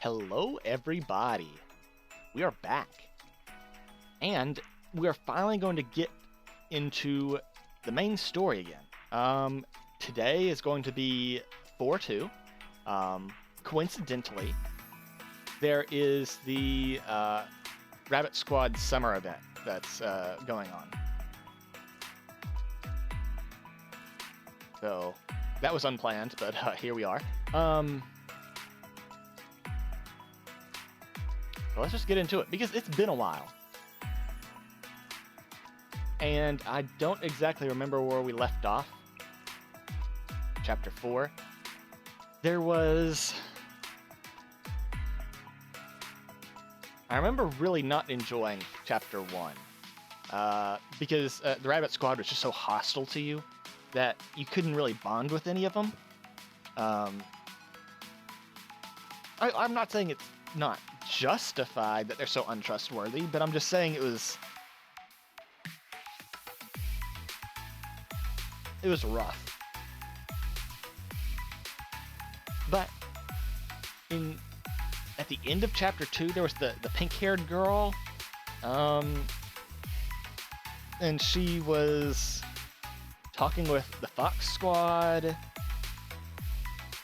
Hello, everybody. We are back. And we are finally going to get into the main story again. Today is going to be 4-2. Coincidentally, there is the Rabbit Squad summer event that's going on. So that was unplanned, but here we are. So let's just get into it, because it's been a while. And I don't exactly remember where we left off. Chapter 4. There was... I remember really not enjoying Chapter 1. Because the Rabbit Squad was just so hostile to you that you couldn't really bond with any of them. I'm not saying it's not justified that they're so untrustworthy, but I'm just saying it was rough. But at the end of chapter 2, there was the pink-haired girl, and she was talking with the Fox Squad,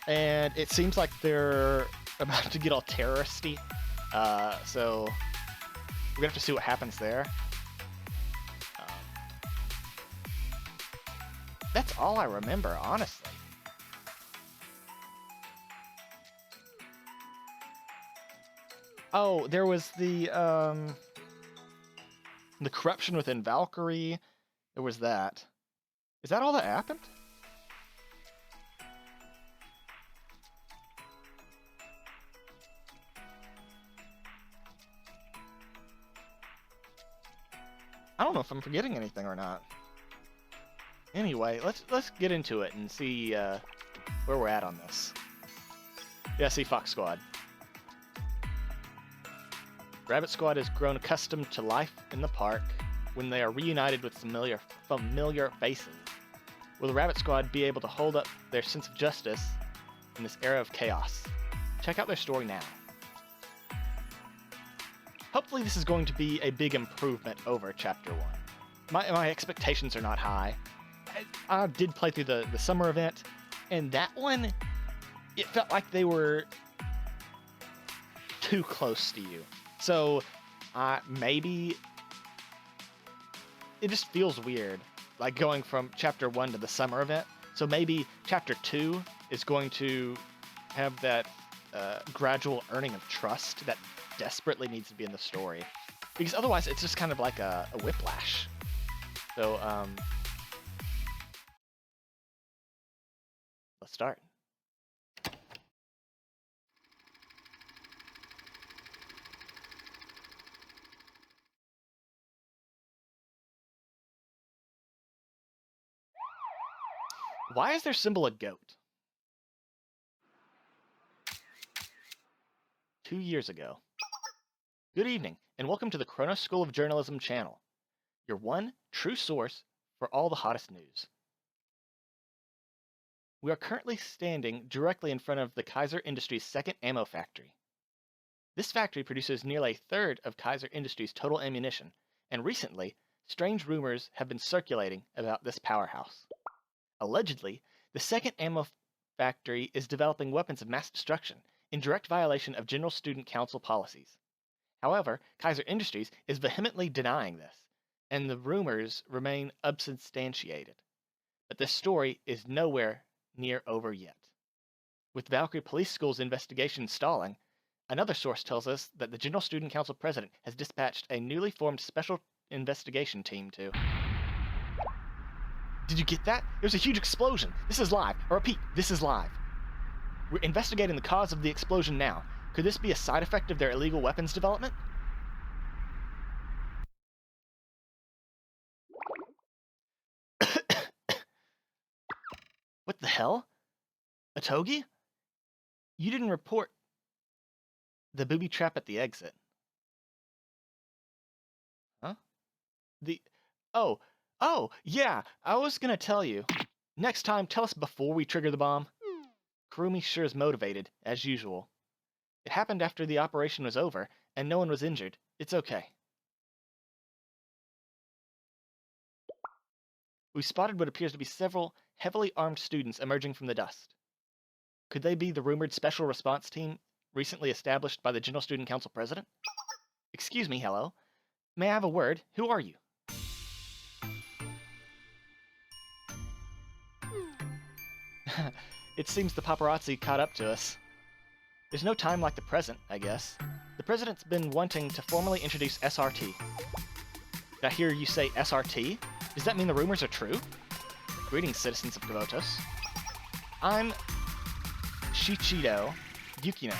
and it seems like they're about to get all terroristy. So we're gonna have to see what happens there. That's all I remember, honestly. Oh, there was the corruption within Valkyrie. There was that. Is that all that happened? I don't know if I'm forgetting anything or not. Anyway, let's get into it and see where we're at on this. Yeah, see Fox Squad. Rabbit Squad has grown accustomed to life in the park when they are reunited with familiar faces. Will the Rabbit Squad be able to hold up their sense of justice in this era of chaos? Check out their story now. Hopefully this is going to be a big improvement over Chapter 1. My expectations are not high. I did play through the summer event, and that one, it felt like they were too close to you. So maybe it just feels weird, like going from Chapter 1 to the summer event. So maybe Chapter 2 is going to have that gradual earning of trust that desperately needs to be in the story, because otherwise it's just kind of like a whiplash. So let's start. Why is their symbol a goat? 2 years ago. Good evening, and welcome to the Chronos School of Journalism channel, your one true source for all the hottest news. We are currently standing directly in front of the Kaiser Industries' second ammo factory. This factory produces nearly a third of Kaiser Industries' total ammunition, and recently, strange rumors have been circulating about this powerhouse. Allegedly, the second ammo factory is developing weapons of mass destruction in direct violation of General Student Council policies. However, Kaiser Industries is vehemently denying this, and the rumors remain unsubstantiated. But this story is nowhere near over yet. With Valkyrie Police School's investigation stalling, another source tells us that the General Student Council president has dispatched a newly formed special investigation team to... Did you get that? There's a huge explosion. This is live. I repeat, this is live. We're investigating the cause of the explosion now. Could this be a side effect of their illegal weapons development? What the hell? A togi? You didn't report the booby trap at the exit. Huh? Oh, yeah, I was gonna tell you. Next time, tell us before we trigger the bomb. Kurumi sure is motivated, as usual. It happened after the operation was over, and no one was injured. It's okay. We spotted what appears to be several heavily armed students emerging from the dust. Could they be the rumored special response team recently established by the General Student Council president? Excuse me, hello. May I have a word? Who are you? It seems the paparazzi caught up to us. There's no time like the present, I guess. The president's been wanting to formally introduce SRT. Did I hear you say SRT? Does that mean the rumors are true? Greetings, citizens of Devotos. I'm Shichido Yukino,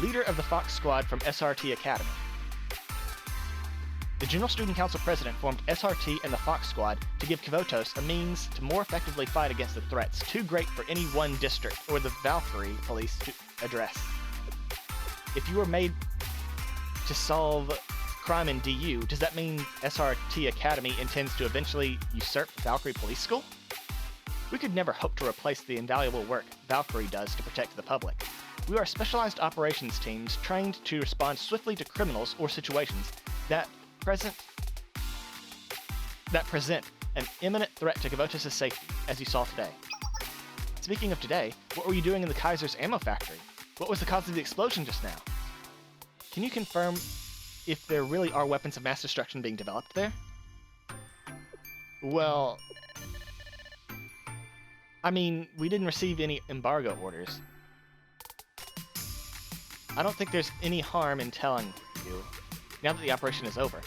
leader of the Fox Squad from SRT Academy. The General Student Council president formed SRT and the Fox Squad to give Kvotos a means to more effectively fight against the threats too great for any one district or the Valkyrie police to address. If you were made to solve crime in DU, does that mean SRT Academy intends to eventually usurp Valkyrie Police School? We could never hope to replace the invaluable work Valkyrie does to protect the public. We are specialized operations teams trained to respond swiftly to criminals or situations that present an imminent threat to Kvotos' safety, as you saw today. Speaking of today, what were you doing in the Kaiser's ammo factory? What was the cause of the explosion just now? Can you confirm if there really are weapons of mass destruction being developed there? Well, I mean, we didn't receive any embargo orders. I don't think there's any harm in telling you, now that the operation is over.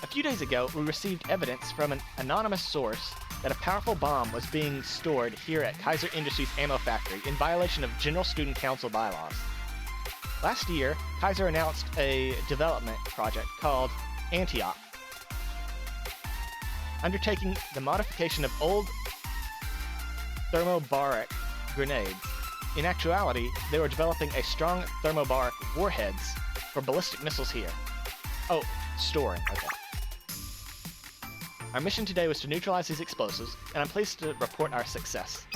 A few days ago, we received evidence from an anonymous source that a powerful bomb was being stored here at Kaiser Industries Ammo Factory in violation of General Student Council bylaws. Last year, Kaiser announced a development project called Antioch, undertaking the modification of old thermobaric grenades. In actuality, they were developing a strong thermobaric warheads for ballistic missiles here. Oh, storing, okay. Our mission today was to neutralize these explosives, and I'm pleased to report our success.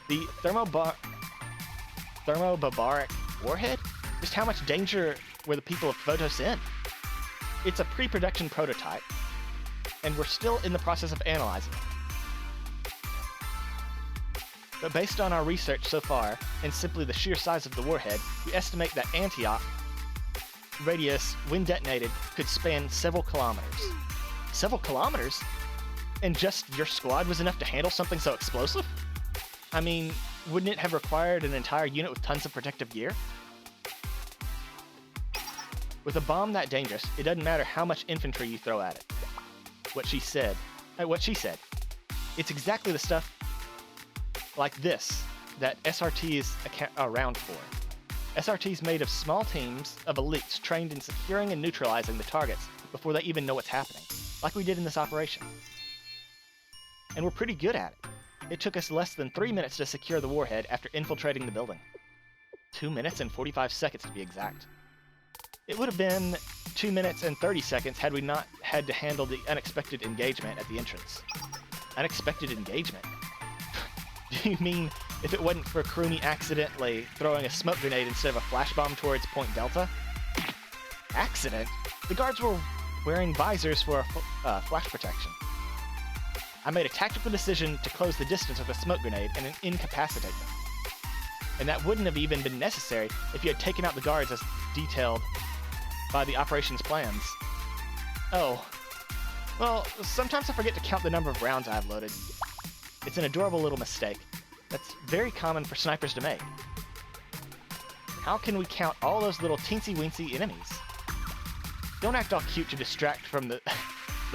The thermobaric warhead? Just how much danger were the people of Kvotos in? It's a pre-production prototype, and we're still in the process of analyzing it. But based on our research so far, and simply the sheer size of the warhead, we estimate that Antioch radius, when detonated, could span several kilometers. Several kilometers? And just your squad was enough to handle something so explosive? I mean, wouldn't it have required an entire unit with tons of protective gear? With a bomb that dangerous, it doesn't matter how much infantry you throw at it. What she said. It's exactly the stuff like this that SRT is around for. SRT is made of small teams of elites trained in securing and neutralizing the targets before they even know what's happening, like we did in this operation. And we're pretty good at it. It took us less than 3 minutes to secure the warhead after infiltrating the building. 2 minutes and 45 seconds to be exact. It would have been 2 minutes and 30 seconds had we not had to handle the unexpected engagement at the entrance. Unexpected engagement? Do you mean if it wasn't for Kurumi accidentally throwing a smoke grenade instead of a flash bomb towards Point Delta? Accident? The guards were wearing visors for flash protection. I made a tactical decision to close the distance with a smoke grenade and incapacitate them. And that wouldn't have even been necessary if you had taken out the guards as detailed by the operations plans. Oh. Well, sometimes I forget to count the number of rounds I've loaded. It's an adorable little mistake. That's very common for snipers to make. How can we count all those little teensy-weensy enemies? Don't act all cute to distract from the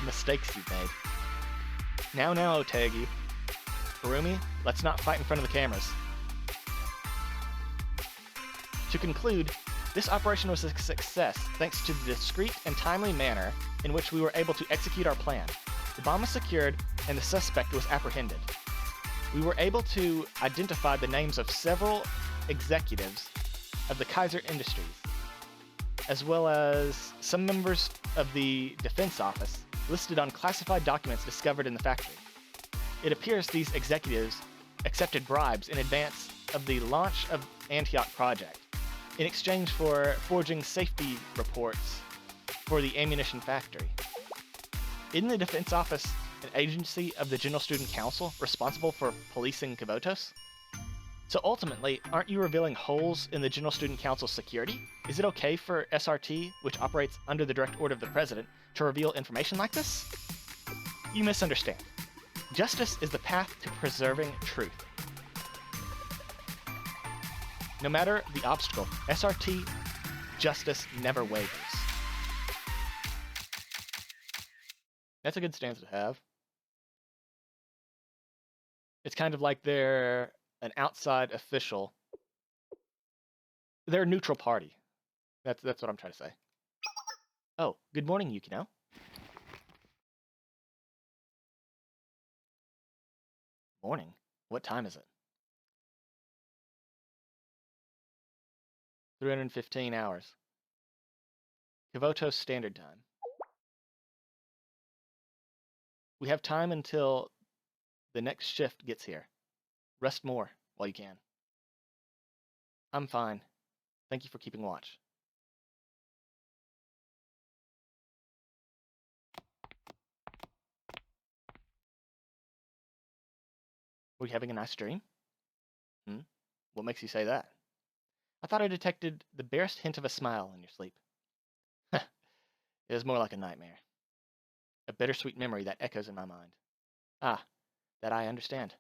mistakes you've made. Now, Otegi. Kurumi, let's not fight in front of the cameras. To conclude, this operation was a success thanks to the discreet and timely manner in which we were able to execute our plan. The bomb was secured and the suspect was apprehended. We were able to identify the names of several executives of the Kaiser Industries, as well as some members of the Defense Office listed on classified documents discovered in the factory. It appears these executives accepted bribes in advance of the launch of Antioch project. in exchange for forging safety reports for the ammunition factory. Isn't the Defense Office an agency of the General Student Council responsible for policing Kavotos? So ultimately, aren't you revealing holes in the General Student Council's security? Is it okay for SRT, which operates under the direct order of the President, to reveal information like this? You misunderstand. Justice is the path to preserving truth. No matter the obstacle, SRT justice never wavers. That's a good stance to have. It's kind of like they're an outside official. They're a neutral party. That's what I'm trying to say. Oh, good morning, Yukino. Morning? What time is it? 315 hours. Kavotos Standard Time. We have time until the next shift gets here. Rest more while you can. I'm fine. Thank you for keeping watch. Were you having a nice dream? What makes you say that? I thought I detected the barest hint of a smile in your sleep. It is more like a nightmare. A bittersweet memory that echoes in my mind. Ah, that I understand.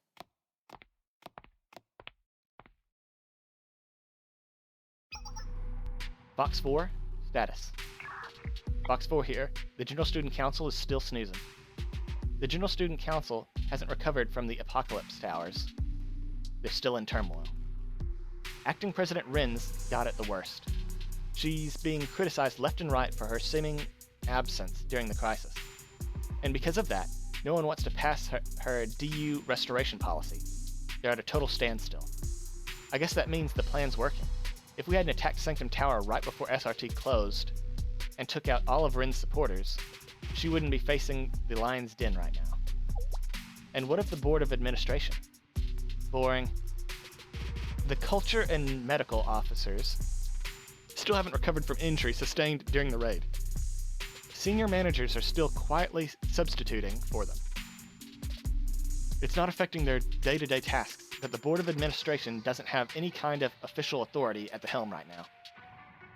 Box 4, status. Box 4 here, the General Student Council is still snoozing. The General Student Council hasn't recovered from the Apocalypse Towers. They're still in turmoil. Acting President Rin's got it the worst. She's being criticized left and right for her seeming absence during the crisis. And because of that, no one wants to pass her DU restoration policy. They're at a total standstill. I guess that means the plan's working. If we hadn't attacked Sanctum Tower right before SRT closed and took out all of Rin's supporters, she wouldn't be facing the lion's den right now. And what of the Board of Administration? Boring. The culture and medical officers still haven't recovered from injuries sustained during the raid. Senior managers are still quietly substituting for them. It's not affecting their day-to-day tasks that the Board of Administration doesn't have any kind of official authority at the helm right now.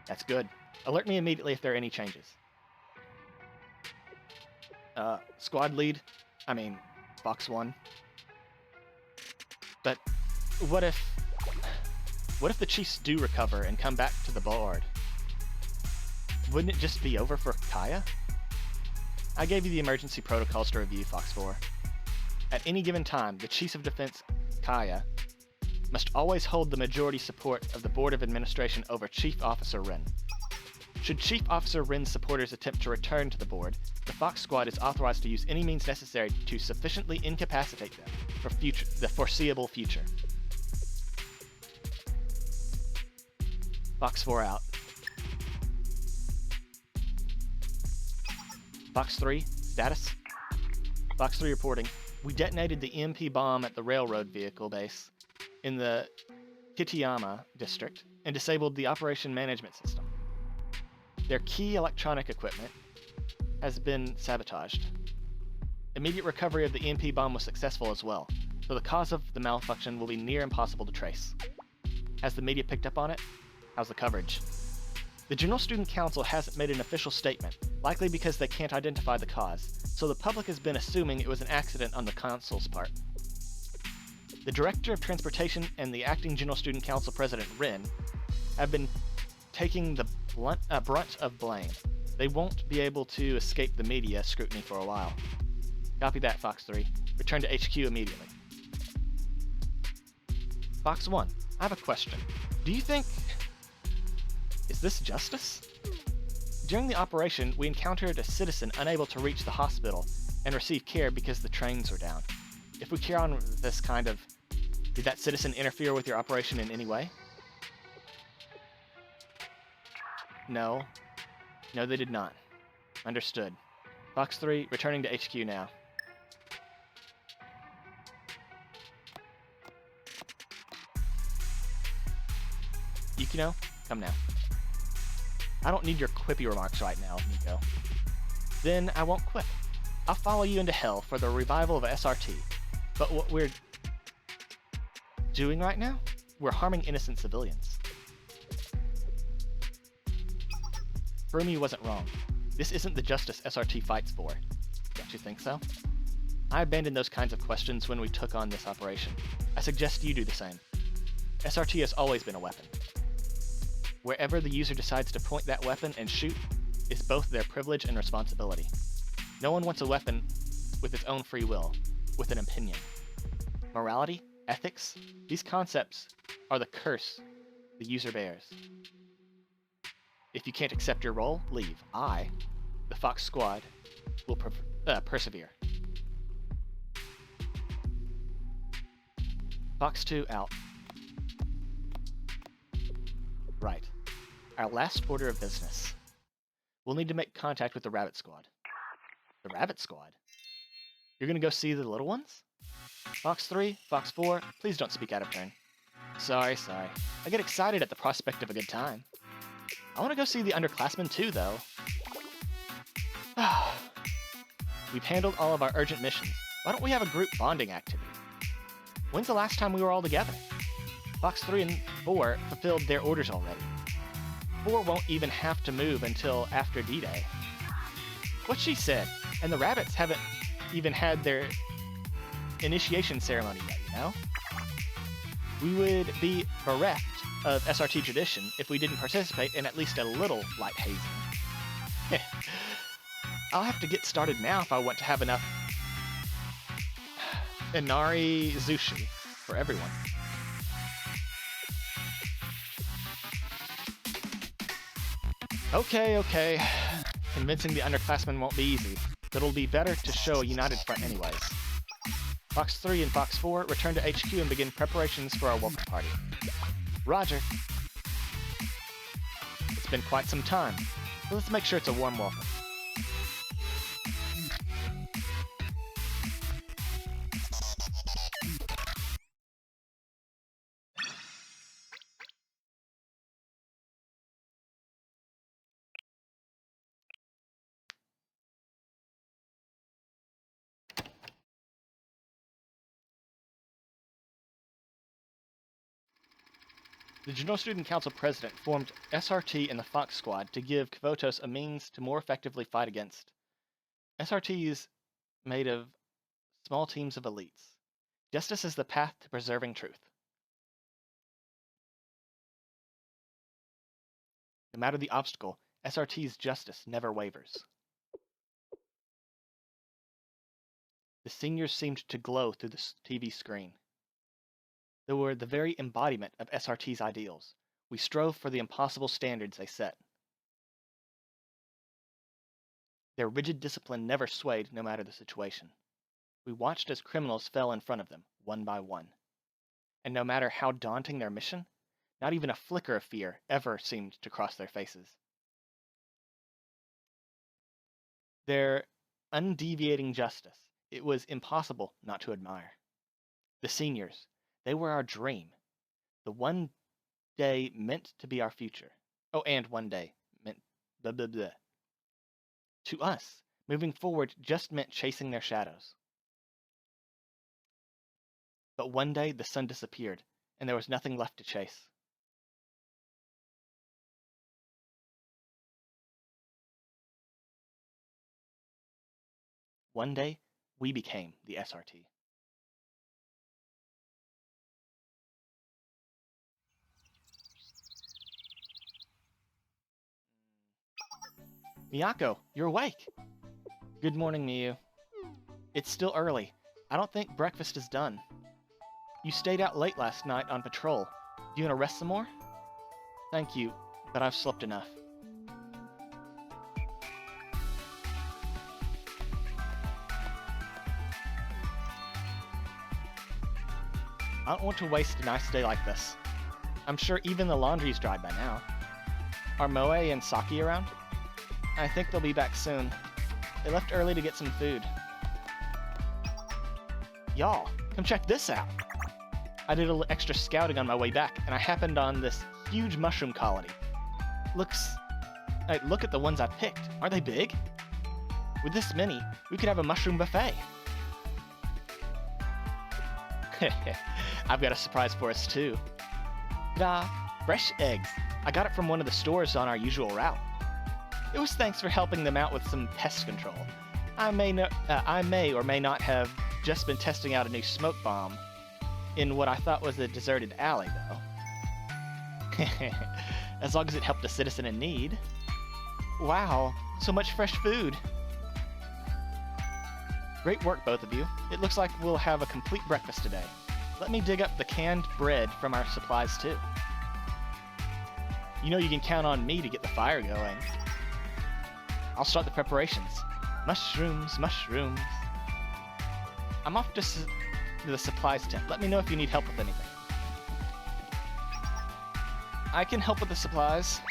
That's good. Alert me immediately if there are any changes. Squad lead, Box 1. But what if the Chiefs do recover and come back to the board? Wouldn't it just be over for Kaya? I gave you the emergency protocols to review, Fox 4. At any given time, the Chief of Defense, Kaya, must always hold the majority support of the Board of Administration over Chief Officer Rin. Should Chief Officer Rin's supporters attempt to return to the board, the Fox Squad is authorized to use any means necessary to sufficiently incapacitate them for the foreseeable future. Box 4 out. Box 3, status. Box 3 reporting. We detonated the EMP bomb at the railroad vehicle base in the Kitayama district and disabled the operation management system. Their key electronic equipment has been sabotaged. Immediate recovery of the EMP bomb was successful as well, so the cause of the malfunction will be near impossible to trace. Has the media picked up on it? How's the coverage? The General Student Council hasn't made an official statement, likely because they can't identify the cause, so the public has been assuming it was an accident on the Council's part. The Director of Transportation and the Acting General Student Council President Rin have been taking the brunt of blame. They won't be able to escape the media scrutiny for a while. Copy that, Fox 3. Return to HQ immediately. Fox 1, I have a question. Do you think... Is this justice? During the operation, we encountered a citizen unable to reach the hospital and receive care because the trains were down. If we carry on with this kind of... Did that citizen interfere with your operation in any way? No. No, they did not. Understood. Fox 3, returning to HQ now. Yukino, Come now. I don't need your quippy remarks right now, Nico. Then I won't quip. I'll follow you into hell for the revival of SRT. But what we're doing right now? We're harming innocent civilians. Furmy wasn't wrong. This isn't the justice SRT fights for. Don't you think so? I abandoned those kinds of questions when we took on this operation. I suggest you do the same. SRT has always been a weapon. Wherever the user decides to point that weapon and shoot is both their privilege and responsibility. No one wants a weapon with its own free will, with an opinion. Morality, ethics, these concepts are the curse the user bears. If you can't accept your role, leave. I, the Fox Squad, will persevere. Fox 2 out. Right. Our last order of business. We'll need to make contact with the Rabbit Squad. The Rabbit Squad? You're gonna go see the little ones? Fox 3, Fox 4, please don't speak out of turn. Sorry. I get excited at the prospect of a good time. I want to go see the underclassmen too, though. We've handled all of our urgent missions. Why don't we have a group bonding activity? When's the last time we were all together? Fox 3 and 4 fulfilled their orders already. 4 won't even have to move until after D-Day. What she said, and the rabbits haven't even had their initiation ceremony yet, you know? We would be bereft of SRT tradition if we didn't participate in at least a little light hazing. I'll have to get started now if I want to have enough Inari Zushi for everyone. Okay. Convincing the underclassmen won't be easy, but it'll be better to show a united front anyways. Fox 3 and Fox 4 return to HQ and begin preparations for our welcome party. Roger. It's been quite some time, so let's make sure it's a warm welcome. The General Student Council President formed SRT and the Fox Squad to give Kvotos a means to more effectively fight against. SRT is made of small teams of elites. Justice is the path to preserving truth. No matter the obstacle, SRT's justice never wavers. The seniors seemed to glow through the TV screen. They were the very embodiment of SRT's ideals. We strove for the impossible standards they set. Their rigid discipline never swayed no matter the situation. We watched as criminals fell in front of them, one by one. And no matter how daunting their mission, not even a flicker of fear ever seemed to cross their faces. Their undeviating justice, it was impossible not to admire. The seniors, they were our dream. The one day meant to be our future. Oh, and one day meant blah, blah, blah. To us, moving forward just meant chasing their shadows. But one day the sun disappeared, and there was nothing left to chase. One day, we became the SRT. Miyako, you're awake! Good morning, Miyu. It's still early. I don't think breakfast is done. You stayed out late last night on patrol. Do you want to rest some more? Thank you, but I've slept enough. I don't want to waste a nice day like this. I'm sure even the laundry's dried by now. Are Moe and Saki around? I think they'll be back soon. They left early to get some food. Y'all, come check this out. I did a little extra scouting on my way back, and I happened on this huge mushroom colony. Look at the ones I picked. Aren't they big? With this many, we could have a mushroom buffet. I've got a surprise for us too. Ta-da! Fresh eggs. I got it from one of the stores on our usual route. It was thanks for helping them out with some pest control. I may or may not have just been testing out a new smoke bomb in what I thought was a deserted alley, though. As long as it helped a citizen in need. Wow, so much fresh food. Great work, both of you. It looks like we'll have a complete breakfast today. Let me dig up the canned bread from our supplies, too. You know you can count on me to get the fire going. I'll start the preparations. Mushrooms, mushrooms. I'm off to the supplies tent. Let me know if you need help with anything. I can help with the supplies.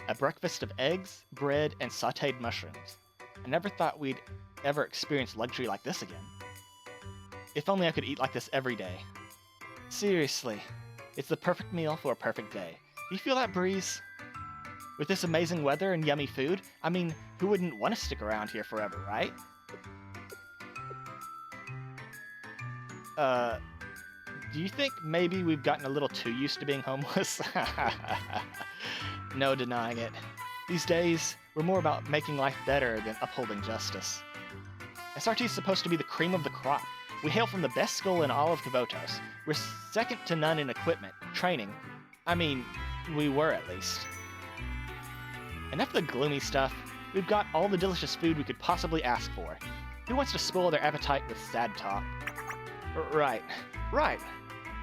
A breakfast of eggs, bread, and sautéed mushrooms. I never thought we'd ever experience luxury like this again. If only I could eat like this every day. Seriously, it's the perfect meal for a perfect day. Do you feel that breeze? With this amazing weather and yummy food, I mean, who wouldn't want to stick around here forever, right? Do you think maybe we've gotten a little too used to being homeless? No denying it. These days, we're more about making life better than upholding justice. SRT is supposed to be the cream of the crop. We hail from the best school in all of Kavotos. We're second to none in equipment, training. I mean, we were at least. Enough of the gloomy stuff. We've got all the delicious food we could possibly ask for. Who wants to spoil their appetite with sad talk? Right.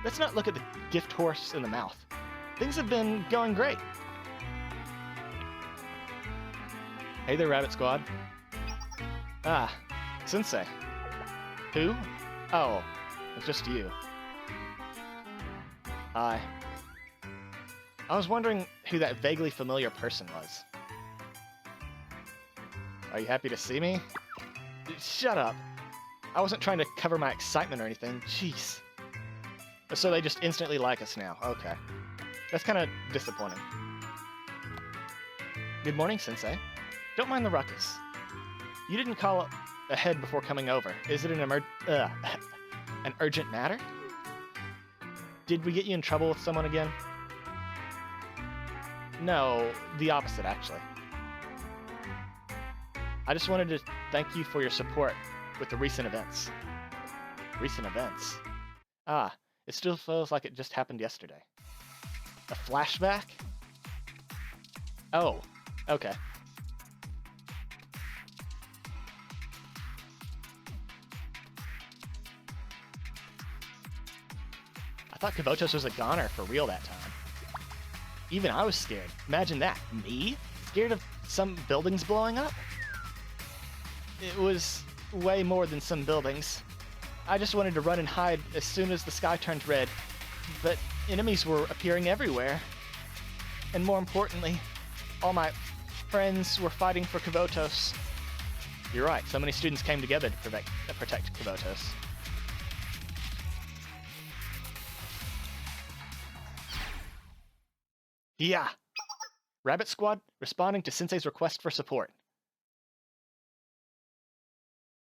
Let's not look at the gift horse in the mouth. Things have been going great. Hey there, Rabbit Squad. Ah, Sensei. Who? Oh, it's just you. Hi. I was wondering who that vaguely familiar person was. Are you happy to see me? Shut up. I wasn't trying to cover my excitement or anything. Jeez. So they just instantly like us now. Okay. That's kind of disappointing. Good morning, Sensei. Don't mind the ruckus. You didn't call ahead before coming over. Is it an urgent matter? Did we get you in trouble with someone again? No, the opposite, actually. I just wanted to thank you for your support with the recent events. Recent events? Ah, it still feels like it just happened yesterday. A flashback? Oh, okay. I thought Kavotos was a goner for real that time. Even I was scared. Imagine that. Me? Scared of some buildings blowing up? It was way more than some buildings. I just wanted to run and hide as soon as the sky turned red, but enemies were appearing everywhere. And more importantly, all my friends were fighting for Kavotos. You're right, so many students came together to protect Kavotos. Yeah! Rabbit Squad responding to Sensei's request for support.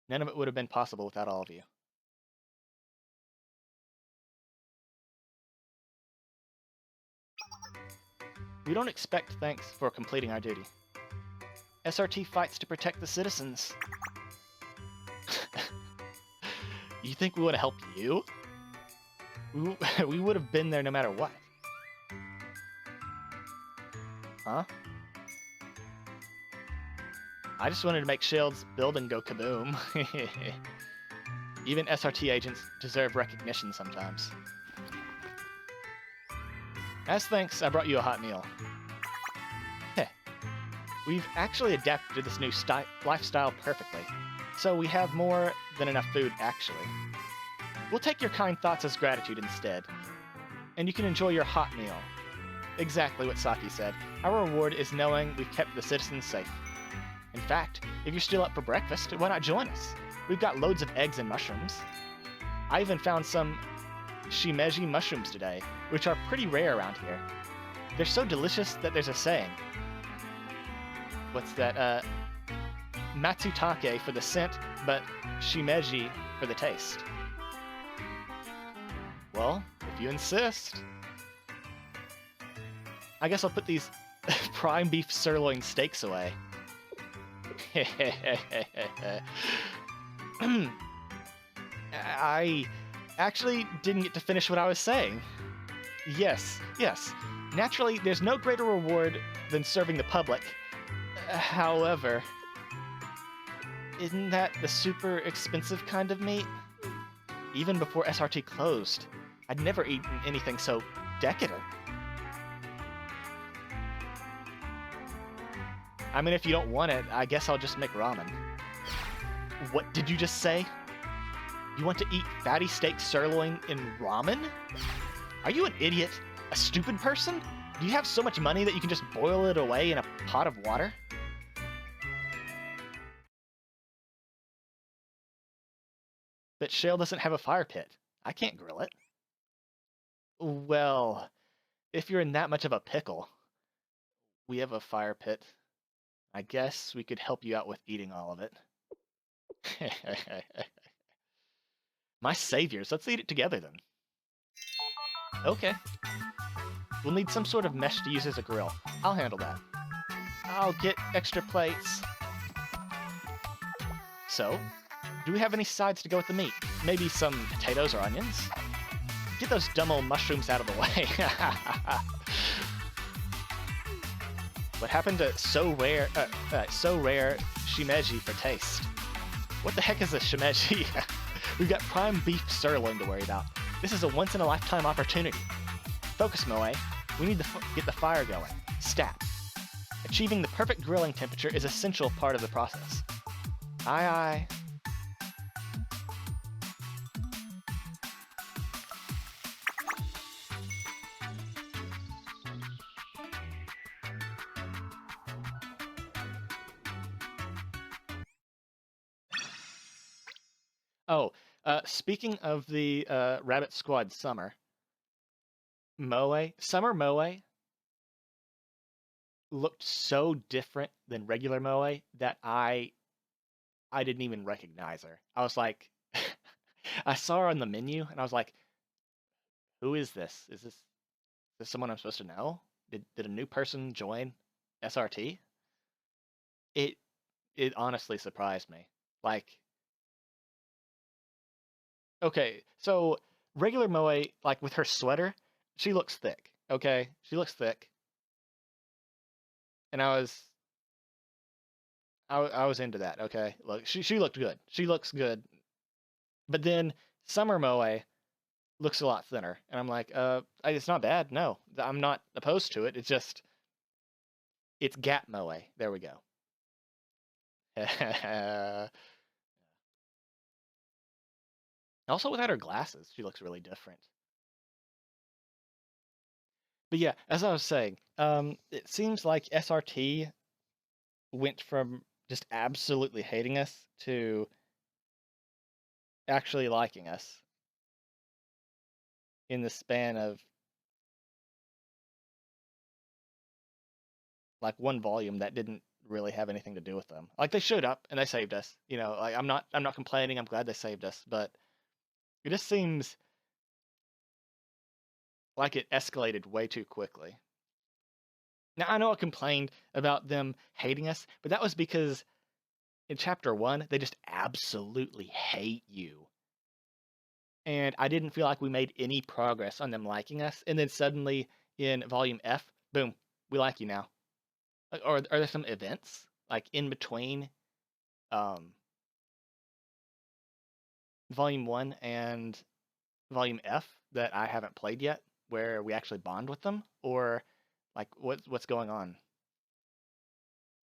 None of it would have been possible without all of you. We don't expect thanks for completing our duty. SRT fights to protect the citizens. You think we would have helped you? We would have been there no matter what. Huh? I just wanted to make Shield's building go kaboom. Even SRT agents deserve recognition sometimes. As thanks, I brought you a hot meal. Heh. We've actually adapted to this new lifestyle perfectly, so we have more than enough food, actually. We'll take your kind thoughts as gratitude instead, and you can enjoy your hot meal. Exactly what Saki said. Our reward is knowing we've kept the citizens safe. In fact, if you're still up for breakfast, why not join us? We've got loads of eggs and mushrooms. I even found some shimeji mushrooms today, which are pretty rare around here. They're so delicious that there's a saying. What's that? Matsutake for the scent, but shimeji for the taste. Well, if you insist. I guess I'll put these prime beef sirloin steaks away. I actually didn't get to finish what I was saying. Yes. Naturally, there's no greater reward than serving the public. However, isn't that the super expensive kind of meat? Even before SRT closed, I'd never eaten anything so decadent. I mean, if you don't want it, I guess I'll just make ramen. What did you just say? You want to eat fatty steak sirloin in ramen? Are you an idiot? A stupid person? Do you have so much money that you can just boil it away in a pot of water? But Shale doesn't have a fire pit. I can't grill it. Well, if you're in that much of a pickle, we have a fire pit. I guess we could help you out with eating all of it. My saviors, let's eat it together then. Okay. We'll need some sort of mesh to use as a grill. I'll handle that. I'll get extra plates. So, do we have any sides to go with the meat? Maybe some potatoes or onions? Get those dumb old mushrooms out of the way. What happened to so rare shimeji for taste? What the heck is a shimeji? We've got prime beef sirloin to worry about. This is a once-in-a-lifetime opportunity. Focus, Moe. We need to get the fire going. Stat. Achieving the perfect grilling temperature is an essential part of the process. Aye, aye. Oh, speaking of the Rabbit Squad Summer Moe looked so different than regular Moe that I didn't even recognize her. I was like, I saw her on the menu and I was like, who is this? Is this someone I'm supposed to know? Did a new person join SRT? It it honestly surprised me. Like, okay, so regular Moe, like with her sweater, she looks thick. Okay, she looks thick, and I was into that. Okay, look, she looked good. She looks good, but then Summer Moe looks a lot thinner, and I'm like, it's not bad. No, I'm not opposed to it. It's just it's Gap Moe. There we go. Also, without her glasses, she looks really different. But yeah, as I was saying, it seems like SRT went from just absolutely hating us to actually liking us in the span of like one volume that didn't really have anything to do with them. Like they showed up and they saved us. You know, like I'm not complaining. I'm glad they saved us, but it just seems like it escalated way too quickly. Now I know I complained about them hating us, but that was because in chapter 1 they just absolutely hate you. And I didn't feel like we made any progress on them liking us. And then suddenly in volume F, boom, we like you now. Like, or are there some events like in between um, volume 1 and volume F that I haven't played yet, where we actually bond with them, or like what's going on?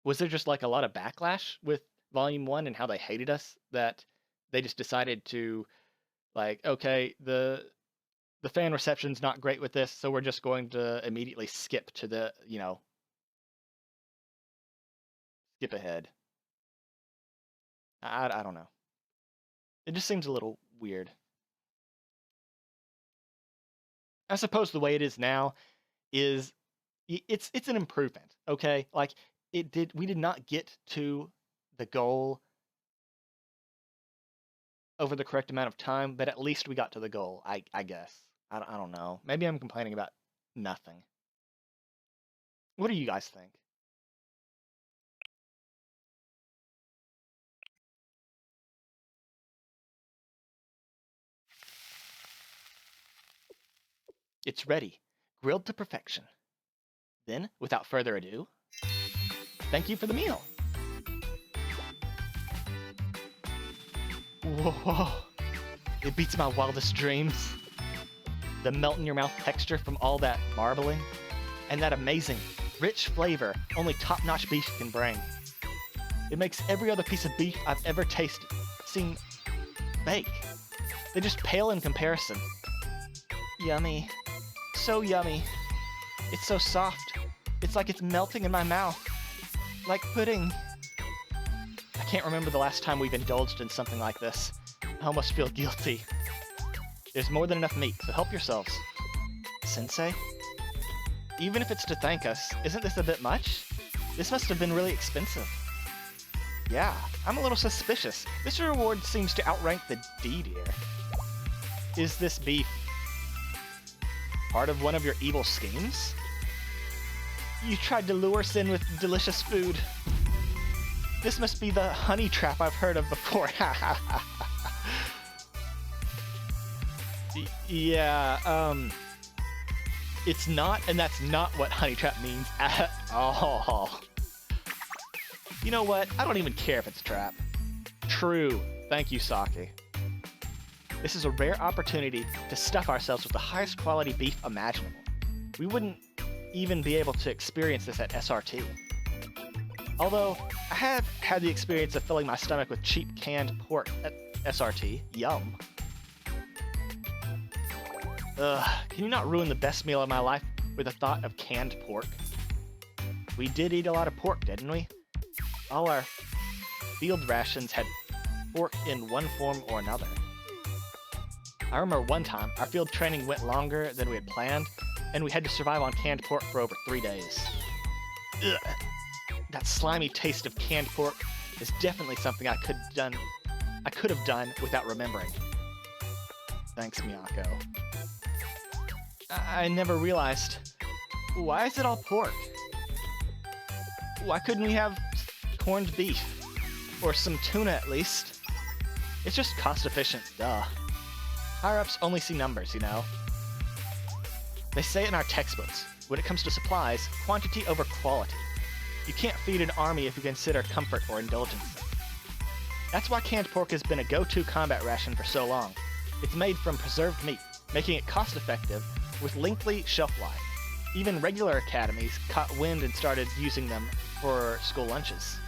Was there just like a lot of backlash with volume 1 and how they hated us that they just decided to like, okay, the fan reception's not great with this, so we're just going to immediately skip to the, skip ahead. I don't know. It just seems a little weird. I suppose the way it is now is it's an improvement, okay? Like we did not get to the goal over the correct amount of time, but at least we got to the goal, I guess. I don't know. Maybe I'm complaining about nothing. What do you guys think? It's ready, grilled to perfection. Then, without further ado, thank you for the meal. Whoa, it beats my wildest dreams. The melt in your mouth texture from all that marbling, and that amazing, rich flavor only top-notch beef can bring. It makes every other piece of beef I've ever tasted seem fake. They just pale in comparison. Yummy. So yummy. It's so soft. It's like it's melting in my mouth. Like pudding. I can't remember the last time we've indulged in something like this. I almost feel guilty. There's more than enough meat, so help yourselves. Sensei? Even if it's to thank us, isn't this a bit much? This must have been really expensive. Yeah, I'm a little suspicious. This reward seems to outrank the deed here. Is this beef part of one of your evil schemes? You tried to lure us in with delicious food. This must be the honey trap I've heard of before. Yeah, it's not, and that's not what honey trap means at all. You know what? I don't even care if it's a trap. True. Thank you, Saki. This is a rare opportunity to stuff ourselves with the highest quality beef imaginable. We wouldn't even be able to experience this at SRT. Although, I have had the experience of filling my stomach with cheap canned pork at SRT. Yum. Ugh, can you not ruin the best meal of my life with the thought of canned pork? We did eat a lot of pork, didn't we? All our field rations had pork in one form or another. I remember one time, our field training went longer than we had planned, and we had to survive on canned pork for over 3 days. Ugh. That slimy taste of canned pork is definitely something I could have done without remembering. Thanks, Miyako. I never realized. Why is it all pork? Why couldn't we have corned beef? Or some tuna at least? It's just cost efficient, duh. Higher-ups only see numbers, you know? They say it in our textbooks, when it comes to supplies, quantity over quality. You can't feed an army if you consider comfort or indulgence. That's why canned pork has been a go-to combat ration for so long. It's made from preserved meat, making it cost-effective with lengthy shelf life. Even regular academies caught wind and started using them for school lunches.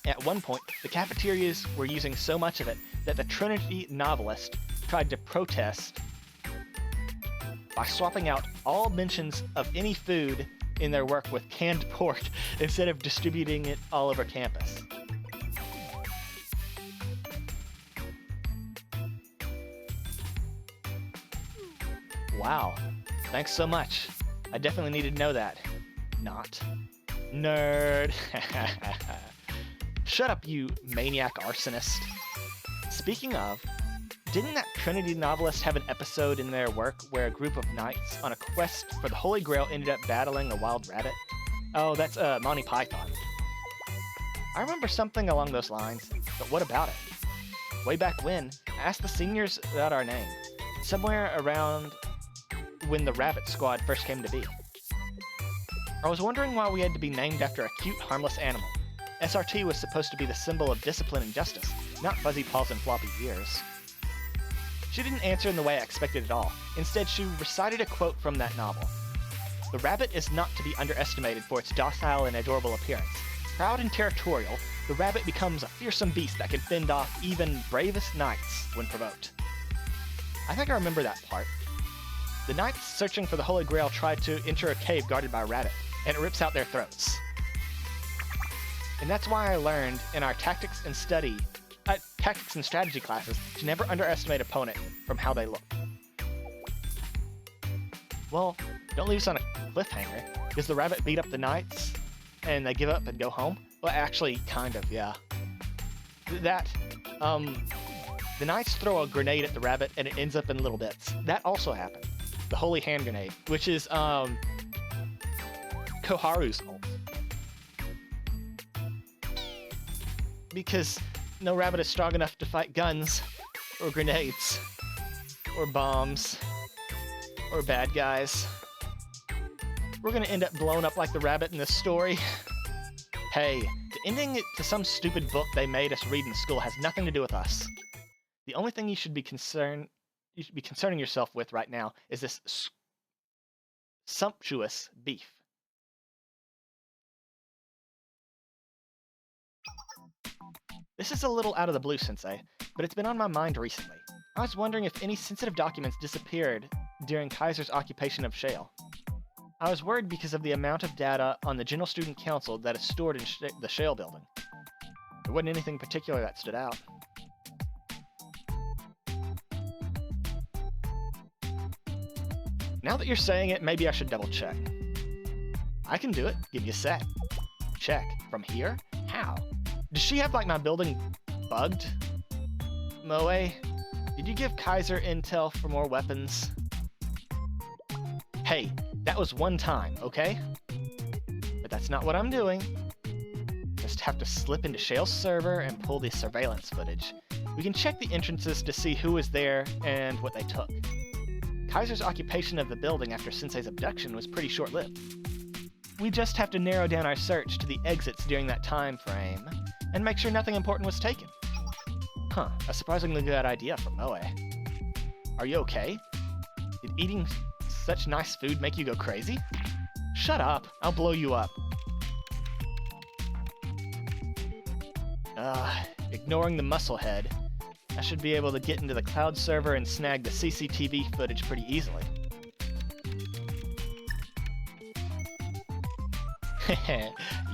At one point, the cafeterias were using so much of it that the Trinity novelist tried to protest by swapping out all mentions of any food in their work with canned pork instead of distributing it all over campus. Wow, thanks so much. I definitely needed to know that. Not. Nerd. Shut up, you maniac arsonist. Speaking of, didn't that Trinity novelist have an episode in their work where a group of knights on a quest for the Holy Grail ended up battling a wild rabbit? Oh, that's Monty Python. I remember something along those lines, but what about it? Way back when, I asked the seniors about our name, somewhere around when the Rabbit Squad first came to be. I was wondering why we had to be named after a cute, harmless animal. SRT was supposed to be the symbol of discipline and justice, not fuzzy paws and floppy ears. She didn't answer in the way I expected at all. Instead, she recited a quote from that novel. The rabbit is not to be underestimated for its docile and adorable appearance. Proud and territorial, the rabbit becomes a fearsome beast that can fend off even bravest knights when provoked. I think I remember that part. The knights searching for the Holy Grail try to enter a cave guarded by a rabbit, and it rips out their throats. And that's why I learned in our tactics and strategy classes to never underestimate opponent from how they look. Well, don't leave us on a cliffhanger. Does the rabbit beat up the knights and they give up and go home? Well, actually, kind of, yeah. That, the knights throw a grenade at the rabbit and it ends up in little bits. That also happened. The holy hand grenade, which is, Koharu's ult. Because no rabbit is strong enough to fight guns, or grenades, or bombs, or bad guys. We're gonna end up blown up like the rabbit in this story. Hey, the ending to some stupid book they made us read in school has nothing to do with us. The only thing you should be concerning yourself with right now is this sumptuous beef. This is a little out of the blue, Sensei, but it's been on my mind recently. I was wondering if any sensitive documents disappeared during Kaiser's occupation of Shale. I was worried because of the amount of data on the General Student Council that is stored in the Shale building. There wasn't anything particular that stood out. Now that you're saying it, maybe I should double check. I can do it. Give you a sec. Check. From here? How? Does she have, like, my building bugged? Moe, did you give Kaiser intel for more weapons? Hey, that was one time, okay? But that's not what I'm doing. Just have to slip into Shale's server and pull the surveillance footage. We can check the entrances to see who was there and what they took. Kaiser's occupation of the building after Sensei's abduction was pretty short-lived. We just have to narrow down our search to the exits during that time frame and make sure nothing important was taken. Huh, a surprisingly good idea from Moe. Are you okay? Did eating such nice food make you go crazy? Shut up, I'll blow you up. Ignoring the muscle head, I should be able to get into the cloud server and snag the CCTV footage pretty easily.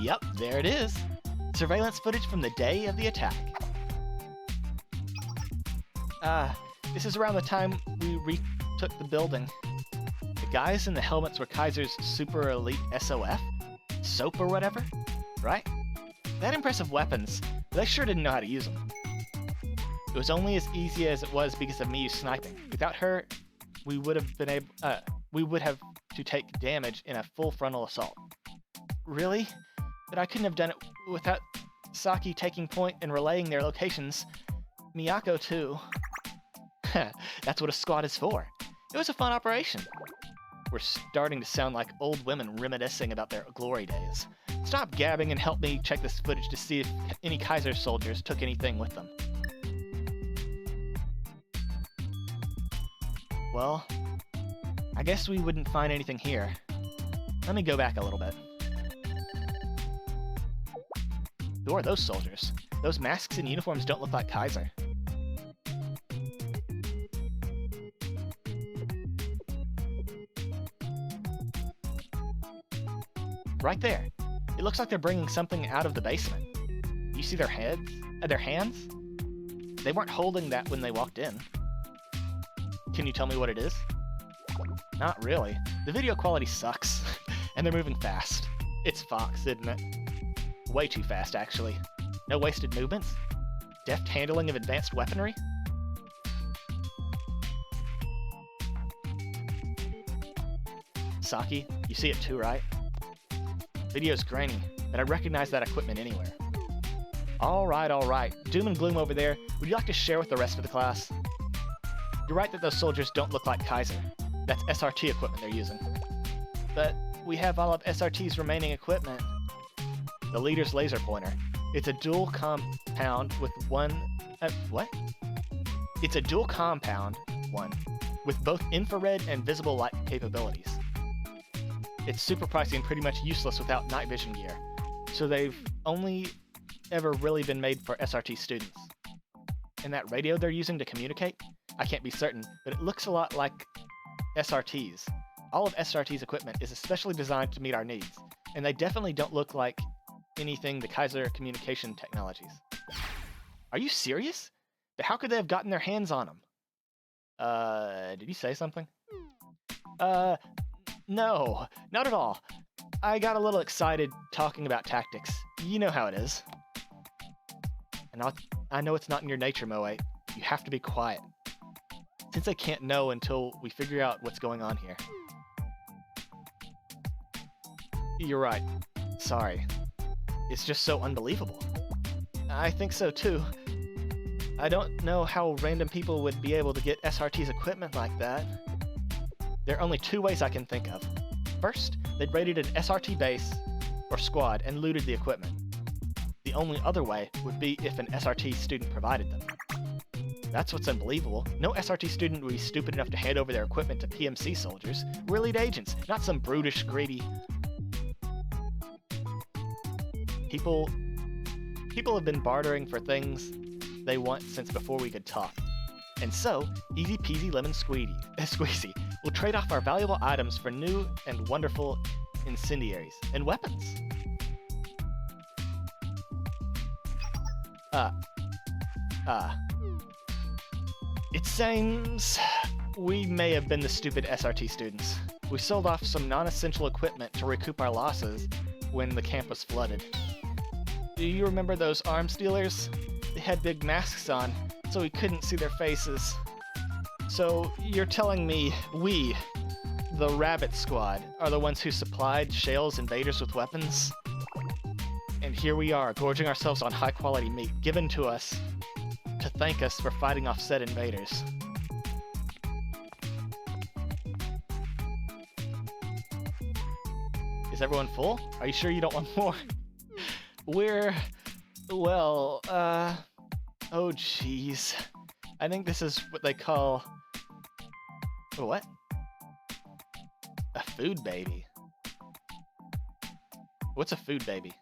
Yep, there it is. Surveillance footage from the day of the attack. This is around the time we retook the building. The guys in the helmets were Kaiser's super elite SOF? Soap or whatever? Right? They had impressive weapons, but they sure didn't know how to use them. It was only as easy as it was because of Miyu's sniping. Without her, we would have to take damage in a full frontal assault. Really? But I couldn't have done it without Saki taking point and relaying their locations. Miyako, too. That's what a squad is for. It was a fun operation. We're starting to sound like old women reminiscing about their glory days. Stop gabbing and help me check this footage to see if any Kaiser soldiers took anything with them. Well, I guess we wouldn't find anything here. Let me go back a little bit. Who are those soldiers? Those masks and uniforms don't look like Kaiser. Right there. It looks like they're bringing something out of the basement. You see their heads? Their hands? They weren't holding that when they walked in. Can you tell me what it is? Not really. The video quality sucks, and they're moving fast. It's Fox, isn't it? Way too fast, actually. No wasted movements? Deft handling of advanced weaponry? Saki, you see it too, right? Video's grainy, but I recognize that equipment anywhere. Alright. Doom and Gloom over there, would you like to share with the rest of the class? You're right that those soldiers don't look like Kaiser. That's SRT equipment they're using. But we have all of SRT's remaining equipment. The leader's laser pointer. It's a dual compound with what? It's a dual compound one with both infrared and visible light capabilities. It's super pricey and pretty much useless without night vision gear, so they've only ever really been made for SRT students. And that radio they're using to communicate? I can't be certain, but it looks a lot like SRT's. All of SRT's equipment is especially designed to meet our needs, and they definitely don't look like anything the Kaiser communication technologies. Are you serious? But how could they have gotten their hands on them? Did you say something? No, not at all. I got a little excited talking about tactics. You know how it is. And I know it's not in your nature, Moe. You have to be quiet. Since I can't know until we figure out what's going on here. You're right. Sorry. It's just so unbelievable. I think so too. I don't know how random people would be able to get SRT's equipment like that. There are only two ways I can think of. First, they'd raided an SRT base or squad and looted the equipment. The only other way would be if an SRT student provided them. That's what's unbelievable. No SRT student would be stupid enough to hand over their equipment to PMC soldiers. We're elite agents, not some brutish, greedy... People have been bartering for things they want since before we could talk. And so, easy peasy lemon squeezy, we'll trade off our valuable items for new and wonderful incendiaries and weapons. It seems we may have been the stupid SRT students. We sold off some non-essential equipment to recoup our losses when the camp was flooded. Do you remember those arms dealers? They had big masks on, so we couldn't see their faces. So you're telling me we, the Rabbit Squad, are the ones who supplied Shale's invaders with weapons? And here we are, gorging ourselves on high-quality meat given to us to thank us for fighting off said invaders. Is everyone full? Are you sure you don't want more? Well, oh jeez. I think this is what they call... What? A food baby. What's a food baby?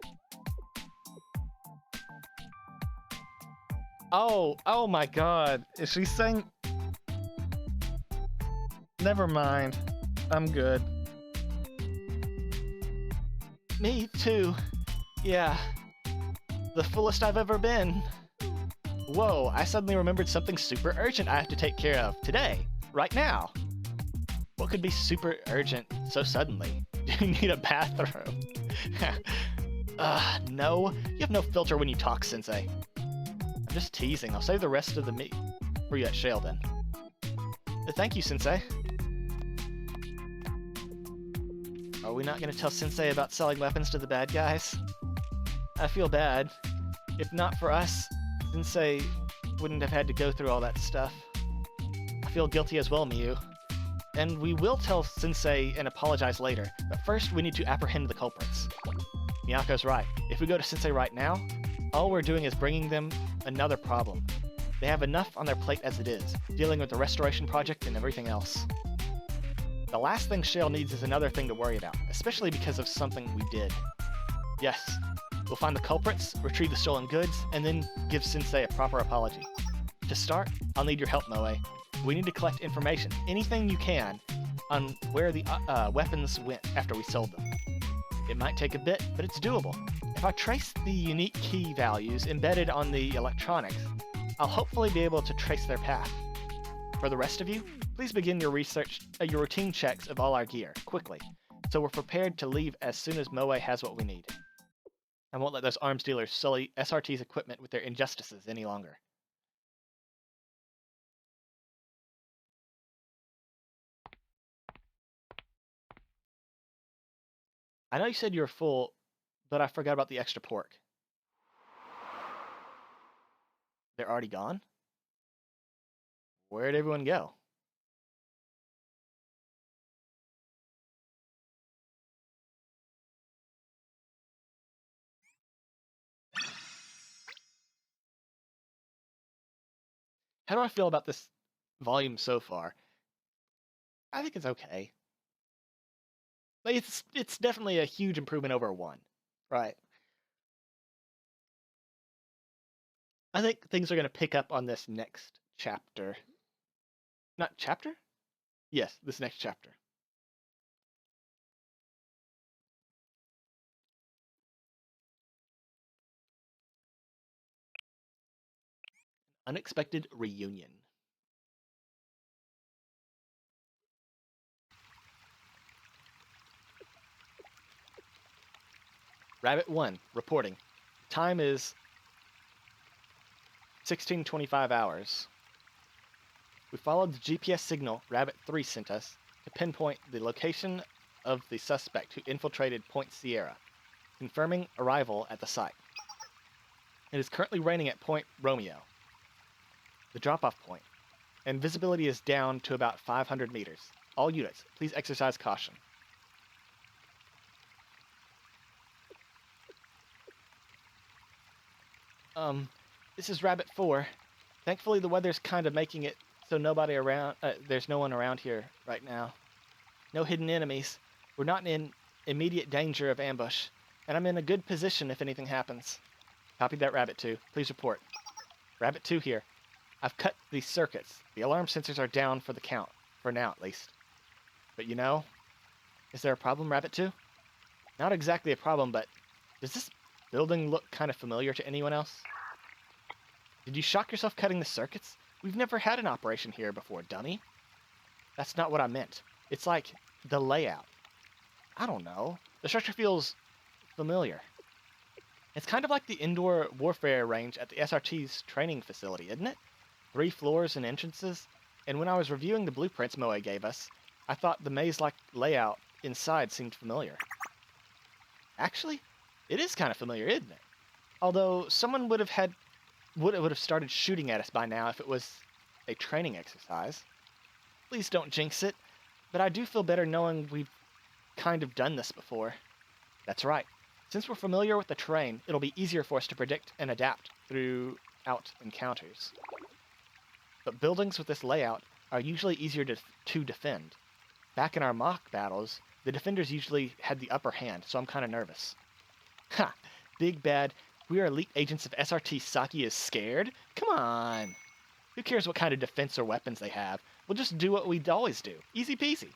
Oh my god. Is she saying... Never mind. I'm good. Me too. Yeah. The fullest I've ever been. Whoa, I suddenly remembered something super urgent I have to take care of today, right now. What could be super urgent so suddenly? Do you need a bathroom? No. You have no filter when you talk, Sensei. I'm just teasing. I'll save the rest of the meat for you at Shale then. Thank you, Sensei. Are we not going to tell Sensei about selling weapons to the bad guys? I feel bad. If not for us, Sensei wouldn't have had to go through all that stuff. I feel guilty as well, Miyu. And we will tell Sensei and apologize later, but first we need to apprehend the culprits. Miyako's right. If we go to Sensei right now, all we're doing is bringing them another problem. They have enough on their plate as it is, dealing with the restoration project and everything else. The last thing Shale needs is another thing to worry about, especially because of something we did. Yes, we'll find the culprits, retrieve the stolen goods, and then give Sensei a proper apology. To start, I'll need your help, Moe. We need to collect information, anything you can, on where the weapons went after we sold them. It might take a bit, but it's doable. If I trace the unique key values embedded on the electronics, I'll hopefully be able to trace their path. For the rest of you, please begin your your routine checks of all our gear, quickly, so we're prepared to leave as soon as Moe has what we need. I won't let those arms dealers sully SRT's equipment with their injustices any longer. I know you said you were full, but I forgot about the extra pork. They're already gone? Where'd everyone go? How do I feel about this volume so far? I think it's okay. Like it's definitely a huge improvement over 1, right? I think things are going to pick up on this next chapter. Not chapter? Yes, this next chapter. Unexpected reunion. Rabbit 1, reporting. Time is 16:25 hours. We followed the GPS signal Rabbit 3 sent us to pinpoint the location of the suspect who infiltrated Point Sierra, confirming arrival at the site. It is currently raining at Point Romeo, the drop-off point, and visibility is down to about 500 meters. All units, please exercise caution. This is Rabbit 4. Thankfully, the weather's kind of making it so there's no one around here right now. No hidden enemies. We're not in immediate danger of ambush, and I'm in a good position if anything happens. Copied that, Rabbit 2. Please report. Rabbit 2 here. I've cut these circuits. The alarm sensors are down for the count, for now at least. But you know, is there a problem, Rabbit 2? Not exactly a problem, but does this building look kind of familiar to anyone else? Did you shock yourself cutting the circuits? We've never had an operation here before, dummy. That's not what I meant. It's like the layout. I don't know. The structure feels familiar. It's kind of like the indoor warfare range at the SRT's training facility, isn't it? 3 floors and entrances. And when I was reviewing the blueprints Moe gave us, I thought the maze-like layout inside seemed familiar. Actually, it is kind of familiar, isn't it? Although someone would have started shooting at us by now if it was a training exercise. Please don't jinx it, but I do feel better knowing we've kind of done this before. That's right. Since we're familiar with the terrain, it'll be easier for us to predict and adapt throughout encounters. But buildings with this layout are usually easier to defend. Back in our mock battles, the defenders usually had the upper hand, so I'm kind of nervous. Ha! Big bad, we are elite agents of SRT Saki is scared? Come on! Who cares what kind of defense or weapons they have? We'll just do what we always do. Easy peasy.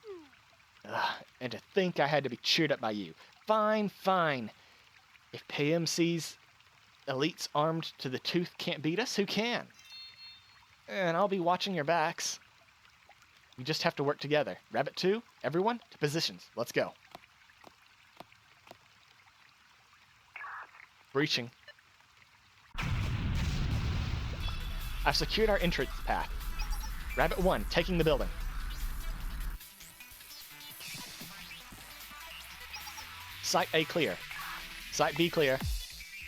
Ugh, and to think I had to be cheered up by you. Fine, fine. If PMC's elites armed to the tooth can't beat us, who can? And I'll be watching your backs. We just have to work together. Rabbit 2, everyone, to positions. Let's go. Breaching. I've secured our entrance path. Rabbit 1, taking the building. Site A clear. Site B clear.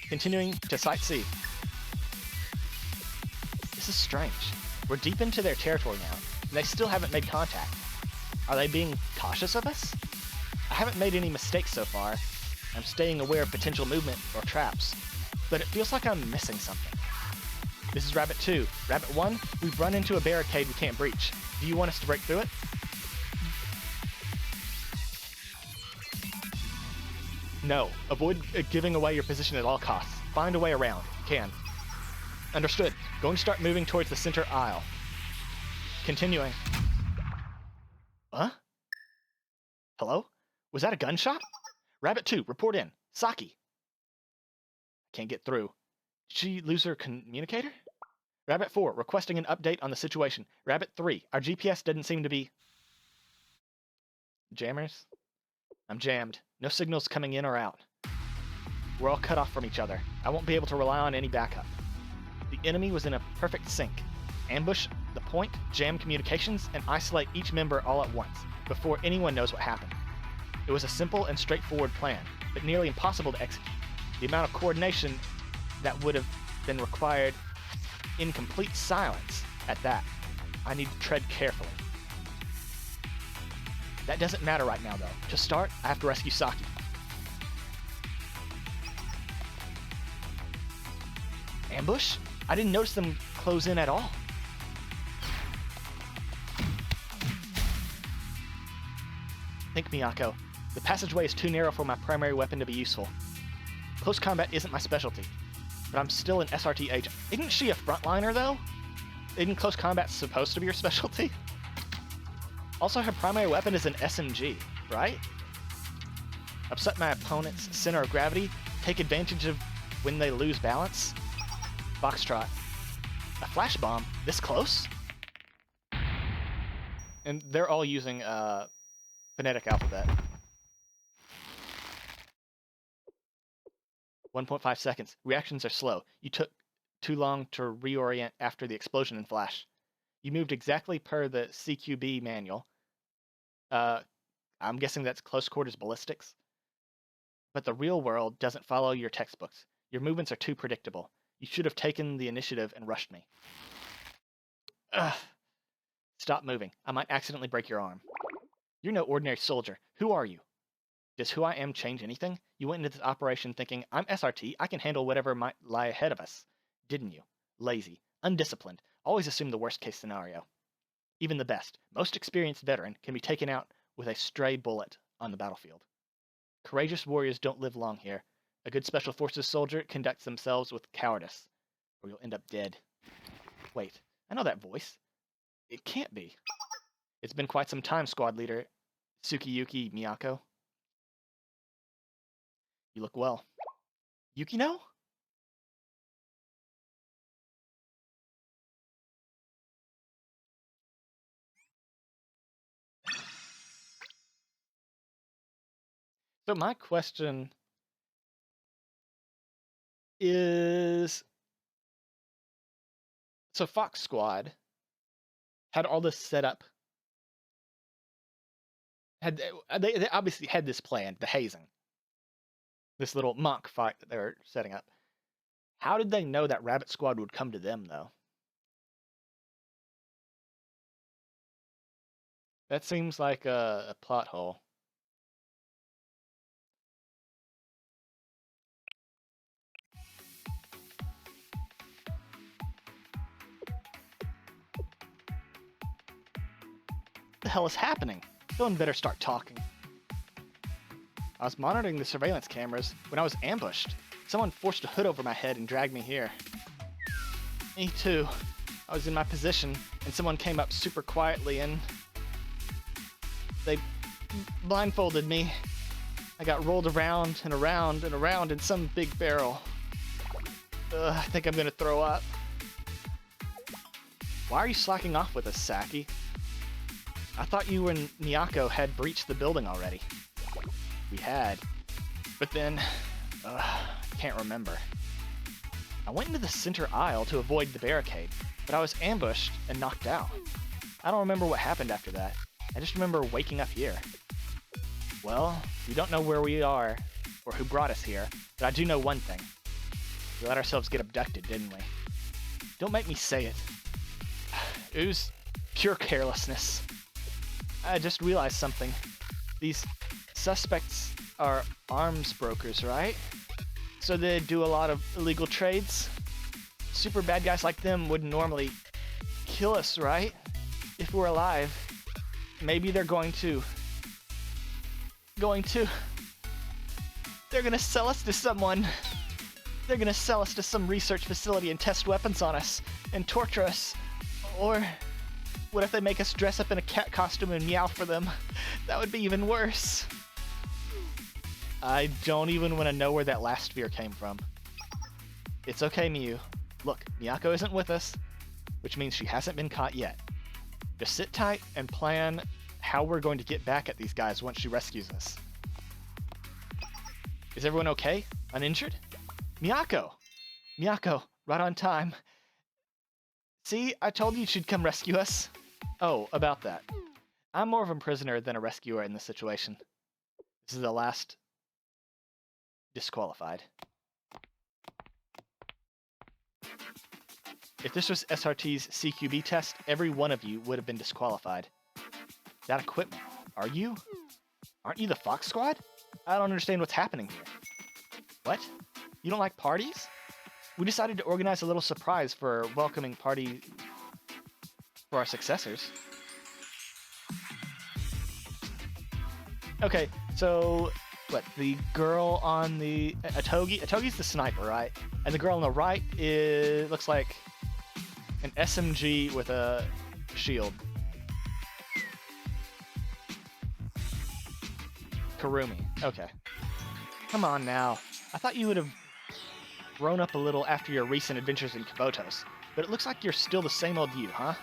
Continuing to Site C. This is strange. We're deep into their territory now, and they still haven't made contact. Are they being cautious of us? I haven't made any mistakes so far. I'm staying aware of potential movement or traps, but it feels like I'm missing something. This is Rabbit 2. Rabbit 1, we've run into a barricade we can't breach. Do you want us to break through it? No. Avoid giving away your position at all costs. Find a way around, if you can. Understood. Going to start moving towards the center aisle. Continuing. Huh? Hello? Was that a gunshot? Rabbit 2, report in. Saki. Can't get through. Did she lose her communicator? Rabbit 4, requesting an update on the situation. Rabbit 3, our GPS doesn't seem to be... Jammers? I'm jammed. No signals coming in or out. We're all cut off from each other. I won't be able to rely on any backup. The enemy was in a perfect sync. Ambush the point, jam communications, and isolate each member all at once, before anyone knows what happened. It was a simple and straightforward plan, but nearly impossible to execute. The amount of coordination that would have been required in complete silence at that. I need to tread carefully. That doesn't matter right now, though. To start, I have to rescue Saki. Ambush? I didn't notice them close in at all. Think, Miyako. The passageway is too narrow for my primary weapon to be useful. Close combat isn't my specialty, but I'm still an SRT agent. Isn't she a frontliner, though? Isn't close combat supposed to be your specialty? Also, her primary weapon is an SMG, right? Upset my opponent's center of gravity, take advantage of when they lose balance. Foxtrot. A flash bomb? This close? And they're all using phonetic alphabet. 1.5 seconds. Reactions are slow. You took too long to reorient after the explosion and flash. You moved exactly per the CQB manual. I'm guessing that's close quarters ballistics. But the real world doesn't follow your textbooks. Your movements are too predictable. You should have taken the initiative and rushed me. Ugh. Stop moving. I might accidentally break your arm. You're no ordinary soldier. Who are you? Does who I am change anything? You went into this operation thinking, I'm SRT, I can handle whatever might lie ahead of us. Didn't you? Lazy. Undisciplined. Always assume the worst case scenario. Even the best, most experienced veteran can be taken out with a stray bullet on the battlefield. Courageous warriors don't live long here. A good special forces soldier conducts themselves with cowardice, or you'll end up dead. Wait, I know that voice. It can't be. It's been quite some time, squad leader Tsukiyuki Miyako. You look well. Yukino? So my question is, so Fox Squad had all this set up. They obviously had this planned, the hazing. This little mock fight that they were setting up. How did they know that Rabbit Squad would come to them, though? That seems like a plot hole. What the hell is happening? Someone better start talking. I was monitoring the surveillance cameras when I was ambushed. Someone forced a hood over my head and dragged me here. Me too. I was in my position, and someone came up super quietly and they blindfolded me. I got rolled around and around and around in some big barrel. I think I'm gonna throw up. Why are you slacking off with us, Saki? I thought you and Miyako had breached the building already. We had. But then, can't remember. I went into the center aisle to avoid the barricade, but I was ambushed and knocked out. I don't remember what happened after that. I just remember waking up here. Well, we don't know where we are or who brought us here, but I do know one thing. We let ourselves get abducted, didn't we? Don't make me say it. It was pure carelessness. I just realized something. These suspects are arms brokers, right? So they do a lot of illegal trades. Super bad guys like them would normally kill us, right? If we're alive. Maybe they're going to. They're gonna sell us to someone. They're gonna sell us to some research facility and test weapons on us and torture us. Or what if they make us dress up in a cat costume and meow for them? That would be even worse. I don't even want to know where that last fear came from. It's okay, Miyu. Look, Miyako isn't with us, which means she hasn't been caught yet. Just sit tight and plan how we're going to get back at these guys once she rescues us. Is everyone okay? Uninjured? Miyako! Miyako, right on time. See, I told you she'd come rescue us. Oh, about that. I'm more of a prisoner than a rescuer in this situation. This is the last disqualified. If this was SRT's CQB test, every one of you would have been disqualified. That equipment. Aren't you the Fox Squad? I don't understand what's happening here. What? You don't like parties? We decided to organize a little surprise for a welcoming party for our successors. Okay, so what? The girl on the Atogi's the sniper, right? And the girl on the right looks like an SMG with a shield. Karumi. Okay. Come on now. I thought you would have grown up a little after your recent adventures in Kabutos, but it looks like you're still the same old you, huh?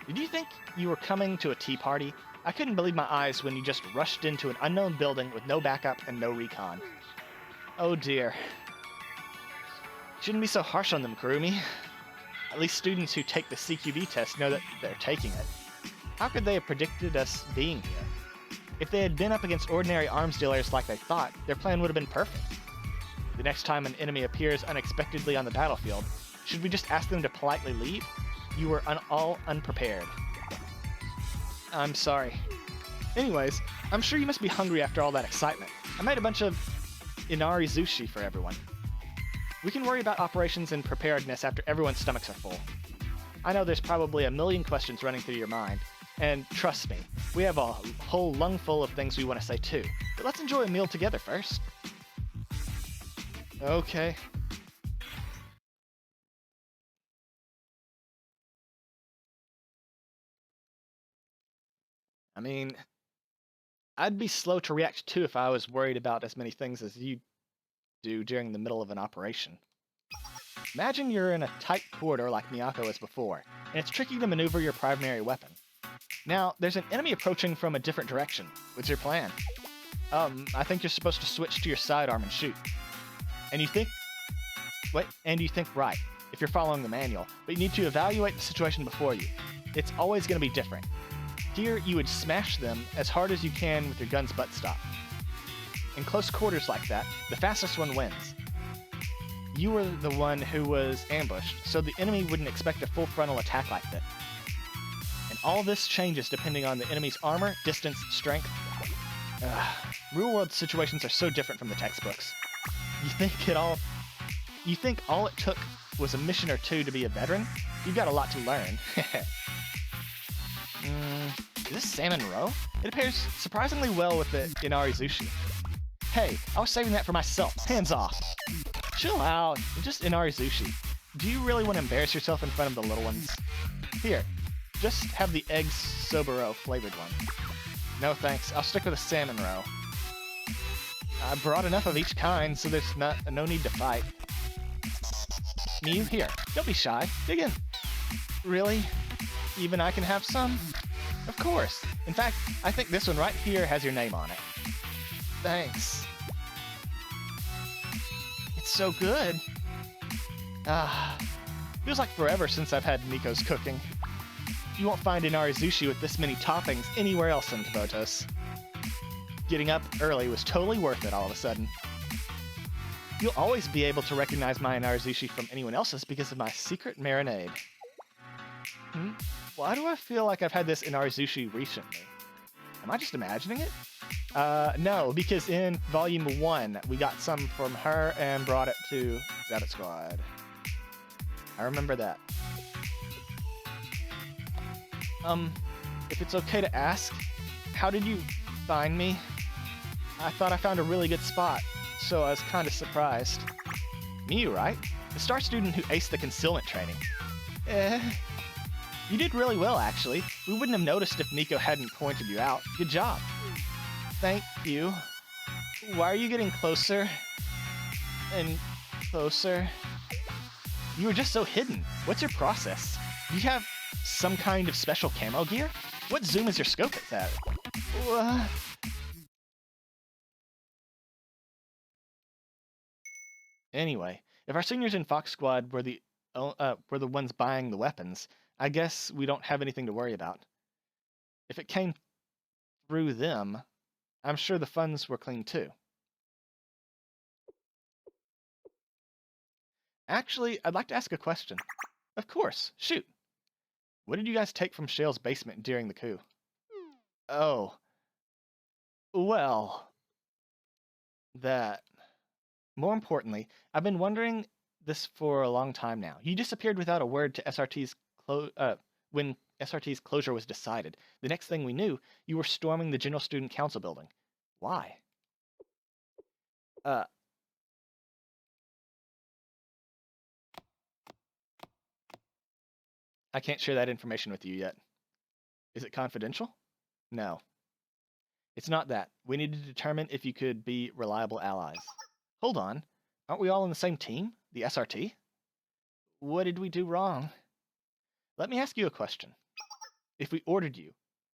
Did you think you were coming to a tea party? I couldn't believe my eyes when you just rushed into an unknown building with no backup and no recon. Oh dear. Shouldn't be so harsh on them, Kurumi. At least students who take the CQB test know that they're taking it. How could they have predicted us being here? If they had been up against ordinary arms dealers like they thought, their plan would have been perfect. The next time an enemy appears unexpectedly on the battlefield, should we just ask them to politely leave? You were all unprepared. I'm sorry. Anyways, I'm sure you must be hungry after all that excitement. I made a bunch of inari sushi for everyone. We can worry about operations and preparedness after everyone's stomachs are full. I know there's probably a million questions running through your mind, and trust me, we have a whole lung full of things we want to say too. But let's enjoy a meal together first. Okay. I mean, I'd be slow to react too if I was worried about as many things as you do during the middle of an operation. Imagine you're in a tight corridor like Miyako was before, and it's tricky to maneuver your primary weapon. Now, there's an enemy approaching from a different direction. What's your plan? I think you're supposed to switch to your sidearm and shoot. And you think right, if you're following the manual, but you need to evaluate the situation before you. It's always going to be different. Here, you would smash them as hard as you can with your gun's buttstock. In close quarters like that, the fastest one wins. You were the one who was ambushed, so the enemy wouldn't expect a full frontal attack like that. And all this changes depending on the enemy's armor, distance, strength. Real-world situations are so different from the textbooks. You think all it took was a mission or two to be a veteran? You've got a lot to learn. Is this salmon roe? It pairs surprisingly well with the inari sushi. Hey, I was saving that for myself. Hands off. Chill out. It's just inari sushi. Do you really want to embarrass yourself in front of the little ones? Here, just have the egg soboro flavored one. No thanks. I'll stick with a salmon roe. I brought enough of each kind, so there's no need to fight. Miyu, here. Don't be shy. Dig in. Really? Even I can have some? Of course. In fact, I think this one right here has your name on it. Thanks. It's so good. Feels like forever since I've had Nico's cooking. You won't find inari sushi with this many toppings anywhere else in Kabotos. Getting up early was totally worth it all of a sudden. You'll always be able to recognize my inari sushi from anyone else's because of my secret marinade. Why do I feel like I've had this inari sushi recently? Am I just imagining it? No, because in Volume 1, we got some from her and brought it to Rabbit Squad. I remember that. If it's okay to ask, how did you find me? I thought I found a really good spot, so I was kind of surprised. Miyu, right? The star student who aced the concealment training. You did really well, actually. We wouldn't have noticed if Nico hadn't pointed you out. Good job. Thank you. Why are you getting closer and closer? You were just so hidden. What's your process? Do you have some kind of special camo gear? What zoom is your scope at? Anyway, if our seniors in Fox Squad were the ones buying the weapons, I guess we don't have anything to worry about. If it came through them, I'm sure the funds were clean too. Actually, I'd like to ask a question. Of course, shoot. What did you guys take from Shale's basement during the coup? Oh. Well. That. More importantly, I've been wondering this for a long time now. You disappeared without a word to SRT's when SRT's closure was decided. The next thing we knew, you were storming the General Student Council building. Why? I can't share that information with you yet. Is it confidential? No. It's not that. We need to determine if you could be reliable allies. Hold on. Aren't we all on the same team? The SRT? What did we do wrong? Let me ask you a question. If we ordered you,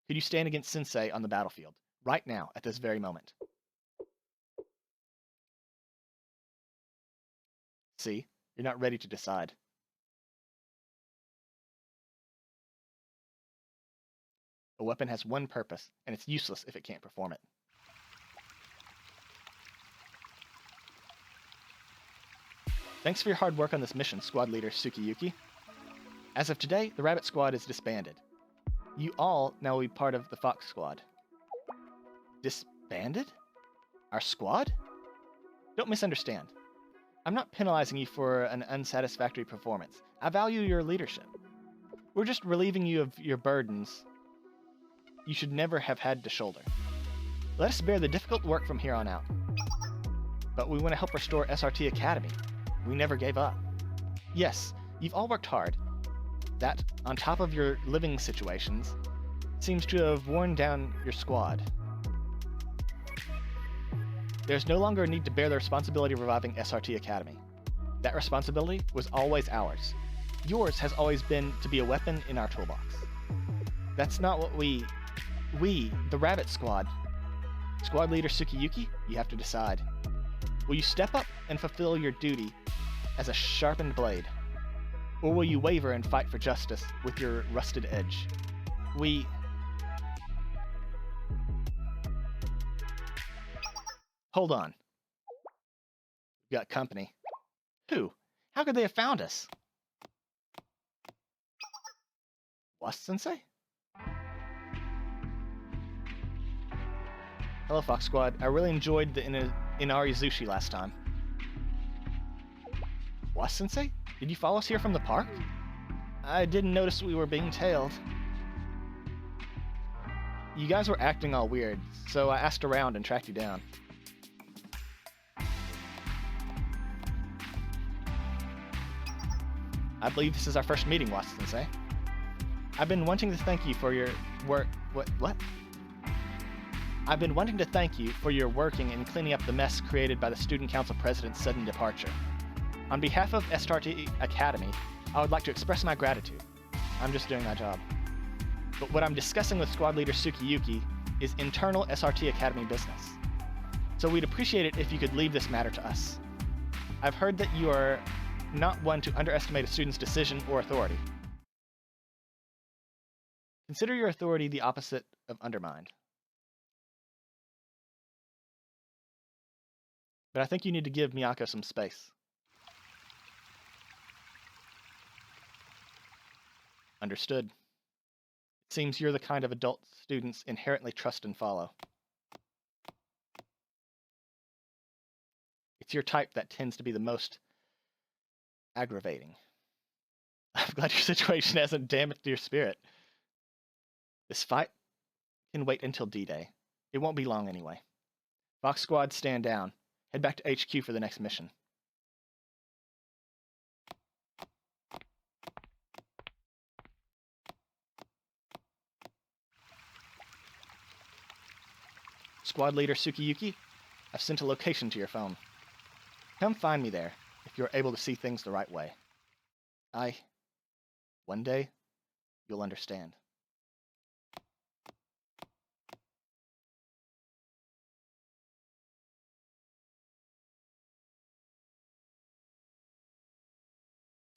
could you stand against Sensei on the battlefield? Right now, at this very moment. See? You're not ready to decide. A weapon has one purpose, and it's useless if it can't perform it. Thanks for your hard work on this mission, Squad Leader Tsukiyuki. As of today, the Rabbit Squad is disbanded. You all now will be part of the Fox Squad. Disbanded? Our squad? Don't misunderstand. I'm not penalizing you for an unsatisfactory performance. I value your leadership. We're just relieving you of your burdens you should never have had to shoulder. Let us bear the difficult work from here on out. But we want to help restore SRT Academy. We never gave up. Yes, you've all worked hard. That, on top of your living situations, seems to have worn down your squad. There's no longer a need to bear the responsibility of reviving SRT Academy. That responsibility was always ours. Yours has always been to be a weapon in our toolbox. That's not what we, the Rabbit Squad. Squad Leader Tsukiyuki, you have to decide. Will you step up and fulfill your duty as a sharpened blade? Or will you waver and fight for justice with your rusted edge? Hold on. We've got company. Who? How could they have found us? Was-sensei? Hello, Fox Squad. I really enjoyed the Inari Zushi last time. Was-sensei? Did you follow us here from the park? I didn't notice we were being tailed. You guys were acting all weird, so I asked around and tracked you down. I believe this is our first meeting, Was-sensei. I've been wanting to thank you for your work. What? I've been wanting to thank you for your working in cleaning up the mess created by the Student Council President's sudden departure. On behalf of SRT Academy, I would like to express my gratitude. I'm just doing my job. But what I'm discussing with Squad Leader Tsukiyuki is internal SRT Academy business. So we'd appreciate it if you could leave this matter to us. I've heard that you are not one to underestimate a student's decision or authority. Consider your authority the opposite of undermined. But I think you need to give Miyako some space. Understood. It seems you're the kind of adult students inherently trust and follow. It's your type that tends to be the most aggravating. I'm glad your situation hasn't damaged your spirit. This fight can wait until D-Day. It won't be long anyway. Fox Squad, stand down. Head back to HQ for the next mission. Squad Leader Tsukiyuki, I've sent a location to your phone. Come find me there, if you're able to see things the right way. One day, you'll understand.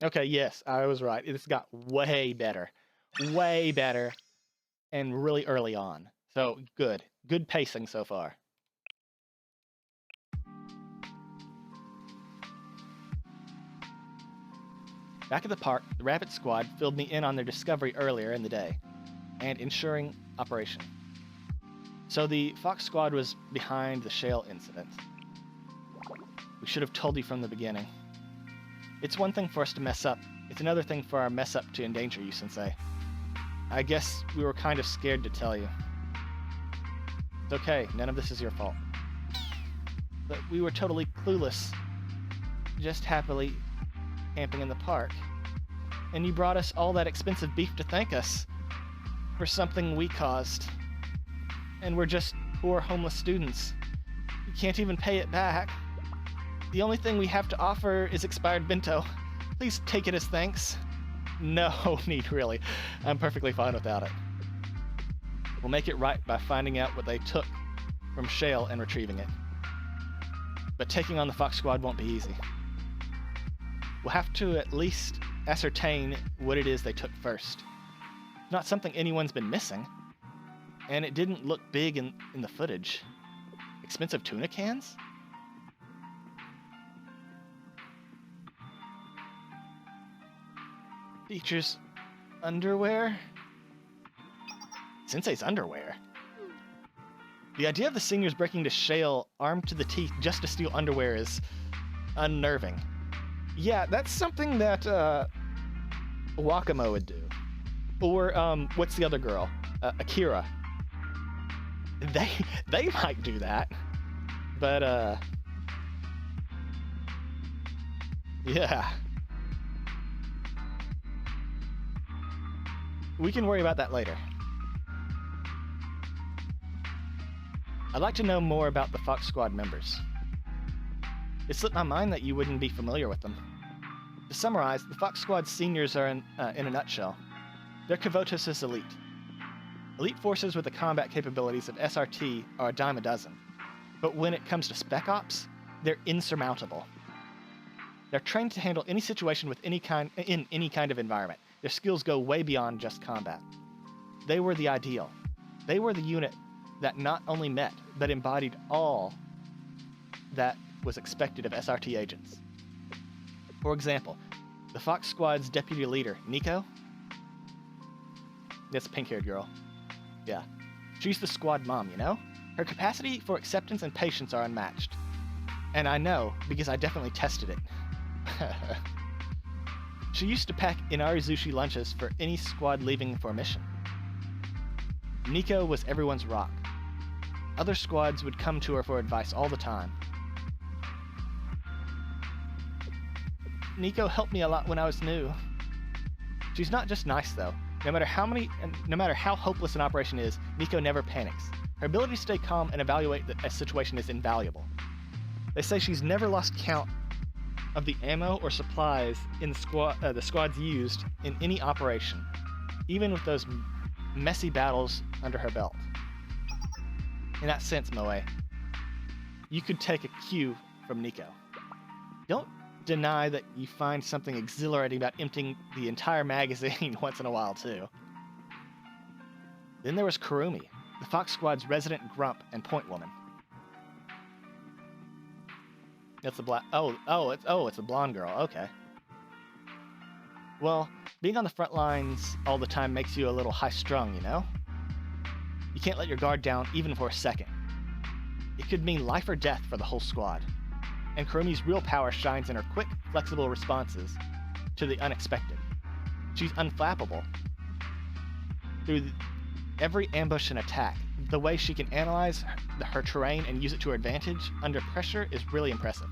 Okay, yes, I was right. It's got way better, and really early on. So, good. Good pacing so far. Back at the park, the Rabbit Squad filled me in on their discovery earlier in the day, and ensuring operation. So the Fox Squad was behind the shale incident. We should have told you from the beginning. It's one thing for us to mess up, it's another thing for our mess up to endanger you, Sensei. I guess we were kind of scared to tell you. It's okay, none of this is your fault. But we were totally clueless, just happily camping in the park. And you brought us all that expensive beef to thank us for something we caused. And we're just poor homeless students. We can't even pay it back. The only thing we have to offer is expired bento. Please take it as thanks. No need, really. I'm perfectly fine without it. We'll make it right by finding out what they took from shale and retrieving it. But taking on the Fox Squad won't be easy. We'll have to at least ascertain what it is they took first. It's not something anyone's been missing, and it didn't look big in the footage. Expensive tuna cans? Teacher's underwear? Sensei's underwear? The idea of the seniors breaking into Shale armed to the teeth just to steal underwear is unnerving. Yeah, that's something that Wakamo would do. Or what's the other girl? Akira. They might do that. But yeah. We can worry about that later. I'd like to know more about the Fox Squad members. It slipped my mind that you wouldn't be familiar with them. To summarize, the Fox Squad seniors are in a nutshell. They're Kavotos' elite. Elite forces with the combat capabilities of SRT are a dime a dozen. But when it comes to Spec Ops, they're insurmountable. They're trained to handle any situation with in any kind of environment. Their skills go way beyond just combat. They were the ideal. They were the unit that not only met, but embodied all that was expected of SRT agents. For example, the Fox Squad's deputy leader, Nico. That's a pink-haired girl. Yeah. She's the squad mom, you know? Her capacity for acceptance and patience are unmatched. And I know, because I definitely tested it. She used to pack Inarizushi lunches for any squad leaving for a mission. Nico was everyone's rock. Other squads would come to her for advice all the time. Nico helped me a lot when I was new. She's not just nice though. No matter how hopeless an operation is, Nico never panics. Her ability to stay calm and evaluate a situation is invaluable. They say she's never lost count of the ammo or supplies in the squads used in any operation, even with those messy battles under her belt. In that sense, Moe, you could take a cue from Nico. Don't deny that you find something exhilarating about emptying the entire magazine once in a while, too. Then there was Kurumi, the Fox Squad's resident grump and point woman. That's the black. It's a blonde girl. Okay. Well, being on the front lines all the time makes you a little high-strung, you know? You can't let your guard down even for a second. It could mean life or death for the whole squad. And Kurumi's real power shines in her quick, flexible responses to the unexpected. She's unflappable. Through every ambush and attack, the way she can analyze her terrain and use it to her advantage under pressure is really impressive.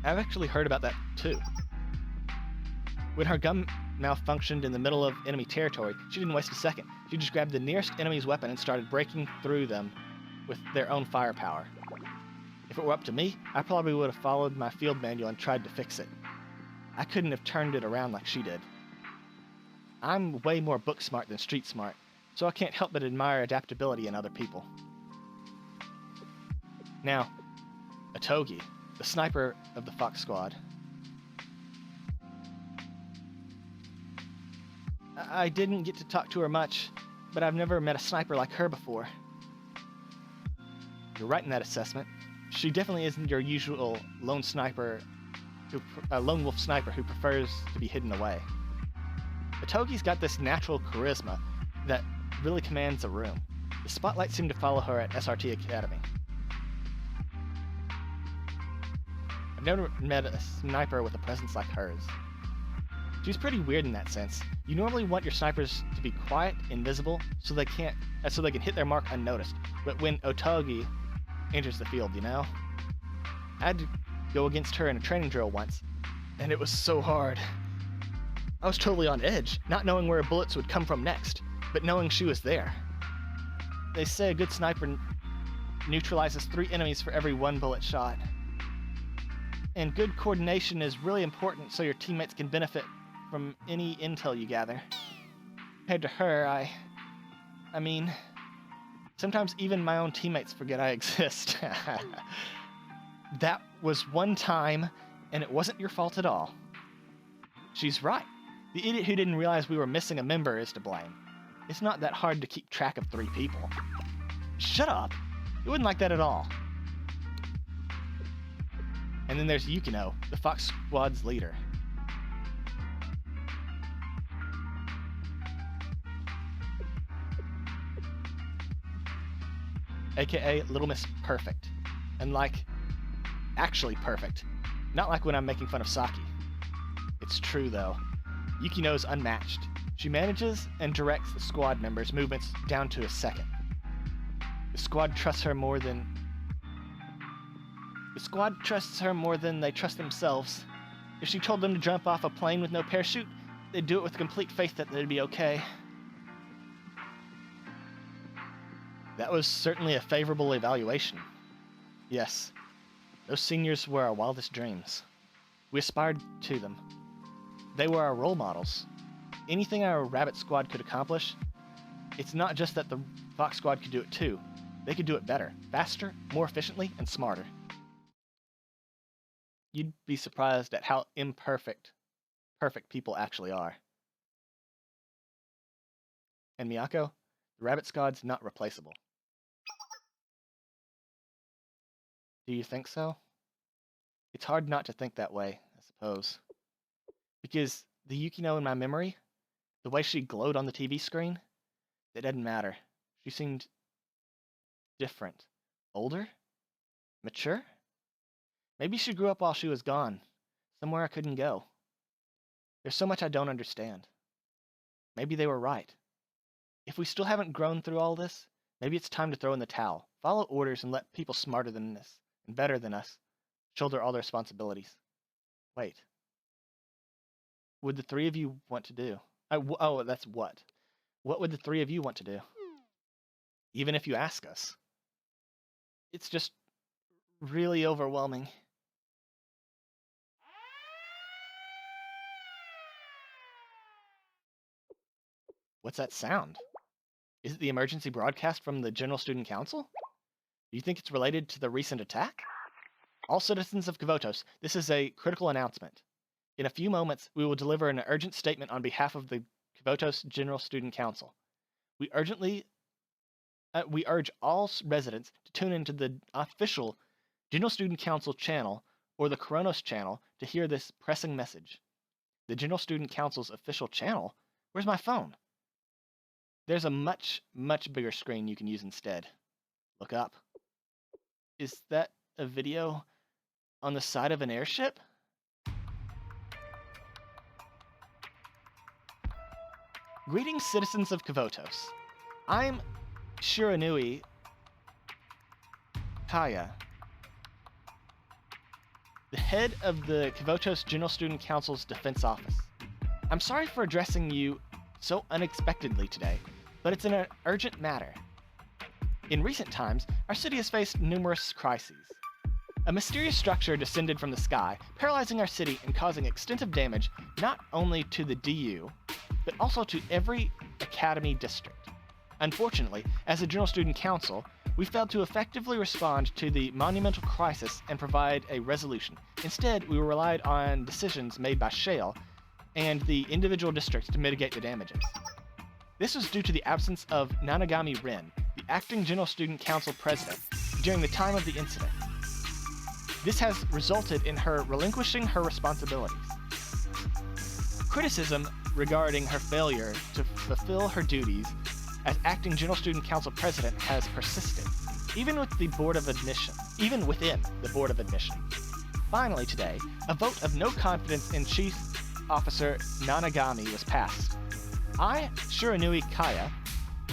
I've actually heard about that too. When her gun malfunctioned in the middle of enemy territory, she didn't waste a second. She just grabbed the nearest enemy's weapon and started breaking through them with their own firepower. If it were up to me, I probably would have followed my field manual and tried to fix it. I couldn't have turned it around like she did. I'm way more book smart than street smart, so I can't help but admire adaptability in other people. Now, Otogi, the sniper of the Fox Squad. I didn't get to talk to her much, but I've never met a sniper like her before. You're right in that assessment. She definitely isn't your usual lone wolf sniper who prefers to be hidden away. Otogi's got this natural charisma that really commands a room. The spotlight seemed to follow her at SRT Academy. I've never met a sniper with a presence like hers. She's pretty weird in that sense. You normally want your snipers to be quiet, invisible, so they can hit their mark unnoticed. But when Otogi enters the field, you know? I had to go against her in a training drill once, and it was so hard. I was totally on edge, not knowing where bullets would come from next, but knowing she was there. They say a good sniper neutralizes 3 enemies for every 1 bullet shot. And good coordination is really important so your teammates can benefit from any intel you gather. Compared to her, I mean, sometimes even my own teammates forget I exist. That was one time, and it wasn't your fault at all. She's right. The idiot who didn't realize we were missing a member is to blame. It's not that hard to keep track of 3 people. Shut up! It wasn't like that at all. And then there's Yukino, the Fox Squad's leader. AKA Little Miss Perfect. And actually perfect. Not like when I'm making fun of Saki. It's true though. Yukino's unmatched. She manages and directs the squad members' movements down to a second. The squad trusts her more than they trust themselves. If she told them to jump off a plane with no parachute, they'd do it with complete faith that they'd be okay. That was certainly a favorable evaluation. Yes, those seniors were our wildest dreams. We aspired to them. They were our role models. Anything our Rabbit Squad could accomplish, it's not just that the Fox Squad could do it too. They could do it better, faster, more efficiently, and smarter. You'd be surprised at how perfect people actually are. And Miyako, the Rabbit Squad's not replaceable. Do you think so? It's hard not to think that way, I suppose. Because the Yukino in my memory, the way she glowed on the TV screen, it didn't matter. She seemed different. Older? Mature? Maybe she grew up while she was gone, somewhere I couldn't go. There's so much I don't understand. Maybe they were right. If we still haven't grown through all this, maybe it's time to throw in the towel, follow orders, and let people smarter than us and better than us shoulder all the responsibilities. Wait. Would the 3 of you want to do? Oh, that's what. What would the 3 of you want to do? Even if you ask us. It's just really overwhelming. What's that sound? Is it the emergency broadcast from the General Student Council? Do you think it's related to the recent attack? All citizens of Kavotos, this is a critical announcement. In a few moments, we will deliver an urgent statement on behalf of the Kavotos General Student Council. We urge all residents to tune into the official General Student Council channel or the Kronos channel to hear this pressing message. The General Student Council's official channel? Where's my phone? There's a much, much bigger screen you can use instead. Look up. Is that a video on the side of an airship? Greetings, citizens of Kavotos. I'm Shiranui Kaya, the head of the Kavotos General Student Council's Defense Office. I'm sorry for addressing you so unexpectedly today, but it's an urgent matter. In recent times, our city has faced numerous crises. A mysterious structure descended from the sky, paralyzing our city and causing extensive damage not only to the DU, but also to every academy district. Unfortunately, as a General Student Council, we failed to effectively respond to the monumental crisis and provide a resolution. Instead, we relied on decisions made by Shale and the individual districts to mitigate the damages. This was due to the absence of Nanagami Rin, the acting General Student Council president, during the time of the incident. This has resulted in her relinquishing her responsibilities. Criticism regarding her failure to fulfill her duties as acting General Student Council president has persisted, even within the Board of Admission. Finally today, a vote of no confidence in Chief Officer Nanagami was passed. I, Shiranui Kaya,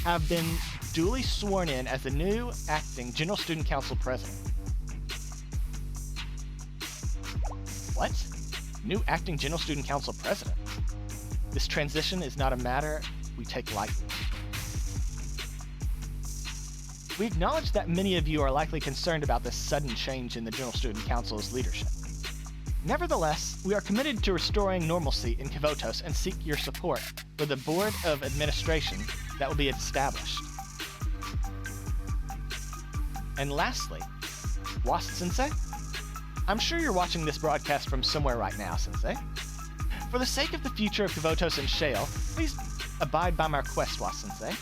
have been duly sworn in as the new acting General Student Council president. What? New acting General Student Council president? This transition is not a matter we take lightly. We acknowledge that many of you are likely concerned about this sudden change in the General Student Council's leadership. Nevertheless, we are committed to restoring normalcy in Kavotos and seek your support for the Board of Administration that will be established. And lastly, Wasp-sensei, I'm sure you're watching this broadcast from somewhere right now, Sensei. For the sake of the future of Kavotos and Shale, please abide by my request, Sensei.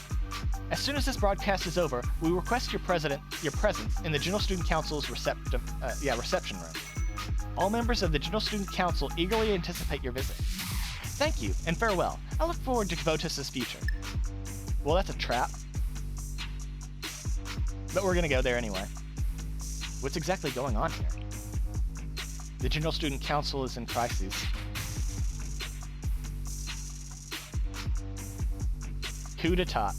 As soon as this broadcast is over, we request your presence in the General Student Council's reception room. All members of the General Student Council eagerly anticipate your visit. Thank you, and farewell. I look forward to Kavotos' future. Well, that's a trap. But we're gonna go there anyway. What's exactly going on here? The General Student Council is in crisis. Coup d'etat.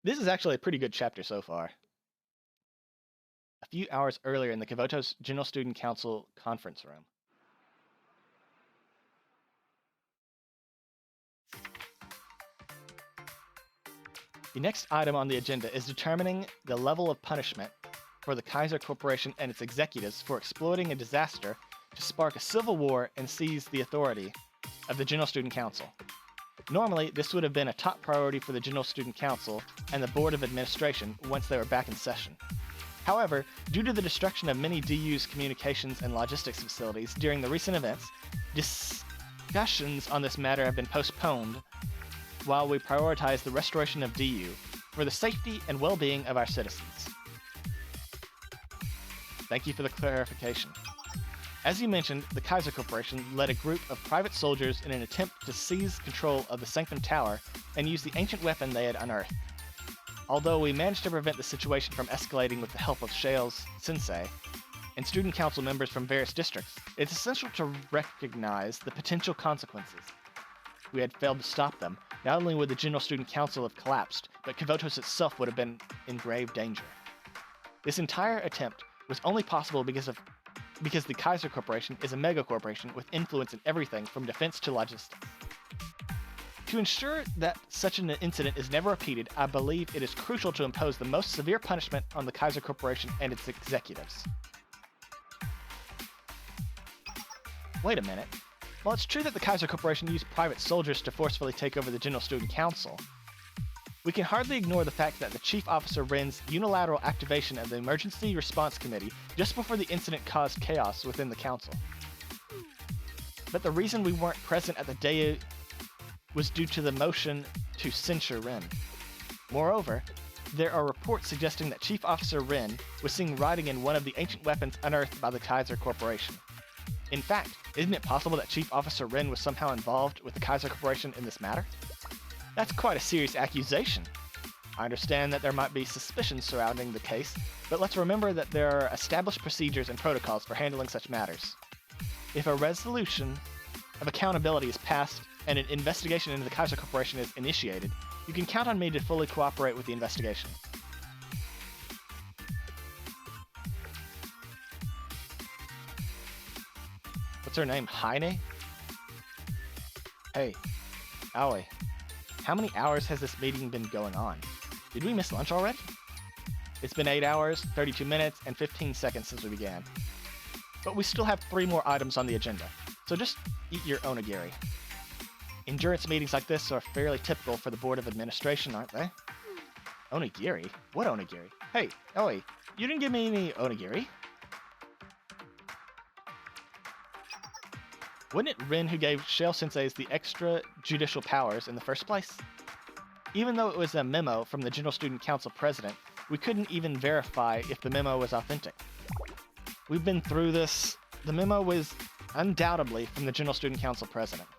This is actually a pretty good chapter so far. A few hours earlier in the Kavotos General Student Council conference room. The next item on the agenda is determining the level of punishment for the Kaiser Corporation and its executives for exploiting a disaster to spark a civil war and seize the authority of the General Student Council. Normally, this would have been a top priority for the General Student Council and the Board of Administration once they were back in session. However, due to the destruction of many DU's communications and logistics facilities during the recent events, discussions on this matter have been postponed while we prioritize the restoration of DU for the safety and well-being of our citizens. Thank you for the clarification. As you mentioned, the Kaiser Corporation led a group of private soldiers in an attempt to seize control of the Sanctum Tower and use the ancient weapon they had unearthed. Although we managed to prevent the situation from escalating with the help of Shale's sensei and student council members from various districts, it's essential to recognize the potential consequences. We had failed to stop them. Not only would the General Student Council have collapsed, but Kavotos itself would have been in grave danger. This entire attempt was only possible because the Kaiser Corporation is a megacorporation with influence in everything from defense to logistics. To ensure that such an incident is never repeated, I believe it is crucial to impose the most severe punishment on the Kaiser Corporation and its executives. Wait a minute. While it's true that the Kaiser Corporation used private soldiers to forcefully take over the General Student Council, we can hardly ignore the fact that the Chief Officer Ren's unilateral activation of the Emergency Response Committee just before the incident caused chaos within the Council. But the reason we weren't present at the day was due to the motion to censure Ren. Moreover, there are reports suggesting that Chief Officer Ren was seen riding in one of the ancient weapons unearthed by the Kaiser Corporation. In fact, isn't it possible that Chief Officer Ren was somehow involved with the Kaiser Corporation in this matter? That's quite a serious accusation. I understand that there might be suspicions surrounding the case, but let's remember that there are established procedures and protocols for handling such matters. If a resolution of accountability is passed and an investigation into the Kaiser Corporation is initiated, you can count on me to fully cooperate with the investigation. What's her name? Heine? Hey, Aoi. How many hours has this meeting been going on? Did we miss lunch already? It's been 8 hours, 32 minutes, and 15 seconds since we began. But we still have 3 more items on the agenda, so just eat your onigiri. Endurance meetings like this are fairly typical for the Board of Administration, aren't they? Onigiri? What onigiri? Hey, Aoi, you didn't give me any onigiri. Wasn't it Rin who gave Shale Senseis the extra judicial powers in the first place? Even though it was a memo from the General Student Council President, we couldn't even verify if the memo was authentic. We've been through this. The memo was undoubtedly from the General Student Council President.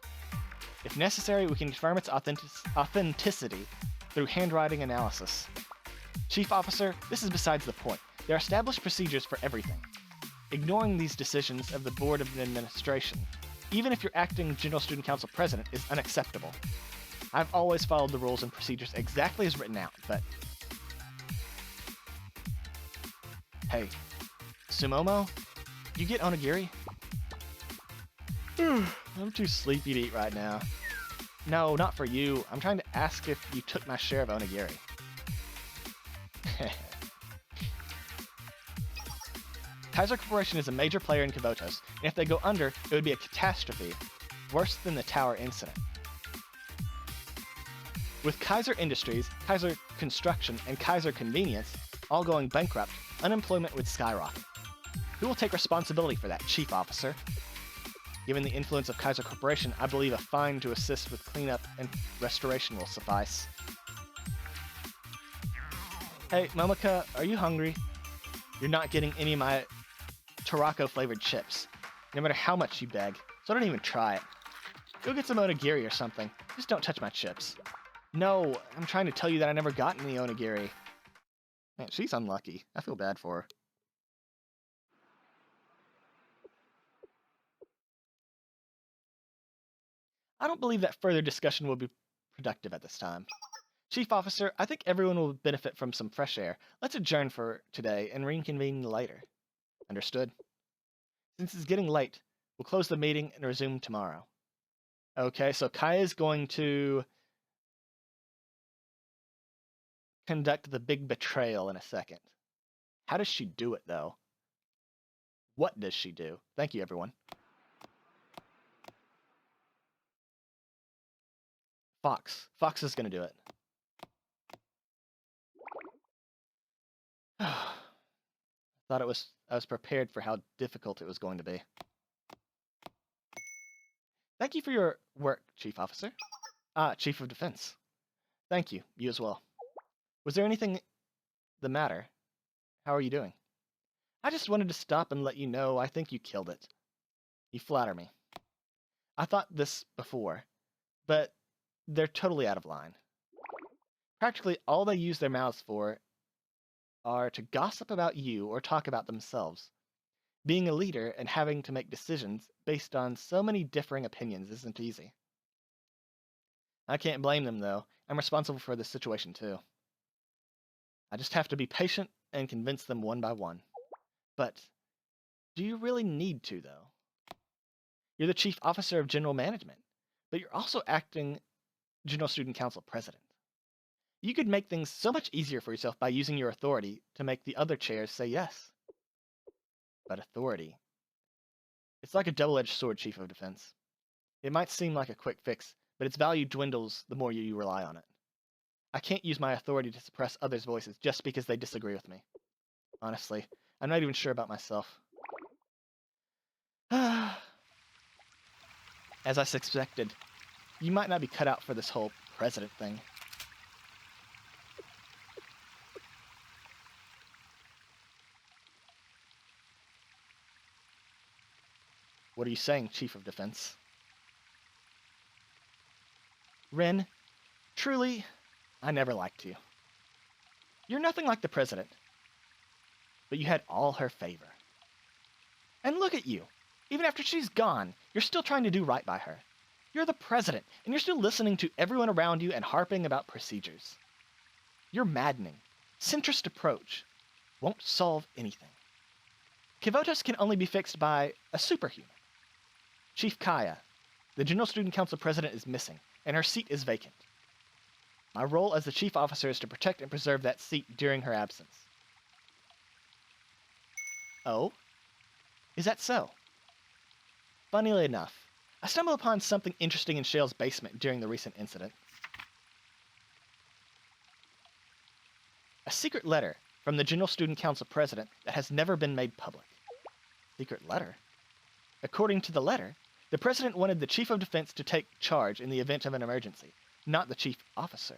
If necessary, we can confirm its authenticity through handwriting analysis. Chief Officer, this is besides the point. There are established procedures for everything. Ignoring these decisions of the Board of Administration, even if you're acting General Student Council President, is unacceptable. I've always followed the rules and procedures exactly as written out, but... Hey, Sumomo, you get onigiri? I'm too sleepy to eat right now. No, not for you. I'm trying to ask if you took my share of onigiri. Kaiser Corporation is a major player in Kavotos, and if they go under, it would be a catastrophe, worse than the tower incident. With Kaiser Industries, Kaiser Construction, and Kaiser Convenience all going bankrupt, unemployment would skyrocket. Who will take responsibility for that, Chief Officer? Given the influence of Kaiser Corporation, I believe a fine to assist with cleanup and restoration will suffice. Hey, Momoka, are you hungry? You're not getting any of my Tarako-flavored chips, no matter how much you beg, so don't even try it. Go get some onigiri or something. Just don't touch my chips. No, I'm trying to tell you that I never got any onigiri. Man, she's unlucky. I feel bad for her. I don't believe that further discussion will be productive at this time. Chief Officer, I think everyone will benefit from some fresh air. Let's adjourn for today and reconvene later. Understood. Since it's getting late, we'll close the meeting and resume tomorrow. Okay, so Kaya is going to conduct the big betrayal in a second. How does she do it, though? What does she do? Thank you, everyone. Fox. Fox is going to do it. I was prepared for how difficult it was going to be. Thank you for your work, Chief Officer. Chief of Defense. Thank you. You as well. Was there anything the matter? How are you doing? I just wanted to stop and let you know I think you killed it. You flatter me. I thought this before, but they're totally out of line. Practically all they use their mouths for are to gossip about you or talk about themselves. Being a leader and having to make decisions based on so many differing opinions isn't easy. I can't blame them, though. I'm responsible for this situation, too. I just have to be patient and convince them one by one. But do you really need to, though? You're the Chief Officer of General Management, but you're also acting General Student Council President. You could make things so much easier for yourself by using your authority to make the other chairs say yes. But authority. It's like a double-edged sword, Chief of Defense. It might seem like a quick fix, but its value dwindles the more you rely on it. I can't use my authority to suppress others' voices just because they disagree with me. Honestly, I'm not even sure about myself. As I suspected, you might not be cut out for this whole president thing. What are you saying, Chief of Defense? Ren, truly, I never liked you. You're nothing like the president, but you had all her favor. And look at you. Even after she's gone, you're still trying to do right by her. You're the president, and you're still listening to everyone around you and harping about procedures. Your maddening, centrist approach won't solve anything. Kivotos can only be fixed by a superhuman. Chief Kaya, the General Student Council President, is missing, and her seat is vacant. My role as the Chief Officer is to protect and preserve that seat during her absence. Oh? Is that so? Funnily enough, I stumbled upon something interesting in Shale's basement during the recent incident. A secret letter from the General Student Council President that has never been made public. Secret letter? According to the letter, the President wanted the Chief of Defense to take charge in the event of an emergency, not the Chief Officer.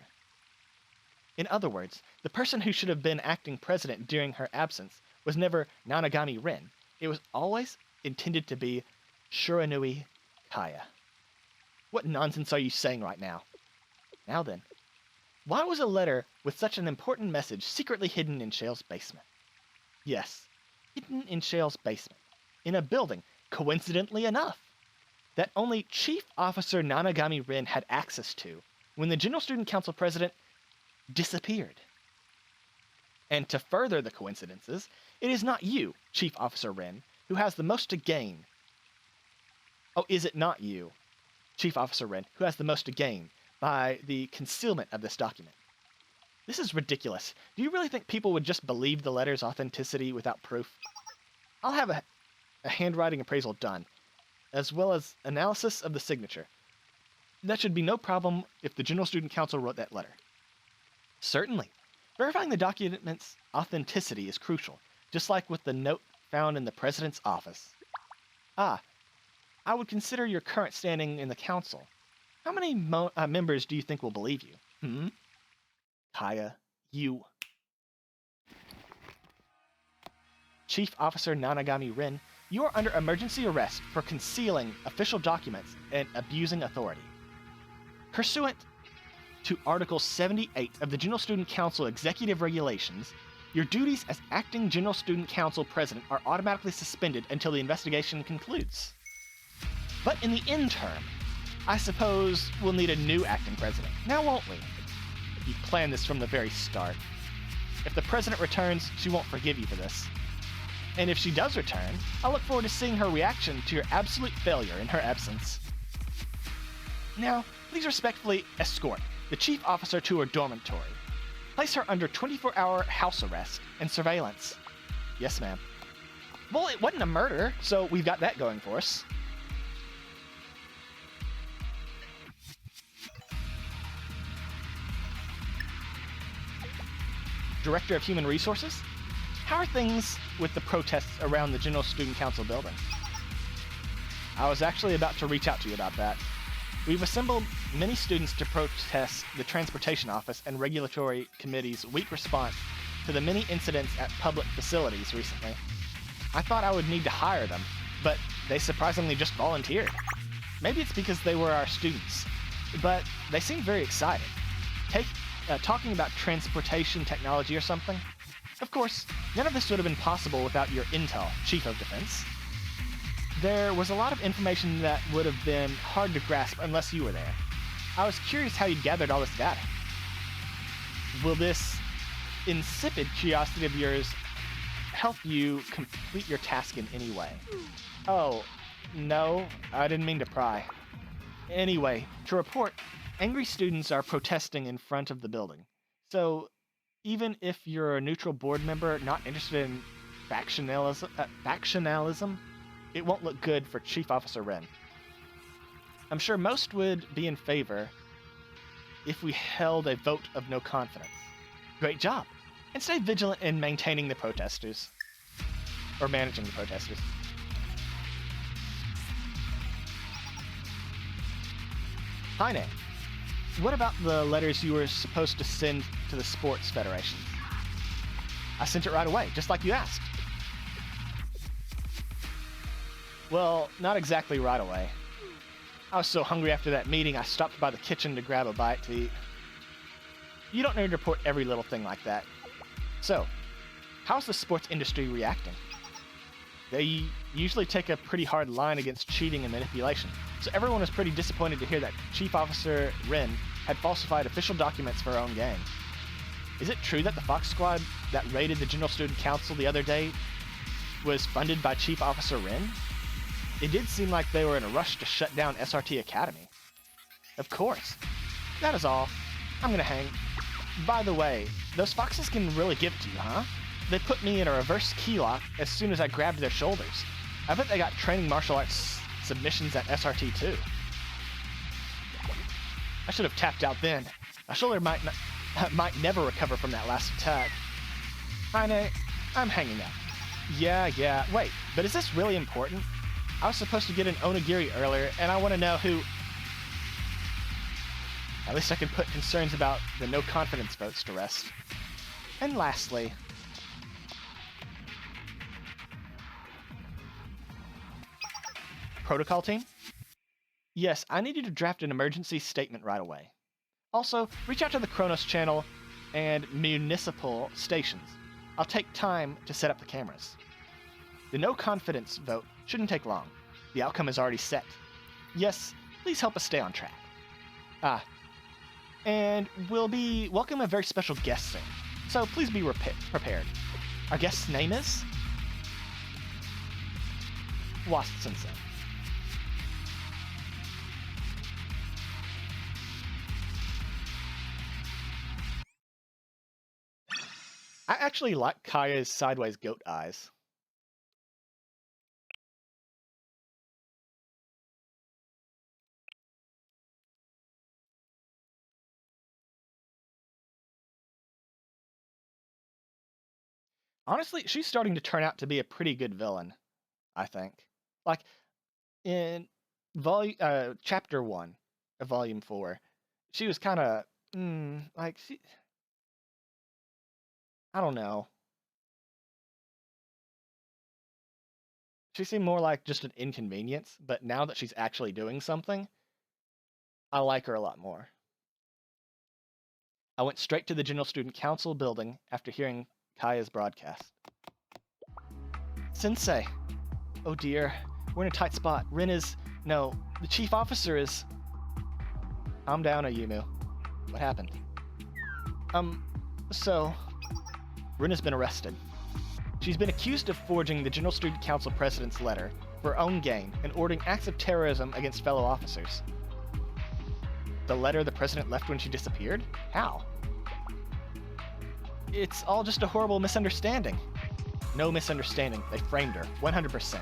In other words, the person who should have been acting President during her absence was never Nanagami Ren. It was always intended to be Shiranui Kaya. What nonsense are you saying right now? Now then, why was a letter with such an important message secretly hidden in Shale's basement? Yes, hidden in Shale's basement, in a building, coincidentally enough, that only Chief Officer Nanagami Ren had access to when the General Student Council President disappeared. And to further the coincidences, it is not you, Chief Officer Ren, who has the most to gain. Oh, is it not you, Chief Officer Ren, who has the most to gain by the concealment of this document? This is ridiculous. Do you really think people would just believe the letter's authenticity without proof? I'll have a handwriting appraisal done, as well as analysis of the signature. That should be no problem if the General Student Council wrote that letter. Certainly. Verifying the document's authenticity is crucial, just like with the note found in the President's office. Ah, I would consider your current standing in the Council. How many members do you think will believe you? Kaya, you. Chief Officer Nanagami Rin, you are under emergency arrest for concealing official documents and abusing authority. Pursuant to Article 78 of the General Student Council Executive Regulations, your duties as Acting General Student Council President are automatically suspended until the investigation concludes. But in the interim, I suppose we'll need a new acting president, now won't we? You planned this from the very start. If the president returns, she won't forgive you for this. And if she does return, I look forward to seeing her reaction to your absolute failure in her absence. Now, please respectfully escort the chief officer to her dormitory. Place her under 24-hour house arrest and surveillance. Yes, ma'am. Well, it wasn't a murder, so we've got that going for us. Director of Human Resources? How are things with the protests around the General Student Council building? I was actually about to reach out to you about that. We've assembled many students to protest the Transportation Office and Regulatory Committee's weak response to the many incidents at public facilities recently. I thought I would need to hire them, but they surprisingly just volunteered. Maybe it's because they were our students, but they seemed very excited. Talking about transportation technology or something? Of course, none of this would have been possible without your intel, Chief of Defense. There was a lot of information that would have been hard to grasp unless you were there. I was curious how you gathered all this data. Will this insipid curiosity of yours help you complete your task in any way? Oh, no, I didn't mean to pry. Anyway, to report, angry students are protesting in front of the building. So, even if you're a neutral board member not interested in factionalism, it won't look good for Chief Officer Ren. I'm sure most would be in favor if we held a vote of no confidence. Great job! And stay vigilant in maintaining the protesters. Or managing the protesters. Heine, what about the letters you were supposed to send to the sports federations? I sent it right away, just like you asked. Well, not exactly right away. I was so hungry after that meeting, I stopped by the kitchen to grab a bite to eat. You don't need to report every little thing like that. So, how's the sports industry reacting? They usually take a pretty hard line against cheating and manipulation, so everyone was pretty disappointed to hear that Chief Officer Rin had falsified official documents for her own game. Is it true that the Fox Squad that raided the General Student Council the other day was funded by Chief Officer Rin? It did seem like they were in a rush to shut down SRT Academy. Of course. That is all. I'm gonna hang. By the way, those foxes can really give it to you, huh? They put me in a reverse key lock as soon as I grabbed their shoulders. I bet they got training martial arts submissions at SRT too. I should have tapped out then. My shoulder might never recover from that last attack. Heine, I'm hanging out. Yeah, wait, but is this really important? I was supposed to get an onigiri earlier, and I want to know who... At least I can put concerns about the no confidence votes to rest. And lastly... Protocol team? Yes, I need you to draft an emergency statement right away. Also, reach out to the Kronos channel and municipal stations. I'll take time to set up the cameras. The no confidence vote shouldn't take long. The outcome is already set. Yes, please help us stay on track. And we'll be welcoming a very special guest soon, so please be prepared. Our guest's name is... Wasp-sensei. I actually like Kaya's sideways goat eyes. Honestly, she's starting to turn out to be a pretty good villain, I think. Like in chapter 1 of volume 4, she was kind of like she I don't know. She seemed more like just an inconvenience, but now that she's actually doing something, I like her a lot more. I went straight to the General Student Council building after hearing Kaya's broadcast. Sensei! Oh dear, we're in a tight spot. Rin is... No, the chief officer is... Calm down, Ayumu. What happened? So... Rin has been arrested. She's been accused of forging the General Student Council President's letter for her own gain and ordering acts of terrorism against fellow officers. The letter the President left when she disappeared? How? It's all just a horrible misunderstanding. No misunderstanding. They framed her, 100%.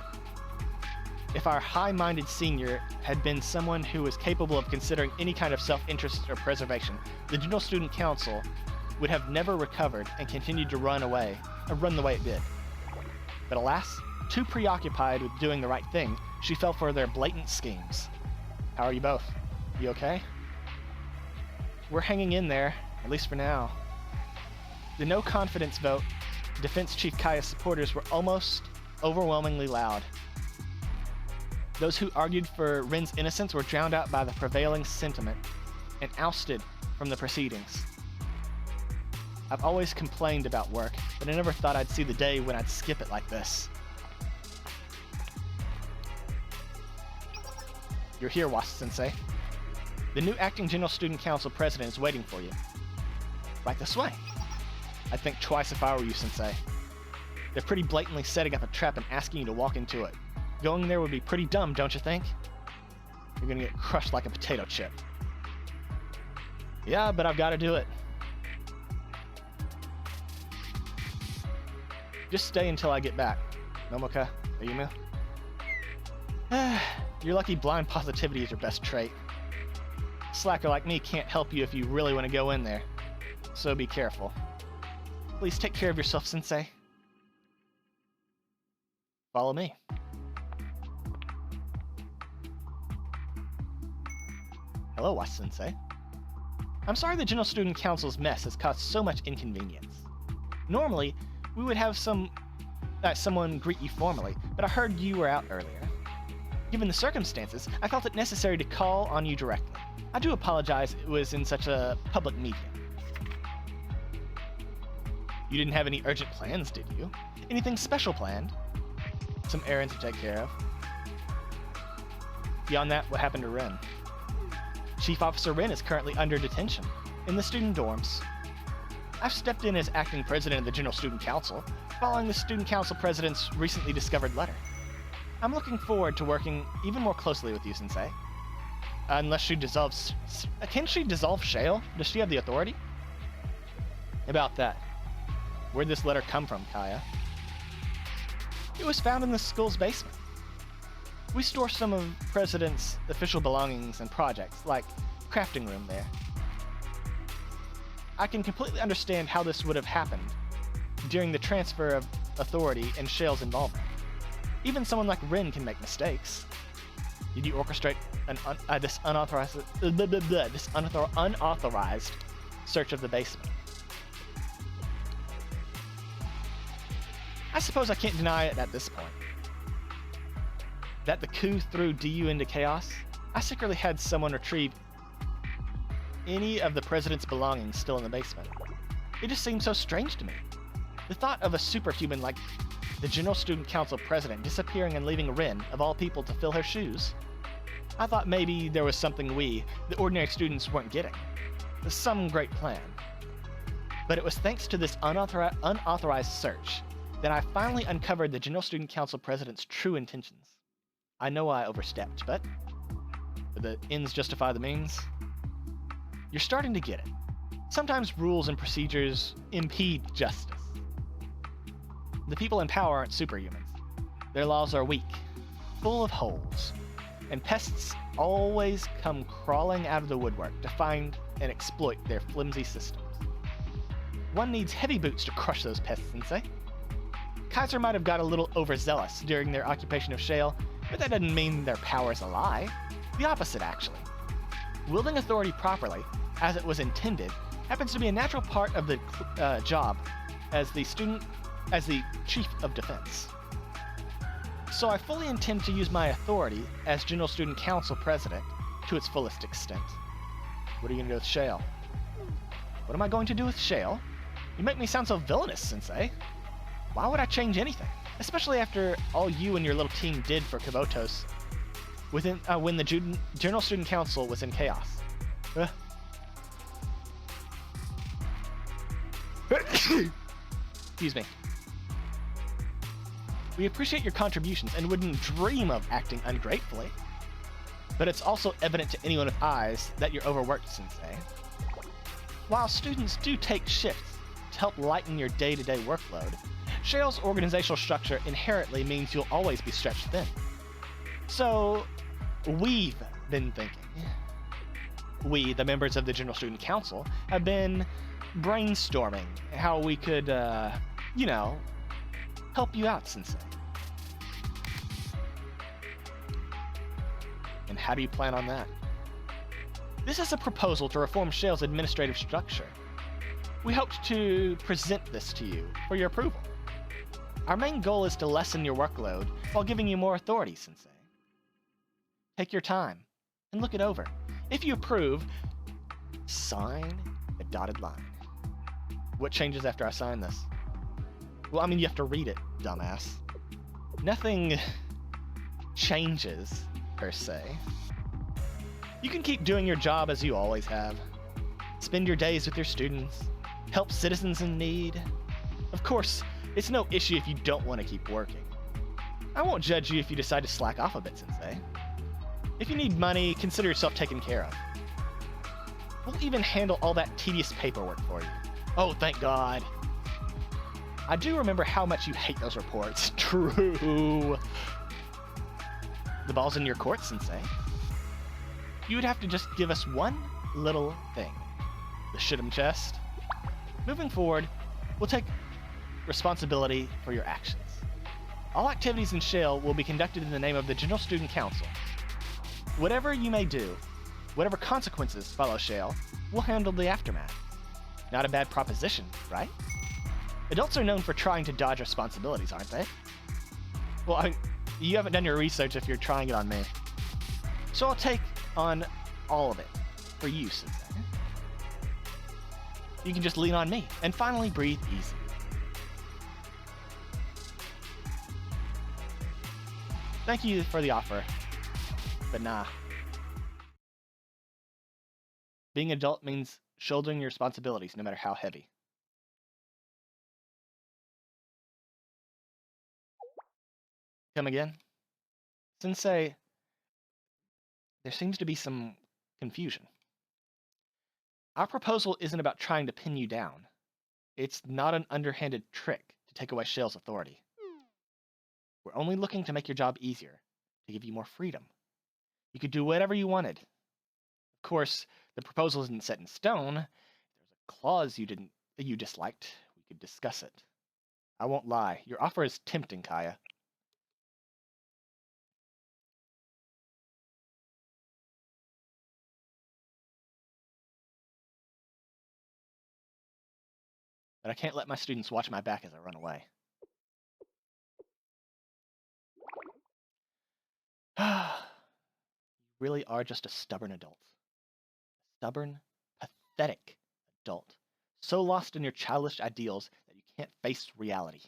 If our high-minded senior had been someone who was capable of considering any kind of self-interest or preservation, the General Student Council would have never recovered and continued to run the way it did. But alas, too preoccupied with doing the right thing, she fell for their blatant schemes. How are you both? You okay? We're hanging in there, at least for now. The no-confidence vote, Defense Chief Kaya's supporters were almost overwhelmingly loud. Those who argued for Rin's innocence were drowned out by the prevailing sentiment and ousted from the proceedings. I've always complained about work, but I never thought I'd see the day when I'd skip it like this. You're here, Wasa-sensei. The new acting General Student Council president is waiting for you. Right this way. I'd think twice if I were you, Sensei. They're pretty blatantly setting up a trap and asking you to walk into it. Going there would be pretty dumb, don't you think? You're gonna get crushed like a potato chip. Yeah, but I've got to do it. Just stay until I get back. Momoka, Ayumu. Your lucky blind positivity is your best trait. Slacker like me can't help you if you really want to go in there. So be careful. Please take care of yourself, Sensei. Follow me. Hello, Wasa-sensei. I'm sorry the General Student Council's mess has caused so much inconvenience. Normally, we would have someone greet you formally, but I heard you were out earlier. Given the circumstances, I felt it necessary to call on you directly. I do apologize it was in such a public meeting. You didn't have any urgent plans, did you? Anything special planned? Some errands to take care of? Beyond that, what happened to Rin? Chief Officer Rin is currently under detention, in the student dorms. I've stepped in as acting president of the General Student Council, following the Student Council president's recently discovered letter. I'm looking forward to working even more closely with you, Sensei. Unless she dissolves... Can she dissolve Shale? Does she have the authority? About that. Where'd this letter come from, Kaya? It was found in the school's basement. We store some of President's official belongings and projects, like crafting room there. I can completely understand how this would have happened during the transfer of authority and Shale's involvement. Even someone like Rin can make mistakes. Did you orchestrate this unauthorized search of the basement? I suppose I can't deny it at this point. That the coup threw DU into chaos, I secretly had someone retrieve any of the president's belongings still in the basement. It just seemed so strange to me. The thought of a superhuman like the General Student Council president disappearing and leaving Rin, of all people, to fill her shoes. I thought maybe there was something we, the ordinary students, weren't getting. Some great plan. But it was thanks to this unauthorized search that I finally uncovered the General Student Council president's true intentions. I know I overstepped, but the ends justify the means. You're starting to get it. Sometimes rules and procedures impede justice. The people in power aren't superhumans. Their laws are weak, full of holes, and pests always come crawling out of the woodwork to find and exploit their flimsy systems. One needs heavy boots to crush those pests, Sensei. Kaiser might have got a little overzealous during their occupation of Shale, but that doesn't mean their power is a lie. The opposite, actually. Wielding authority properly, as it was intended, happens to be a natural part of the job as the chief of defense. So I fully intend to use my authority as General Student Council president to its fullest extent. What are you going to do with Shale? What am I going to do with Shale? You make me sound so villainous, Sensei. Why would I change anything? Especially after all you and your little team did for Kavotos when the General Student Council was in chaos. Excuse me. We appreciate your contributions and wouldn't dream of acting ungratefully. But it's also evident to anyone with eyes that you're overworked, Sensei. While students do take shifts to help lighten your day-to-day workload, Shale's organizational structure inherently means you'll always be stretched thin. So, we've been thinking. We, the members of the General Student Council, have been brainstorming how we could, help you out, Sensei. And how do you plan on that? This is a proposal to reform Shale's administrative structure. We hoped to present this to you for your approval. Our main goal is to lessen your workload while giving you more authority, Sensei. Take your time and look it over. If you approve, sign a dotted line. What changes after I sign this? Well, you have to read it, dumbass. Nothing changes, per se. You can keep doing your job as you always have. Spend your days with your students. Help citizens in need. Of course, it's no issue if you don't want to keep working. I won't judge you if you decide to slack off a bit, Sensei. If you need money, consider yourself taken care of. We'll even handle all that tedious paperwork for you. Oh, thank God. I do remember how much you hate those reports. True. The ball's in your court, Sensei. You would have to just give us one little thing. The shit'em chest. Moving forward, we'll take responsibility for your actions. All activities in Shale will be conducted in the name of the General Student Council. Whatever you may do, whatever consequences follow Shale, we'll handle the aftermath. Not a bad proposition, right? Adults are known for trying to dodge responsibilities, aren't they? Well, you haven't done your research if you're trying it on me. So I'll take on all of it for you, Sensei. You can just lean on me and finally breathe easy. Thank you for the offer, but nah. Being an adult means shouldering your responsibilities, no matter how heavy. Come again? Sensei, there seems to be some confusion. Our proposal isn't about trying to pin you down. It's not an underhanded trick to take away Shale's authority. We're only looking to make your job easier, to give you more freedom. You could do whatever you wanted. Of course, the proposal isn't set in stone. If there's a clause you disliked, we could discuss it. I won't lie, your offer is tempting, Kaya. But I can't let my students watch my back as I run away. You really are just a stubborn adult. Stubborn, pathetic adult. So lost in your childish ideals that you can't face reality.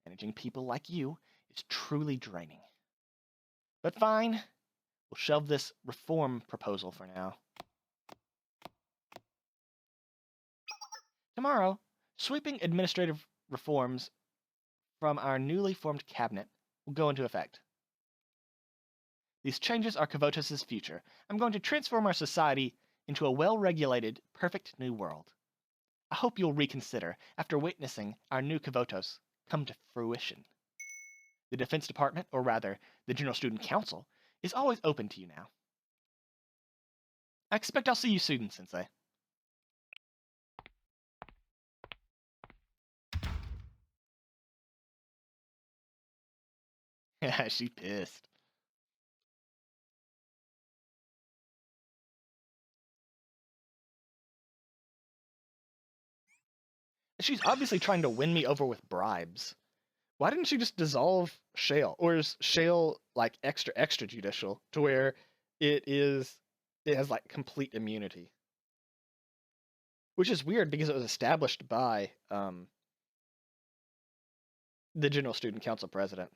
Managing people like you is truly draining. But fine, we'll shelve this reform proposal for now. Tomorrow, sweeping administrative reforms from our newly formed cabinet will go into effect. These changes are Kavotos' future. I'm going to transform our society into a well-regulated, perfect new world. I hope you'll reconsider after witnessing our new Kavotos come to fruition. The Defense Department, or rather, the General Student Council, is always open to you now. I expect I'll see you soon, Sensei. Yeah, she pissed. She's obviously trying to win me over with bribes. Why didn't she just dissolve Shale? Or is Shale like extra judicial to where it is it has like complete immunity? Which is weird because it was established by the General Student Council president.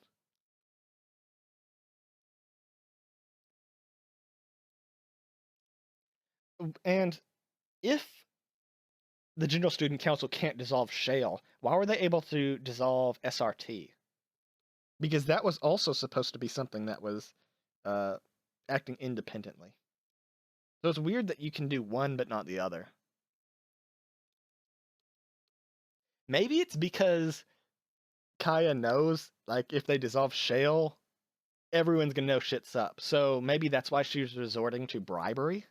And if the General Student Council can't dissolve Shale, why were they able to dissolve SRT? Because that was also supposed to be something that was uh, acting independently. So it's weird that you can do one but not the other. Maybe it's because Kaya knows, like, if they dissolve Shale, everyone's gonna know shit's up. So maybe that's why she's resorting to bribery?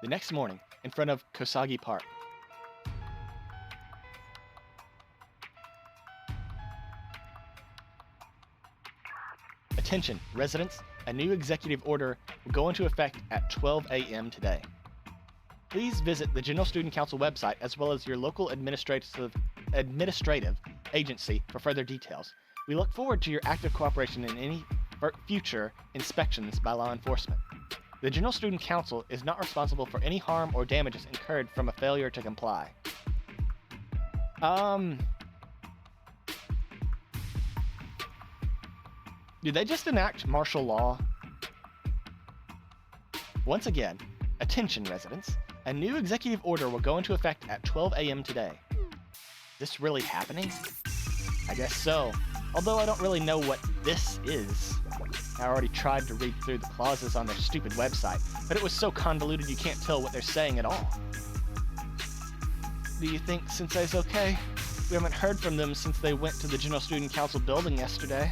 The next morning, in front of Kosagi Park. Attention, residents, a new executive order will go into effect at 12 a.m. today. Please visit the General Student Council website as well as your local administrative agency for further details. We look forward to your active cooperation in any future inspections by law enforcement. The General Student Council is not responsible for any harm or damages incurred from a failure to comply. Did they just enact martial law? Once again, attention residents, a new executive order will go into effect at 12 a.m. today. Is this really happening? I guess so, although I don't really know what this is. I already tried to read through the clauses on their stupid website, but it was so convoluted you can't tell what they're saying at all. Do you think Sensei's okay? We haven't heard from them since they went to the General Student Council building yesterday.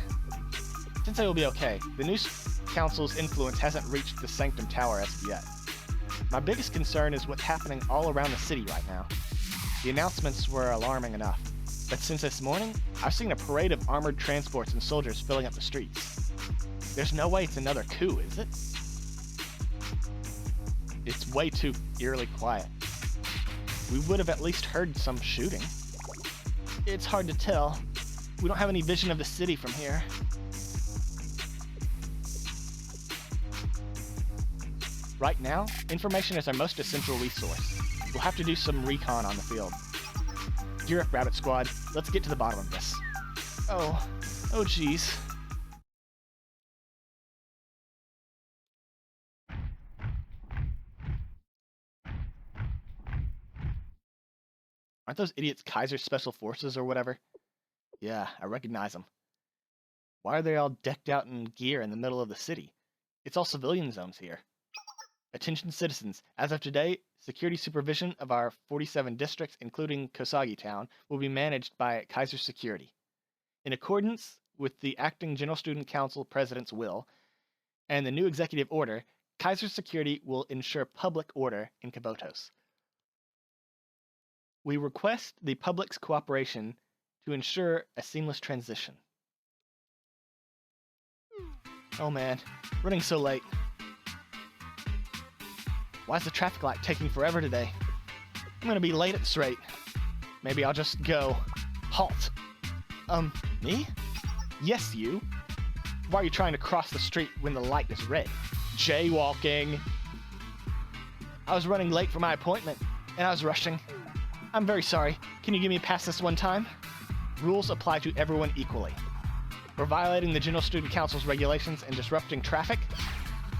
Sensei will be okay. The new council's influence hasn't reached the Sanctum Tower as of yet. My biggest concern is what's happening all around the city right now. The announcements were alarming enough, but since this morning, I've seen a parade of armored transports and soldiers filling up the streets. There's no way it's another coup, is it? It's way too eerily quiet. We would have at least heard some shooting. It's hard to tell. We don't have any vision of the city from here. Right now, information is our most essential resource. We'll have to do some recon on the field. Gear up, Rabbit Squad. Let's get to the bottom of this. Oh geez. Aren't those idiots Kaiser Special Forces or whatever? Yeah, I recognize them. Why are they all decked out in gear in the middle of the city? It's all civilian zones here. Attention citizens, as of today, security supervision of our 47 districts, including Kosagi Town, will be managed by Kaiser Security. In accordance with the acting General Student Council President's will and the new executive order, Kaiser Security will ensure public order in Kabutos. We request the public's cooperation to ensure a seamless transition. Oh man, running so late. Why is the traffic light taking forever today? I'm gonna be late at this rate. Maybe I'll just go. Halt. Me? Yes, you. Why are you trying to cross the street when the light is red? Jaywalking. I was running late for my appointment, and I was rushing. I'm very sorry. Can you give me a pass this one time? Rules apply to everyone equally. For violating the General Student Council's regulations and disrupting traffic,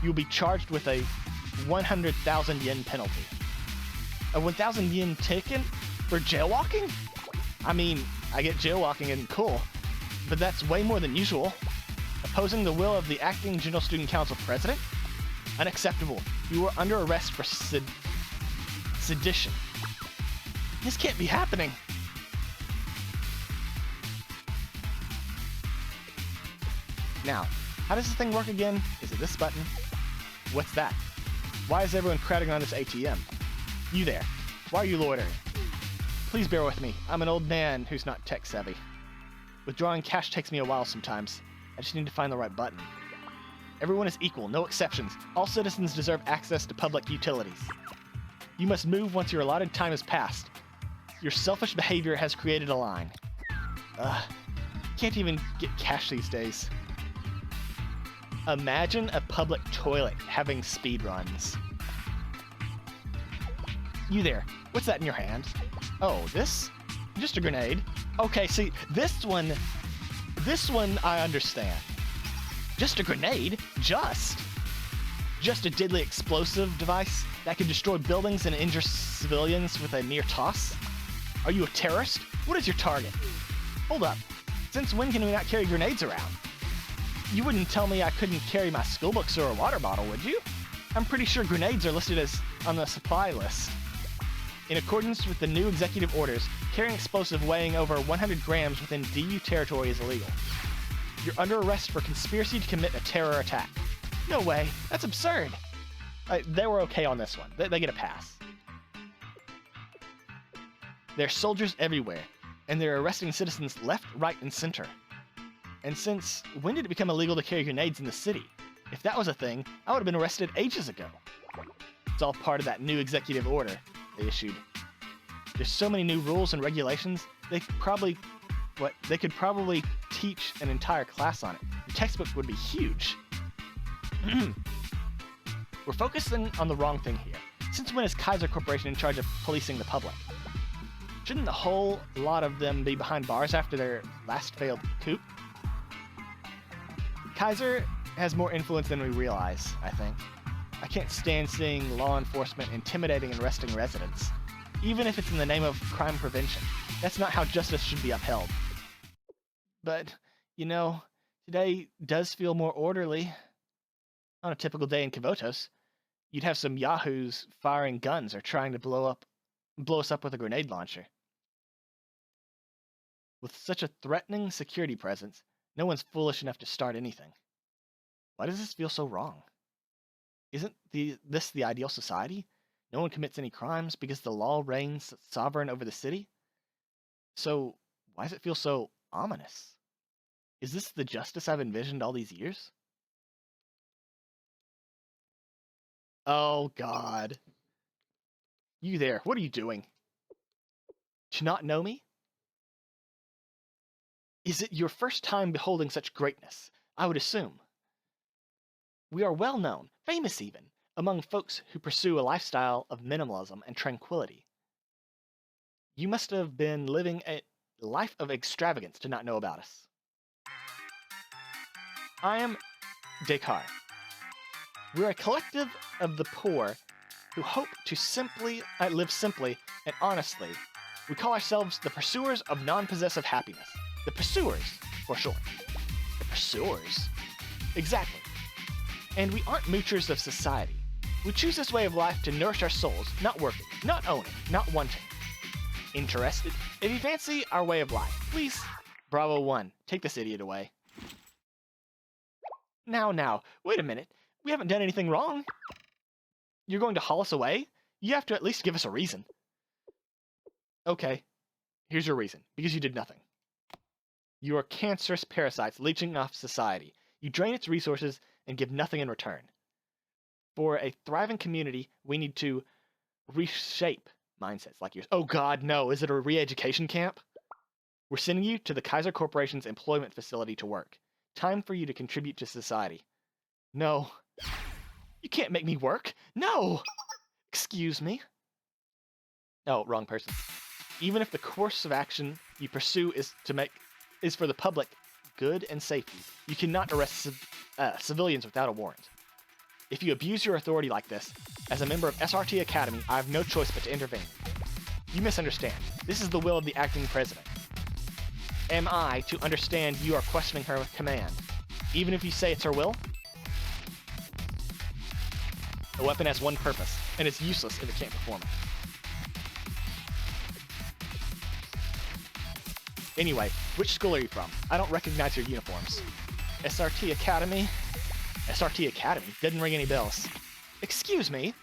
you'll be charged with a 100,000 yen penalty. A 1,000 yen ticket for jaywalking? I mean, I get jaywalking and cool, but that's way more than usual. Opposing the will of the acting General Student Council president? Unacceptable. You are under arrest for sedition. This can't be happening. Now, how does this thing work again? Is it this button? What's that? Why is everyone crowding on this ATM? You there. Why are you loitering? Please bear with me. I'm an old man who's not tech savvy. Withdrawing cash takes me a while sometimes. I just need to find the right button. Everyone is equal, no exceptions. All citizens deserve access to public utilities. You must move once your allotted time has passed. Your selfish behavior has created a line. Can't even get cash these days. Imagine a public toilet having speed runs. You there, what's that in your hand? Oh, this? Just a grenade. Okay, see, this one I understand. Just a grenade? Just a deadly explosive device that can destroy buildings and injure civilians with a mere toss? Are you a terrorist? What is your target? Hold up. Since when can we not carry grenades around? You wouldn't tell me I couldn't carry my school books or a water bottle, would you? I'm pretty sure grenades are listed as on the supply list. In accordance with the new executive orders, carrying explosive weighing over 100 grams within DU territory is illegal. You're under arrest for conspiracy to commit a terror attack. No way, that's absurd. They were okay on this one. They get a pass. There's soldiers everywhere, and they're arresting citizens left, right, and center. And since when did it become illegal to carry grenades in the city? If that was a thing, I would have been arrested ages ago. It's all part of that new executive order they issued. There's so many new rules and regulations, they could probably teach an entire class on it. The textbook would be huge. We're focusing on the wrong thing here. Since when is Kaiser Corporation in charge of policing the public? Shouldn't the whole lot of them be behind bars after their last failed coup? Kaiser has more influence than we realize, I think. I can't stand seeing law enforcement intimidating and arresting residents, even if it's in the name of crime prevention. That's not how justice should be upheld. But, you know, today does feel more orderly. On a typical day in Kavotos, you'd have some yahoos firing guns or trying to blow us up with a grenade launcher. With such a threatening security presence, no one's foolish enough to start anything. Why does this feel so wrong? Isn't this the ideal society? No one commits any crimes because the law reigns sovereign over the city? So, why does it feel so ominous? Is this the justice I've envisioned all these years? Oh, God. You there, what are you doing? Do you not know me? Is it your first time beholding such greatness? I would assume. We are well known, famous even, among folks who pursue a lifestyle of minimalism and tranquility. You must have been living a life of extravagance to not know about us. I am Descartes. We're a collective of the poor who hope to live simply and honestly. We call ourselves the pursuers of non-possessive happiness. The pursuers, for short. The pursuers? Exactly. And we aren't moochers of society. We choose this way of life to nourish our souls, not working, not owning, not wanting. Interested? If you fancy our way of life, please, Bravo 1, take this idiot away. Now, wait a minute. We haven't done anything wrong. You're going to haul us away? You have to at least give us a reason. Okay, here's your reason. Because you did nothing. You are cancerous parasites leeching off society. You drain its resources and give nothing in return. For a thriving community, we need to reshape mindsets like yours. Oh God, no. Is it a re-education camp? We're sending you to the Kaiser Corporation's employment facility to work. Time for you to contribute to society. No. You can't make me work. No! Excuse me. Oh, wrong person. Even if the course of action you pursue is for the public good and safety, you cannot arrest civilians without a warrant. If you abuse your authority like this, as a member of SRT Academy, I have no choice but to intervene. You misunderstand. This is the will of the acting president. Am I to understand you are questioning her command, even if you say it's her will? The weapon has one purpose, and it's useless if it can't perform it. Anyway, which school are you from? I don't recognize your uniforms. SRT Academy? SRT Academy? Didn't ring any bells. Excuse me?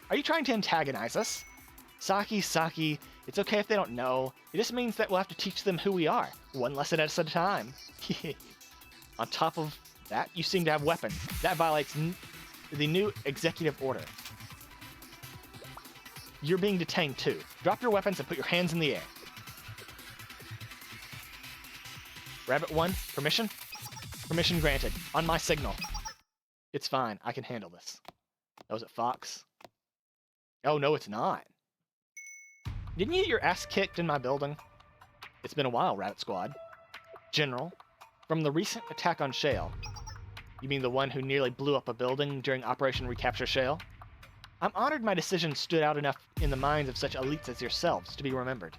Are you trying to antagonize us? Saki, it's okay if they don't know. It just means that we'll have to teach them who we are, one lesson at a time. On top of that, you seem to have weapons. That violates the new executive order. You're being detained too. Drop your weapons and put your hands in the air. Rabbit 1, permission? Permission granted. On my signal. It's fine. I can handle this. Oh, is it Fox? Oh, no, it's not. Didn't you get your ass kicked in my building? It's been a while, Rabbit Squad. General, from the recent attack on Shale. You mean the one who nearly blew up a building during Operation Recapture Shale? I'm honored my decision stood out enough in the minds of such elites as yourselves to be remembered.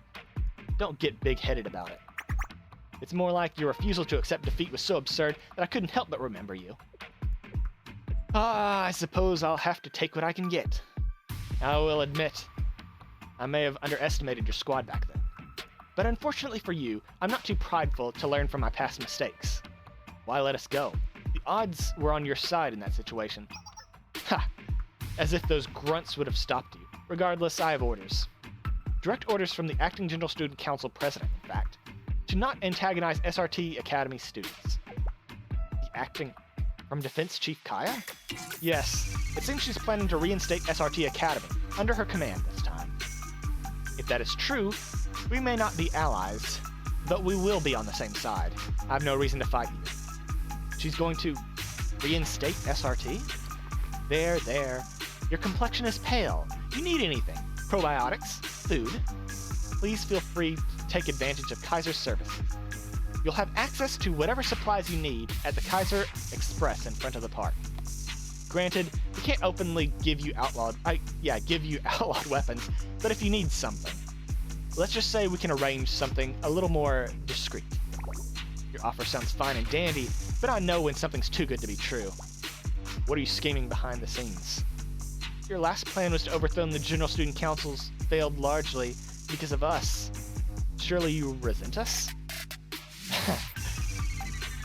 Don't get big-headed about it. It's more like your refusal to accept defeat was so absurd that I couldn't help but remember you. I suppose I'll have to take what I can get. I will admit, I may have underestimated your squad back then. But unfortunately for you, I'm not too prideful to learn from my past mistakes. Why let us go? The odds were on your side in that situation. Ha! As if those grunts would have stopped you. Regardless, I have orders. Direct orders from the Acting General Student Council President, in fact, to not antagonize SRT Academy students. The acting from Defense Chief Kaya? Yes, it seems she's planning to reinstate SRT Academy, under her command this time. If that is true, we may not be allies, but we will be on the same side. I have no reason to fight you. She's going to reinstate SRT? There. Your complexion is pale. You need anything? Probiotics? Food? Please feel free to take advantage of Kaiser's services. You'll have access to whatever supplies you need at the Kaiser Express in front of the park. Granted, we can't openly give you outlawed weapons, but if you need something, let's just say we can arrange something a little more discreet. Your offer sounds fine and dandy, but I know when something's too good to be true. What are you scheming behind the scenes? Your last plan was to overthrow the General Student Councils, failed largely because of us. Surely you resent us?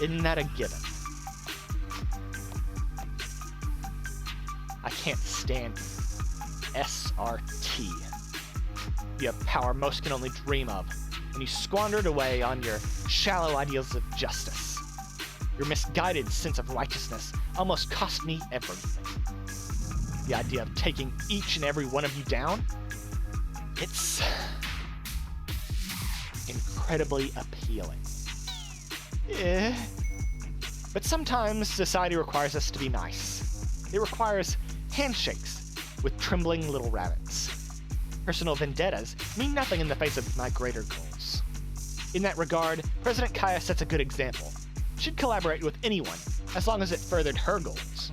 Isn't that a given? I can't stand you. SRT. You have power most can only dream of, and you squander it away on your shallow ideals of justice. Your misguided sense of righteousness almost cost me everything. The idea of taking each and every one of you down? It's incredibly appealing. But sometimes society requires us to be nice. It requires handshakes with trembling little rabbits. Personal vendettas mean nothing in the face of my greater goals. In that regard, President Kaya sets a good example. She'd collaborate with anyone, as long as it furthered her goals.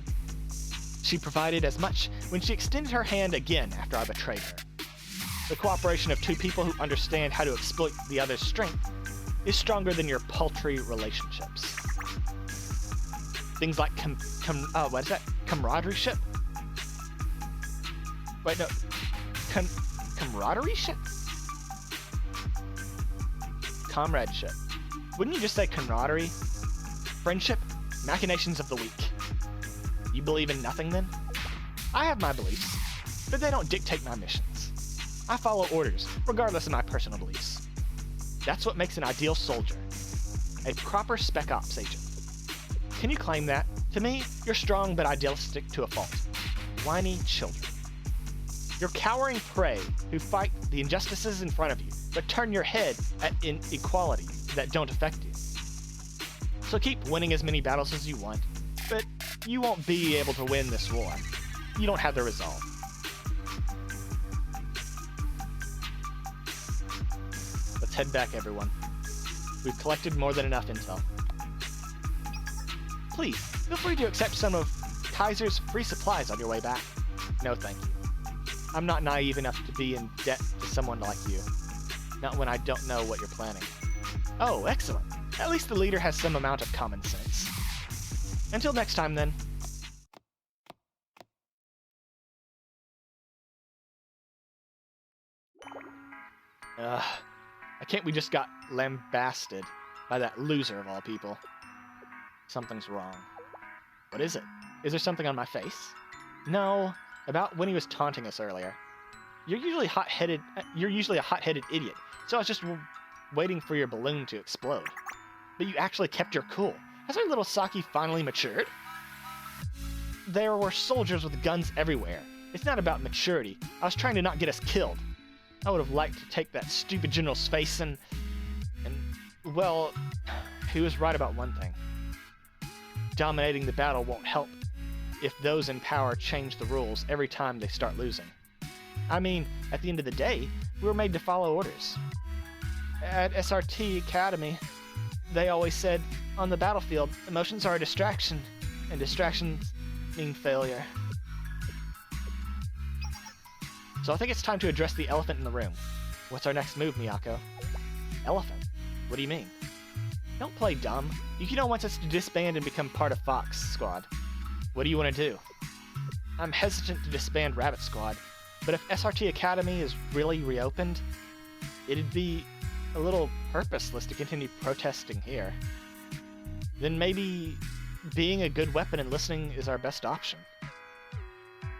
She provided as much when she extended her hand again after I betrayed her. The cooperation of two people who understand how to exploit the other's strength is stronger than your paltry relationships. Things like camaraderie ship? Wait, no. Camaraderie ship? Comradeship. Wouldn't you just say camaraderie? Friendship? Machinations of the weak. You believe in nothing then? I have my beliefs, but they don't dictate my missions. I follow orders, regardless of my personal beliefs. That's what makes an ideal soldier. A proper Spec Ops agent. Can you claim that? To me, you're strong but idealistic to a fault. Whiny children. You're cowering prey who fight the injustices in front of you, but turn your head at inequalities that don't affect you. So keep winning as many battles as you want, but you won't be able to win this war. You don't have the resolve. Let's head back, everyone. We've collected more than enough intel. Please, feel free to accept some of Kaiser's free supplies on your way back. No, thank you. I'm not naive enough to be in debt to someone like you. Not when I don't know what you're planning. Oh, excellent. At least the leader has some amount of common sense. Until next time, then. I can't we just got lambasted by that loser of all people. Something's wrong. What is it? Is there something on my face? No, about when he was taunting us earlier. You're usually a hot-headed idiot, so I was just waiting for your balloon to explode. But you actually kept your cool. Has our little Saki finally matured? There were soldiers with guns everywhere. It's not about maturity. I was trying to not get us killed. I would have liked to take that stupid general's face and well, he was right about one thing. Dominating the battle won't help if those in power change the rules every time they start losing. I mean, at the end of the day, we were made to follow orders. At SRT Academy, they always said, on the battlefield, emotions are a distraction, and distractions mean failure. So I think it's time to address the elephant in the room. What's our next move, Miyako? Elephant? What do you mean? Don't play dumb. Yukino wants us to disband and become part of Fox Squad. What do you want to do? I'm hesitant to disband Rabbit Squad, but if SRT Academy is really reopened, it'd be a little purposeless to continue protesting here. Then maybe being a good weapon and listening is our best option.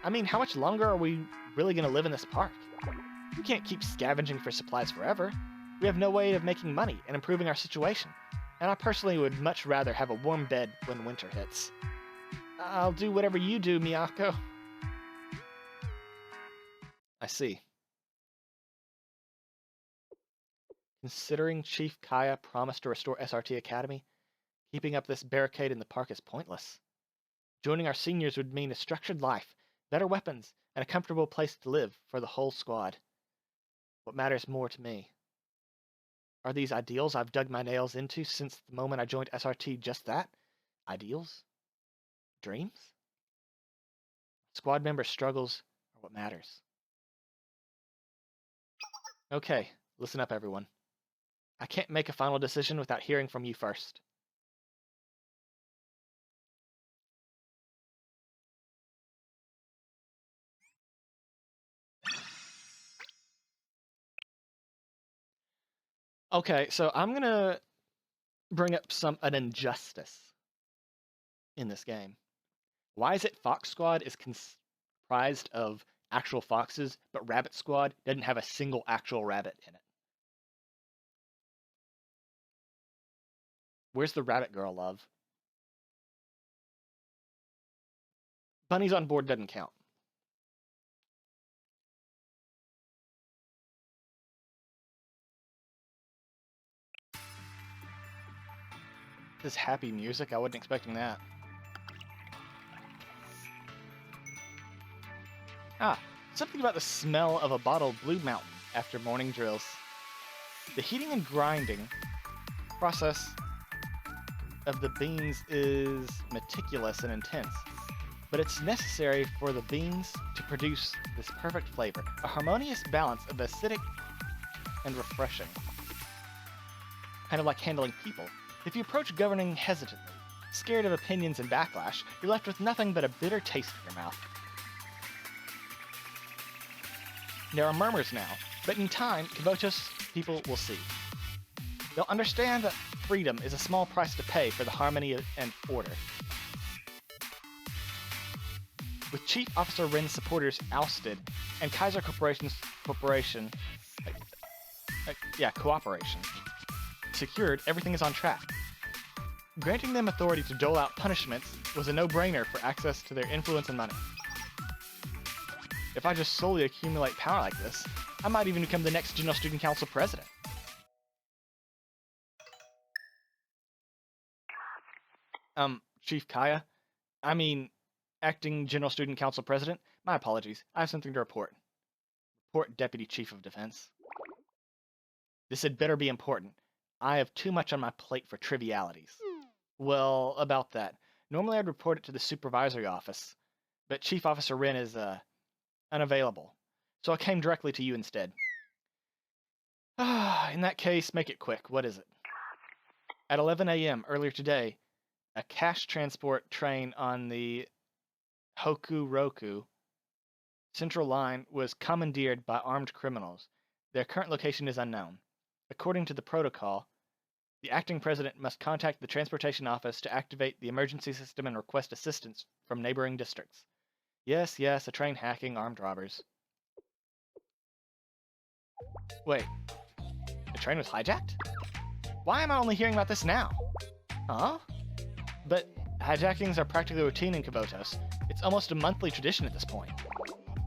I mean, how much longer are we really going to live in this park? We can't keep scavenging for supplies forever. We have no way of making money and improving our situation, and I personally would much rather have a warm bed when winter hits. I'll do whatever you do, Miyako. I see. Considering Chief Kaya promised to restore SRT Academy, keeping up this barricade in the park is pointless. Joining our seniors would mean a structured life, better weapons, and a comfortable place to live for the whole squad. What matters more to me? Are these ideals I've dug my nails into since the moment I joined SRT just that? Ideals? Dreams? Squad member struggles are what matters. Okay, listen up everyone. I can't make a final decision without hearing from you first. Okay, so I'm gonna bring up an injustice in this game. Why is it Fox Squad is comprised of actual foxes, but Rabbit Squad doesn't have a single actual rabbit in it? Where's the rabbit girl, love? Bunnies on board doesn't count. This happy music, I wasn't expecting that. Ah, something about the smell of a bottle of Blue Mountain after morning drills. The heating and grinding process of the beans is meticulous and intense, but it's necessary for the beans to produce this perfect flavor, a harmonious balance of acidic and refreshing. Kind of like handling people. If you approach governing hesitantly, scared of opinions and backlash, you're left with nothing but a bitter taste in your mouth. There are murmurs now, but in time, Kavotos people will see. They'll understand that freedom is a small price to pay for the harmony and order. With Chief Officer Ren's supporters ousted and Kaiser cooperation secured, everything is on track. Granting them authority to dole out punishments was a no-brainer for access to their influence and money. If I just slowly accumulate power like this, I might even become the next General Student Council president. Chief Kaya? I mean, acting General Student Council president? My apologies, I have something to report. Report Deputy Chief of Defense. This had better be important. I have too much on my plate for trivialities. Well, about that. Normally I'd report it to the supervisory office, but Chief Officer Ren is, unavailable. So I came directly to you instead. In that case, make it quick. What is it? At 11 a.m. earlier today, a cash transport train on the Hokuroku Central Line was commandeered by armed criminals. Their current location is unknown. According to the protocol, The acting president must contact the transportation office to activate the emergency system and request assistance from neighboring districts. Yes, yes, a train hacking armed robbers. Wait, the train was hijacked? Why am I only hearing about this now? Huh? But hijackings are practically routine in Kavotos. It's almost a monthly tradition at this point.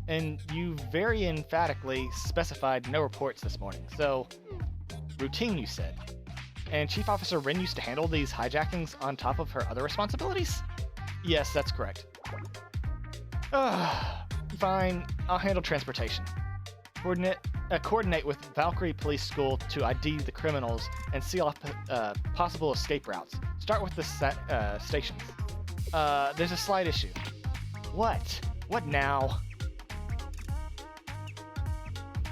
And you very emphatically specified no reports this morning, so routine, you said. And Chief Officer Rin used to handle these hijackings on top of her other responsibilities? Yes, that's correct. Fine, I'll handle transportation. Coordinate with Valkyrie Police School to ID the criminals and seal off possible escape routes. Start with the stations. There's a slight issue. What? What now?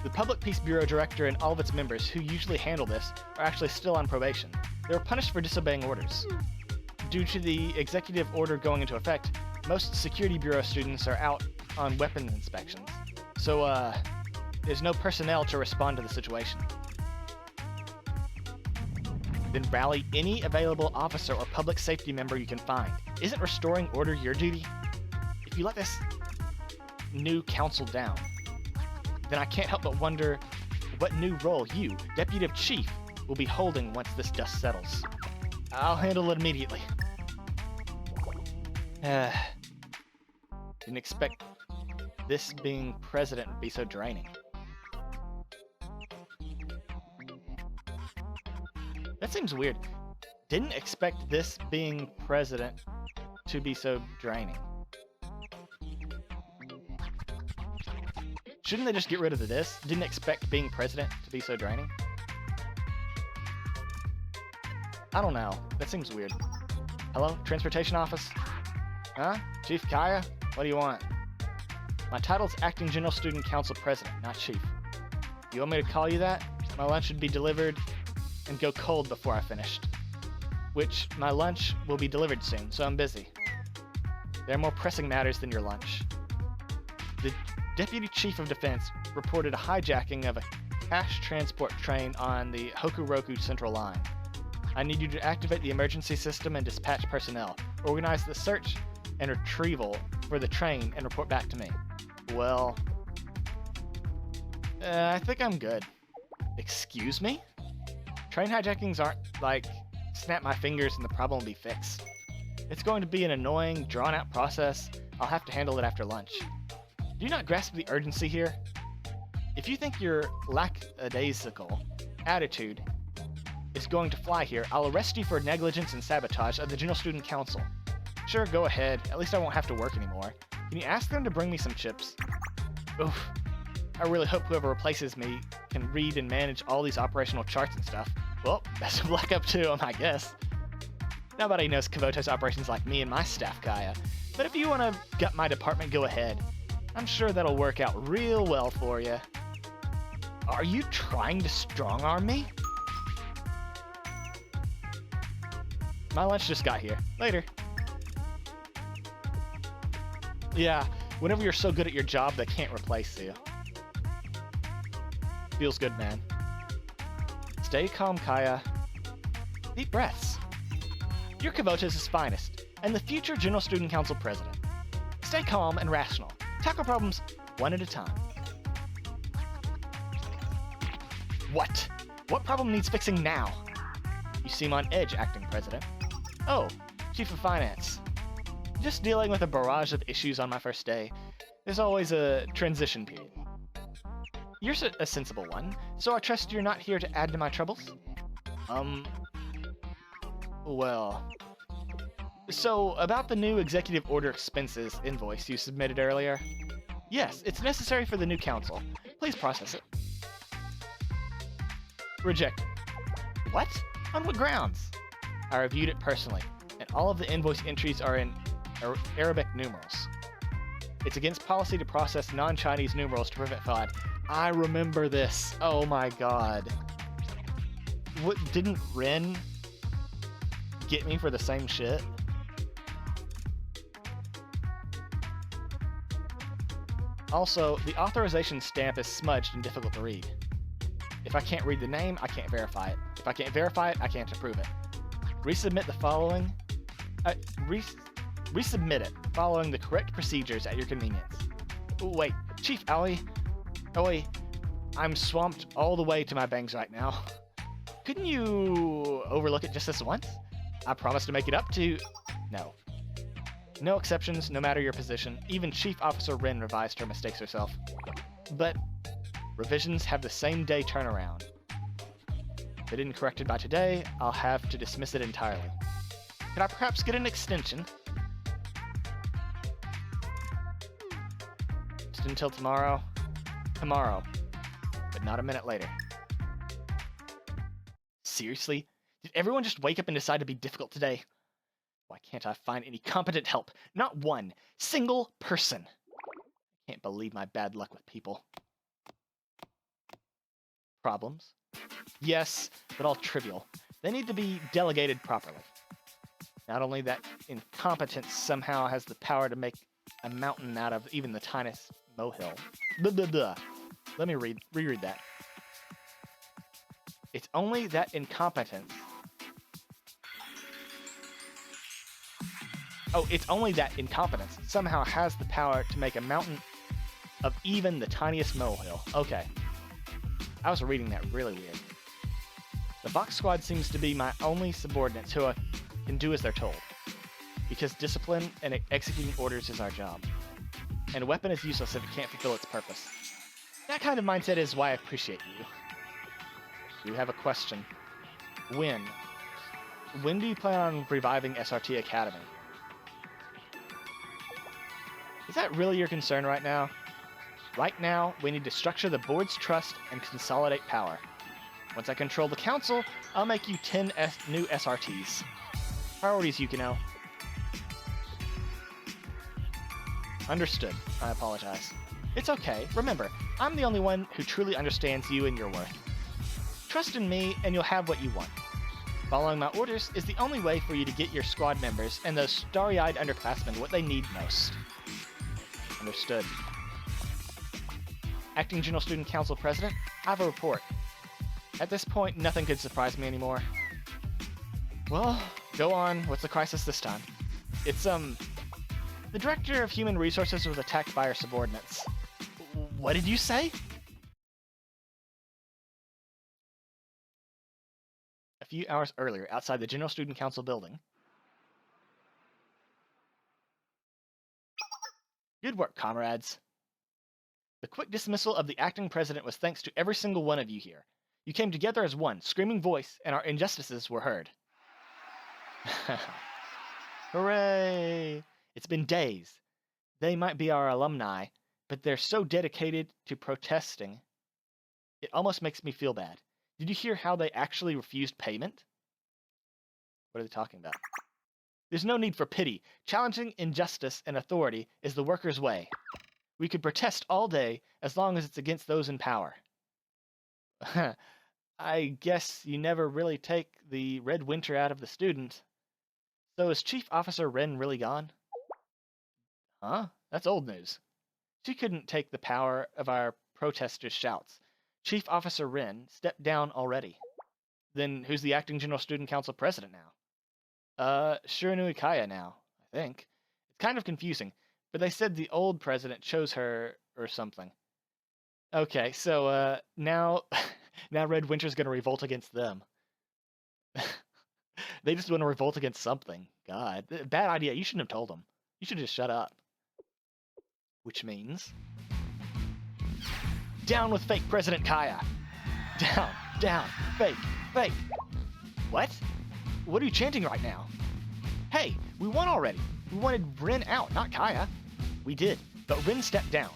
The Public Peace Bureau Director and all of its members who usually handle this are actually still on probation. They were punished for disobeying orders. Due to the executive order going into effect, most Security Bureau students are out on weapons inspections. So, there's no personnel to respond to the situation. Then rally any available officer or public safety member you can find. Isn't restoring order your duty? If you let this new council down, then I can't help but wonder what new role you, Deputy Chief, will be holding once this dust settles. I'll handle it immediately. Didn't expect this being president would be so draining. That seems weird. Didn't expect this being president to be so draining. Shouldn't they just get rid of the this? Didn't expect being president to be so draining? I don't know. That seems weird. Hello? Transportation office? Huh? Chief Kaya? What do you want? My title's Acting General Student Council President, not Chief. You want me to call you that? My lunch should be delivered and go cold before I finished. Which, my lunch will be delivered soon, so I'm busy. There are more pressing matters than your lunch. The Deputy Chief of Defense reported a hijacking of a cash transport train on the Hokuroku Central Line. I need you to activate the emergency system and dispatch personnel, organize the search and retrieval for the train, and report back to me. Well, I think I'm good. Excuse me? Train hijackings aren't like, snap my fingers and the problem will be fixed. It's going to be an annoying, drawn-out process. I'll have to handle it after lunch. Do you not grasp the urgency here? If you think your lackadaisical attitude is going to fly here, I'll arrest you for negligence and sabotage of the General Student Council. Sure, go ahead. At least I won't have to work anymore. Can you ask them to bring me some chips? Oof. I really hope whoever replaces me can read and manage all these operational charts and stuff. Well, best of luck up to them, I guess. Nobody knows Kavotos operations like me and my staff, Kaya. But if you want to gut my department, go ahead. I'm sure that'll work out real well for you. Are you trying to strong-arm me? My lunch just got here. Later. Yeah, whenever you're so good at your job, they can't replace you. Feels good, man. Stay calm, Kaya. Deep breaths. You're Kavotos' finest, and the future General Student Council President. Stay calm and rational. Tackle problems one at a time. What? What problem needs fixing now? You seem on edge, Acting President. Oh, Chief of Finance. Just dealing with a barrage of issues on my first day. There's always a transition period. You're a sensible one, so I trust you're not here to add to my troubles? Well... So, about the new executive order expenses invoice you submitted earlier? Yes, it's necessary for the new council. Please process it. Rejected. What? On what grounds? I reviewed it personally, and all of the invoice entries are in Arabic numerals. It's against policy to process non-Chinese numerals to prevent fraud. I remember this. Oh my god. What, didn't Ren get me for the same shit? Also, the authorization stamp is smudged and difficult to read. If I can't read the name, I can't verify it. If I can't verify it, I can't approve it. Resubmit the following. Resubmit it following the correct procedures at your convenience. Wait, Chief Oi, I'm swamped all the way to my bangs right now. Couldn't you overlook it just this once? I promise to make it up to... No. No exceptions, no matter your position. Even Chief Officer Rin revised her mistakes herself. But revisions have the same day turnaround. If it isn't corrected by today, I'll have to dismiss it entirely. Could I perhaps get an extension? Just until tomorrow? Tomorrow. But not a minute later. Seriously? Did everyone just wake up and decide to be difficult today? Why can't I find any competent help? Not one single person. I can't believe my bad luck with people. Problems? Yes, but all trivial. They need to be delegated properly. Not only that incompetence somehow has the power to make a mountain out of even the tiniest molehill. Blah, blah, blah. Let me reread that. It's only that incompetence. Oh, it's only that incompetence somehow has the power to make a mountain of even the tiniest molehill. Okay. I was reading that really weird. The Box Squad seems to be my only subordinates who can do as they're told. Because discipline and executing orders is our job. And a weapon is useless if it can't fulfill its purpose. That kind of mindset is why I appreciate you. You have a question. When? When do you plan on reviving SRT Academy? Is that really your concern right now? Right now, we need to structure the board's trust and consolidate power. Once I control the council, I'll make you 10 new SRTs. Priorities, Yukino. Understood. I apologize. It's okay. Remember, I'm the only one who truly understands you and your worth. Trust in me, and you'll have what you want. Following my orders is the only way for you to get your squad members and those starry-eyed underclassmen what they need most. Understood. Acting General Student Council President, I have a report. At this point, nothing could surprise me anymore. Well, go on. What's the crisis this time? It's, the Director of Human Resources was attacked by her subordinates. What did you say? A few hours earlier, outside the General Student Council building. Good work, comrades. The quick dismissal of the acting president was thanks to every single one of you here. You came together as one, screaming voice, and our injustices were heard. Hooray! It's been days. They might be our alumni, but they're so dedicated to protesting. It almost makes me feel bad. Did you hear how they actually refused payment? What are they talking about? There's no need for pity. Challenging injustice and authority is the workers' way. We could protest all day as long as it's against those in power. I guess you never really take the red winter out of the student. So is Chief Officer Ren really gone? Huh? That's old news. She couldn't take the power of our protesters' shouts. Chief Officer Ren stepped down already. Then who's the acting General Student Council president now? Shiranui Kaya now, I think. It's kind of confusing, but they said the old president chose her or something. Okay, so now Red Winter's gonna revolt against them. They just want to revolt against something. God, bad idea. You shouldn't have told them. You should just shut up. Which means... Down with fake President Kaya! Down, fake. What? What are you chanting right now? Hey, we won already. We wanted Rin out, not Kaya. We did, but Rin stepped down.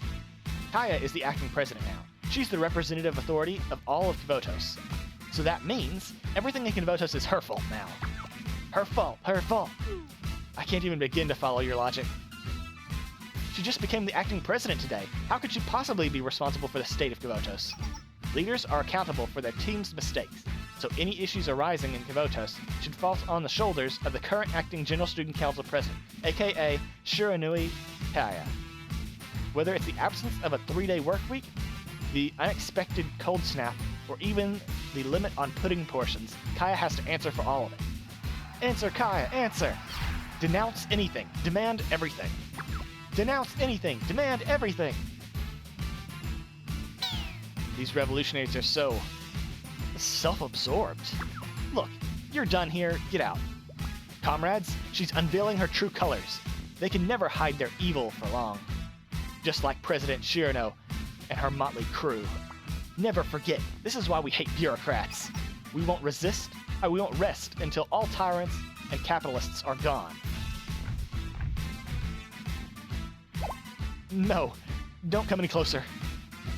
Kaya is the acting president now. She's the representative authority of all of Kvotos. So that means everything in Kvotos is her fault now. Her fault. I can't even begin to follow your logic. She just became the acting president today. How could she possibly be responsible for the state of Kvotos? Leaders are accountable for their team's mistakes, so any issues arising in Kvotos should fall on the shoulders of the current acting General Student Council president, aka Shiranui Kaya. Whether it's the absence of a 3-day work week, the unexpected cold snap, or even the limit on pudding portions, Kaya has to answer for all of it. Answer, Kaya, answer! Denounce anything, demand everything. Denounce anything, demand everything! These revolutionaries are so self-absorbed. Look, you're done here, get out. Comrades, she's unveiling her true colors. They can never hide their evil for long. Just like President Shirano and her motley crew. Never forget, this is why we hate bureaucrats. We won't rest until all tyrants and capitalists are gone. No, don't come any closer.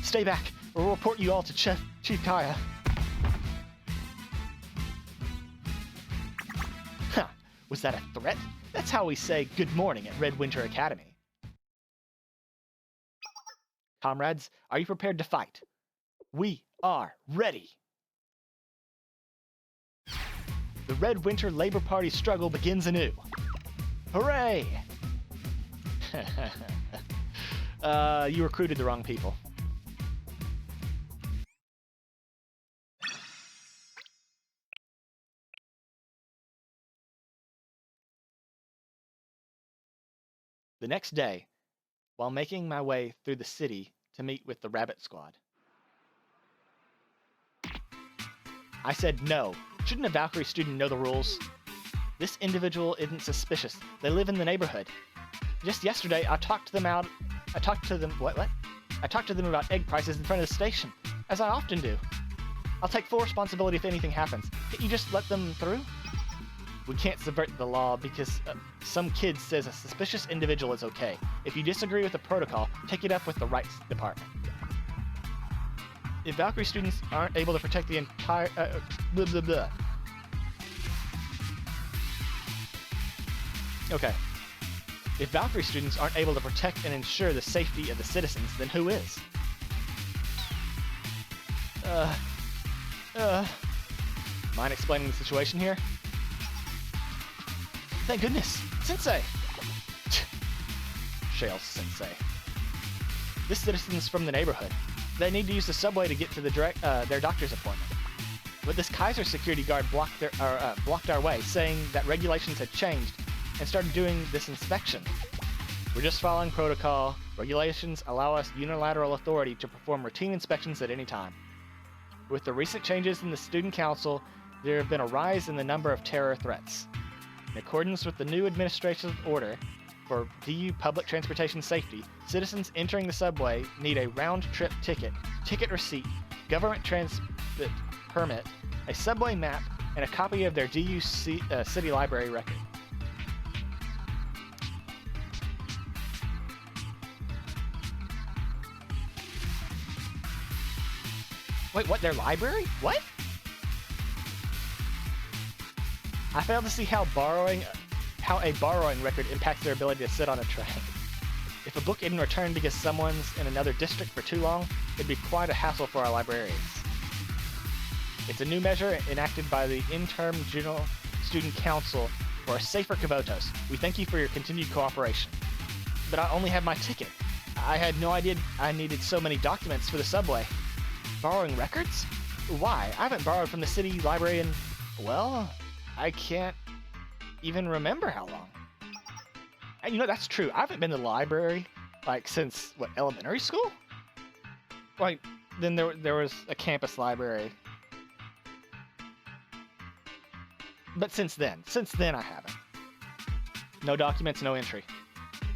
Stay back, or we'll report you all to Chief Kaya. Huh, was that a threat? That's how we say good morning at Red Winter Academy. Comrades, are you prepared to fight? We are ready! The Red Winter Labor Party struggle begins anew. Hooray! You recruited the wrong people. The next day, while making my way through the city to meet with the Rabbit Squad, I said no. Shouldn't a Valkyrie student know the rules? This individual isn't suspicious. They live in the neighborhood. Just yesterday, I talked to them about egg prices in front of the station, as I often do. I'll take full responsibility if anything happens. Can't you just let them through? We can't subvert the law because some kid says a suspicious individual is okay. If you disagree with the protocol, take it up with the rights department. If Valkyrie students aren't able to protect the entire... blah, blah, blah. Okay. If Valkyrie students aren't able to protect and ensure the safety of the citizens, then who is? Mind explaining the situation here? Thank goodness! Sensei! Shale Sensei. This citizen's from the neighborhood. They need to use the subway to get to their doctor's appointment. But this Kaiser security guard blocked our way, saying that regulations had changed and started doing this inspection. We're just following protocol. Regulations allow us unilateral authority to perform routine inspections at any time. With the recent changes in the student council, there have been a rise in the number of terror threats. In accordance with the new administrative order for DU public transportation safety, citizens entering the subway need a round-trip ticket receipt, government transit permit, a subway map, and a copy of their DU city library record. Wait, what? Their library? What? I fail to see how a borrowing record impacts their ability to sit on a train. If a book isn't returned because someone's in another district for too long, it'd be quite a hassle for our librarians. It's a new measure enacted by the Interim General Student Council for a safer Kavotos. We thank you for your continued cooperation. But I only have my ticket. I had no idea I needed so many documents for the subway. Borrowing records? Why? I haven't borrowed from the city library in... well, I can't even remember how long. And you know, that's true. I haven't been to the library, like, since, what, elementary school? Like, then there was a campus library. But since then I haven't. No documents, no entry.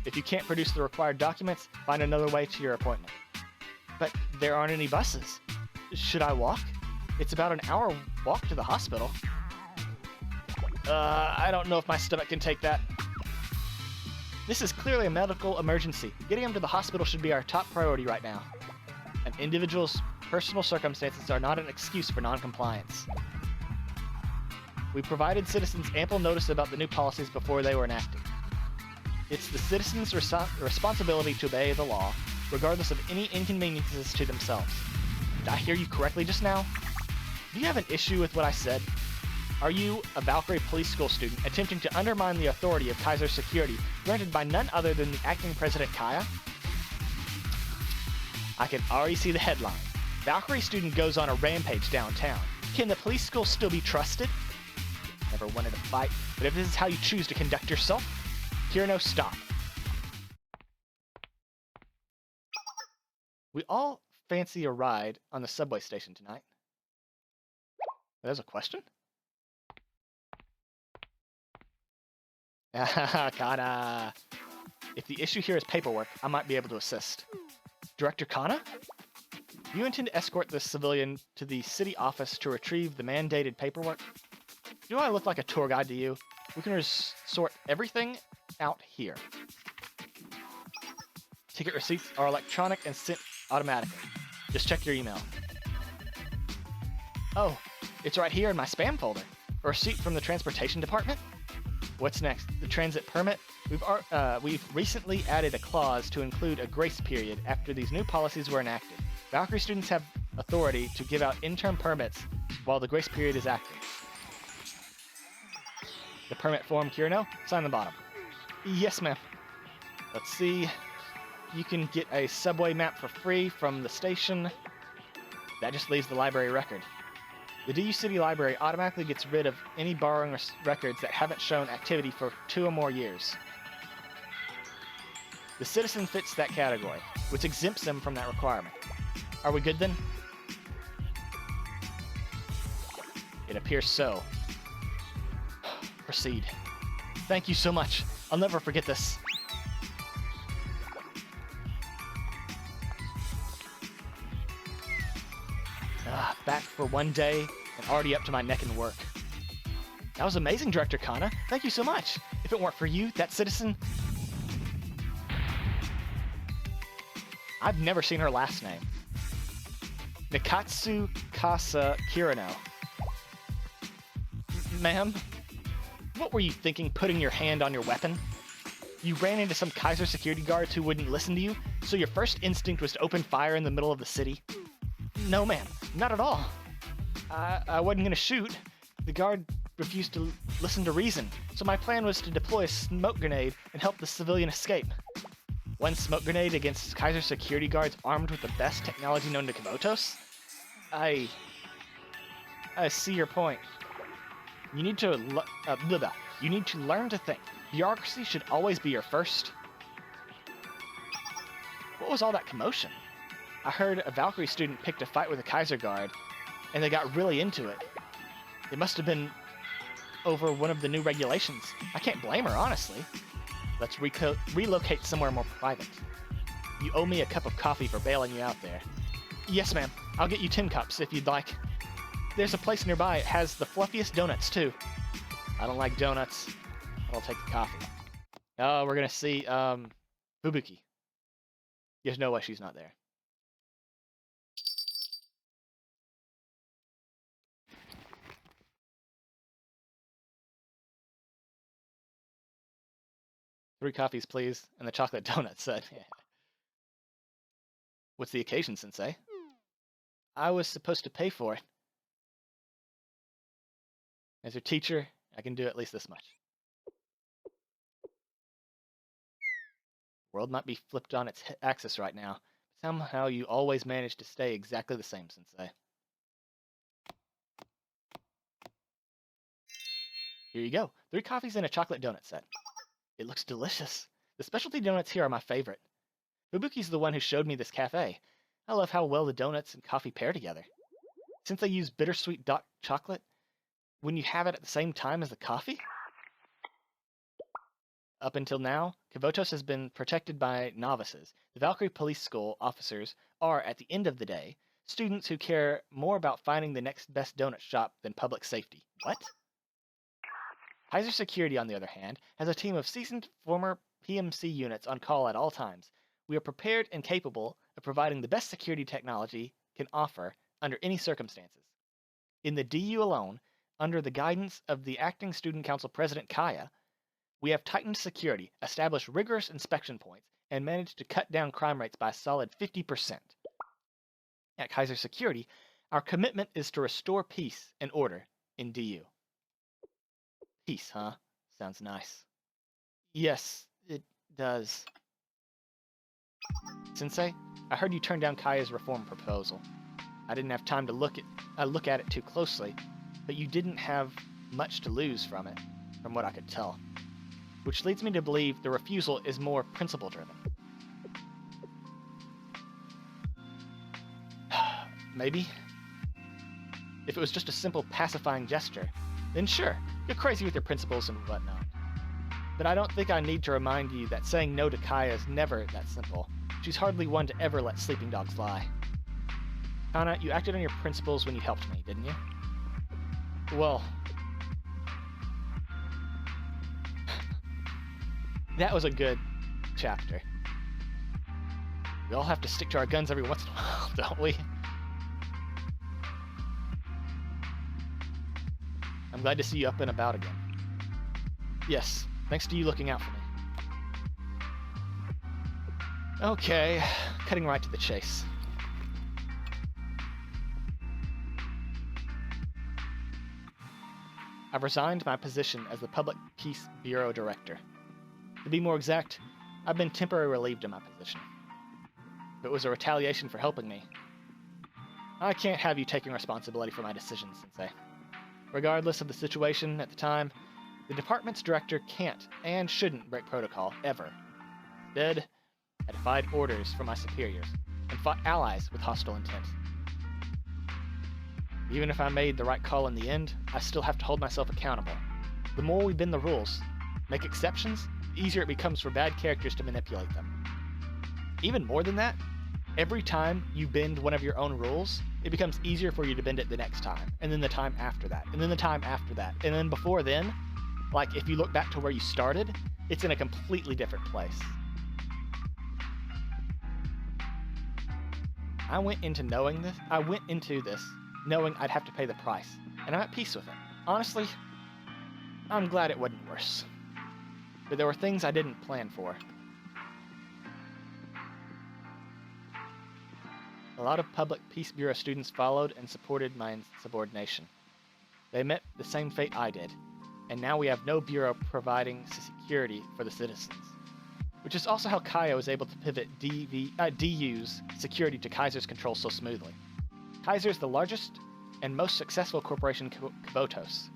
If you can't produce the required documents, find another way to your appointment. But there aren't any buses. Should I walk? It's about an hour walk to the hospital. I don't know if my stomach can take that. This is clearly a medical emergency. Getting him to the hospital should be our top priority right now. An individual's personal circumstances are not an excuse for non-compliance. We provided citizens ample notice about the new policies before they were enacted. It's the citizens' responsibility to obey the law, regardless of any inconveniences to themselves. Did I hear you correctly just now? Do you have an issue with what I said? Are you, a Valkyrie Police School student, attempting to undermine the authority of Kaiser security granted by none other than the acting President Kaya? I can already see the headline. Valkyrie student goes on a rampage downtown. Can the police school still be trusted? Never wanted to fight, but if this is how you choose to conduct yourself, Kirino, stop. We all fancy a ride on the subway station tonight. There's a question? Kana. If the issue here is paperwork, I might be able to assist. Director Kana? You intend to escort this civilian to the city office to retrieve the mandated paperwork? Do I look like a tour guide to you? We can sort everything out here. Ticket receipts are electronic and sent automatically. Just check your email. Oh, it's right here in my spam folder. A receipt from the transportation department? What's next? The transit permit? We've recently added a clause to include a grace period after these new policies were enacted. Valkyrie students have authority to give out interim permits while the grace period is active. The permit form, Kirino? Sign the bottom. Yes, ma'am. Let's see. You can get a subway map for free from the station. That just leaves the library record. The DU City Library automatically gets rid of any borrowing records that haven't shown activity for 2 or more years. The citizen fits that category, which exempts them from that requirement. Are we good then? It appears so. Proceed. Thank you so much. I'll never forget this. Back for one day and already up to my neck in work. That was amazing, Director Kana. Thank you so much. If it weren't for you, that citizen... I've never seen her last name. Nikatsu Kasa Kirino. Ma'am, what were you thinking putting your hand on your weapon? You ran into some Kaiser security guards who wouldn't listen to you, so your first instinct was to open fire in the middle of the city? No, ma'am, not at all. I wasn't going to shoot. The guard refused to listen to reason, so my plan was to deploy a smoke grenade and help the civilian escape. One smoke grenade against Kaiser security guards armed with the best technology known to Kavotos? I see your point. You need to learn to think. Bureaucracy should always be your first. What was all that commotion? I heard a Valkyrie student picked a fight with a Kaiser guard, and they got really into it. It must have been over one of the new regulations. I can't blame her, honestly. Let's relocate somewhere more private. You owe me a cup of coffee for bailing you out there. Yes, ma'am. I'll get you 10 cups if you'd like. There's a place nearby. It has the fluffiest donuts, too. I don't like donuts, but I'll take the coffee. Oh, we're gonna see, Fubuki. There's no way she's not there. Three coffees, please, and the chocolate donut set. What's the occasion, Sensei? I was supposed to pay for it. As your teacher, I can do at least this much. The world might be flipped on its axis right now, but somehow you always manage to stay exactly the same, Sensei. Here you go. 3 coffees and a chocolate donut set. It looks delicious. The specialty donuts here are my favorite. Fubuki's the one who showed me this cafe. I love how well the donuts and coffee pair together. Since they use bittersweet dark chocolate, wouldn't you have it at the same time as the coffee? Up until now, Kavotos has been protected by novices. The Valkyrie Police School officers are, at the end of the day, students who care more about finding the next best donut shop than public safety. What? Kaiser Security, on the other hand, has a team of seasoned former PMC units on call at all times. We are prepared and capable of providing the best security technology can offer under any circumstances. In the DU alone, under the guidance of the acting student council president Kaya, we have tightened security, established rigorous inspection points, and managed to cut down crime rates by a solid 50%. At Kaiser Security, our commitment is to restore peace and order in DU. Peace, huh? Sounds nice. Yes, it does. Sensei, I heard you turned down Kaya's reform proposal. I didn't have time to look at it too closely, but you didn't have much to lose from it, from what I could tell. Which leads me to believe the refusal is more principle-driven. Maybe. If it was just a simple pacifying gesture, then sure, you're crazy with your principles and whatnot. But I don't think I need to remind you that saying no to Kaya is never that simple. She's hardly one to ever let sleeping dogs lie. Kana, you acted on your principles when you helped me, didn't you? Well, that was a good chapter. We all have to stick to our guns every once in a while, don't we? I'm glad to see you up and about again. Yes, thanks to you looking out for me. Okay, cutting right to the chase. I've resigned my position as the Public Peace Bureau Director. To be more exact, I've been temporarily relieved of my position. If it was a retaliation for helping me, I can't have you taking responsibility for my decisions, Sensei. Regardless of the situation at the time, the department's director can't and shouldn't break protocol, ever. Instead, I defied orders from my superiors and fought allies with hostile intent. Even if I made the right call in the end, I still have to hold myself accountable. The more we bend the rules, make exceptions, the easier it becomes for bad characters to manipulate them. Even more than that, every time you bend one of your own rules, it becomes easier for you to bend it the next time, and then the time after that, and then the time after that, and then before then, like if you look back to where you started, it's in a completely different place. I went into this knowing I'd have to pay the price, and I'm at peace with it. Honestly, I'm glad it wasn't worse. But there were things I didn't plan for. A lot of Public Peace Bureau students followed and supported my insubordination. They met the same fate I did, and now we have no bureau providing security for the citizens. Which is also how Kaya was able to pivot DU's security to Kaiser's control so smoothly. Kaiser is the largest and most successful corporation in Kvotos.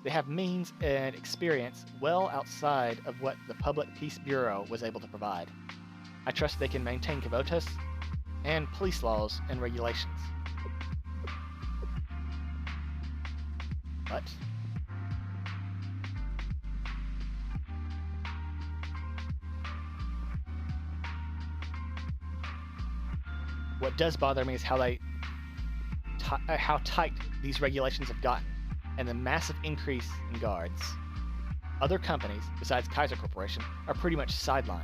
They have means and experience well outside of what the Public Peace Bureau was able to provide. I trust they can maintain Kvotos and police laws and regulations. But what does bother me is how tight these regulations have gotten, and the massive increase in guards. Other companies, besides Kaiser Corporation, are pretty much sidelined.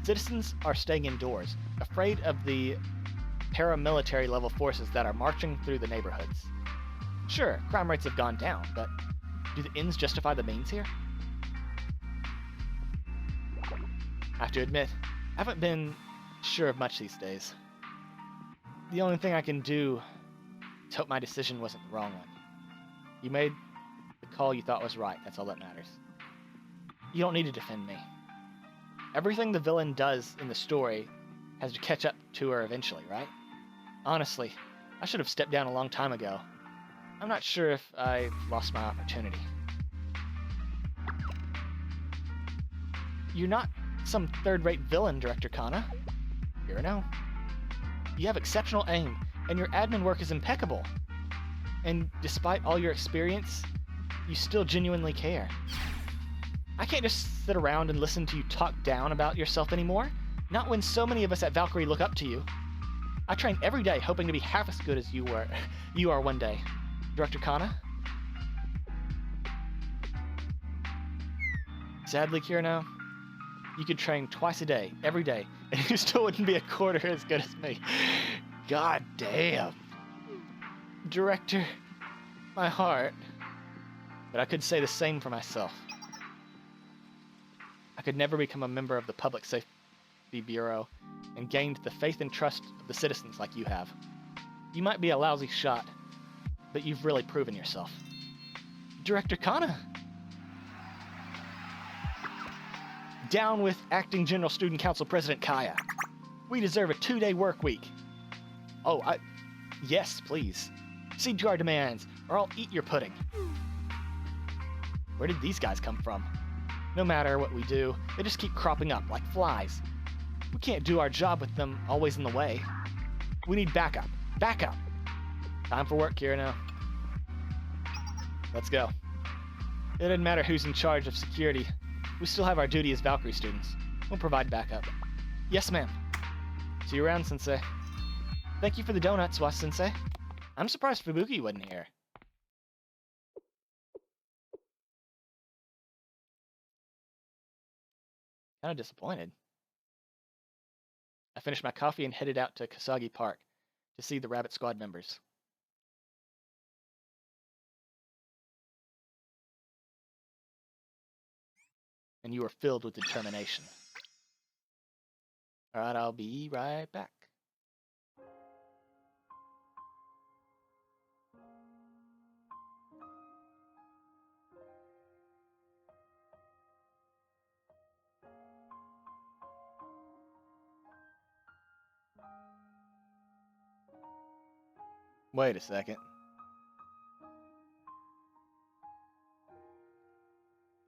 Citizens are staying indoors, afraid of the paramilitary level forces that are marching through the neighborhoods. Sure, crime rates have gone down, but do the ends justify the means here? I have to admit, I haven't been sure of much these days. The only thing I can do is hope my decision wasn't the wrong one. You made the call you thought was right, that's all that matters. You don't need to defend me. Everything the villain does in the story has to catch up to her eventually, right? Honestly, I should have stepped down a long time ago. I'm not sure if I lost my opportunity. You're not some third-rate villain, Director Kana. Here now. You have exceptional aim, and your admin work is impeccable. And despite all your experience, you still genuinely care. I can't just sit around and listen to you talk down about yourself anymore. Not when so many of us at Valkyrie look up to you. I train every day hoping to be half as good as you are one day. Director Kana? Sadly, Kirino, you could train twice a day, every day, and you still wouldn't be a quarter as good as me. God damn. Director, my heart. But I could say the same for myself. I could never become a member of the Public Safety Bureau and gained the faith and trust of the citizens like you have. You might be a lousy shot, but you've really proven yourself. Director Kana! Down with Acting General Student Council President Kaya. We deserve a 2-day work week. Oh, Yes, please. Cede to our demands, or I'll eat your pudding. Where did these guys come from? No matter what we do, they just keep cropping up like flies. We can't do our job with them always in the way. We need backup. Backup! Time for work, Kirino. Let's go. It doesn't matter who's in charge of security. We still have our duty as Valkyrie students. We'll provide backup. Yes, ma'am. See you around, Sensei. Thank you for the donuts, Was-sensei. I'm surprised Fubuki wasn't here. Kind of disappointed. I finished my coffee and headed out to Kasagi Park to see the Rabbit Squad members. And you are filled with determination. Alright, I'll be right back. Wait a second.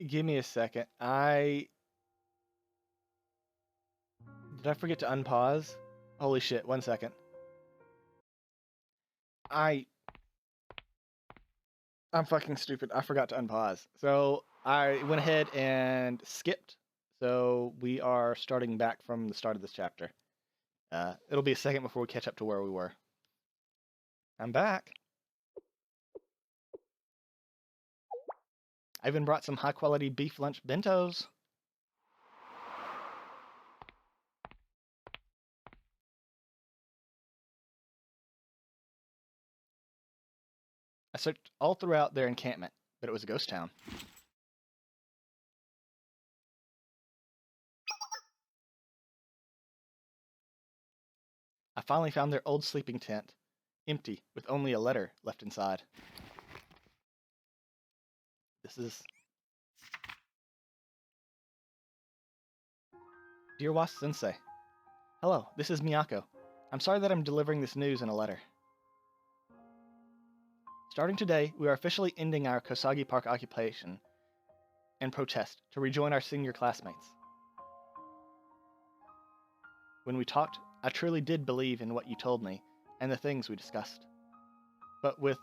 Give me a second. Did I forget to unpause? Holy shit, 1 second. I'm fucking stupid. I forgot to unpause. So I went ahead and skipped. So we are starting back from the start of this chapter. It'll be a second before we catch up to where we were. I'm back. I even brought some high-quality beef lunch bentos. I searched all throughout their encampment, but it was a ghost town. I finally found their old sleeping tent, empty, with only a letter left inside. This is... Dear Was-sensei, hello, this is Miyako. I'm sorry that I'm delivering this news in a letter. Starting today, we are officially ending our Kasagi Park occupation and protest to rejoin our senior classmates. When we talked, I truly did believe in what you told me and the things we discussed. But with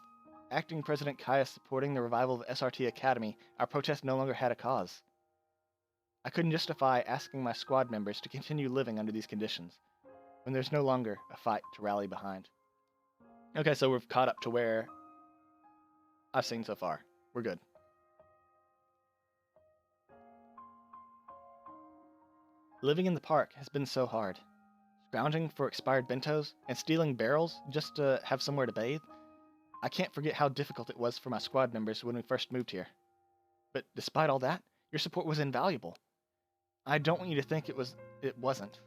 Acting President Kaya supporting the revival of SRT Academy, our protest no longer had a cause. I couldn't justify asking my squad members to continue living under these conditions, when there's no longer a fight to rally behind. Okay, so we've caught up to where I've seen so far. We're good. Living in the park has been so hard. Scrounging for expired bentos and stealing barrels just to have somewhere to bathe. I can't forget how difficult it was for my squad members when we first moved here. But despite all that, your support was invaluable. I don't want you to think it wasn't.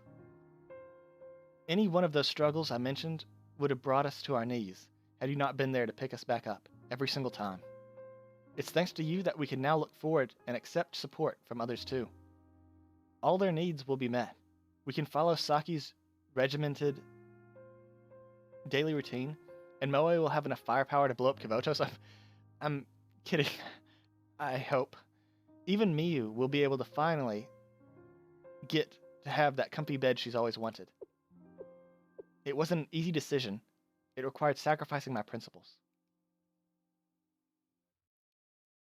Any one of those struggles I mentioned would have brought us to our knees had you not been there to pick us back up every single time. It's thanks to you that we can now look forward and accept support from others too. All their needs will be met. We can follow Saki's regimented daily routine, and Moe will have enough firepower to blow up Kivotos. I'm kidding. I hope. Even Miyu will be able to finally get to have that comfy bed she's always wanted. It wasn't an easy decision. It required sacrificing my principles.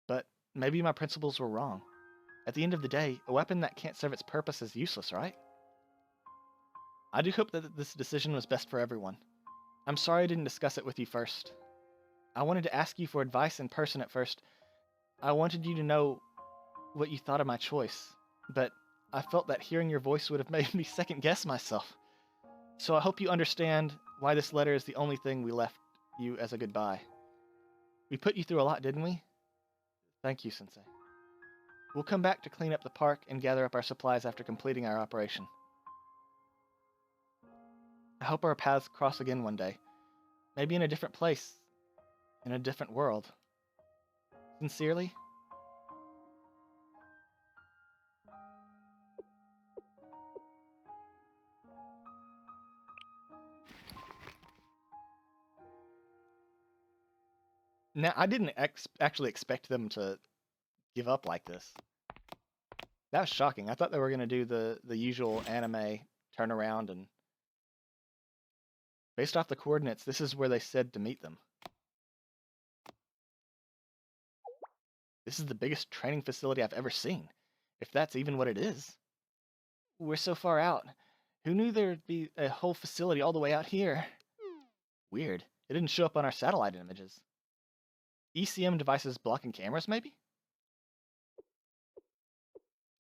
But maybe my principles were wrong. At the end of the day, a weapon that can't serve its purpose is useless, right? I do hope that this decision was best for everyone. I'm sorry I didn't discuss it with you first. I wanted to ask you for advice in person at first. I wanted you to know what you thought of my choice, but I felt that hearing your voice would have made me second guess myself. So I hope you understand why this letter is the only thing we left you as a goodbye. We put you through a lot, didn't we? Thank you, Sensei. We'll come back to clean up the park and gather up our supplies after completing our operation. I hope our paths cross again one day. Maybe in a different place. In a different world. Sincerely, Now, I didn't actually expect them to give up like this. That was shocking. I thought they were going to do the usual anime turnaround, and based off the coordinates, this is where they said to meet them. This is the biggest training facility I've ever seen, if that's even what it is. We're so far out. Who knew there'd be a whole facility all the way out here? Weird. It didn't show up on our satellite images. ECM devices blocking cameras, maybe?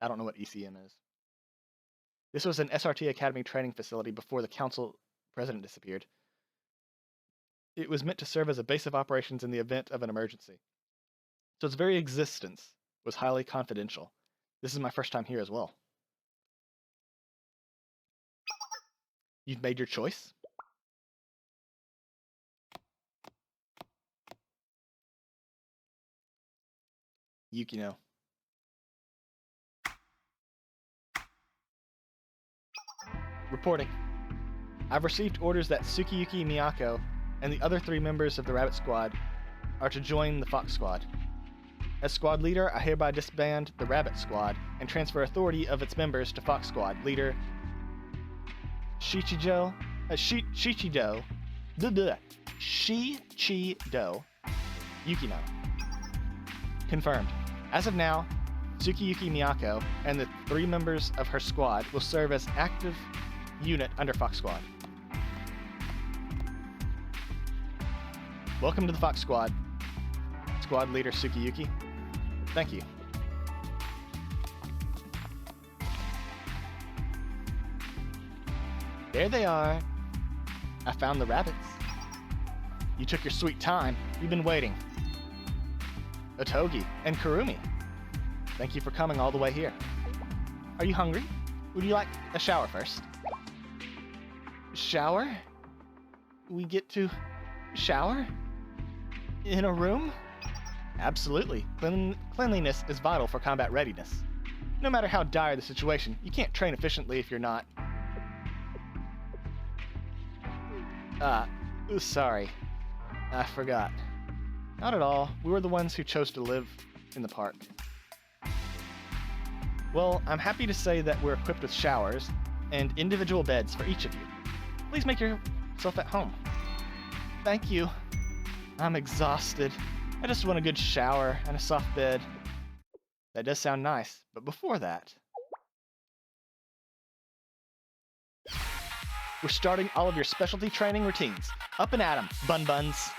I don't know what ECM is. This was an SRT Academy training facility before the council president disappeared. It was meant to serve as a base of operations in the event of an emergency. So its very existence was highly confidential. This is my first time here as well. You've made your choice? Yukino. Reporting. I've received orders that Tsukiyuki Miyako and the other 3 members of the Rabbit Squad are to join the Fox Squad. As squad leader, I hereby disband the Rabbit Squad and transfer authority of its members to Fox Squad leader Shichido Yukino. Confirmed. As of now, Tsukiyuki Miyako and the 3 members of her squad will serve as active unit under Fox Squad. Welcome to the Fox Squad, Squad Leader Tsukiyuki. Thank you. There they are. I found the rabbits. You took your sweet time. You've been waiting. Otogi and Kurumi, thank you for coming all the way here. Are you hungry? Would you like a shower first? Shower? We get to shower? In a room? Absolutely. Cleanliness is vital for combat readiness. No matter how dire the situation, you can't train efficiently if you're not... sorry. I forgot. Not at all. We were the ones who chose to live in the park. Well, I'm happy to say that we're equipped with showers and individual beds for each of you. Please make yourself at home. Thank you. I'm exhausted. I just want a good shower and a soft bed. That does sound nice, but before that... We're starting all of your specialty training routines. Up and at 'em, bun buns.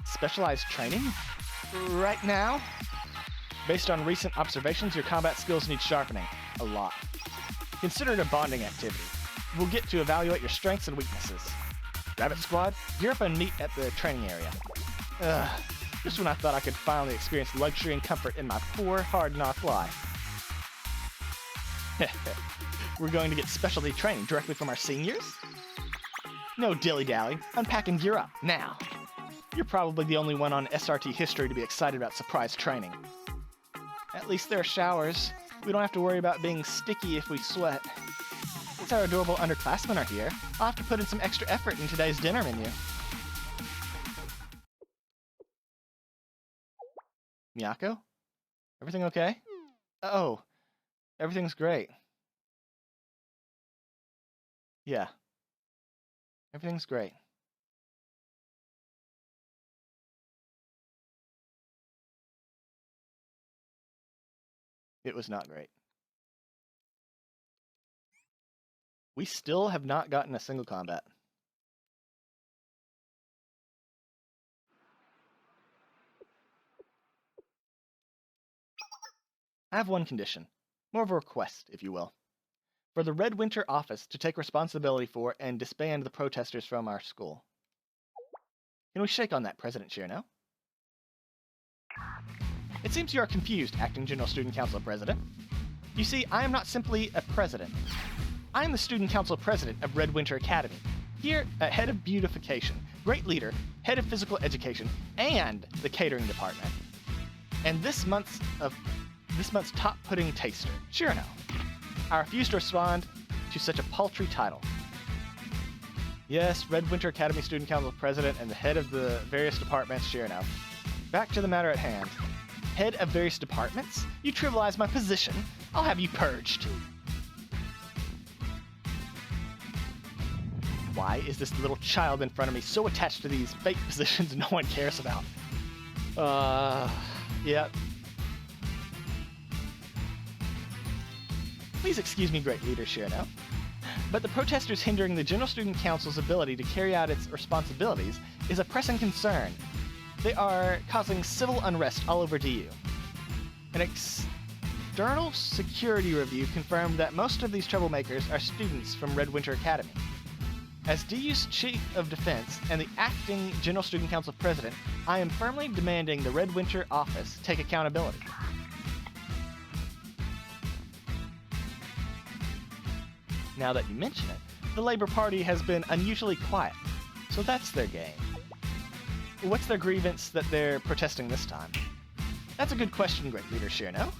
Specialized training? Right now? Based on recent observations, your combat skills need sharpening. A lot. Consider it a bonding activity. We'll get to evaluate your strengths and weaknesses. Rabbit Squad, gear up and meet at the training area. Just when I thought I could finally experience luxury and comfort in my poor, hard-knock life. We're going to get specialty training directly from our seniors? No dilly-dally. Unpack and gear up, now. You're probably the only one on SRT history to be excited about surprise training. At least there are showers. We don't have to worry about being sticky if we sweat. Since our adorable underclassmen are here, I'll have to put in some extra effort in today's dinner menu. Miyako? Everything okay? Oh, everything's great. Yeah. Everything's great. It was not great. We still have not gotten a single combat. I have one condition. More of a request, if you will. For the Red Winter office to take responsibility for and disband the protesters from our school. Can we shake on that, President Shirno? It seems you are confused, Acting General Student Council President. You see, I am not simply a president. I am the Student Council President of Red Winter Academy. Here, at Head of Beautification, Great Leader, Head of Physical Education, and the Catering Department. And this month's top pudding taster, Shirno. I refuse to respond to such a paltry title. Yes, Red Winter Academy Student Council President and the head of the various departments, Shirno. Back to the matter at hand. Head of various departments? You trivialize my position. I'll have you purged. Why is this little child in front of me so attached to these fake positions no one cares about? Yep. Please excuse me, great leader Shirno, but the protesters hindering the General Student Council's ability to carry out its responsibilities is a pressing concern. They are causing civil unrest all over DU. An external security review confirmed that most of these troublemakers are students from Red Winter Academy. As DU's Chief of Defense and the acting General Student Council President, I am firmly demanding the Red Winter office take accountability. Now that you mention it, the Labor Party has been unusually quiet, so that's their game. What's their grievance that they're protesting this time? That's a good question, great leader Shirno.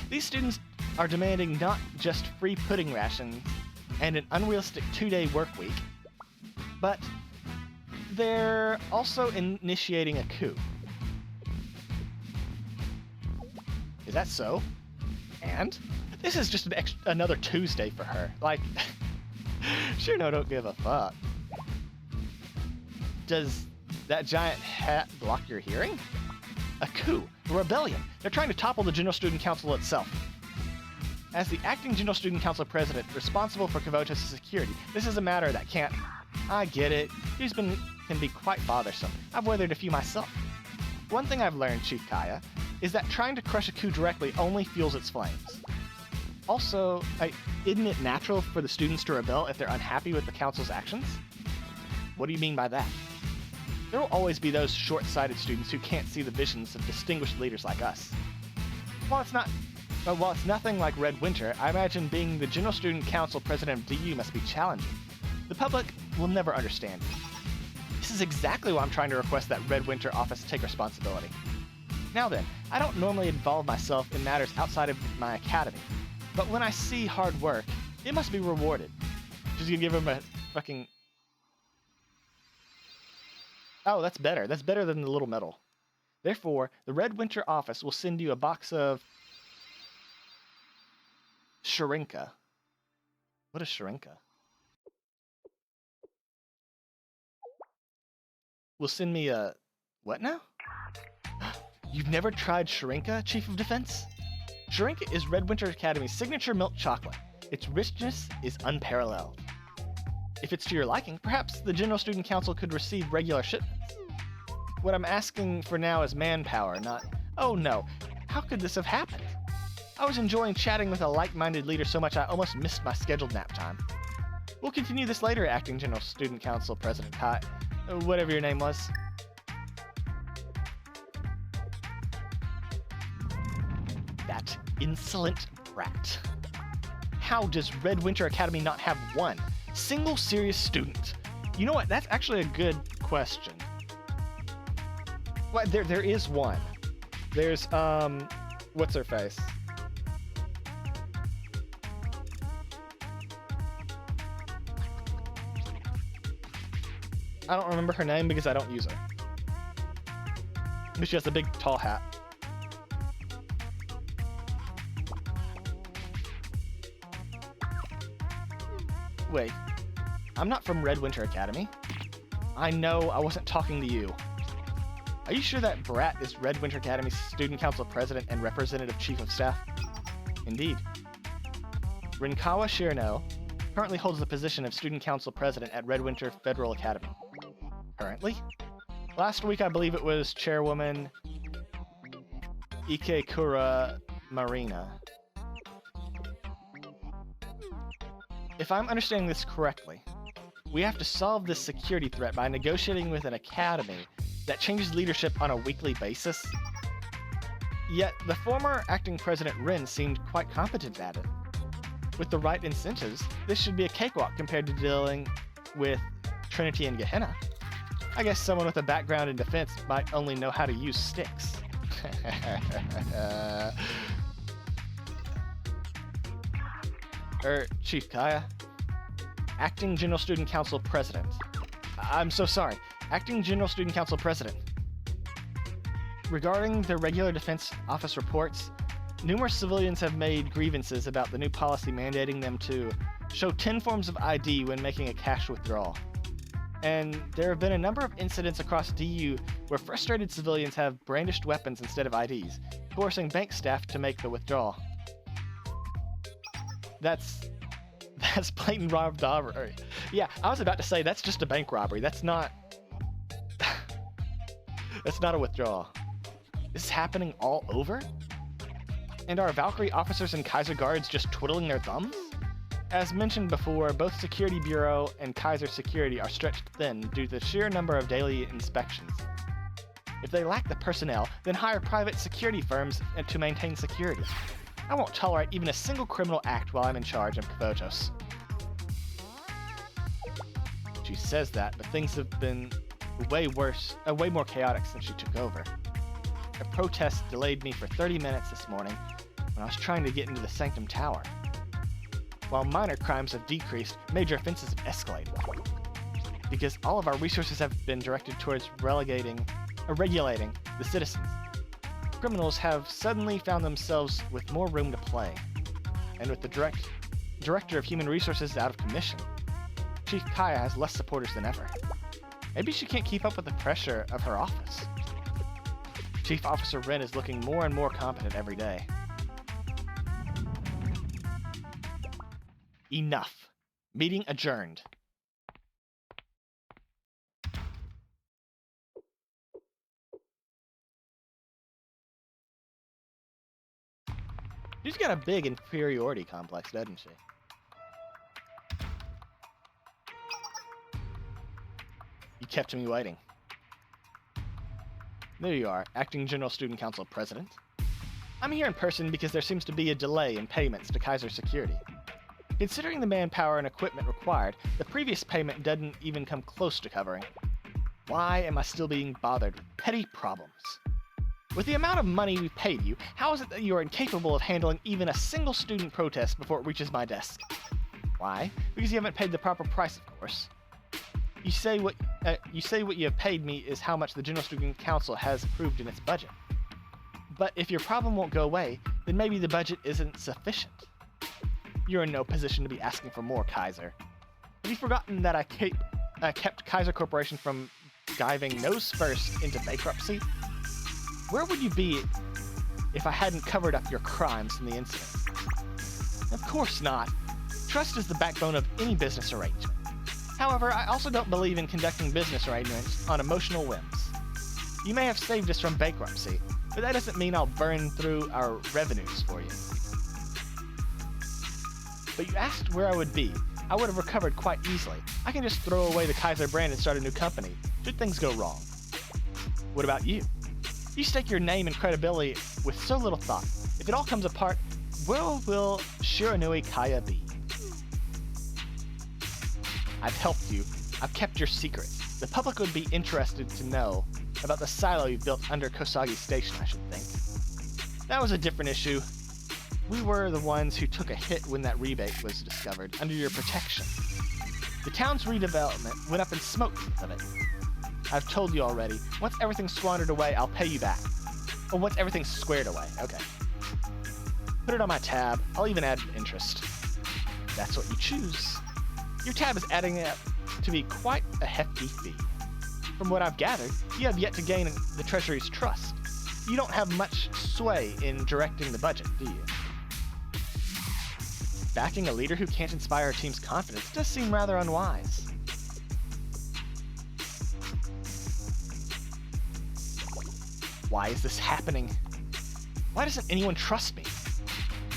These students are demanding not just free pudding rations and an unrealistic 2-day work week, but they're also initiating a coup. Is that so? And? This is just another Tuesday for her. Like, Shirno don't give a fuck. Does that giant hat block your hearing? A coup, a rebellion. They're trying to topple the General Student Council itself. As the acting General Student Council President responsible for Kavotos' security, this is a matter that can't... I get it. These can be quite bothersome. I've weathered a few myself. One thing I've learned, Chief Kaya, is that trying to crush a coup directly only fuels its flames. Also, isn't it natural for the students to rebel if they're unhappy with the council's actions? What do you mean by that? There will always be those short-sighted students who can't see the visions of distinguished leaders like us. While it's nothing like Red Winter, I imagine being the General Student Council President of DU must be challenging. The public will never understand you. This is exactly why I'm trying to request that Red Winter office take responsibility. Now then, I don't normally involve myself in matters outside of my academy, but when I see hard work, it must be rewarded. Just gonna give him a fucking... Oh, that's better. That's better than the little medal. Therefore, the Red Winter office will send you a box of... Sharinka. What is Sharinka? Will send me a... What now? You've never tried Sharinka, Chief of Defense? Sharinka is Red Winter Academy's signature milk chocolate. Its richness is unparalleled. If it's to your liking, perhaps the General Student Council could receive regular shipments. What I'm asking for now is manpower, not... Oh no, how could this have happened? I was enjoying chatting with a like-minded leader so much I almost missed my scheduled nap time. We'll continue this later, Acting General Student Council President Kai... whatever your name was. That insolent brat. How does Red Winter Academy not have one single serious student? You know what? That's actually a good question. Well, there is one. There's, what's her face? I don't remember her name because I don't use her. But she has a big, tall hat. Wait, I'm not from Red Winter Academy. I know, I wasn't talking to you. Are you sure that brat is Red Winter Academy's Student Council President and Representative Chief of Staff? Indeed. Rinkawa Shirno currently holds the position of Student Council President at Red Winter Federal Academy. Currently? Last week I believe it was Chairwoman Ikekura Marina. If I'm understanding this correctly, we have to solve this security threat by negotiating with an academy that changes leadership on a weekly basis. Yet, the former acting president Rin seemed quite competent at it. With the right incentives, this should be a cakewalk compared to dealing with Trinity and Gehenna. I guess someone with a background in defense might only know how to use sticks. Chief Kaya, Acting General Student Council President. I'm so sorry. Acting General Student Council President. Regarding the regular Defense Office reports, numerous civilians have made grievances about the new policy mandating them to show 10 forms of ID when making a cash withdrawal. And there have been a number of incidents across DU where frustrated civilians have brandished weapons instead of IDs, forcing bank staff to make the withdrawal. That's blatant robbery. Yeah, I was about to say that's just a bank robbery. That's not that's not a withdrawal. This is happening all over? And are Valkyrie officers and Kaiser guards just twiddling their thumbs? As mentioned before, both Security Bureau and Kaiser Security are stretched thin due to the sheer number of daily inspections. If they lack the personnel, then hire private security firms to maintain security. I won't tolerate even a single criminal act while I'm in charge of Kvotos. She says that, but things have been way more chaotic since she took over. A protest delayed me for 30 minutes this morning when I was trying to get into the Sanctum Tower. While minor crimes have decreased, major offenses have escalated. Because all of our resources have been directed towards regulating the citizens. Criminals have suddenly found themselves with more room to play. And with the Director of Human Resources out of commission, Chief Kaya has less supporters than ever. Maybe she can't keep up with the pressure of her office. Chief Officer Wren is looking more and more competent every day. Enough. Meeting adjourned. She's got a big inferiority complex, doesn't she? You kept me waiting. There you are, Acting General Student Council President. I'm here in person because there seems to be a delay in payments to Kaiser Security. Considering the manpower and equipment required, the previous payment doesn't even come close to covering. Why am I still being bothered with petty problems? With the amount of money we've paid you, how is it that you are incapable of handling even a single student protest before it reaches my desk? Why? Because you haven't paid the proper price, of course. You say what you have paid me is how much the General Student Council has approved in its budget. But if your problem won't go away, then maybe the budget isn't sufficient. You're in no position to be asking for more, Kaiser. Have you forgotten that I kept Kaiser Corporation from diving nose first into bankruptcy? Where would you be if I hadn't covered up your crimes in the incident? Of course not. Trust is the backbone of any business arrangement. However, I also don't believe in conducting business arrangements on emotional whims. You may have saved us from bankruptcy, but that doesn't mean I'll burn through our revenues for you. But you asked where I would be. I would have recovered quite easily. I can just throw away the Kaiser brand and start a new company, should things go wrong. What about you? You stake your name and credibility with so little thought. If it all comes apart, where will Shiranui Kaya be? I've helped you. I've kept your secrets. The public would be interested to know about the silo you built under Kosagi Station, I should think. That was a different issue. We were the ones who took a hit when that rebate was discovered, under your protection. The town's redevelopment went up in smoke of it. I've told you already, once everything's squandered away, I'll pay you back. Or once everything's squared away, okay. Put it on my tab, I'll even add interest. That's what you choose. Your tab is adding up to be quite a hefty fee. From what I've gathered, you have yet to gain the Treasury's trust. You don't have much sway in directing the budget, do you? Backing a leader who can't inspire a team's confidence does seem rather unwise. Why is this happening? Why doesn't anyone trust me?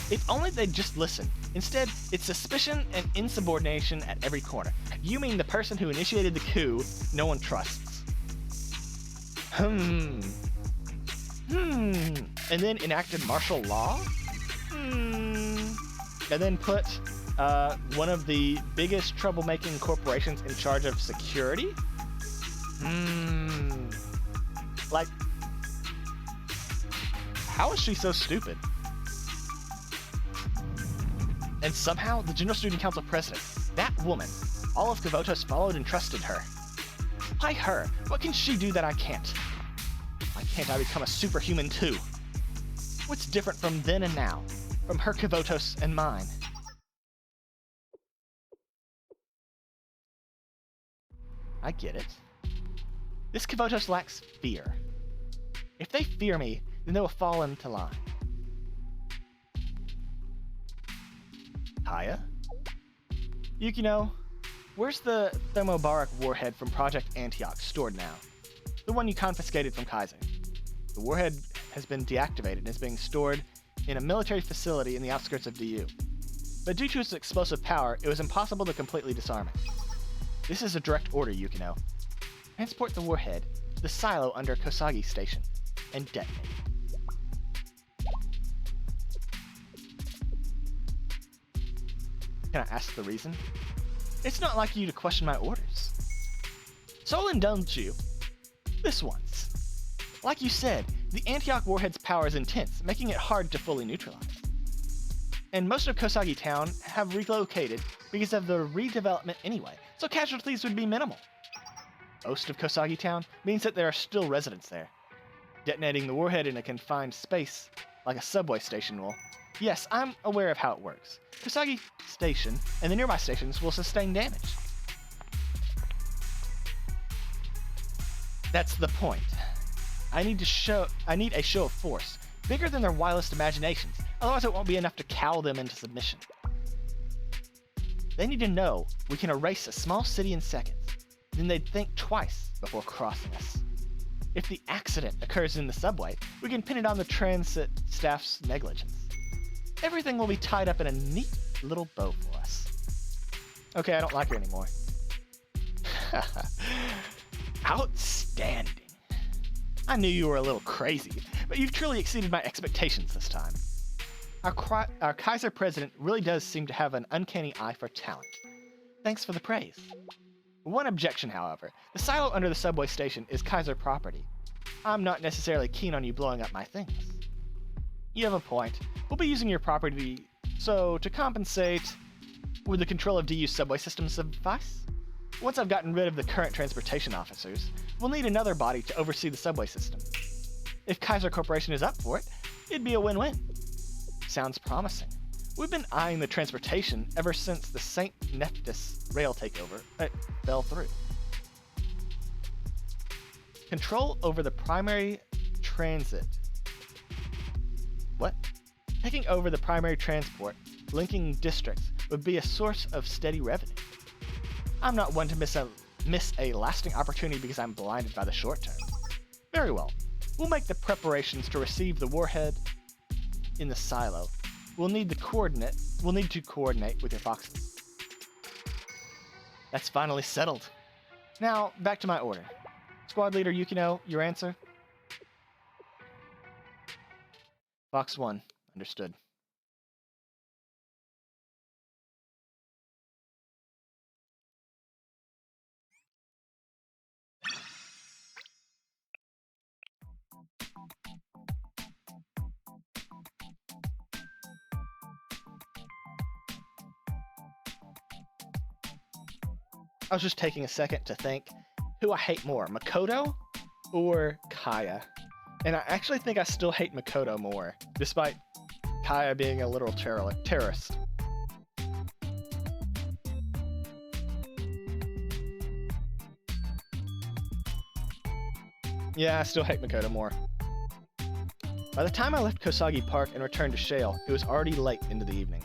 If only they'd just listen. Instead, it's suspicion and insubordination at every corner. You mean the person who initiated the coup, no one trusts. And then enacted martial law? And then put one of the biggest troublemaking corporations in charge of security? Like, how is she so stupid? And somehow, the General Student Council president, That woman. All of Kavotos followed and trusted her. Why her? What can she do that I can't? Why can't I become a superhuman too? What's different from then and now? From her Kavotos and mine? I get it. This Kavotos lacks fear. If they fear me, then they will fall into line. Kaya? Yukino, where's the thermobaric warhead from Project Antioch stored now? The one you confiscated from Kaiser. The warhead has been deactivated and is being stored in a military facility in the outskirts of DU. But due to its explosive power, it was impossible to completely disarm it. This is a direct order, Yukino. Transport the warhead to the silo under Kosagi Station and detonate it. Can I ask the reason? It's not like you to question my orders. So I'll indulge you. This once. Like you said, the Antioch warhead's power is intense, making it hard to fully neutralize. And most of Kosagi Town have relocated because of the redevelopment anyway, so casualties would be minimal. Most of Kosagi Town means that there are still residents there. Detonating the warhead in a confined space, like a subway station will. Yes, I'm aware of how it works. Kosagi Station and the nearby stations will sustain damage. That's the point. I need a show of force, bigger than their wildest imaginations, otherwise it won't be enough to cow them into submission. They need to know we can erase a small city in seconds, then they'd think twice before crossing us. If the accident occurs in the subway, we can pin it on the transit staff's negligence. Everything will be tied up in a neat little bow for us. Okay, I don't like her anymore. Outstanding. I knew you were a little crazy, but you've truly exceeded my expectations this time. Our Kaiser president really does seem to have an uncanny eye for talent. Thanks for the praise. One objection, however. The silo under the subway station is Kaiser property. I'm not necessarily keen on you blowing up my things. You have a point. We'll be using your property, so to compensate, would the control of DU's subway system suffice? Once I've gotten rid of the current transportation officers, we'll need another body to oversee the subway system. If Kaiser Corporation is up for it, it'd be a win-win. Sounds promising. We've been eyeing the transportation ever since the St. Nephthys rail takeover fell through. Control over the primary transit. What? Taking over the primary transport, linking districts, would be a source of steady revenue. I'm not one to miss a lasting opportunity because I'm blinded by the short term. Very well. We'll make the preparations to receive the warhead in the silo. We'll need to coordinate with your foxes. That's finally settled. Now, back to my order. Squad leader Yukino, your answer? Fox 1, understood. I was just taking a second to think who I hate more, Makoto or Kaya? And I actually think I still hate Makoto more, despite Kaya being a literal terrorist. Yeah, I still hate Makoto more. By the time I left Kosagi Park and returned to Shale, it was already late into the evening.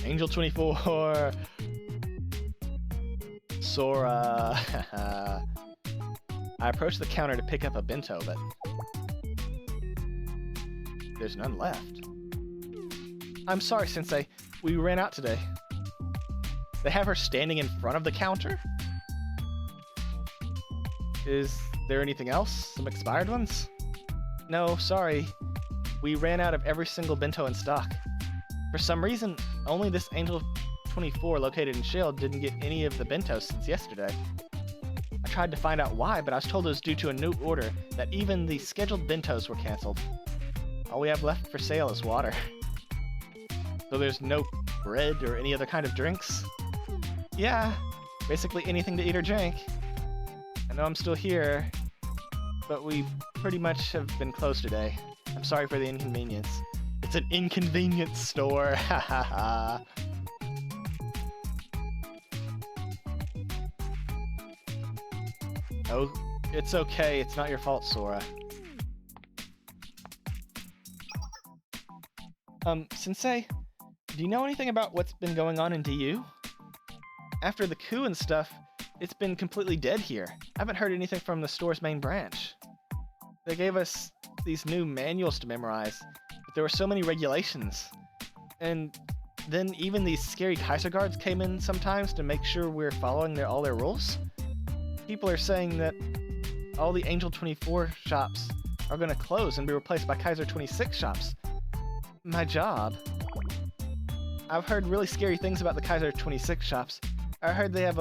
Angel 24, Sora. I approached the counter to pick up a bento, but there's none left. I'm sorry, Sensei. We ran out today. They have her standing in front of the counter? Is there anything else? Some expired ones? No, sorry. We ran out of every single bento in stock. For some reason, only this Angel 24 located in Shale didn't get any of the bentos since yesterday. I tried to find out why, but I was told it was due to a new order that even the scheduled bentos were canceled. All we have left for sale is water. So there's no bread or any other kind of drinks? Yeah, basically anything to eat or drink. I know I'm still here, but we pretty much have been closed today. I'm sorry for the inconvenience. It's an inconvenience store, ha ha ha. Oh, it's okay, it's not your fault, Sora. Sensei, do you know anything about what's been going on in DU? After the coup and stuff, it's been completely dead here. I haven't heard anything from the store's main branch. They gave us these new manuals to memorize, but there were so many regulations. And then even these scary Kaiser guards came in sometimes to make sure we're following all their rules. People are saying that all the Angel 24 shops are going to close and be replaced by Kaiser 26 shops. My job. I've heard really scary things about the Kaiser 26 shops. I heard they have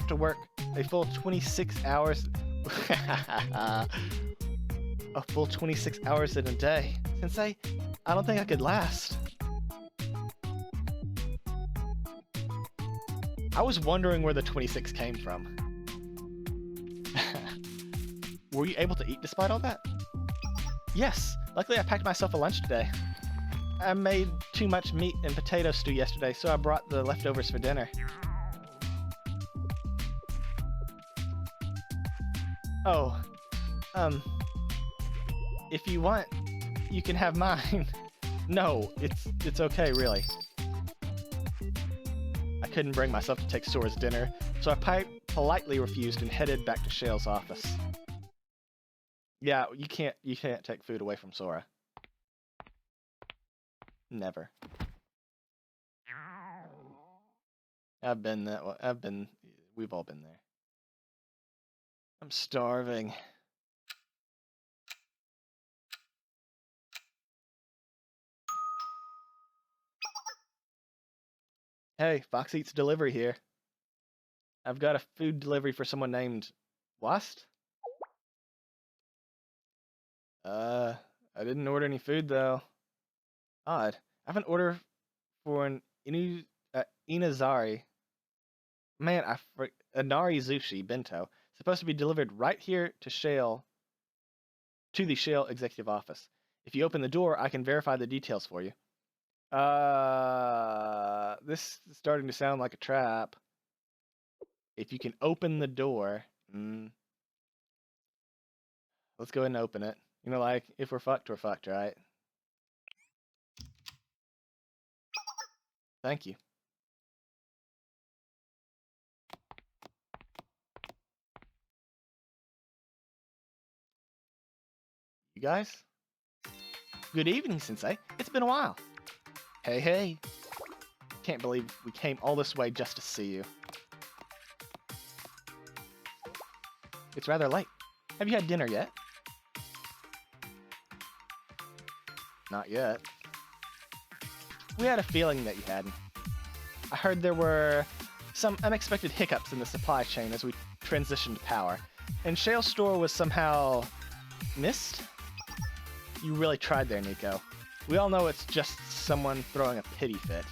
to work a full 26 hours. A full 26 hours in a day. Sensei, I don't think I could last. I was wondering where the 26 came from. Were you able to eat despite all that? Yes, luckily I packed myself a lunch today. I made too much meat and potato stew yesterday, so I brought the leftovers for dinner. Oh, if you want, you can have mine. No, it's okay, really. I couldn't bring myself to take Sora's dinner, so I politely refused and headed back to Shale's office. Yeah, you can't take food away from Sora. Never. We've all been there. I'm starving. Hey, Fox Eats Delivery here. I've got a food delivery for someone named Wast? I didn't order any food though. Odd. I have an order for an Inazari. Man, Inari Zushi Bento. Supposed to be delivered right here to the Shale executive office. If you open the door, I can verify the details for you. This is starting to sound like a trap. If you can open the door, let's go ahead and open it. You know, like, if we're fucked, right? Thank you. You guys? Good evening, Sensei. It's been a while. Hey. Can't believe we came all this way just to see you. It's rather late. Have you had dinner yet? Not yet. We had a feeling that you hadn't. I heard there were some unexpected hiccups in the supply chain as we transitioned power, and Shale's store was somehow missed? You really tried there, Nico. We all know it's just someone throwing a petty fit.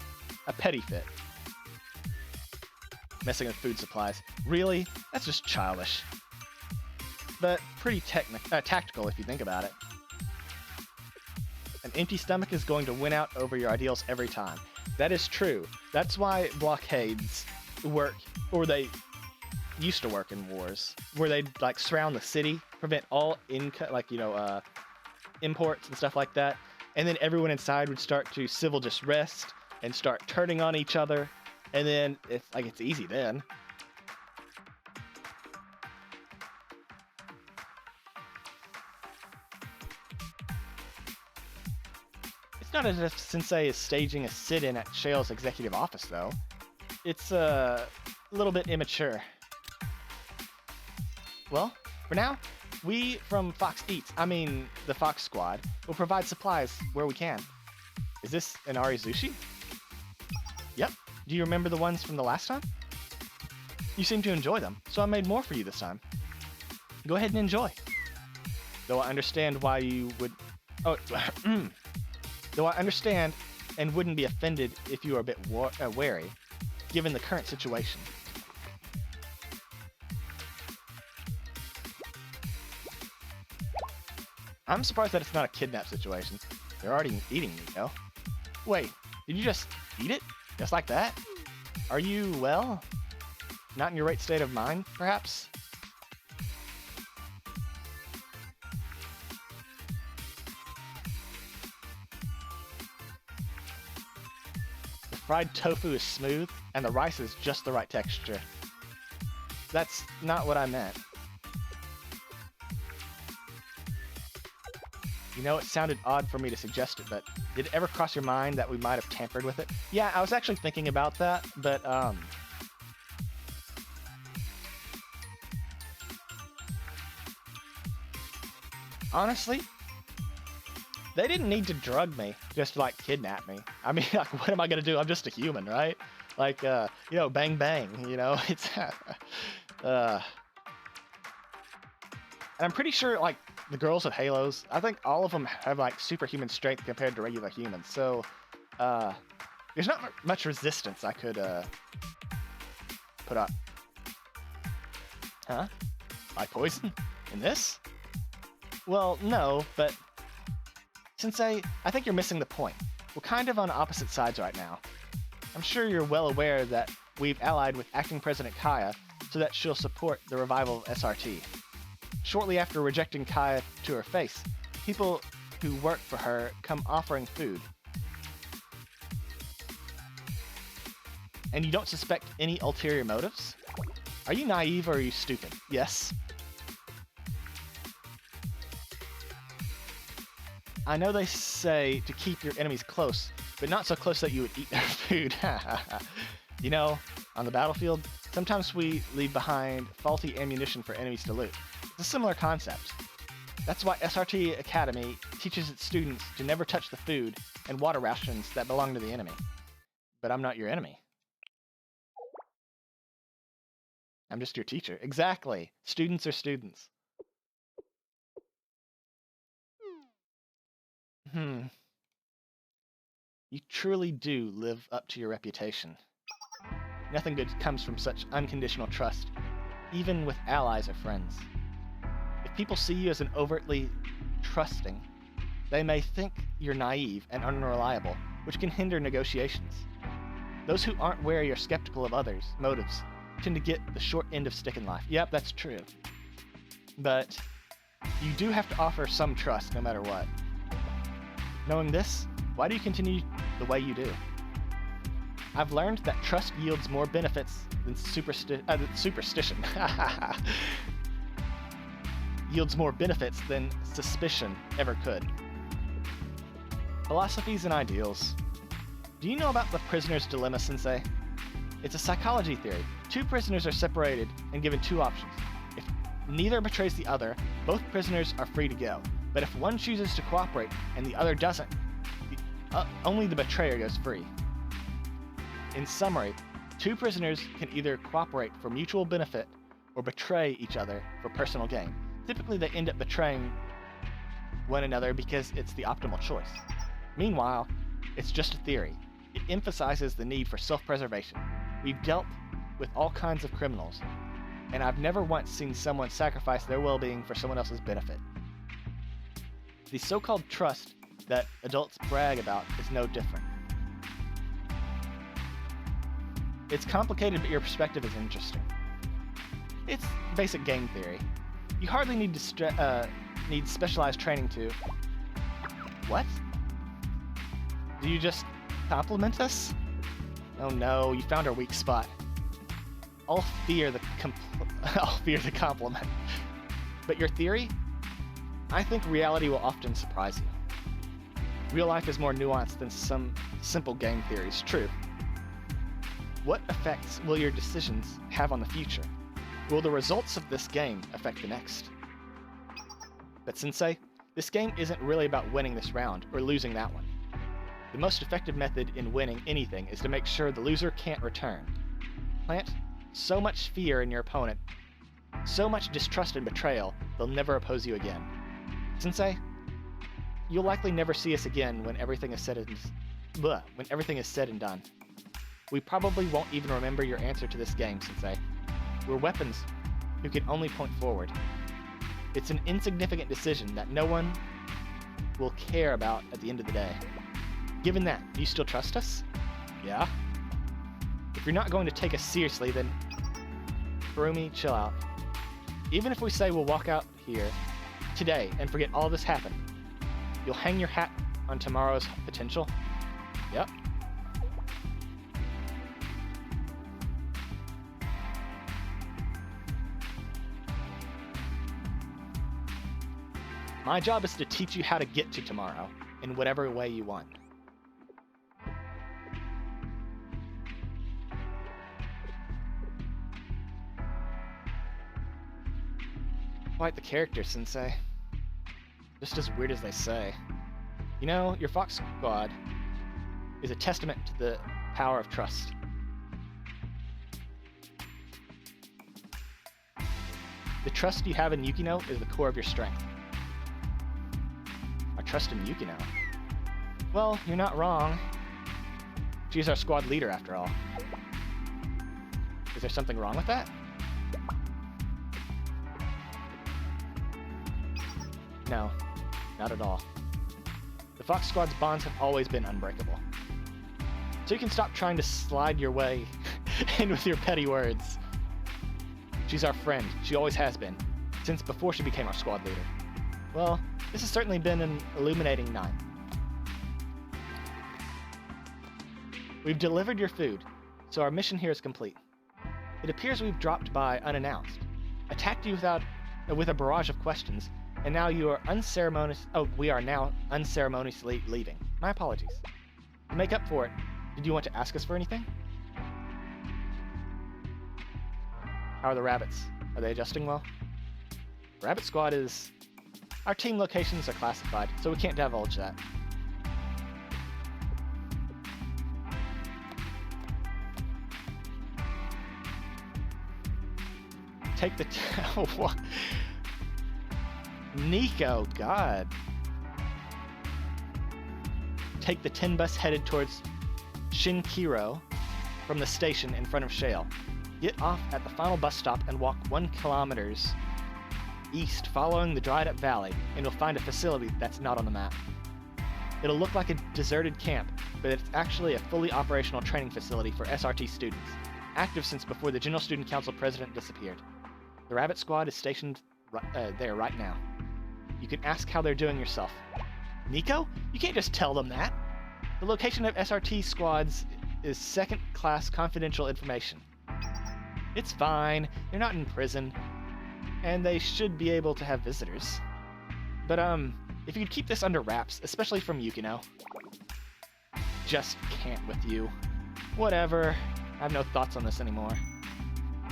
Messing with food supplies. Really? That's just childish. But pretty tactical if you think about it. An empty stomach is going to win out over your ideals every time. That is true. That's why blockades work, or they used to work in wars, where they'd like surround the city, prevent all imports and stuff like that, and then everyone inside would start to civil disrest and start turning on each other, and then it's easy then. It's not as if Sensei is staging a sit-in at Shale's executive office, though. It's a little bit immature. Well, for now, we from Fox Eats, the Fox Squad, will provide supplies where we can. Is this an Ari Zushi? Yep. Do you remember the ones from the last time? You seem to enjoy them, so I made more for you this time. Go ahead and enjoy. Though I understand why you would Oh, though I understand and wouldn't be offended if you were a bit wary, given the current situation. I'm surprised that it's not a kidnap situation. They're already eating me, though. Wait, did you just eat it? Just like that? Are you, well, not in your right state of mind, perhaps? The fried tofu is smooth, and the rice is just the right texture. That's not what I meant. You know, it sounded odd for me to suggest it, but did it ever cross your mind that we might have tampered with it? Yeah, I was actually thinking about that, but, honestly, they didn't need to drug me just to, like, kidnap me. I mean, like, what am I gonna do? I'm just a human, right? Like, you know, bang bang, you know? It's, and I'm pretty sure, like, the girls with halos, I think all of them have, like, superhuman strength compared to regular humans, so, there's not much resistance I could, put up. Huh? By poison? In this? Well, no, but Sensei, I think you're missing the point. We're kind of on opposite sides right now. I'm sure you're well aware that we've allied with Acting President Kaya so that she'll support the revival of SRT. Shortly after rejecting Kaya to her face, people who work for her come offering food. And you don't suspect any ulterior motives? Are you naive or are you stupid? Yes. I know they say to keep your enemies close, but not so close that you would eat their food. You know, on the battlefield, sometimes we leave behind faulty ammunition for enemies to loot. It's a similar concept. That's why SRT Academy teaches its students to never touch the food and water rations that belong to the enemy. But I'm not your enemy. I'm just your teacher. Exactly. Students are students. You truly do live up to your reputation. Nothing good comes from such unconditional trust, even with allies or friends. If people see you as an overtly trusting, they may think you're naive and unreliable, which can hinder negotiations. Those who aren't wary or skeptical of others' motives tend to get the short end of stick in life. Yep, that's true. But you do have to offer some trust no matter what. Knowing this, why do you continue the way you do? I've learned that trust yields more benefits than superstition. Yields more benefits than suspicion ever could. Philosophies and ideals. Do you know about the prisoner's dilemma, Sensei? It's a psychology theory. Two prisoners are separated and given two options. If neither betrays the other, both prisoners are free to go. But if one chooses to cooperate and the other doesn't, only the betrayer goes free. In summary, two prisoners can either cooperate for mutual benefit or betray each other for personal gain. Typically, they end up betraying one another because it's the optimal choice. Meanwhile, it's just a theory. It emphasizes the need for self-preservation. We've dealt with all kinds of criminals, and I've never once seen someone sacrifice their well-being for someone else's benefit. The so-called trust that adults brag about is no different. It's complicated, but your perspective is interesting. It's basic game theory. You hardly need to need specialized training to... What? Do you just compliment us? Oh no, you found our weak spot. I'll fear the compliment. But your theory? I think reality will often surprise you. Real life is more nuanced than some simple game theories. True. What effects will your decisions have on the future? Will the results of this game affect the next? But Sensei, this game isn't really about winning this round or losing that one. The most effective method in winning anything is to make sure the loser can't return. Plant so much fear in your opponent, so much distrust and betrayal, they'll never oppose you again. Sensei, you'll likely never see us again when everything is said and done. We probably won't even remember your answer to this game, Sensei. We're weapons who can only point forward. It's an insignificant decision that no one will care about at the end of the day. Given that, do you still trust us? Yeah? If you're not going to take us seriously, then Furumi, chill out. Even if we say we'll walk out here today and forget all this happened, you'll hang your hat on tomorrow's potential? Yep. My job is to teach you how to get to tomorrow in whatever way you want. Quite the character, Sensei. Just as weird as they say. You know, your Fox Squad is a testament to the power of trust. The trust you have in Yukino is the core of your strength. Our trust in Yukino? Well, you're not wrong. She's our squad leader, after all. Is there something wrong with that? No, not at all. The Fox Squad's bonds have always been unbreakable. So you can stop trying to slide your way in with your petty words. She's our friend. She always has been, since before she became our squad leader. Well, this has certainly been an illuminating night. We've delivered your food, so our mission here is complete. It appears we've dropped by unannounced, attacked you with a barrage of questions, and now we are now unceremoniously leaving. My apologies. To make up for it, did you want to ask us for anything? How are the rabbits? Are they adjusting well? Rabbit Squad is... Our team locations are classified, so we can't divulge that. Take the... What? Nico, God. Take the 10 bus headed towards Shinkiro from the station in front of Shale. Get off at the final bus stop and walk 1 kilometer east following the dried up valley, and you'll find a facility that's not on the map. It'll look like a deserted camp, but it's actually a fully operational training facility for SRT students, active since before the General Student Council president disappeared. The Rabbit Squad is stationed there right now. You can ask how they're doing yourself. Nico? You can't just tell them that. The location of SRT squads is second-class confidential information. It's fine. They're not in prison. And they should be able to have visitors. But, if you'd keep this under wraps, especially from Yukino. Just can't with you. Whatever. I have no thoughts on this anymore.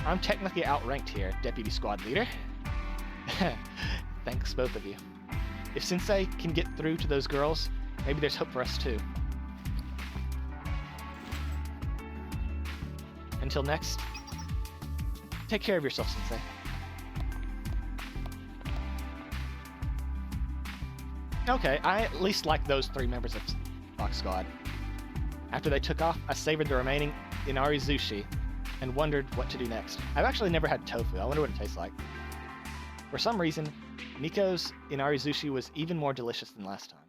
I'm technically outranked here, Deputy Squad Leader. Thanks, both of you. If Sensei can get through to those girls, maybe there's hope for us too. Until next, take care of yourself, Sensei. Okay, I at least like those 3 members of Fox Squad. After they took off, I savored the remaining Inari Zushi and wondered what to do next. I've actually never had tofu. I wonder what it tastes like. For some reason, Nico's Inari Zushi was even more delicious than last time.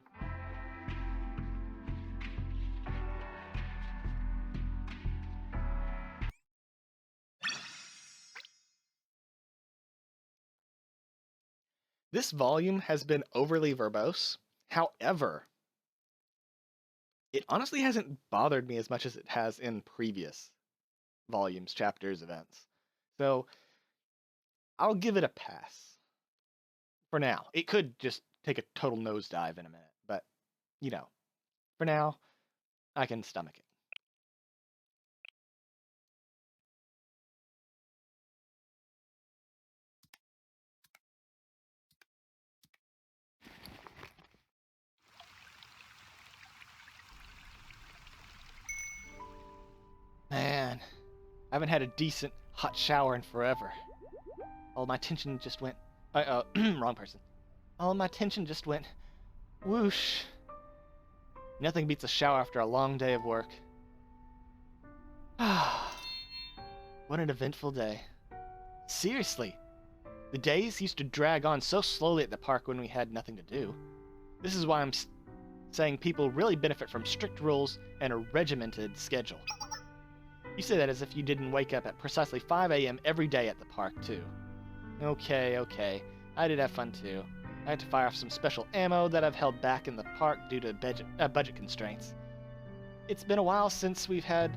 This volume has been overly verbose. However, it honestly hasn't bothered me as much as it has in previous volumes, chapters, events. So, I'll give it a pass. For now. It could just take a total nosedive in a minute, but, you know, for now, I can stomach it. Man, I haven't had a decent hot shower in forever. All my tension just went... wrong person. All my tension just went... Whoosh. Nothing beats a shower after a long day of work. What an eventful day. Seriously, the days used to drag on so slowly at the park when we had nothing to do. This is why I'm saying people really benefit from strict rules and a regimented schedule. You say that as if you didn't wake up at precisely 5 a.m. every day at the park, too. Okay. I did have fun, too. I had to fire off some special ammo that I've held back in the park due to budget constraints. It's been a while since we've had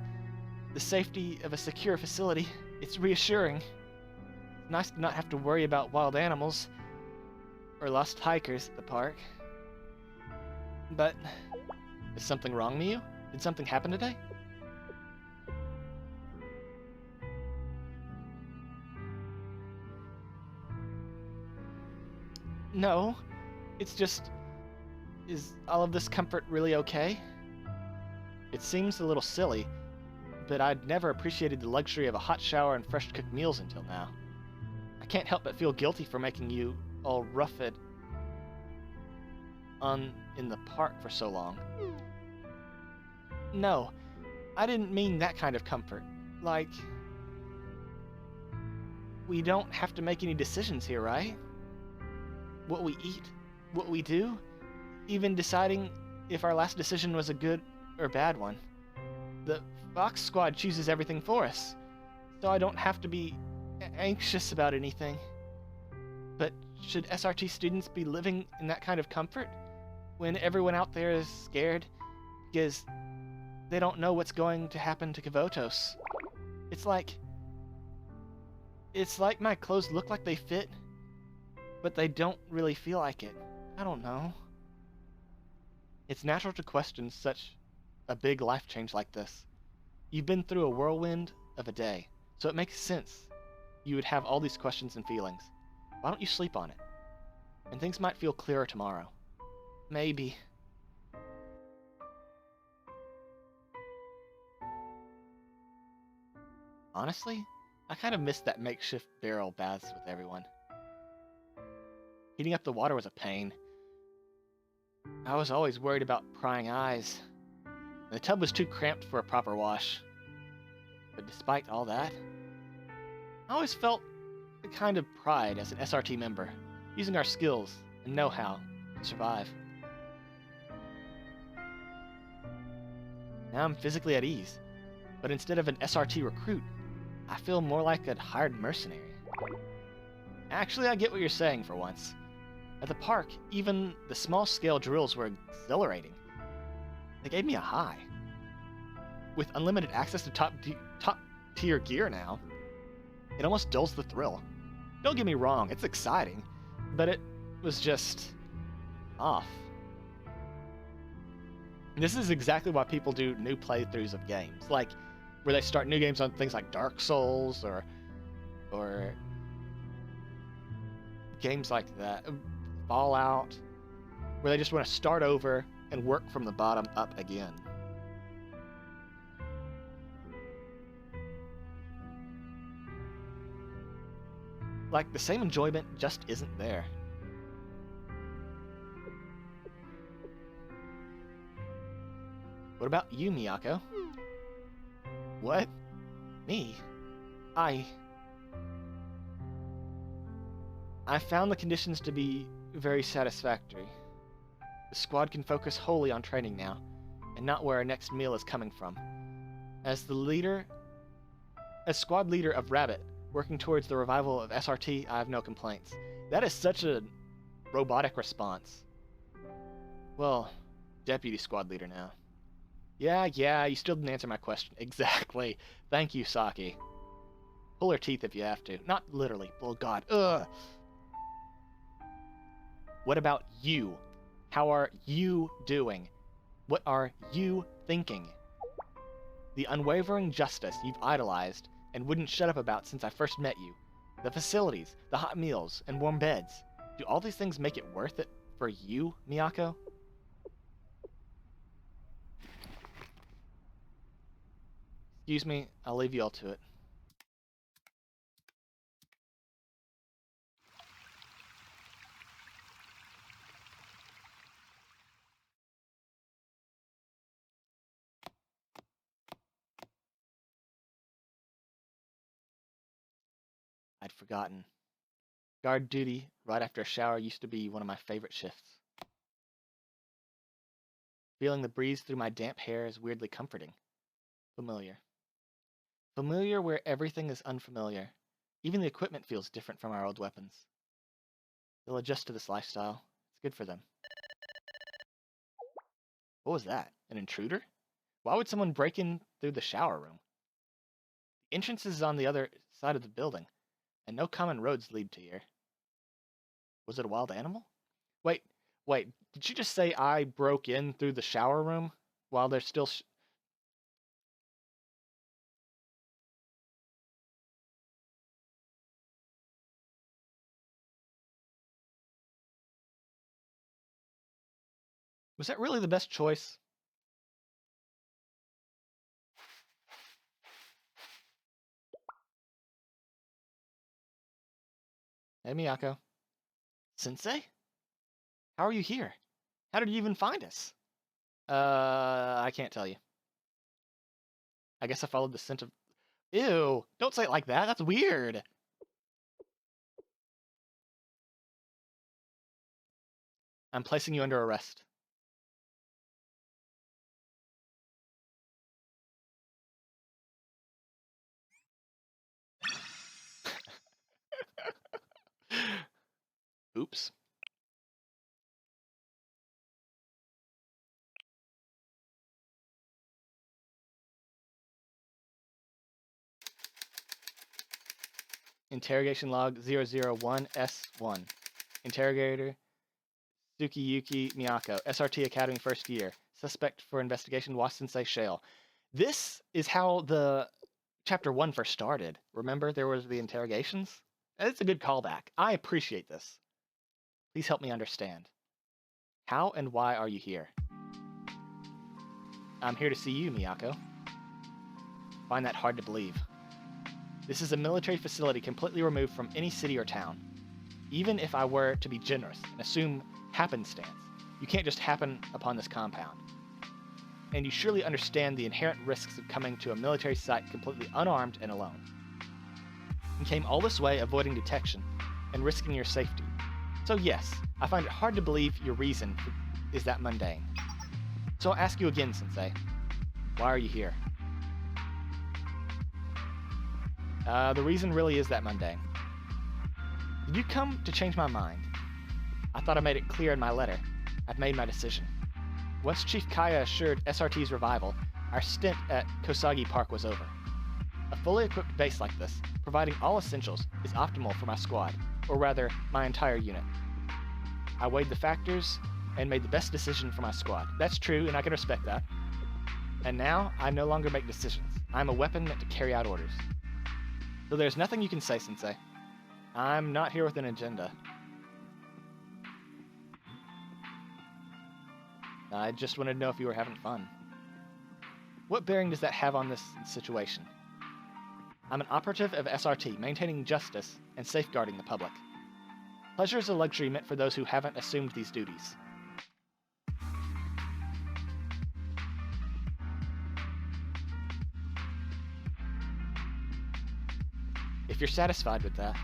the safety of a secure facility. It's reassuring. It's nice to not have to worry about wild animals or lost hikers at the park. But is something wrong with you? Did something happen today? No, it's just, is all of this comfort really okay? It seems a little silly, but I'd never appreciated the luxury of a hot shower and fresh cooked meals until now. I can't help but feel guilty for making you all rough it on in the park for so long. No, I didn't mean that kind of comfort. Like, we don't have to make any decisions here, right? What we eat, what we do, even deciding if our last decision was a good or bad one. The Fox Squad chooses everything for us, so I don't have to be anxious about anything. But should SRT students be living in that kind of comfort when everyone out there is scared because they don't know what's going to happen to Kavotos? It's like my clothes look like they fit, but they don't really feel like it. I don't know. It's natural to question such a big life change like this. You've been through a whirlwind of a day, so it makes sense you would have all these questions and feelings. Why don't you sleep on it? And things might feel clearer tomorrow. Maybe. Honestly, I kind of missed that makeshift barrel baths with everyone. Heating up the water was a pain. I was always worried about prying eyes. The tub was too cramped for a proper wash. But despite all that, I always felt a kind of pride as an SRT member, using our skills and know-how to survive. Now I'm physically at ease, but instead of an SRT recruit, I feel more like a hired mercenary. Actually, I get what you're saying for once. At the park, even the small-scale drills were exhilarating. They gave me a high. With unlimited access to top-tier gear now, it almost dulls the thrill. Don't get me wrong, it's exciting, but it was just off. This is exactly why people do new playthroughs of games, like where they start new games on things like Dark Souls or games like that, Fallout, where they just want to start over and work from the bottom up again. Like, the same enjoyment just isn't there. What about you, Miyako? What? Me? I found the conditions to be very satisfactory. The squad can focus wholly on training now, and not where our next meal is coming from. As squad leader of Rabbit, working towards the revival of SRT, I have no complaints. That is such a robotic response. Well, deputy squad leader now. Yeah, you still didn't answer my question. Exactly. Thank you, Saki. Pull her teeth if you have to. Not literally. Oh, God. Ugh. What about you? How are you doing? What are you thinking? The unwavering justice you've idolized and wouldn't shut up about since I first met you. The facilities, the hot meals, and warm beds. Do all these things make it worth it for you, Miyako? Excuse me, I'll leave you all to it. I'd forgotten. Guard duty right after a shower used to be one of my favorite shifts. Feeling the breeze through my damp hair is weirdly comforting. Familiar. Familiar where everything is unfamiliar. Even the equipment feels different from our old weapons. They'll adjust to this lifestyle. It's good for them. What was that? An intruder? Why would someone break in through the shower room? The entrance is on the other side of the building, and no common roads lead to here. Was it a wild animal? Wait, did you just say I broke in through the shower room while there's still... Was that really the best choice? Hey, Miyako. Sensei? How are you here? How did you even find us? I can't tell you. I guess I followed the scent of... Ew! Don't say it like that, that's weird! I'm placing you under arrest. Oops. Interrogation log 001S1. Interrogator Tsukiyuki Miyako, SRT Academy first year. Suspect for investigation Was-sensei Shale. This is how the chapter 1 first started. Remember there was the interrogations? It's a good callback. I appreciate this. Please help me understand. How and why are you here? I'm here to see you, Miyako. Find that hard to believe. This is a military facility completely removed from any city or town. Even if I were to be generous and assume happenstance, you can't just happen upon this compound. And you surely understand the inherent risks of coming to a military site completely unarmed and alone. You came all this way avoiding detection and risking your safety. So yes, I find it hard to believe your reason is that mundane. So I'll ask you again, Sensei. Why are you here? The reason really is that mundane. Did you come to change my mind? I thought I made it clear in my letter. I've made my decision. Once Chief Kaya assured SRT's revival, our stint at Kosagi Park was over. A fully equipped base like this, providing all essentials, is optimal for my squad, or rather, my entire unit. I weighed the factors and made the best decision for my squad. That's true, and I can respect that. And now, I no longer make decisions. I'm a weapon meant to carry out orders. So there's nothing you can say, Sensei. I'm not here with an agenda. I just wanted to know if you were having fun. What bearing does that have on this situation? I'm an operative of SRT, maintaining justice and safeguarding the public. Pleasure is a luxury meant for those who haven't assumed these duties. If you're satisfied with that,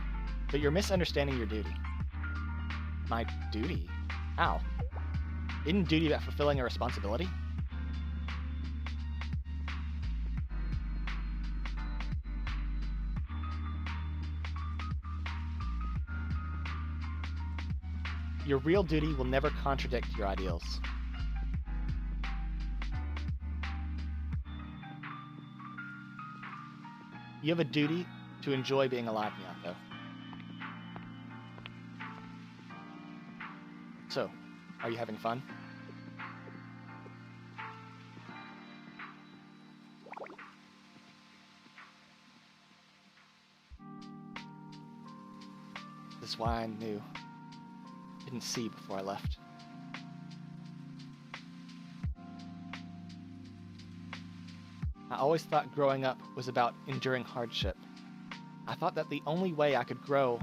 but you're misunderstanding your duty. My duty? How? Isn't duty about fulfilling a responsibility? Your real duty will never contradict your ideals. You have a duty to enjoy being alive, Miyako. So, are you having fun? This is why I knew. Didn't see before I left. I always thought growing up was about enduring hardship. I thought that the only way I could grow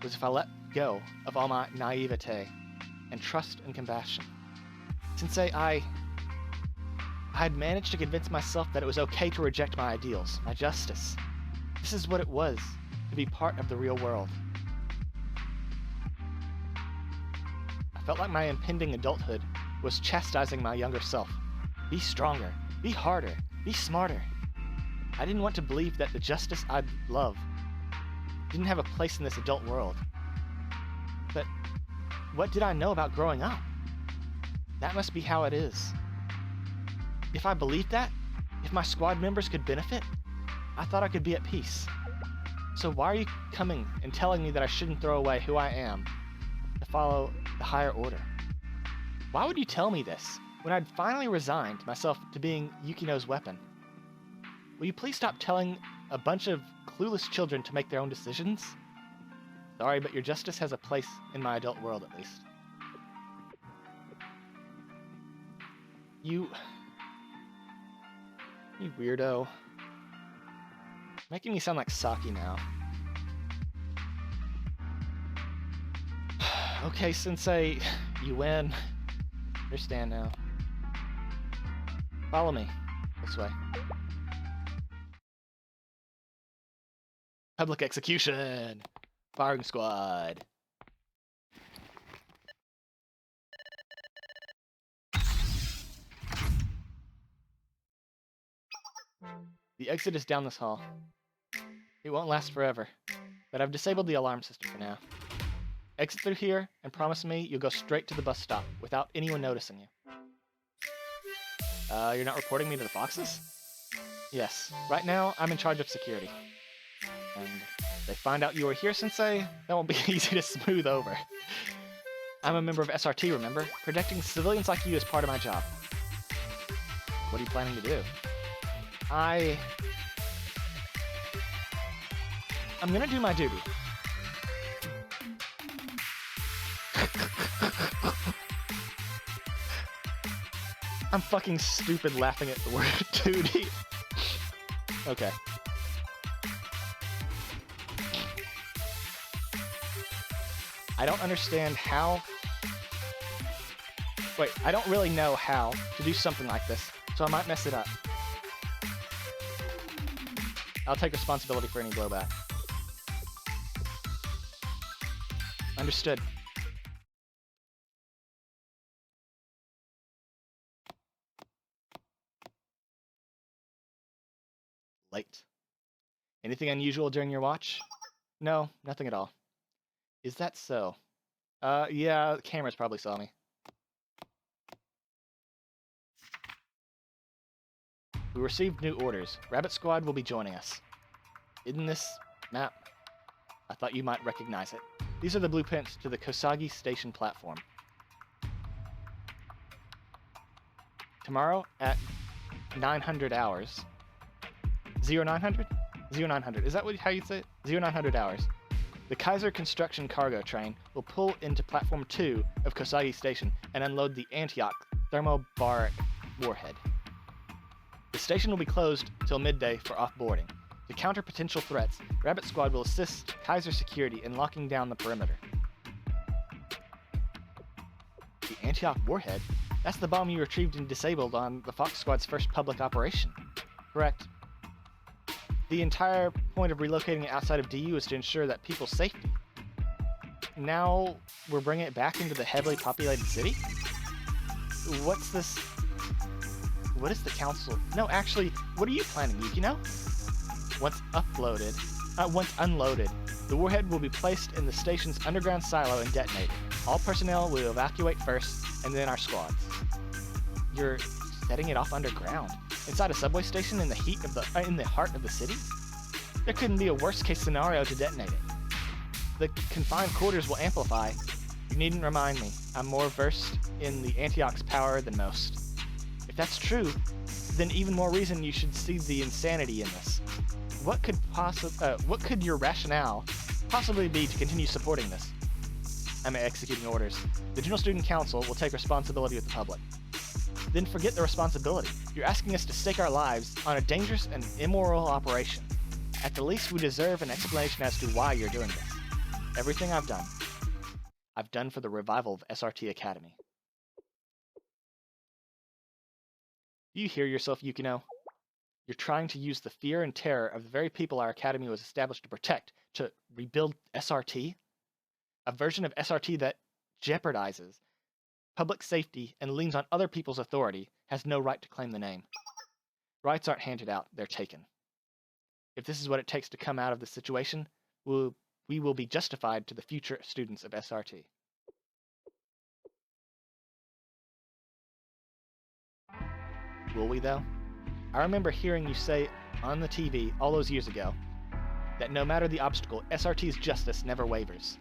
was if I let go of all my naivete and trust and compassion. Sensei, I had managed to convince myself that it was okay to reject my ideals, my justice. This is what it was. to be part of the real world. I felt like my impending adulthood was chastising my younger self. Be stronger, be harder, be smarter. I didn't want to believe that the justice I'd love didn't have a place in this adult world. But what did I know about growing up? That must be how it is. If I believed that, if my squad members could benefit, I thought I could be at peace. So why are you coming and telling me that I shouldn't throw away who I am to follow the higher order? Why would you tell me this when I'd finally resigned myself to being Yukino's weapon? Will you please stop telling a bunch of clueless children to make their own decisions? Sorry, but your justice has a place in my adult world at least. You weirdo. Making me sound like Saki now. Okay, Sensei, you win. Understand now. Follow me. This way. Public execution! Firing squad! The exit is down this hall. It won't last forever, but I've disabled the alarm system for now. Exit through here and promise me you'll go straight to the bus stop without anyone noticing you. You're not reporting me to the Foxes? Yes. Right now, I'm in charge of security. And if they find out you were here, Sensei, that won't be easy to smooth over. I'm a member of SRT, remember? Protecting civilians like you is part of my job. What are you planning to do? I'm gonna do my duty. I'm fucking stupid laughing at the word duty. Okay. I don't understand how... Wait, I don't really know how to do something like this, so I might mess it up. I'll take responsibility for any blowback. Understood. Late. Anything unusual during your watch? No, nothing at all. Is that so? Yeah, the cameras probably saw me. We received new orders. Rabbit Squad will be joining us. In this map, I thought you might recognize it. These are the blueprints to the Kosagi Station platform. Tomorrow at 900 hours. 0900? 0900. Is that how you say it? 0900 hours. The Kaiser construction cargo train will pull into Platform 2 of Kosagi Station and unload the Antioch thermobaric warhead. The station will be closed till midday for offboarding. To counter potential threats, Rabbit Squad will assist Kaiser security in locking down the perimeter. The Antioch warhead? That's the bomb you retrieved and disabled on the Fox Squad's first public operation. Correct. The entire point of relocating it outside of DU is to ensure that people's safety. Now we're bringing it back into the heavily populated city? What's this? What is the council? No, actually, what are you planning, Yukino? Once unloaded, the warhead will be placed in the station's underground silo and detonated. All personnel will evacuate first, and then our squads. You're setting it off underground, inside a subway station in the heart of the city? There couldn't be a worst-case scenario to detonate it. The confined quarters will amplify. You needn't remind me. I'm more versed in the Antioch's power than most. If that's true, then even more reason you should see the insanity in this. What could your rationale possibly be to continue supporting this? I'm executing orders. The General Student Council will take responsibility with the public. Then forget the responsibility. You're asking us to stake our lives on a dangerous and immoral operation. At the least, we deserve an explanation as to why you're doing this. Everything I've done for the revival of SRT Academy. Do you hear yourself, Yukino? You're trying to use the fear and terror of the very people our academy was established to protect to rebuild SRT? A version of SRT that jeopardizes public safety and leans on other people's authority has no right to claim the name. Rights aren't handed out, they're taken. If this is what it takes to come out of this situation, we will be justified to the future students of SRT. Will we, though? I remember hearing you say on the TV all those years ago that no matter the obstacle, SRT's justice never wavers.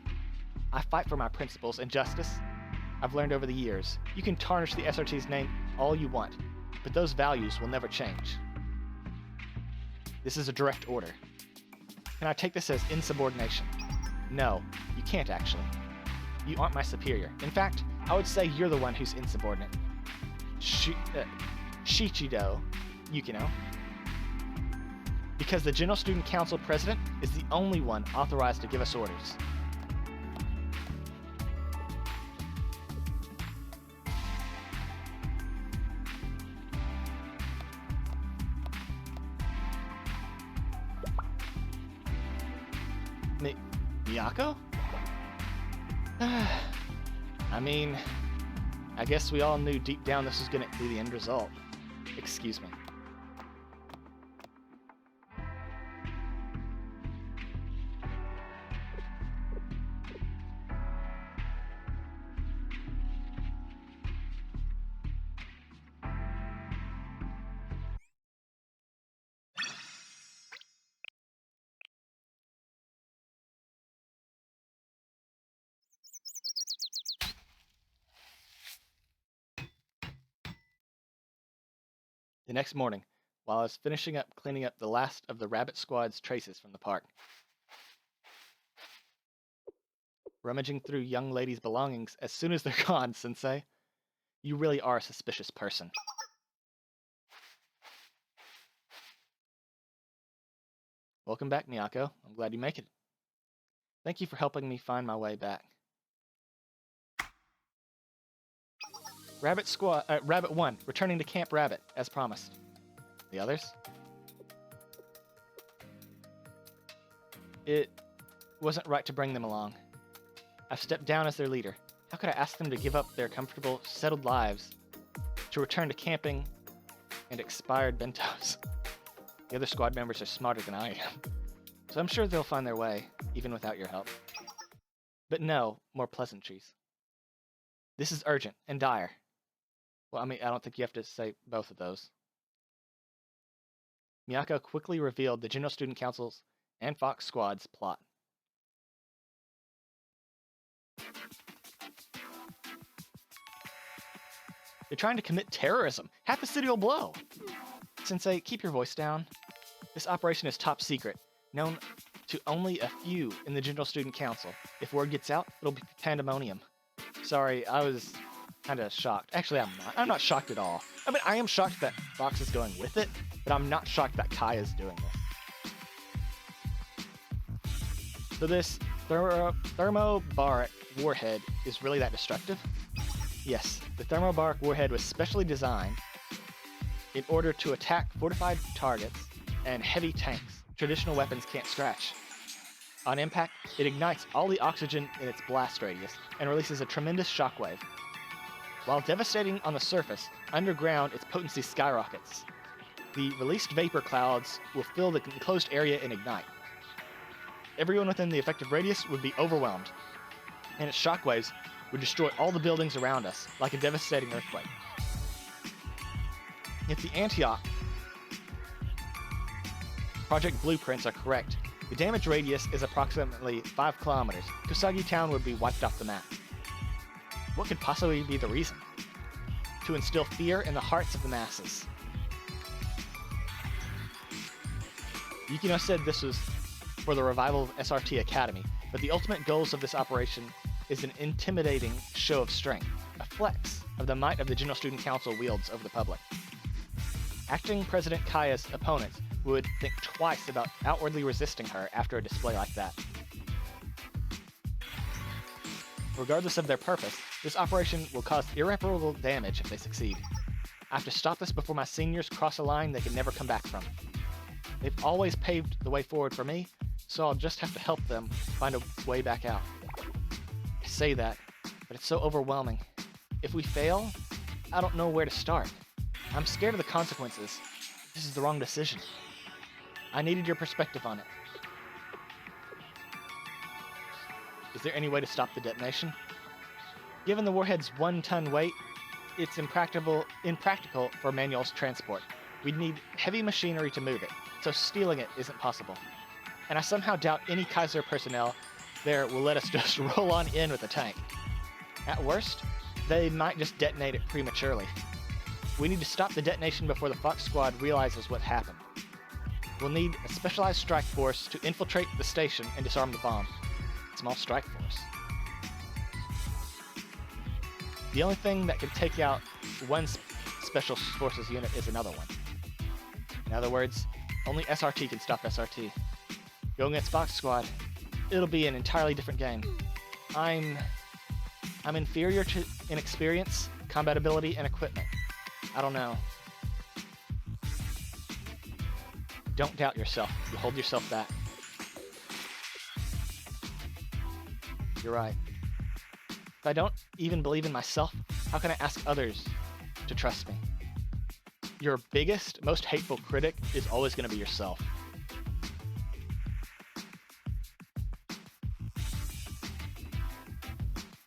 I fight for my principles and justice. I've learned over the years, you can tarnish the SRT's name all you want, but those values will never change. This is a direct order. Can I take this as insubordination? No, you can't actually. You aren't my superior. In fact, I would say you're the one who's insubordinate. Shichido Yukino. Because the General Student Council president is the only one authorized to give us orders. Miyako? I mean, I guess we all knew deep down this was going to be the end result. Excuse me. The next morning, while I was finishing up cleaning up the last of the rabbit squad's traces from the park, rummaging through young ladies' belongings as soon as they're gone, Sensei. You really are a suspicious person. Welcome back, Miyako. I'm glad you make it. Thank you for helping me find my way back. Rabbit 1, returning to Camp Rabbit, as promised. The others? It wasn't right to bring them along. I've stepped down as their leader. How could I ask them to give up their comfortable, settled lives to return to camping and expired bentos? The other squad members are smarter than I am, so I'm sure they'll find their way, even without your help. But no more pleasantries. This is urgent and dire. Well, I mean, I don't think you have to say both of those. Miyako quickly revealed the General Student Council's and Fox Squad's plot. They're trying to commit terrorism. Half the city will blow. Sensei, keep your voice down. This operation is top secret, known to only a few in the General Student Council. If word gets out, it'll be pandemonium. Sorry, I was kind of shocked. Actually, I'm not. I'm not shocked at all. I mean, I am shocked that Fox is going with it, but I'm not shocked that Kai is doing this. So this thermobaric warhead is really that destructive? Yes, the thermobaric warhead was specially designed in order to attack fortified targets and heavy tanks traditional weapons can't scratch. On impact, it ignites all the oxygen in its blast radius and releases a tremendous shockwave. While devastating on the surface, underground its potency skyrockets. The released vapor clouds will fill the enclosed area and ignite. Everyone within the effective radius would be overwhelmed, and its shockwaves would destroy all the buildings around us, like a devastating earthquake. If the Antioch project blueprints are correct, the damage radius is approximately 5 kilometers. Kusagi Town would be wiped off the map. What could possibly be the reason? To instill fear in the hearts of the masses. Yukino said this was for the revival of SRT Academy, but the ultimate goals of this operation is an intimidating show of strength, a flex of the might of the General Student Council wields over the public. Acting President Kaya's opponents would think twice about outwardly resisting her after a display like that. Regardless of their purpose, this operation will cause irreparable damage if they succeed. I have to stop this before my seniors cross a line they can never come back from. They've always paved the way forward for me, so I'll just have to help them find a way back out. I say that, but it's so overwhelming. If we fail, I don't know where to start. I'm scared of the consequences. This is the wrong decision. I needed your perspective on it. Is there any way to stop the detonation? Given the warhead's 1-ton weight, it's impractical for manual transport. We'd need heavy machinery to move it, so stealing it isn't possible. And I somehow doubt any Kaiser personnel there will let us just roll on in with a tank. At worst, they might just detonate it prematurely. We need to stop the detonation before the Fox Squad realizes what happened. We'll need a specialized strike force to infiltrate the station and disarm the bomb. Small strike force. The only thing that can take out one special forces unit is another one. In other words, only SRT can stop SRT. Going against Fox Squad, it'll be an entirely different game. I'm inferior in experience, combat ability, and equipment. I don't know. Don't doubt yourself. You hold yourself back. You're right. If I don't even believe in myself, how can I ask others to trust me? Your biggest, most hateful critic is always going to be yourself.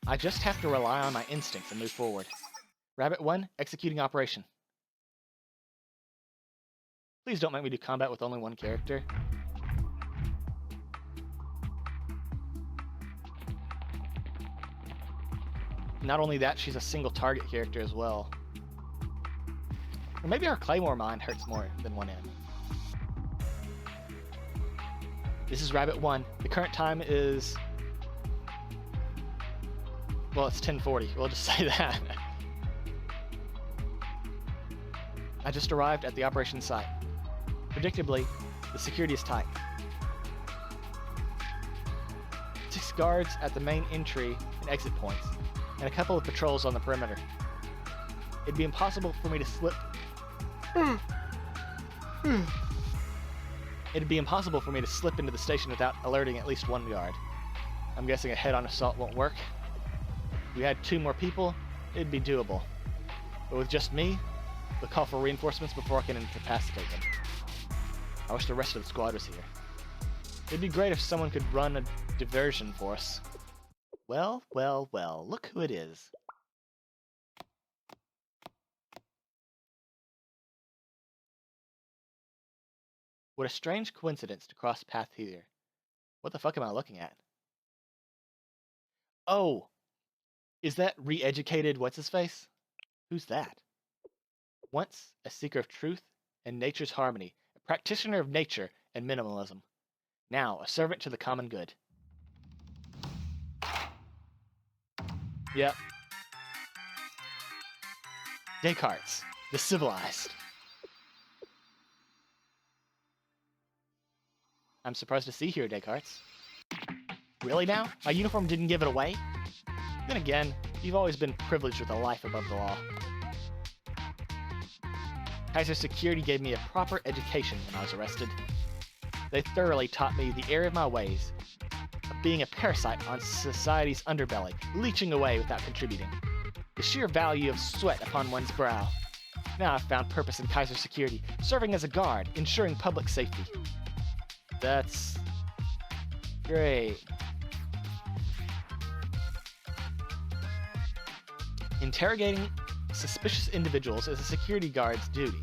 I just have to rely on my instincts and move forward. Rabbit 1, executing operation. Please don't make me do combat with only one character. Not only that, she's a single target character as well. Or maybe our Claymore mine hurts more than one enemy. This is Rabbit 1. The current time is... well, it's 10:40. We'll just say that. I just arrived at the operation site. Predictably, the security is tight. 6 guards at the main entry and exit points, and a couple of patrols on the perimeter. It'd be impossible for me to slip... It'd be impossible for me to slip into the station without alerting at least one guard. I'm guessing a head-on assault won't work. If we had 2 more people, it'd be doable. But with just me, we'll call for reinforcements before I can incapacitate them. I wish the rest of the squad was here. It'd be great if someone could run a diversion for us. Well, well, well, look who it is. What a strange coincidence to cross paths here. What the fuck am I looking at? Oh! Is that re-educated what's-his-face? Who's that? Once a seeker of truth and nature's harmony, a practitioner of nature and minimalism. Now a servant to the common good. Yep. Descartes, the civilized. I'm surprised to see you here, Descartes. Really now? My uniform didn't give it away? Then again, you've always been privileged with a life above the law. Kaiser Security gave me a proper education when I was arrested. They thoroughly taught me the error of my ways, of being a parasite on society's underbelly, leeching away without contributing. The sheer value of sweat upon one's brow. Now I've found purpose in Kaiser Security, serving as a guard, ensuring public safety. That's... great. Interrogating suspicious individuals is a security guard's duty,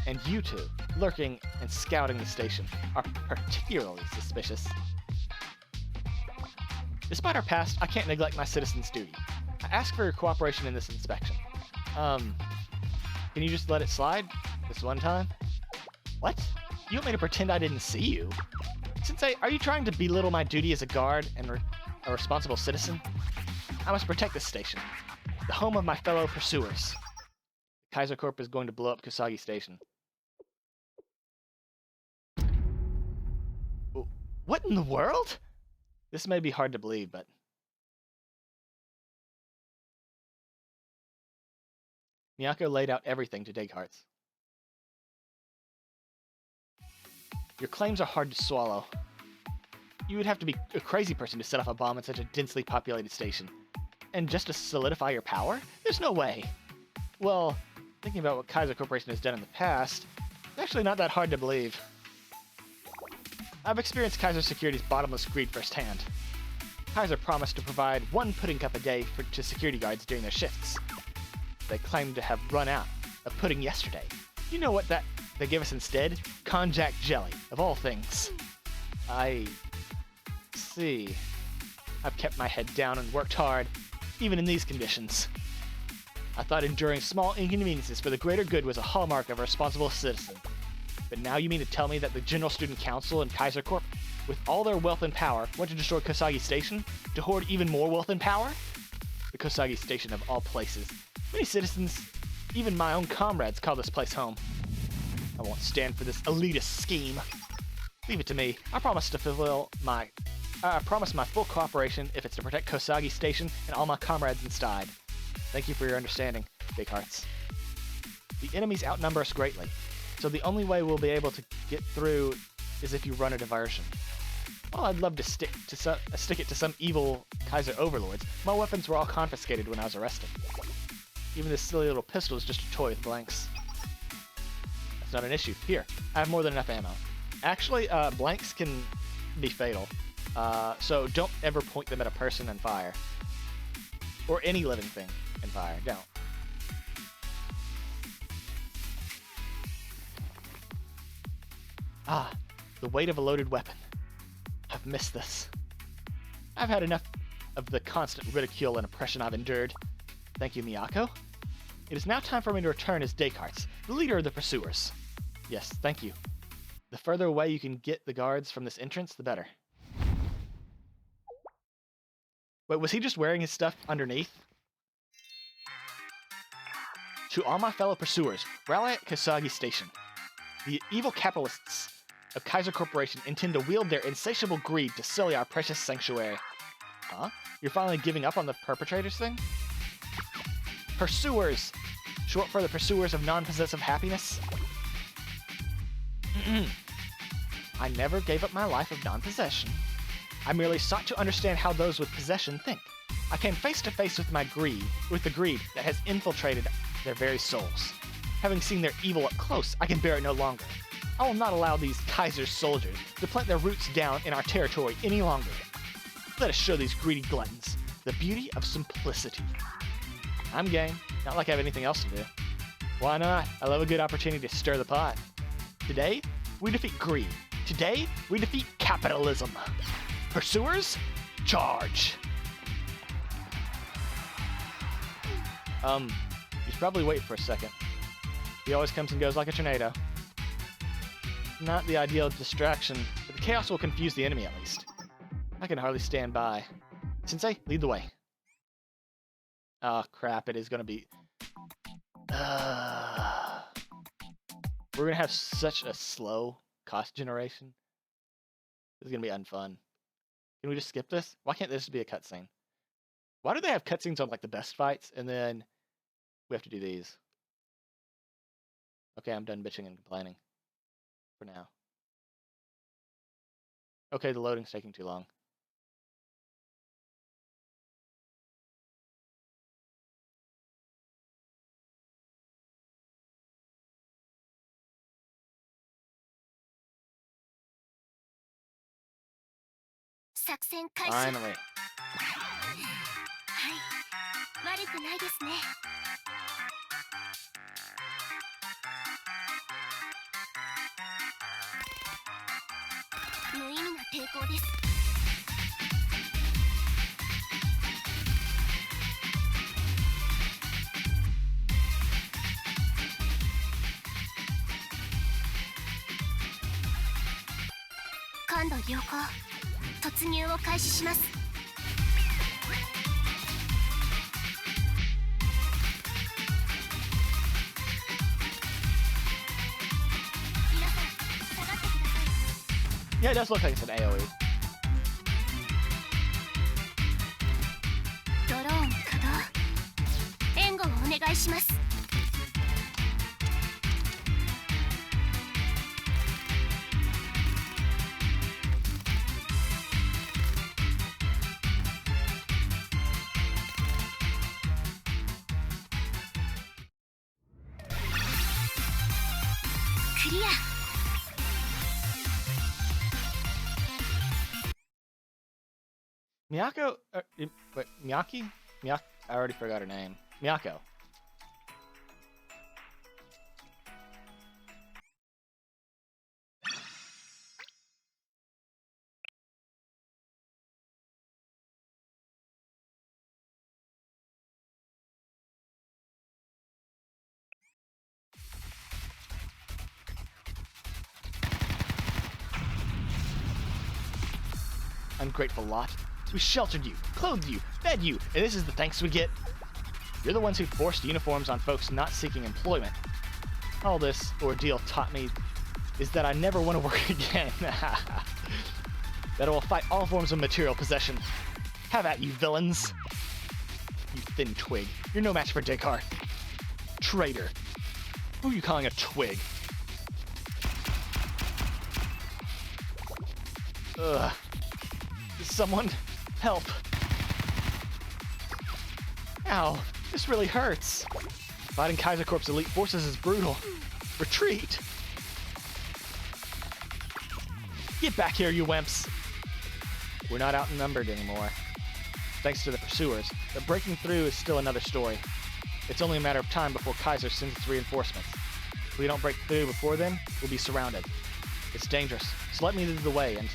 and you two, lurking and scouting the station, are particularly suspicious. Despite our past, I can't neglect my citizen's duty. I ask for your cooperation in this inspection. Can you just let it slide? This one time? What? You want me to pretend I didn't see you? Sensei, are you trying to belittle my duty as a guard and a responsible citizen? I must protect this station, the home of my fellow pursuers. Kaiser Corp is going to blow up Kusagi Station. What in the world? This may be hard to believe, but... Miyako laid out everything to Descartes. Your claims are hard to swallow. You would have to be a crazy person to set off a bomb in such a densely populated station. And just to solidify your power? There's no way. Well, thinking about what Kaiser Corporation has done in the past, it's actually not that hard to believe. I've experienced Kaiser Security's bottomless greed firsthand. Kaiser promised to provide 1 pudding cup a day to security guards during their shifts. They claimed to have run out of pudding yesterday. You know what they gave us instead? Konjac jelly, of all things. I see. I've kept my head down and worked hard, even in these conditions. I thought enduring small inconveniences for the greater good was a hallmark of a responsible citizen. But now you mean to tell me that the General Student Council and Kaiser Corp, with all their wealth and power, want to destroy Kosagi Station to hoard even more wealth and power? The Kosagi Station of all places. Many citizens, even my own comrades, call this place home. I won't stand for this elitist scheme. Leave it to me. I promise my full cooperation if it's to protect Kosagi Station and all my comrades inside. Thank you for your understanding, Big Hearts. The enemies outnumber us greatly, so the only way we'll be able to get through is if you run a diversion. While I'd love to stick it to some evil Kaiser overlords, my weapons were all confiscated when I was arrested. Even this silly little pistol is just a toy with blanks. That's not an issue. Here, I have more than enough ammo. Actually, blanks can be fatal, so don't ever point them at a person and fire. Or any living thing and fire. Don't. Ah, the weight of a loaded weapon. I've missed this. I've had enough of the constant ridicule and oppression I've endured. Thank you, Miyako. It is now time for me to return as Descartes, the leader of the pursuers. Yes, thank you. The further away you can get the guards from this entrance, the better. Wait, was he just wearing his stuff underneath? To all my fellow pursuers, rally at Kosagi Station. The evil capitalists of Kaiser Corporation intend to wield their insatiable greed to sully our precious sanctuary. Huh? You're finally giving up on the perpetrators thing? Pursuers! Short for the pursuers of non-possessive happiness? I never gave up my life of non-possession. I merely sought to understand how those with possession think. I came face to face with the greed that has infiltrated their very souls. Having seen their evil up close, I can bear it no longer. I will not allow these Kaiser soldiers to plant their roots down in our territory any longer. Let us show these greedy gluttons the beauty of simplicity. I'm game. Not like I have anything else to do. Why not? I love a good opportunity to stir the pot. Today, we defeat greed. Today, we defeat capitalism. Pursuers, charge! You should probably wait for a second. He always comes and goes like a tornado. Not the ideal distraction, but the chaos will confuse the enemy at least. I can hardly stand by. Sensei, lead the way. Oh crap, it is gonna be... We're gonna have such a slow cost generation. This is gonna be unfun. Can we just skip this? Why can't this be a cutscene? Why do they have cutscenes on like the best fights and then we have to do these? Okay, I'm done bitching and complaining. For now. Okay, the loading's taking too long. Finally. 悪くないですね。無意味な抵抗です。感度良好。突入を開始します。 Yeah, it does look like it's an AoE. ドローン稼働。援護をお願いします。 Alright, クリア。Miyako? Wait, Miyaki? Miyako? I already forgot her name. Miyako. Ungrateful lot. We sheltered you, clothed you, fed you, and this is the thanks we get? You're the ones who forced uniforms on folks not seeking employment. All this ordeal taught me is that I never want to work again. That I will fight all forms of material possession. Have at you, villains. You thin twig. You're no match for Descartes. Traitor. Who are you calling a twig? Ugh. Someone help. Ow, this really hurts. Fighting Kaiser Corp's elite forces is brutal. Retreat. Get back here, you wimps. We're not outnumbered anymore. Thanks to the pursuers, but breaking through is still another story. It's only a matter of time before Kaiser sends its reinforcements. If we don't break through before then, we'll be surrounded. It's dangerous, so let me lead the way and...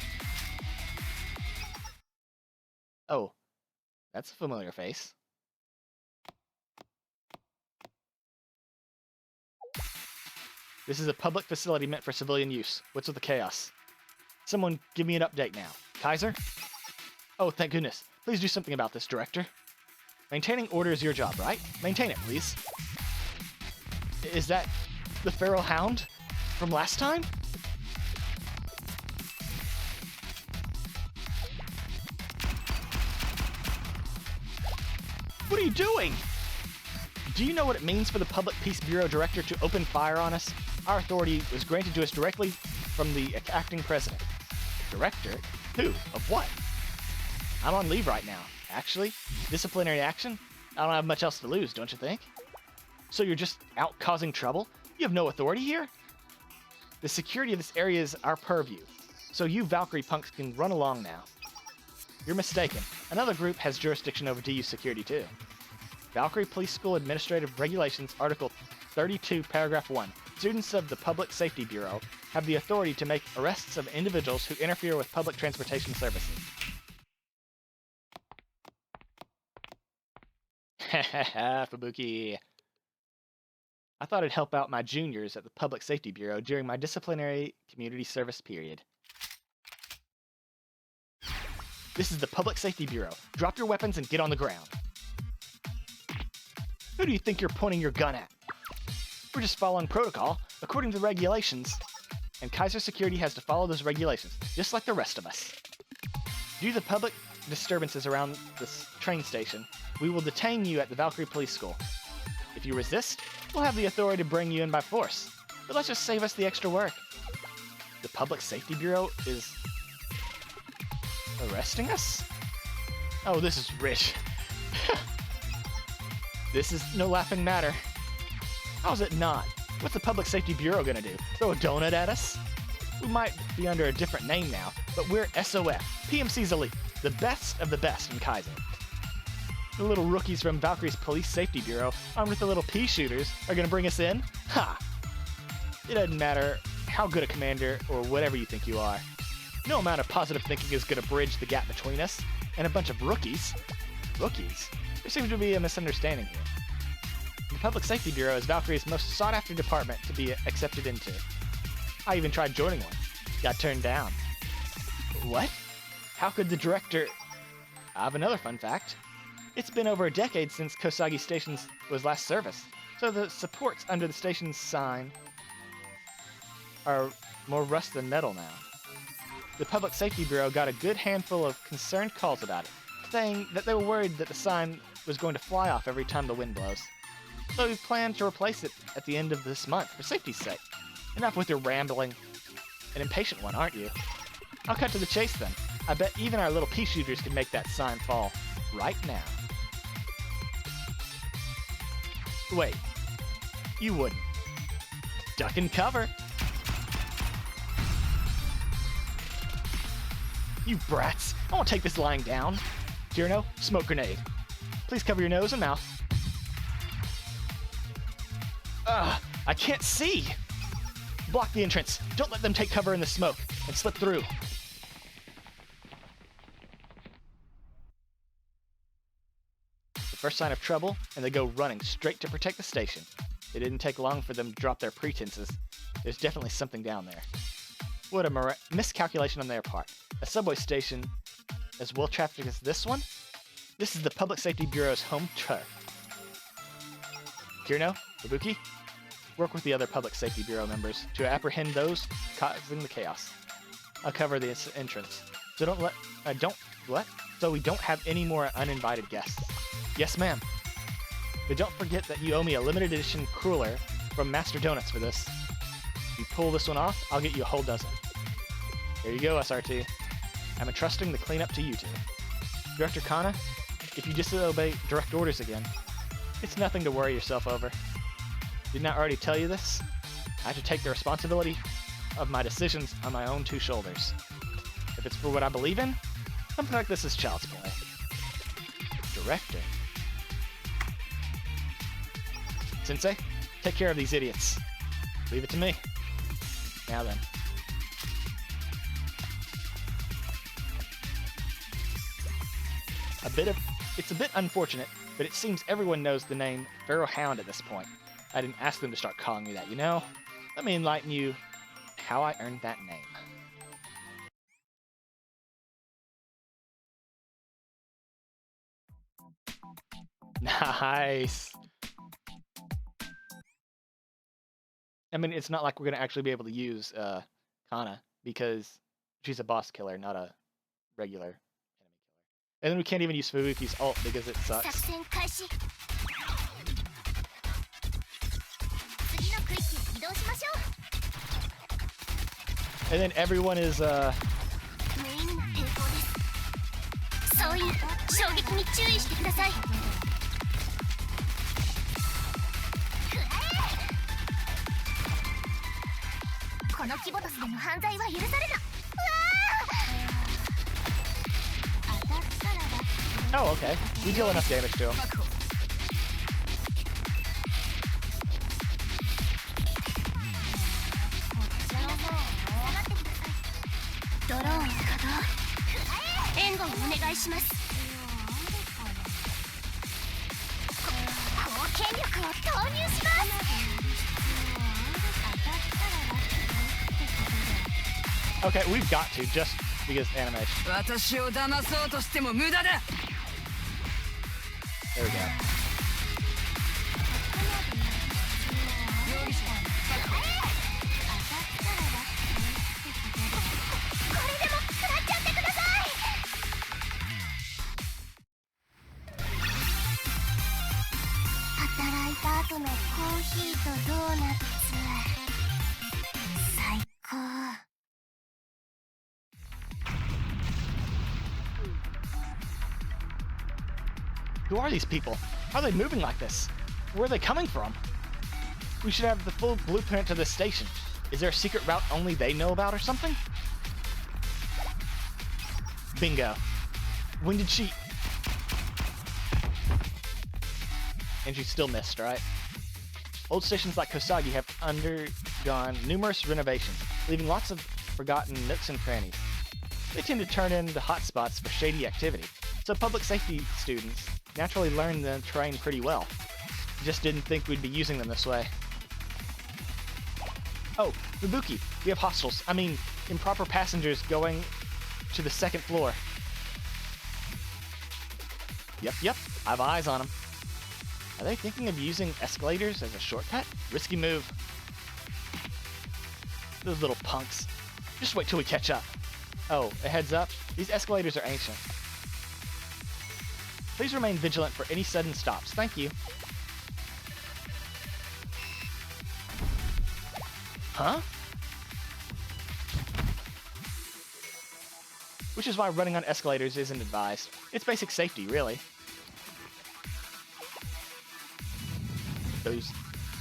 Oh, that's a familiar face. This is a public facility meant for civilian use. What's with the chaos? Someone give me an update now. Kaiser? Oh, thank goodness. Please do something about this, Director. Maintaining order is your job, right? Maintain it, please. Is that the Feral Hound from last time? What are you doing? Do you know what it means for the Public Peace Bureau Director to open fire on us? Our authority was granted to us directly from the acting president. Director? Who? Of what? I'm on leave right now. Actually, disciplinary action? I don't have much else to lose, don't you think? So you're just out causing trouble? You have no authority here? The security of this area is our purview, so you Valkyrie punks can run along now. You're mistaken. Another group has jurisdiction over DU security too. Valkyrie Police School Administrative Regulations, Article 32, Paragraph 1. Students of the Public Safety Bureau have the authority to make arrests of individuals who interfere with public transportation services. Hahaha, Fubuki. I thought I'd help out my juniors at the Public Safety Bureau during my disciplinary community service period. This is the Public Safety Bureau. Drop your weapons and get on the ground. Who do you think you're pointing your gun at? We're just following protocol, according to the regulations. And Kaiser Security has to follow those regulations, just like the rest of us. Due to the public disturbances around this train station, we will detain you at the Valkyrie Police School. If you resist, we'll have the authority to bring you in by force. But let's just save us the extra work. The Public Safety Bureau is... arresting us? Oh, this is rich. This is no laughing matter. How's it not? What's the Public Safety Bureau gonna do? Throw a donut at us? We might be under a different name now, but we're SOF, PMC's elite, the best of the best in Kaiser. The little rookies from Valkyrie's Police Safety Bureau, armed with the little pea shooters, are gonna bring us in? Ha! It doesn't matter how good a commander or whatever you think you are. No amount of positive thinking is gonna bridge the gap between us and a bunch of rookies. Rookies? There seems to be a misunderstanding here. The Public Safety Bureau is Valkyrie's most sought-after department to be accepted into. I even tried joining one. Got turned down. What? How could the director... I have another fun fact. It's been over a decade since Kosagi Station was last serviced, so the supports under the station's sign are more rust than metal now. The Public Safety Bureau got a good handful of concerned calls about it, saying that they were worried that the sign was going to fly off every time the wind blows. So we plan to replace it at the end of this month for safety's sake. Enough with your rambling. An impatient one, aren't you? I'll cut to the chase then. I bet even our little pea shooters can make that sign fall right now. Wait. You wouldn't. Duck and cover. You brats! I won't take this lying down. Kirino, smoke grenade. Please cover your nose and mouth. Ugh, I can't see! Block the entrance. Don't let them take cover in the smoke and slip through. The first sign of trouble, and they go running straight to protect the station. It didn't take long for them to drop their pretenses. There's definitely something down there. What a miscalculation on their part. A subway station as well trafficked as this one? This is the Public Safety Bureau's home turf. Kirino, Ibuki, work with the other Public Safety Bureau members to apprehend those causing the chaos. I'll cover the entrance. So so we don't have any more uninvited guests. Yes, ma'am. But don't forget that you owe me a limited edition cruller from Master Donuts for this. If you pull this one off, I'll get you a whole dozen. There you go, SRT. I'm entrusting the cleanup to you two. Director Kana, if you disobey direct orders again, it's nothing to worry yourself over. Didn't I already tell you this? I have to take the responsibility of my decisions on my own two shoulders. If it's for what I believe in, something like this is child's play. Director. Sensei, take care of these idiots. Leave it to me. Now then. It's a bit unfortunate, but it seems everyone knows the name Pharaoh Hound at this point. I didn't ask them to start calling me that, you know? Let me enlighten you how I earned that name. Nice! I mean, it's not like we're going to actually be able to use Kana, because she's a boss killer, not a regular enemy killer. And then we can't even use Fubuki's ult because it sucks. And then everyone is Oh, okay. We deal enough damage to him. Okay, we've got to, just because animation. There we go. Who are these people? How are they moving like this? Where are they coming from? We should have the full blueprint to this station. Is there a secret route only they know about or something? Bingo. When did she... And she still missed, right? Old stations like Kosagi have undergone numerous renovations, leaving lots of forgotten nooks and crannies. They tend to turn into hotspots for shady activity, so public safety students naturally learn the terrain pretty well. Just didn't think we'd be using them this way. Oh, Fubuki, we have hostiles. I mean, improper passengers going to the second floor. Yep, I have eyes on them. Are they thinking of using escalators as a shortcut? Risky move. Those little punks. Just wait till we catch up. Oh, a heads up, these escalators are ancient. Please remain vigilant for any sudden stops. Thank you. Huh? Which is why running on escalators isn't advised. It's basic safety, really. Those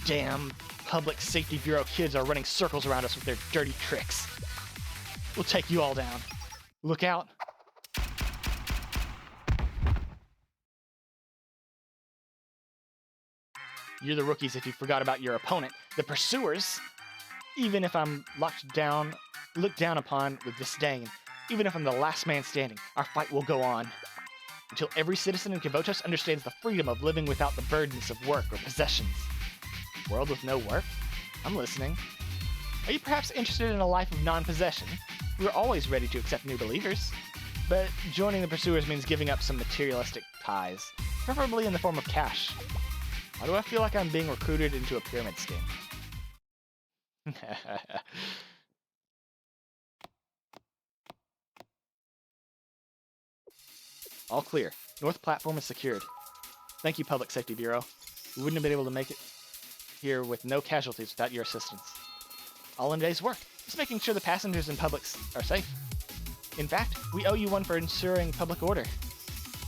damn Public Safety Bureau kids are running circles around us with their dirty tricks. We'll take you all down. Look out. You're the rookies if you forgot about your opponent, the pursuers. Even if I'm looked down upon with disdain, even if I'm the last man standing, our fight will go on. Until every citizen in Kavotos understands the freedom of living without the burdens of work or possessions. World with no work? I'm listening. Are you perhaps interested in a life of non-possession? We're always ready to accept new believers. But joining the pursuers means giving up some materialistic ties, preferably in the form of cash. Why do I feel like I'm being recruited into a pyramid scheme? All clear. North platform is secured. Thank you, Public Safety Bureau. We wouldn't have been able to make it here with no casualties without your assistance. All in a day's work, just making sure the passengers and public are safe. In fact, we owe you one for ensuring public order.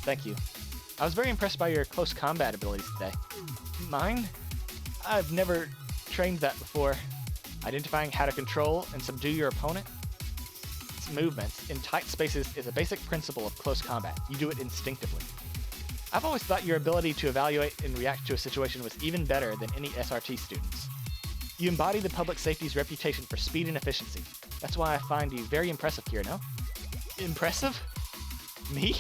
Thank you. I was very impressed by your close combat abilities today. Mine? I've never trained that before. Identifying how to control and subdue your opponent? Its movements in tight spaces is a basic principle of close combat. You do it instinctively. I've always thought your ability to evaluate and react to a situation was even better than any SRT students. You embody the public safety's reputation for speed and efficiency. That's why I find you very impressive, Kirino. Impressive? Me?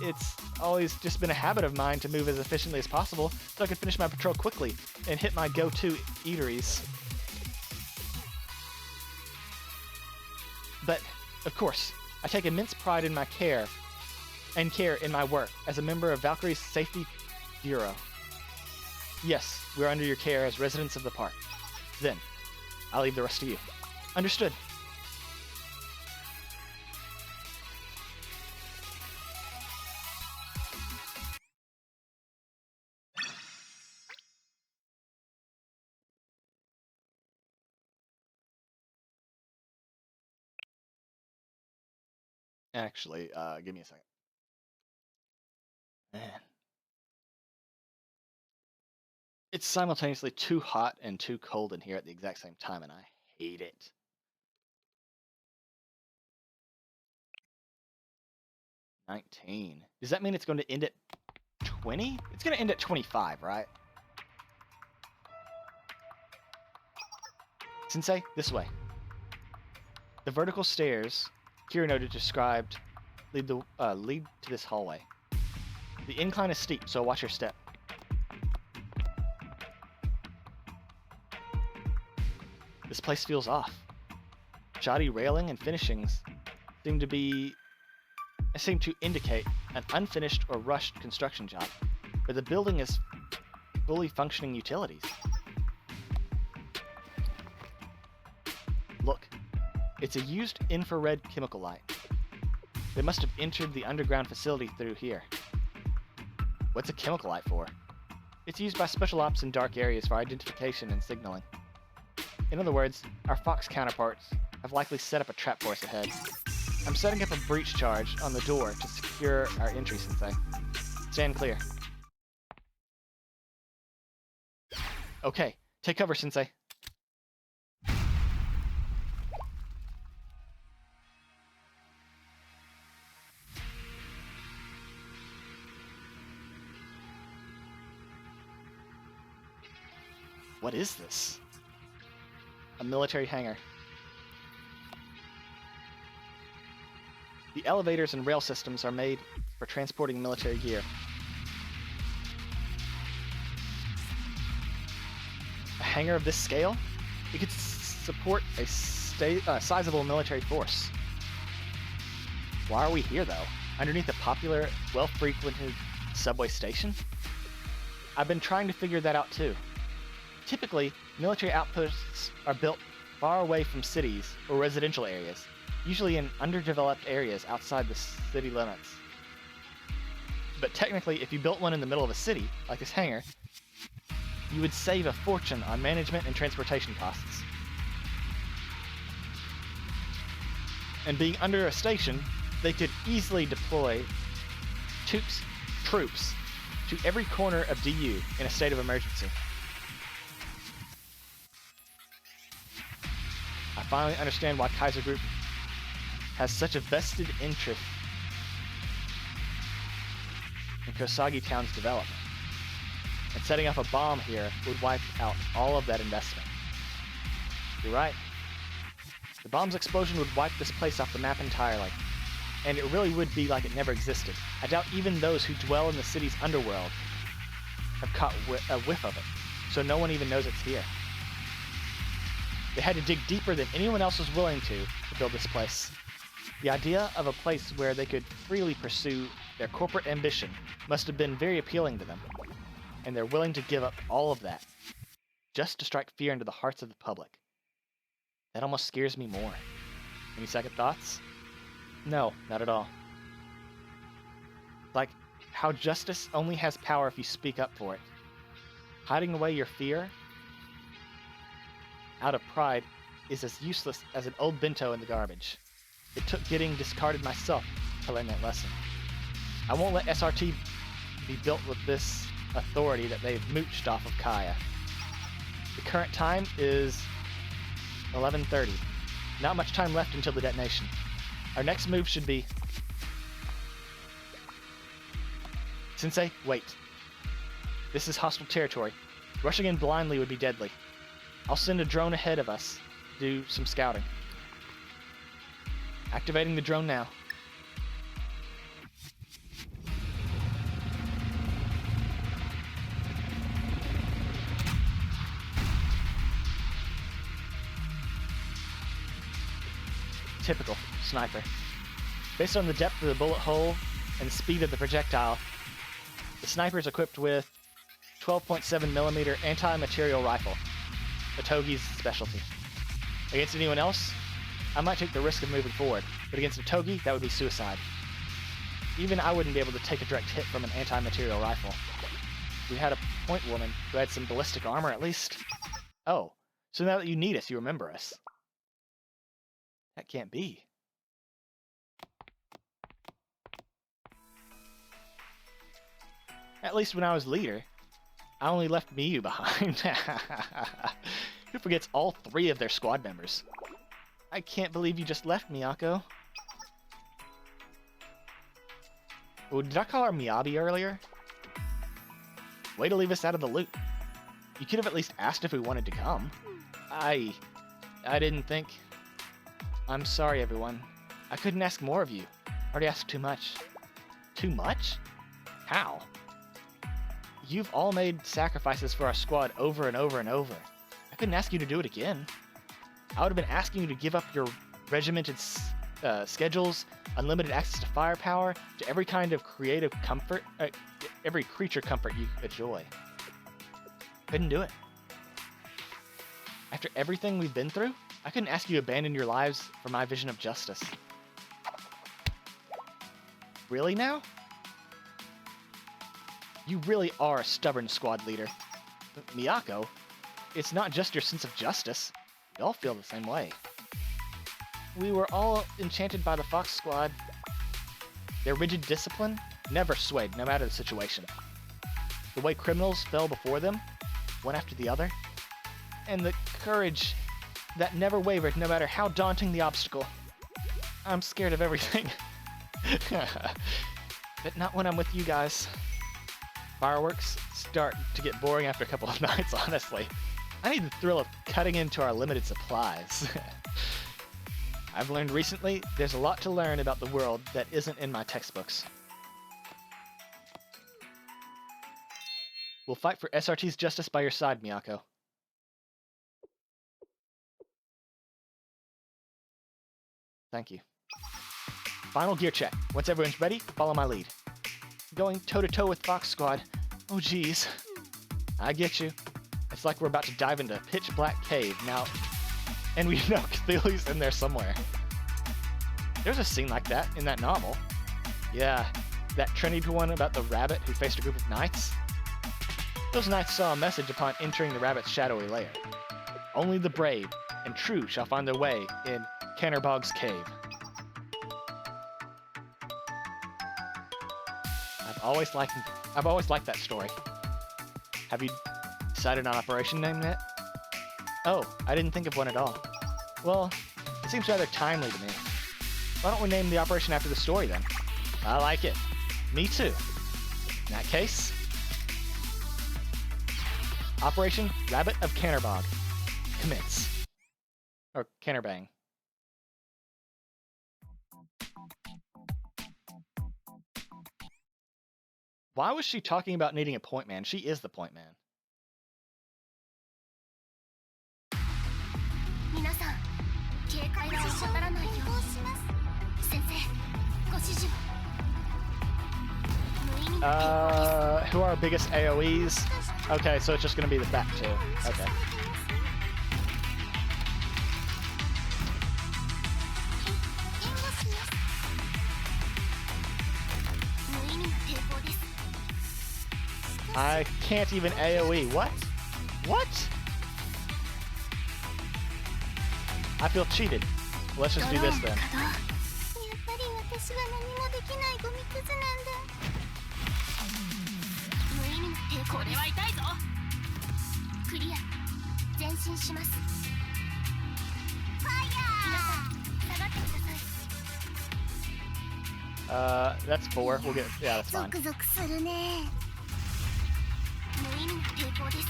It's always just been a habit of mine to move as efficiently as possible so I can finish my patrol quickly and hit my go-to eateries. But, of course, I take immense pride in my care in my work as a member of Valkyrie's Safety Bureau. Yes, we're under your care as residents of the park. Then, I'll leave the rest to you. Understood. Actually, give me a second. Man. It's simultaneously too hot and too cold in here at the exact same time, and I hate it. $19. Does that mean it's going to end at 20? It's going to end at 25, right? Sensei, this way. The vertical stairs Kirino described lead to this hallway. The incline is steep, so watch your step. This place feels off. Shoddy railing and finishings seem to indicate an unfinished or rushed construction job, but the building is fully functioning utilities. Look, it's a used infrared chemical light. They must have entered the underground facility through here. What's a chemical light for? It's used by special ops in dark areas for identification and signaling. In other words, our Fox counterparts have likely set up a trap for us ahead. I'm setting up a breach charge on the door to secure our entry, Sensei. Stand clear. Okay, take cover, Sensei. What is this? A military hangar. The elevators and rail systems are made for transporting military gear. A hangar of this scale? It could support a sizable military force. Why are we here, though? Underneath a popular, well-frequented subway station? I've been trying to figure that out, too. Typically, military outposts are built far away from cities or residential areas, usually in underdeveloped areas outside the city limits. But technically, if you built one in the middle of a city, like this hangar, you would save a fortune on management and transportation costs. And being under a station, they could easily deploy troops to every corner of DU in a state of emergency. I finally understand why Kaiser Group has such a vested interest in Kosagi Town's development. and setting off a bomb here would wipe out all of that investment. You're right. The bomb's explosion would wipe this place off the map entirely, and it really would be like it never existed. I doubt even those who dwell in the city's underworld have caught a whiff of it, so no one even knows it's here. They had to dig deeper than anyone else was willing to build this place. The idea of a place where they could freely pursue their corporate ambition must have been very appealing to them, and they're willing to give up all of that just to strike fear into the hearts of the public. That almost scares me more. Any second thoughts? No, not at all. Like how justice only has power if you speak up for it. Hiding away your fear out of pride is as useless as an old bento in the garbage. It took getting discarded myself to learn that lesson. I won't let SRT be built with this authority that they've mooched off of Kaya. The current time is 11:30. Not much time left until the detonation. Our next move should be... Sensei, wait. This is hostile territory. Rushing in blindly would be deadly. I'll send a drone ahead of us to do some scouting. Activating the drone now. Typical sniper. Based on the depth of the bullet hole and the speed of the projectile, the sniper is equipped with 12.7mm anti-material rifle, the Togi's specialty. Against anyone else, I might take the risk of moving forward, but against a Togi, that would be suicide. Even I wouldn't be able to take a direct hit from an anti-material rifle. We had a point woman who had some ballistic armor at least. Oh, so now that you need us, you remember us. That can't be. At least when I was leader, I only left Miyu behind. Who forgets all 3 of their squad members? I can't believe you just left, Miyako. Oh, did I call her Miyabi earlier? Way to leave us out of the loop. You could have at least asked if we wanted to come. I didn't think... I'm sorry, everyone. I couldn't ask more of you. Already asked too much. Too much? How? You've all made sacrifices for our squad over and over and over. I couldn't ask you to do it again. I would have been asking you to give up your regimented schedules, unlimited access to firepower, to every kind of creative comfort, every creature comfort you enjoy. Couldn't do it. After everything we've been through, I couldn't ask you to abandon your lives for my vision of justice. Really now? You really are a stubborn squad leader. But Miyako, it's not just your sense of justice. We all feel the same way. We were all enchanted by the Fox Squad. Their rigid discipline never swayed, no matter the situation. The way criminals fell before them, one after the other. And the courage that never wavered, no matter how daunting the obstacle. I'm scared of everything. But not when I'm with you guys. Fireworks start to get boring after a couple of nights, honestly. I need the thrill of cutting into our limited supplies. I've learned recently there's a lot to learn about the world that isn't in my textbooks. We'll fight for SRT's justice by your side, Miyako. Thank you. Final gear check. Once everyone's ready, follow my lead. Going toe-to-toe with Fox Squad. Oh geez. I get you. It's like we're about to dive into a pitch-black cave now, and we know Cthulhu's in there somewhere. There's a scene like that in that novel. Yeah, that trendy one about the rabbit who faced a group of knights. Those knights saw a message upon entering the rabbit's shadowy lair. Only the brave and true shall find their way in Cannerbog's cave. I've always liked that story. Have you decided on operation name yet? Oh, I didn't think of one at all. Well, it seems rather timely to me. Why don't we name the operation after the story then? I like it. Me too. In that case, Operation Rabbit of Canterbog. Commence. Or Canterbang. Why was she talking about needing a point man? She is the point man. 皆さん警戒は怠らないよう先生ご指示を無意味な抵抗です Who are our biggest AoEs? Okay, so it's just gonna be the back two. Okay. 援護します無意味な抵抗です I can't even AoE. What? What? I feel cheated. Let's just do this then. やっぱり私は何もできないゴミくずなんだ無意味な抵抗ですこれは痛いぞクリア前進しますファイヤー皆さん下がってください That's 4. We'll get. Yeah, that's ゾ fine. クゾクするね無意味な抵抗です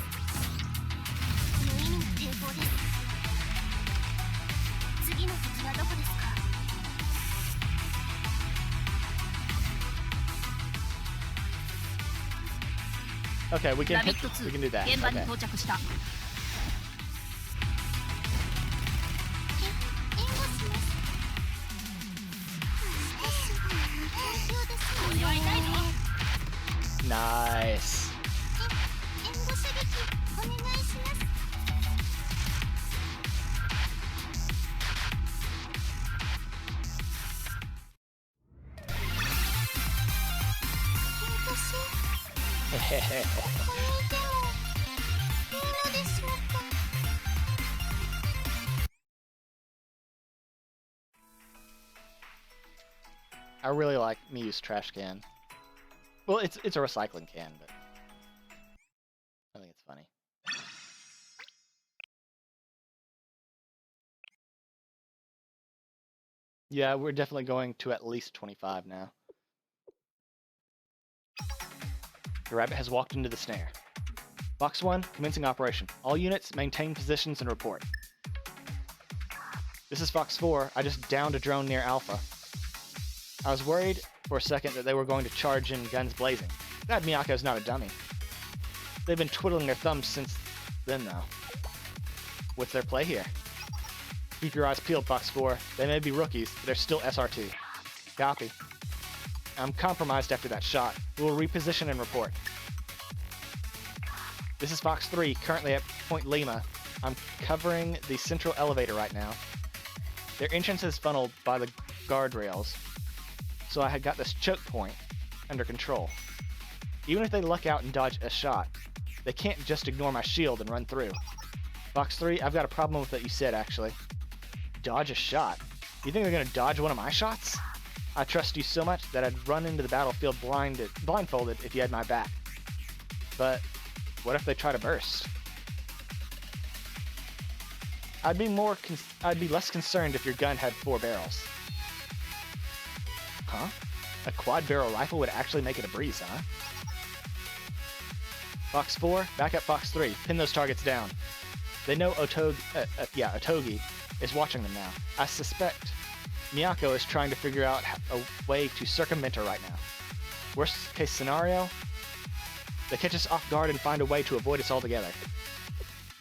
無意味な抵抗です次の敵はどこですか Okay, we can do that. 現場に Okay. 到着した。援護しますこれは痛いぞ Nice. 援護射撃お願いします I really like Miu's trash can. Well, it's a recycling can, but I think it's funny. Yeah, we're definitely going to at least 25 now. The rabbit has walked into the snare. Box 1, commencing operation. All units, maintain positions and report. This is Fox 4. I just downed a drone near Alpha. I was worried for a second that they were going to charge in guns blazing. Glad Miyako's not a dummy. They've been twiddling their thumbs since then, though. What's their play here? Keep your eyes peeled, Fox 4. They may be rookies, but they're still SR2. Copy. I'm compromised after that shot. We will reposition and report. This is Fox 3, currently at Point Lima. I'm covering the central elevator right now. Their entrance is funneled by the guardrails, so I had got this choke point under control. Even if they luck out and dodge a shot, they can't just ignore my shield and run through. Fox 3, I've got a problem with what you said, actually. Dodge a shot? You think they're gonna dodge one of my shots? I trust you so much that I'd run into the battlefield blindfolded if you had my back. But what if they try to burst? I'd be less concerned if your gun had 4 barrels. Huh? A quad barrel rifle would actually make it a breeze, huh? Fox 4, back up Fox 3. Pin those targets down. They know Otogi is watching them now. I suspect Miyako is trying to figure out a way to circumvent her right now. Worst case scenario, they catch us off guard and find a way to avoid us altogether.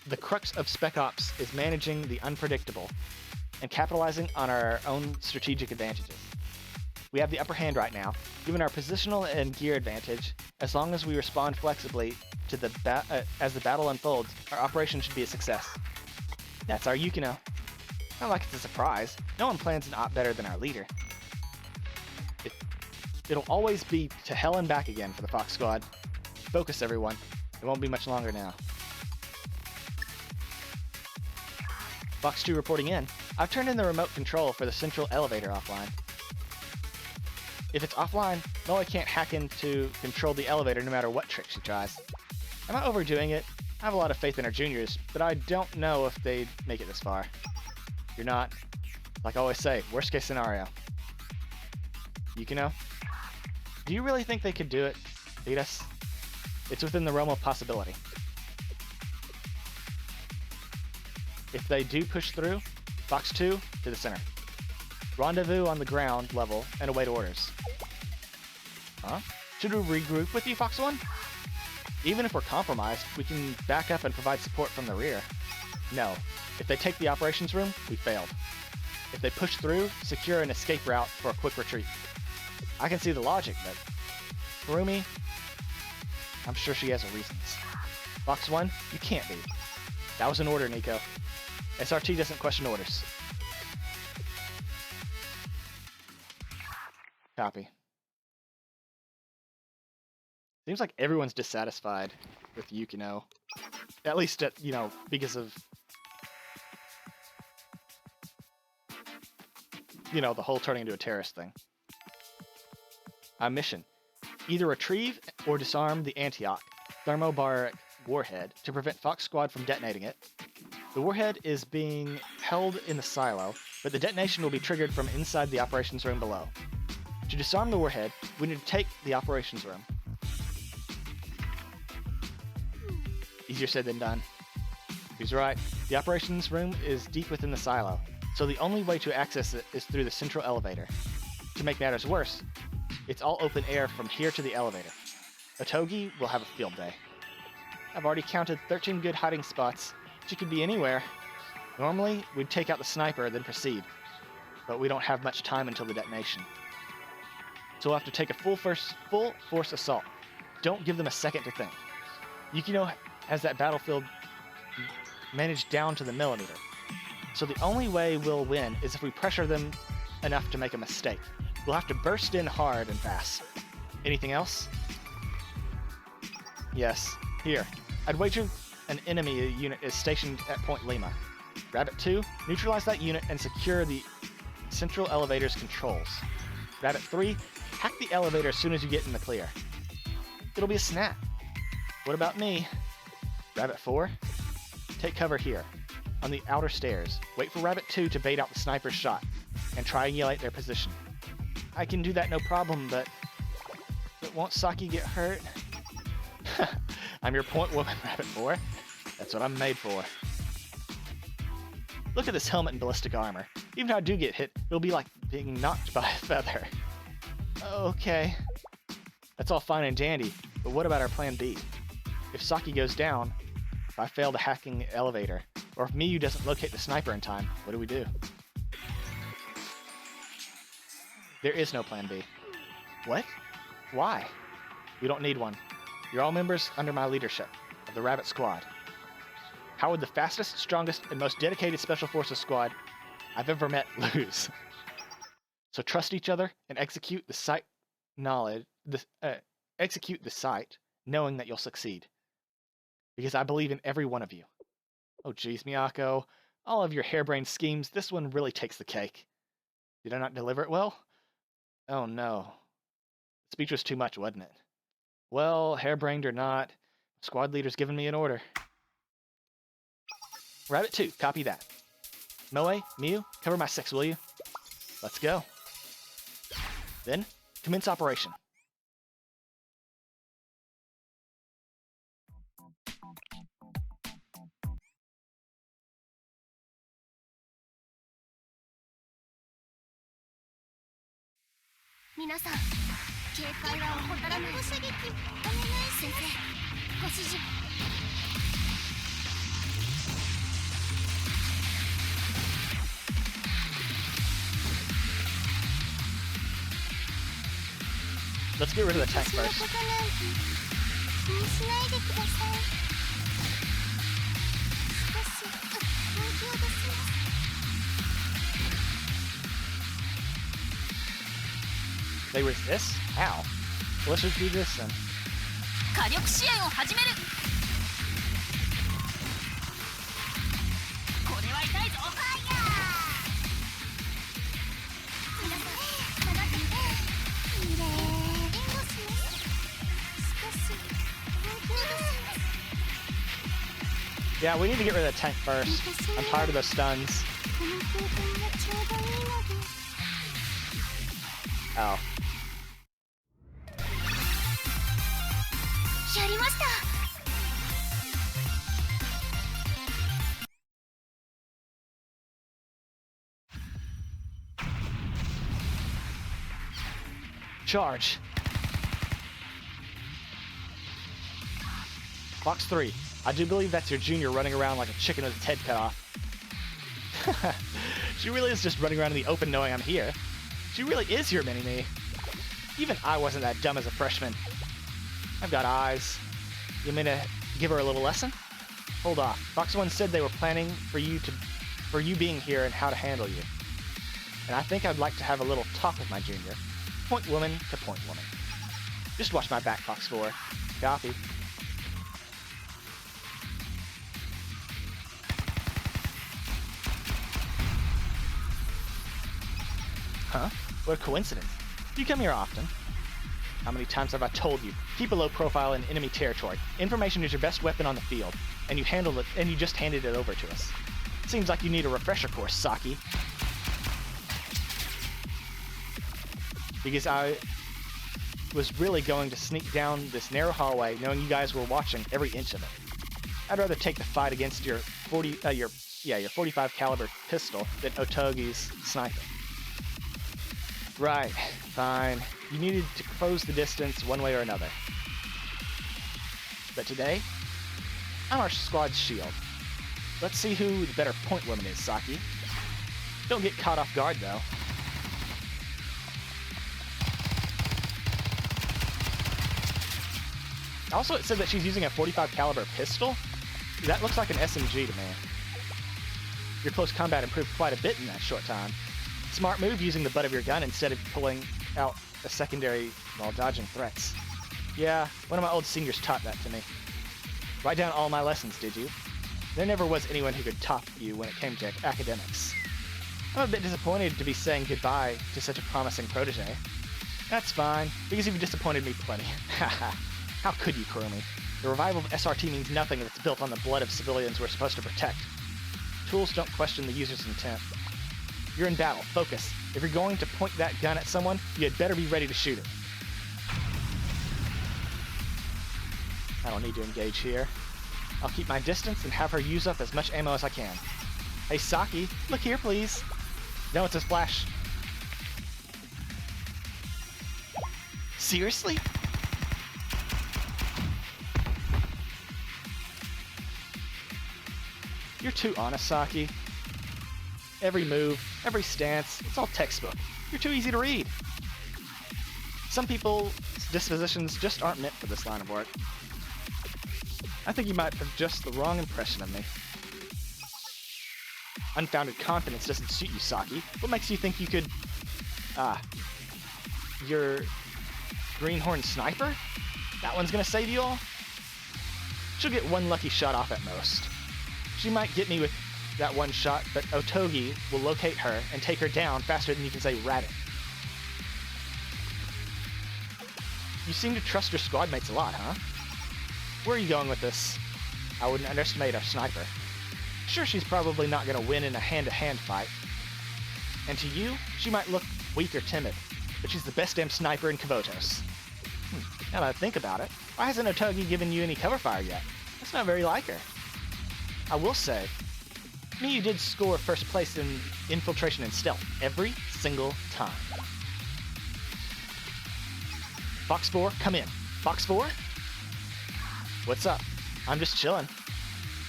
The crux of Spec Ops is managing the unpredictable and capitalizing on our own strategic advantages. We have the upper hand right now, given our positional and gear advantage. As long as we respond flexibly to as the battle unfolds, our operation should be a success. That's our Yukino. Not like it's a surprise. No one plans an op better than our leader. It'll always be to hell and back again for the Fox Squad. Focus, everyone. It won't be much longer now. Fox 2 reporting in. I've turned in the remote control for the central elevator offline. If it's offline, Molly can't hack in to control the elevator no matter what trick she tries. Am I overdoing it? I have a lot of faith in our juniors, but I don't know if they'd make it this far. You're not. Like I always say, worst case scenario. Yukino? Do you really think they could do it? Beat us? It's within the realm of possibility. If they do push through, Fox 2 to the center. Rendezvous on the ground level and await orders. Huh? Should we regroup with you, Fox 1? Even if we're compromised, we can back up and provide support from the rear. No. If they take the operations room, we failed. If they push through, secure an escape route for a quick retreat. I can see the logic, but Kurumi, I'm sure she has her reasons. Fox 1, you can't be. That was an order, Nico. SRT doesn't question orders. Copy. Seems like everyone's dissatisfied with Yukino. At least, because of, the whole turning into a terrorist thing. Mission. Either retrieve or disarm the Antioch thermobaric warhead to prevent Fox Squad from detonating it. The warhead is being held in the silo, but the detonation will be triggered from inside the operations room below. To disarm the warhead, we need to take the operations room. Easier said than done. He's right. The operations room is deep within the silo, so the only way to access it is through the central elevator. To make matters worse, it's all open air from here to the elevator. Otogi will have a field day. I've already counted 13 good hiding spots. She could be anywhere. Normally, we'd take out the sniper, then proceed. But we don't have much time until the detonation. So we'll have to take a full force assault. Don't give them a second to think. Yukino has that battlefield managed down to the millimeter. So the only way we'll win is if we pressure them enough to make a mistake. We'll have to burst in hard and fast. Anything else? Yes. Here. I'd wager an enemy unit is stationed at Point Lima. Rabbit 2, neutralize that unit and secure the central elevator's controls. Rabbit 3, hack the elevator as soon as you get in the clear. It'll be a snap. What about me? Rabbit 4, take cover here, on the outer stairs. Wait for Rabbit 2 to bait out the sniper's shot, and triangulate their position. I can do that no problem, but won't Saki get hurt? I'm your point woman, Rabbit 4. That's what I'm made for. Look at this helmet and ballistic armor. Even if I do get hit, it'll be like being knocked by a feather. Okay. That's all fine and dandy, but what about our plan B? If Saki goes down, if I fail the hacking elevator, or if Miyu doesn't locate the sniper in time, what do we do? There is no plan B. What? Why? We don't need one. You're all members under my leadership of the Rabbit Squad. How would the fastest, strongest, and most dedicated Special Forces squad I've ever met lose? So trust each other and execute the sight knowledge. Execute the sight, knowing that you'll succeed. Because I believe in every one of you. Oh geez, Miyako, all of your harebrained schemes, this one really takes the cake. Did I not deliver it well? Oh no. The speech was too much, wasn't it? Well, harebrained or not, squad leader's given me an order. Rabbit 2, copy that. Moe, Miyu, cover my 6, will you? Let's go. Then, commence operation. Minasan, 警戒は怠らない。ご射撃お願い先生、ご指示。Let's get rid of the tank first. They resist? How? Well, let's just do this then. 火力支援を始める。これは痛いぞ。ファイヤー。皆さん、下がって。きれい。援護します。少し。Yeah, we need to get rid of the tank first. I'm tired of those stuns. Oh. Charge. Fox 3, I do believe that's your junior running around like a chicken with its head cut off. She really is just running around in the open knowing I'm here. She really is your mini-me. Even I wasn't that dumb as a freshman. I've got eyes. You mean to give her a little lesson? Hold off. Fox 1 said they were planning for you being here and how to handle you. And I think I'd like to have a little talk with my junior. Point woman to point woman. Just watch my back, Fox 4. Copy. Huh? What a coincidence. You come here often. How many times have I told you? Keep a low profile in enemy territory. Information is your best weapon on the field, and you just handed it over to us. Seems like you need a refresher course, Saki. Because I was really going to sneak down this narrow hallway knowing you guys were watching every inch of it. I'd rather take the fight against your 45 caliber pistol than Otogi's sniper. Right, fine. You needed to close the distance one way or another. But today, I'm our squad's shield. Let's see who the better point woman is, Saki. Don't get caught off guard, though. Also, it said that she's using a 45 caliber pistol. That looks like an SMG to me. Your close combat improved quite a bit in that short time. Smart move using the butt of your gun instead of pulling out a secondary while dodging threats. Yeah, one of my old seniors taught that to me. Write down all my lessons, did you? There never was anyone who could top you when it came to academics. I'm a bit disappointed to be saying goodbye to such a promising protege. That's fine, because you've disappointed me plenty. Haha. How could you, Kurumi? The revival of SRT means nothing if it's built on the blood of civilians we're supposed to protect. Tools don't question the user's intent. You're in battle. Focus. If you're going to point that gun at someone, you had better be ready to shoot it. I don't need to engage here. I'll keep my distance and have her use up as much ammo as I can. Hey, Saki, look here, please. No, it's a splash. Seriously? You're too honest, Saki. Every move, every stance, it's all textbook. You're too easy to read. Some people's dispositions just aren't meant for this line of work. I think you might have just the wrong impression of me. Unfounded confidence doesn't suit you, Saki. What makes you think you could... your greenhorn sniper? That one's gonna save you all? She'll get one lucky shot off at most. She might get me with that one shot, but Otogi will locate her and take her down faster than you can say rabbit. You seem to trust your squad mates a lot, huh? Where are you going with this? I wouldn't underestimate our sniper. Sure, she's probably not going to win in a hand-to-hand fight. And to you, she might look weak or timid, but she's the best damn sniper in Kavotos. Now that I think about it, why hasn't Otogi given you any cover fire yet? That's not very like her. I will say, me, you did score first place in infiltration and stealth every single time. Fox 4, come in. Fox 4? What's up? I'm just chilling.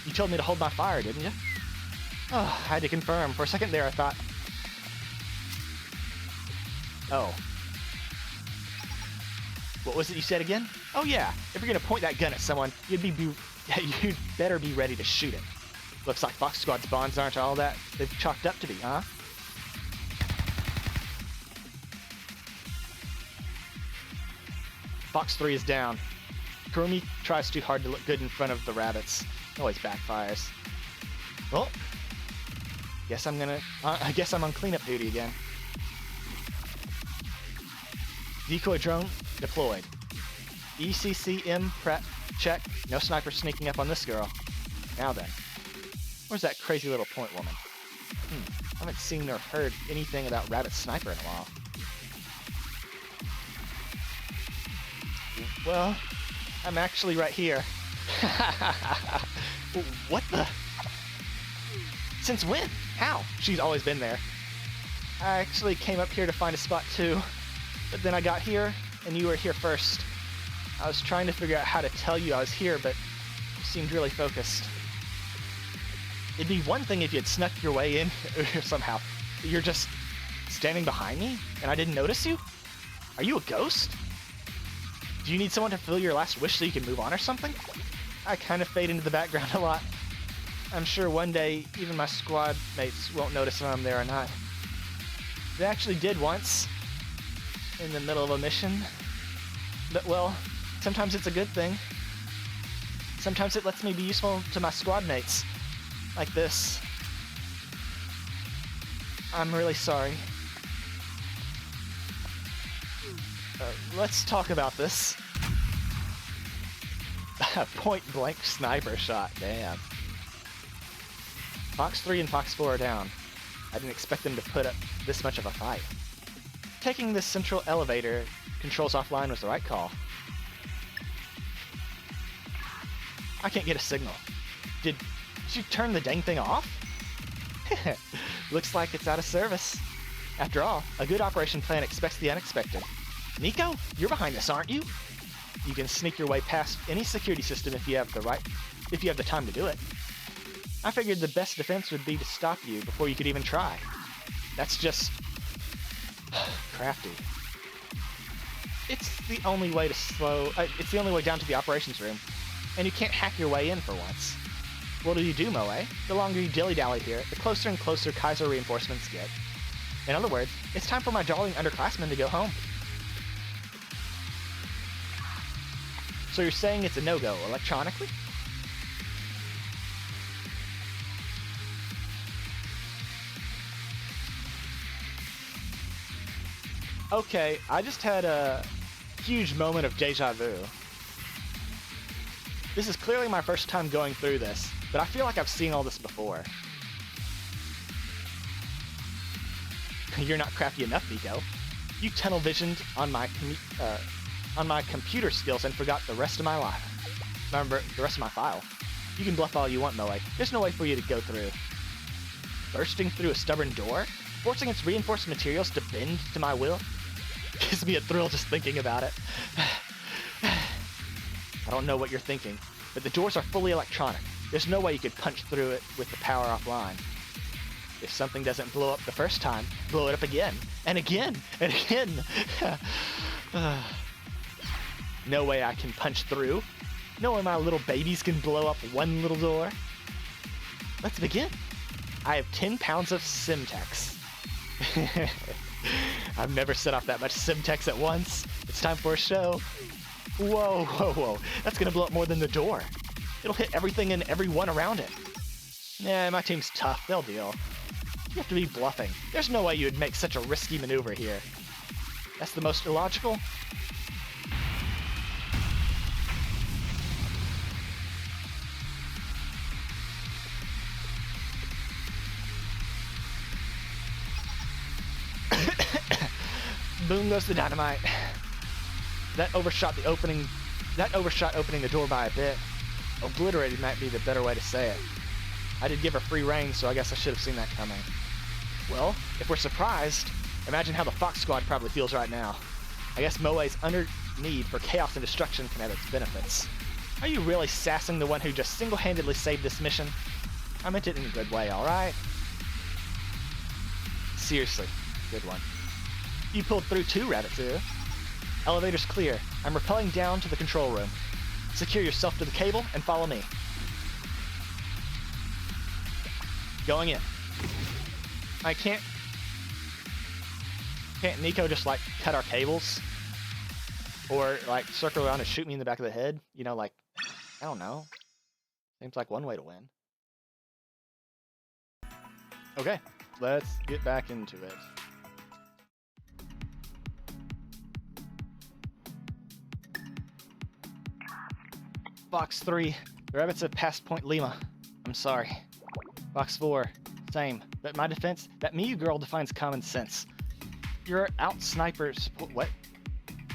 You told me to hold my fire, didn't you? Oh, I had to confirm. For a second there, I thought... Oh. What was it you said again? Oh yeah, if you're gonna point that gun at someone, you'd better be ready to shoot it. Looks like Fox Squad's bonds aren't all that they've chalked up to be, huh? Fox 3 is down. Kurumi tries too hard to look good in front of the rabbits. Always backfires. Well, I guess I'm on cleanup duty again. Decoy drone deployed. ECCM prep check. No sniper sneaking up on this girl. Now then, where's that crazy little point woman? I haven't seen or heard anything about Rabbit Sniper in a while. Well, I'm actually right here. What the? Since when? How? She's always been there. I actually came up here to find a spot too. But then I got here, and you were here first. I was trying to figure out how to tell you I was here, but you seemed really focused. It'd be one thing if you had snuck your way in somehow. You're just standing behind me, and I didn't notice you? Are you a ghost? Do you need someone to fulfill your last wish so you can move on or something? I kind of fade into the background a lot. I'm sure one day even my squad mates won't notice if I'm there or not. They actually did once, in the middle of a mission. But well, sometimes it's a good thing. Sometimes it lets me be useful to my squad mates. Like this. I'm really sorry. Let's talk about this. Point blank sniper shot, damn. Fox 3 and Fox 4 are down. I didn't expect them to put up this much of a fight. Taking this central elevator controls offline was the right call. I can't get a signal. Did you turn the dang thing off? Looks like it's out of service. After all, a good operation plan expects the unexpected. Nico, you're behind this, aren't you? You can sneak your way past any security system if you have the time to do it. I figured the best defense would be to stop you before you could even try. That's just crafty. It's the only way it's the only way down to the operations room, and you can't hack your way in for once. What do you do, Moe? The longer you dilly-dally here, the closer and closer Kaiser reinforcements get. In other words, it's time for my darling underclassmen to go home. So you're saying it's a no-go electronically? Okay, I just had a huge moment of deja vu. This is clearly my first time going through this, but I feel like I've seen all this before. You're not crafty enough, Nico. You tunnel visioned on my computer skills and forgot the rest of my life. Remember, the rest of my file. You can bluff all you want, Moe. There's no way for you to go through. Bursting through a stubborn door? Forcing its reinforced materials to bend to my will? Gives me a thrill just thinking about it. I don't know what you're thinking, but the doors are fully electronic. There's no way you could punch through it with the power offline. If something doesn't blow up the first time, blow it up again, and again, and again. No way I can punch through. No way my little babies can blow up one little door. Let's begin. I have 10 pounds of Simtex. I've never set off that much Simtex at once. It's time for a show. Whoa, whoa, whoa. That's gonna blow up more than the door. It'll hit everything and everyone around it. Yeah, my team's tough. They'll deal. You have to be bluffing. There's no way you would make such a risky maneuver here. That's the most illogical. Boom goes the dynamite. That overshot opening the door by a bit. Obliterated might be the better way to say it. I did give her free reign, so I guess I should have seen that coming. Well, if we're surprised, imagine how the Fox Squad probably feels right now. I guess Moe's under need for chaos and destruction can have its benefits. Are you really sassing the one who just single-handedly saved this mission? I meant it in a good way, alright? Seriously, good one. You pulled through too, Rabbit-Zoo. Elevator's clear. I'm rappelling down to the control room. Secure yourself to the cable and follow me. Going in. I can't Nico just like cut our cables? Or like circle around and shoot me in the back of the head? You know, like, I don't know. Seems like one way to win. Okay, let's get back into it. Box 3, the rabbits have passed Point Lima. I'm sorry. Box 4, same. But my defense, that Miyu girl defines common sense. You're out sniper support. What?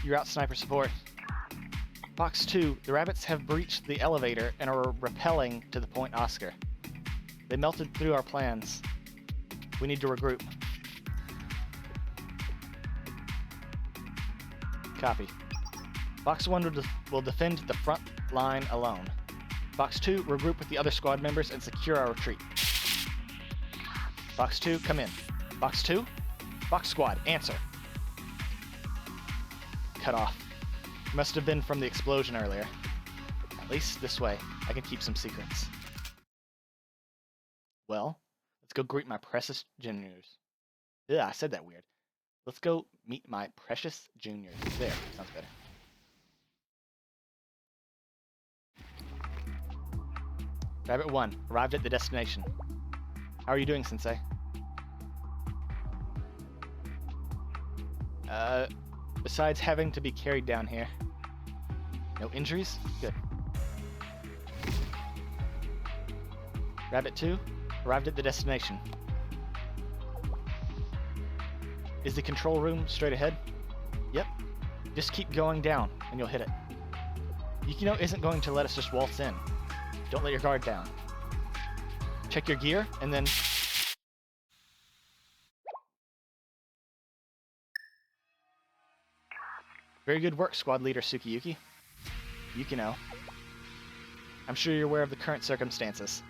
You're out sniper support. Box 2, the rabbits have breached the elevator and are rappelling to the Point Oscar. They melted through our plans. We need to regroup. Copy. Box 1 will defend the front line alone. Box 2, regroup with the other squad members and secure our retreat. Box 2, come in. Box 2? Box squad, answer. Cut off. Must have been from the explosion earlier. At least this way, I can keep some secrets. Well, let's go greet my precious juniors. Yeah, I said that weird. Let's go meet my precious juniors. There, sounds better. Rabbit 1, arrived at the destination. How are you doing, Sensei? Besides having to be carried down here. No injuries? Good. Rabbit 2, arrived at the destination. Is the control room straight ahead? Yep. Just keep going down, and you'll hit it. Yukino isn't going to let us just waltz in. Don't let your guard down. Check your gear, and then... Very good work, Squad Leader Tsukiyuki. Yukino. I'm sure you're aware of the current circumstances.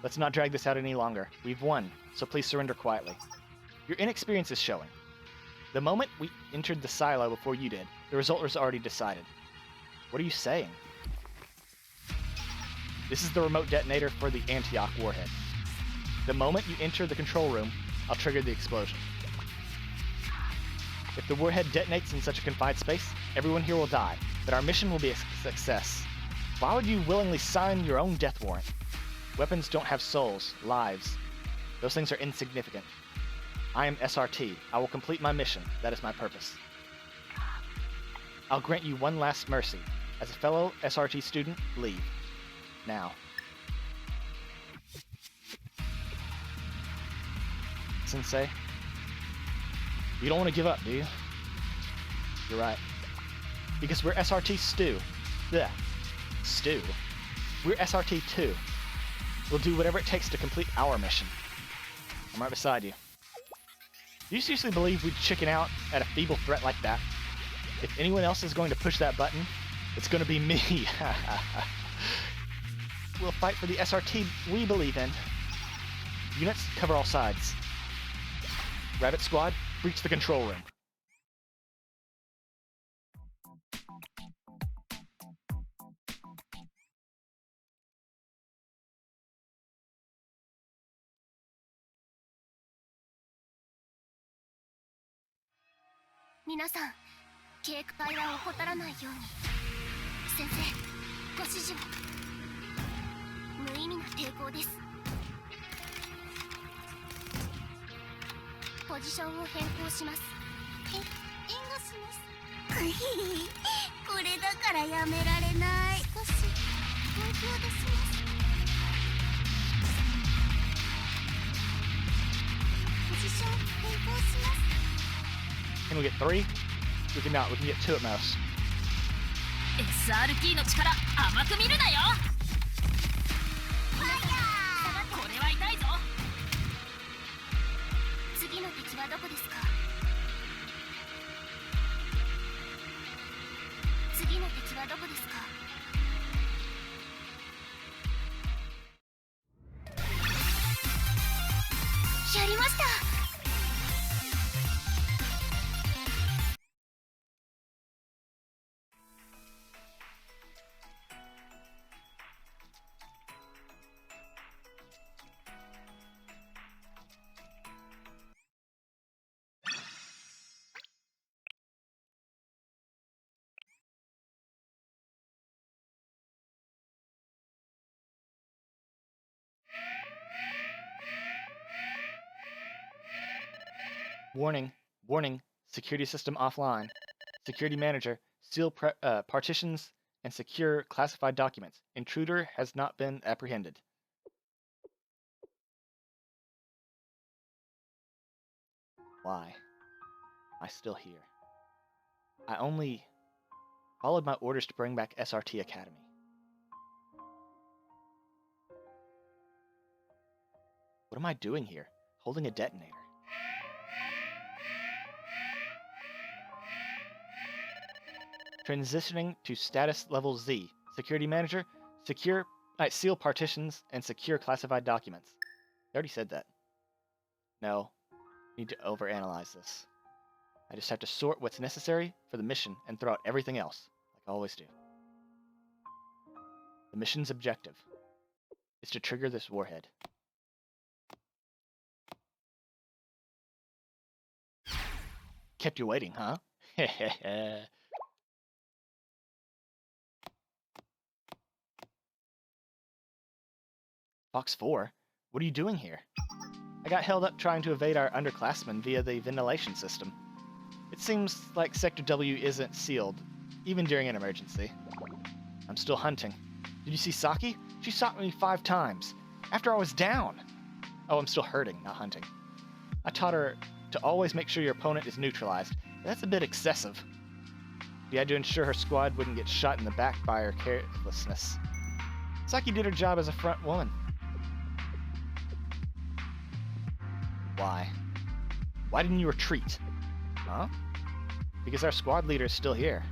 Let's not drag this out any longer. We've won, so please surrender quietly. Your inexperience is showing. The moment we entered the silo before you did, the result was already decided. What are you saying? This is the remote detonator for the Antioch warhead. The moment you enter the control room, I'll trigger the explosion. If the warhead detonates in such a confined space, everyone here will die, but our mission will be a success. Why would you willingly sign your own death warrant? Weapons don't have souls, lives. Those things are insignificant. I am SRT. I will complete my mission. That is my purpose. I'll grant you one last mercy. As a fellow SRT student, leave. Now. Sensei, you don't want to give up, do you? You're right. Because we're SRT Stew. Blech. Stew? We're SRT 2. We'll do whatever it takes to complete our mission. I'm right beside you. Do you seriously believe we'd chicken out at a feeble threat like that? If anyone else is going to push that button, it's going to be me. We'll fight for the SRT we believe in. Units, cover all sides. Rabbit Squad, breach the control room. Minasan, 警戒は怠らないように。先生、ご指示を。無意味な抵抗です。ポジションを変更します。援護します。これだからやめられない。少し本気を出します。ポジション変更します。Can we get 3? We can not. We can get 2 at most. SRT の力甘く見るなよ。これは痛いぞ。次の敵はどこですか？次の敵はどこですか？やりました。Warning, warning, security system offline. Security manager, seal partitions and secure classified documents. Intruder has not been apprehended. Why? Am I still here? I only followed my orders to bring back SRT Academy. What am I doing here? Holding a detonator. Transitioning to status level Z. Security manager, seal partitions, and secure classified documents. I already said that. No, need to overanalyze this. I just have to sort what's necessary for the mission and throw out everything else, like I always do. The mission's objective is to trigger this warhead. Kept you waiting, huh? Fox 4? What are you doing here? I got held up trying to evade our underclassmen via the ventilation system. It seems like Sector W isn't sealed, even during an emergency. I'm still hunting. Did you see Saki? She shot me 5 times, after I was down. Oh, I'm still hurting, not hunting. I taught her to always make sure your opponent is neutralized, but that's a bit excessive. She had to ensure her squad wouldn't get shot in the back by her carelessness. Saki did her job as a front woman. Why? Why didn't you retreat? Huh? Because our squad leader is still here.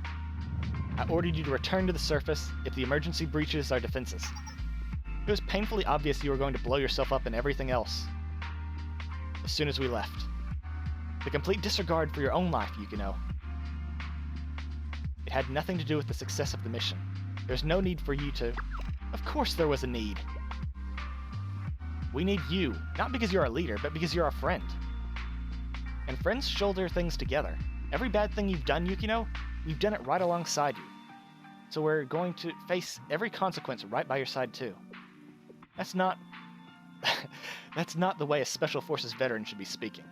I ordered you to return to the surface if the emergency breaches our defenses. It was painfully obvious you were going to blow yourself up and everything else. As soon as we left. The complete disregard for your own life, Yukino. It had nothing to do with the success of the mission. There's no need for you to... Of course there was a need. We need you, not because you're our leader, but because you're our friend. And friends shoulder things together. Every bad thing you've done, Yukino, we've done it right alongside you. So we're going to face every consequence right by your side too. That's not... that's not the way a Special Forces veteran should be speaking.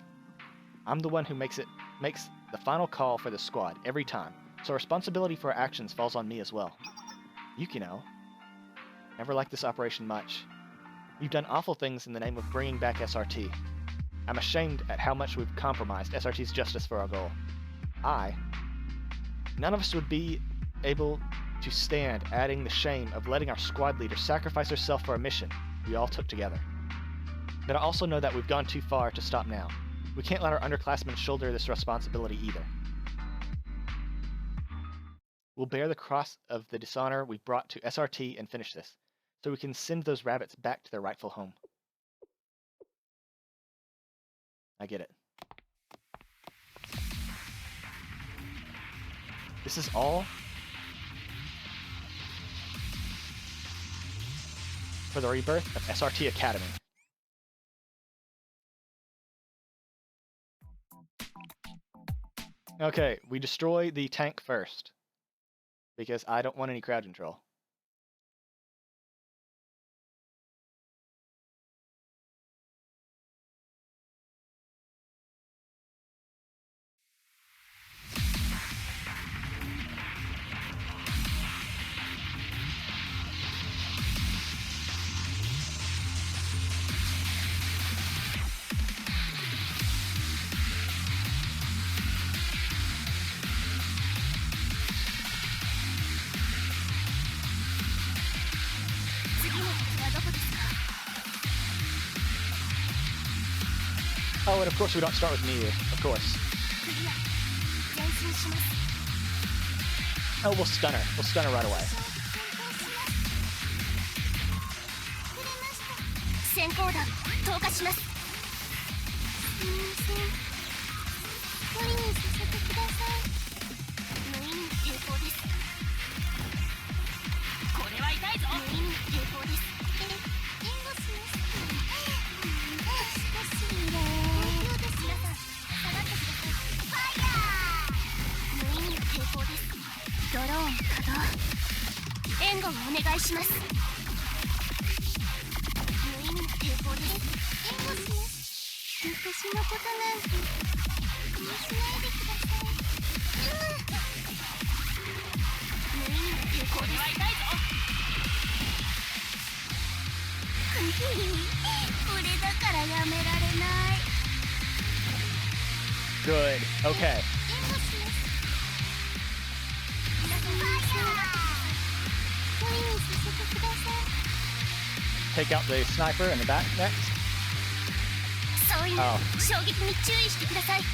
I'm the one who makes the final call for the squad every time, so responsibility for our actions falls on me as well. Yukino, never liked this operation much. You've done awful things in the name of bringing back SRT. I'm ashamed at how much we've compromised SRT's justice for our goal. None of us would be able to stand adding the shame of letting our squad leader sacrifice herself for a mission we all took together. But I also know that we've gone too far to stop now. We can't let our underclassmen shoulder this responsibility either. We'll bear the cross of the dishonor we brought to SRT and finish this, so we can send those rabbits back to their rightful home. I get it. This is all for the rebirth of SRT Academy. Okay, we destroy the tank first, because I don't want any crowd control. Oh, and of course we don't start with me, of course. Oh, we'll stun her. We'll stun her right away. Good. Okay. Take out the sniper in the back next. Oh.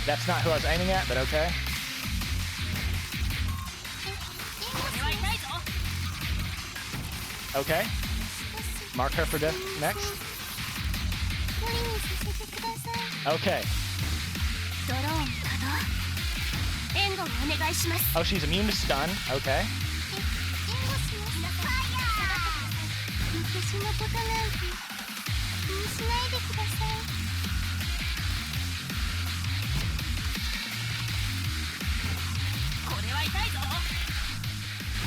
That's not who I was aiming at, but okay. Okay. Mark her for death next. 無理にさせてください。 Okay. ドローン稼働。援護をお願いします。 Oh, she's immune to stun. Okay. 援護します。ファイヤー。私のことなんて気にしないでください。これは痛いぞ。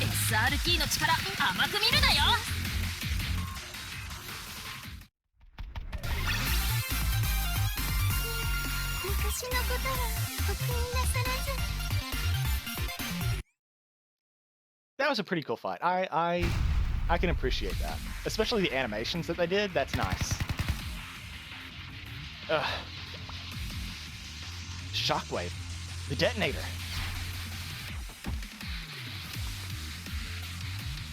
SRT の力甘く見るなよ。昔のことはお気になさらず。 That was a pretty cool fight. I can appreciate that. Especially the animations that they did. That's nice. Ugh. Shockwave. The detonator.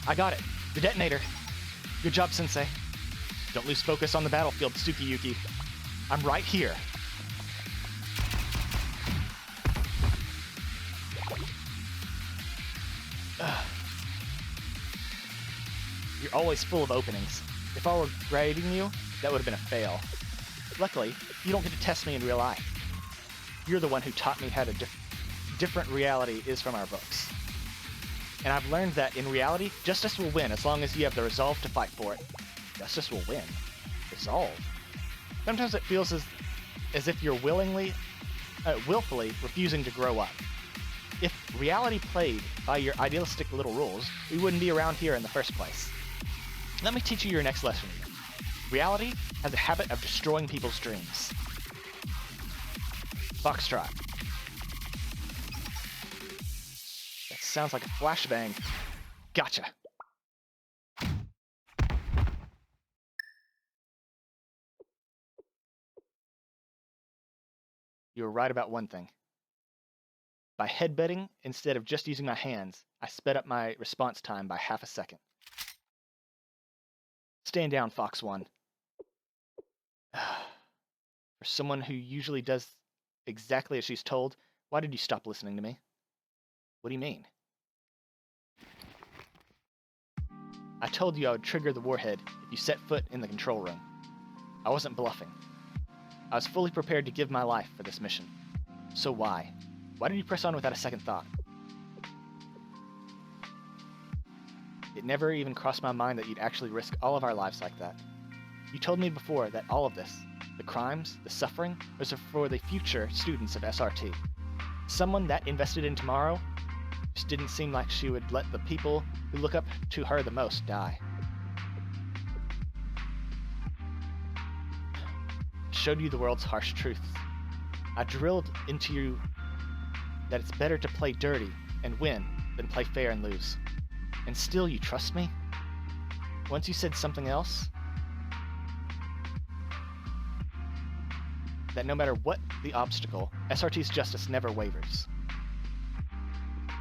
I got it. The detonator. Good job, Sensei. Don't lose focus on the battlefield, Tsukiyuki. I'm right here. Ugh. You're always full of openings. If I were grading you, that would have been a fail. Luckily, you don't get to test me in real life. You're the one who taught me how to different reality is from our books. And I've learned that in reality, justice will win as long as you have the resolve to fight for it. Justice will win. Resolve. Sometimes it feels as if you're willfully refusing to grow up. If reality played by your idealistic little rules, we wouldn't be around here in the first place. Let me teach you your next lesson. Reality has a habit of destroying people's dreams. Foxtrot. That sounds like a flashbang. Gotcha. You were right about one thing. By headbutting instead of just using my hands, I sped up my response time by half a second. Stand down, Fox 1. For someone who usually does exactly as she's told, why did you stop listening to me? What do you mean? I told you I would trigger the warhead if you set foot in the control room. I wasn't bluffing. I was fully prepared to give my life for this mission. So why? Why did you press on without a second thought? It never even crossed my mind that you'd actually risk all of our lives like that. You told me before that all of this, the crimes, the suffering, was for the future students of SRT. Someone that invested in tomorrow just didn't seem like she would let the people who look up to her the most die. Showed you the world's harsh truths. I drilled into you that it's better to play dirty and win than play fair and lose. And still you trust me? Once you said something else, that no matter what the obstacle, SRT's justice never wavers.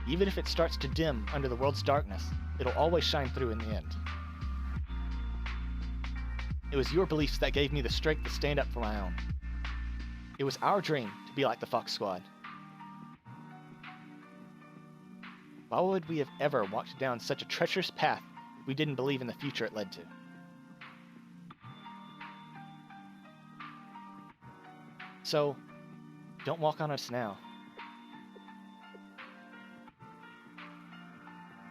Even if it starts to dim under the world's darkness, it'll always shine through in the end. It was your beliefs that gave me the strength to stand up for my own. It was our dream to be like the Fox Squad. Why would we have ever walked down such a treacherous path if we didn't believe in the future it led to? So, don't walk on us now.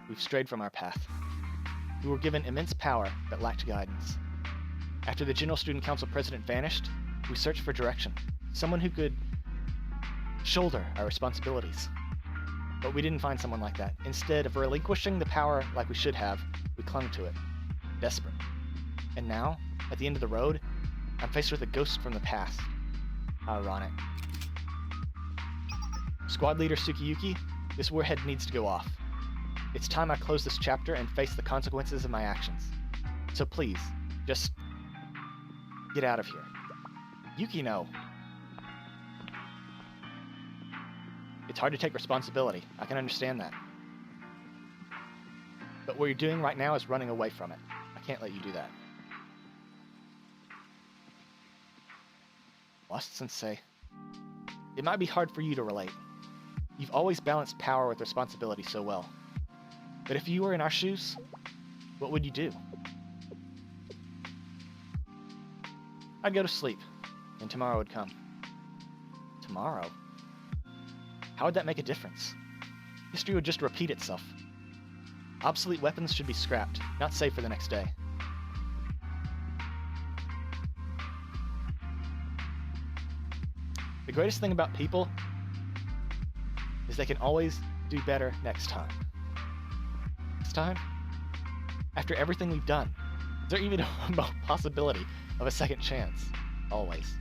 We've strayed from our path. We were given immense power but lacked guidance. After the General Student Council president vanished, we searched for direction, someone who could shoulder our responsibilities. But we didn't find someone like that. Instead of relinquishing the power like we should have, we clung to it, desperate. And now, at the end of the road, I'm faced with a ghost from the past. How ironic. Squad leader Tsukiyuki, this warhead needs to go off. It's time I close this chapter and face the consequences of my actions. So please, just get out of here. Yuki, no. It's hard to take responsibility. I can understand that. But what you're doing right now is running away from it. I can't let you do that. Lost Sensei. It might be hard for you to relate. You've always balanced power with responsibility so well. But if you were in our shoes, what would you do? I'd go to sleep, and tomorrow would come. Tomorrow? How would that make a difference? History would just repeat itself. Obsolete weapons should be scrapped, not saved for the next day. The greatest thing about people is they can always do better next time. Next time? After everything we've done, is there even a possibility of a second chance? Always.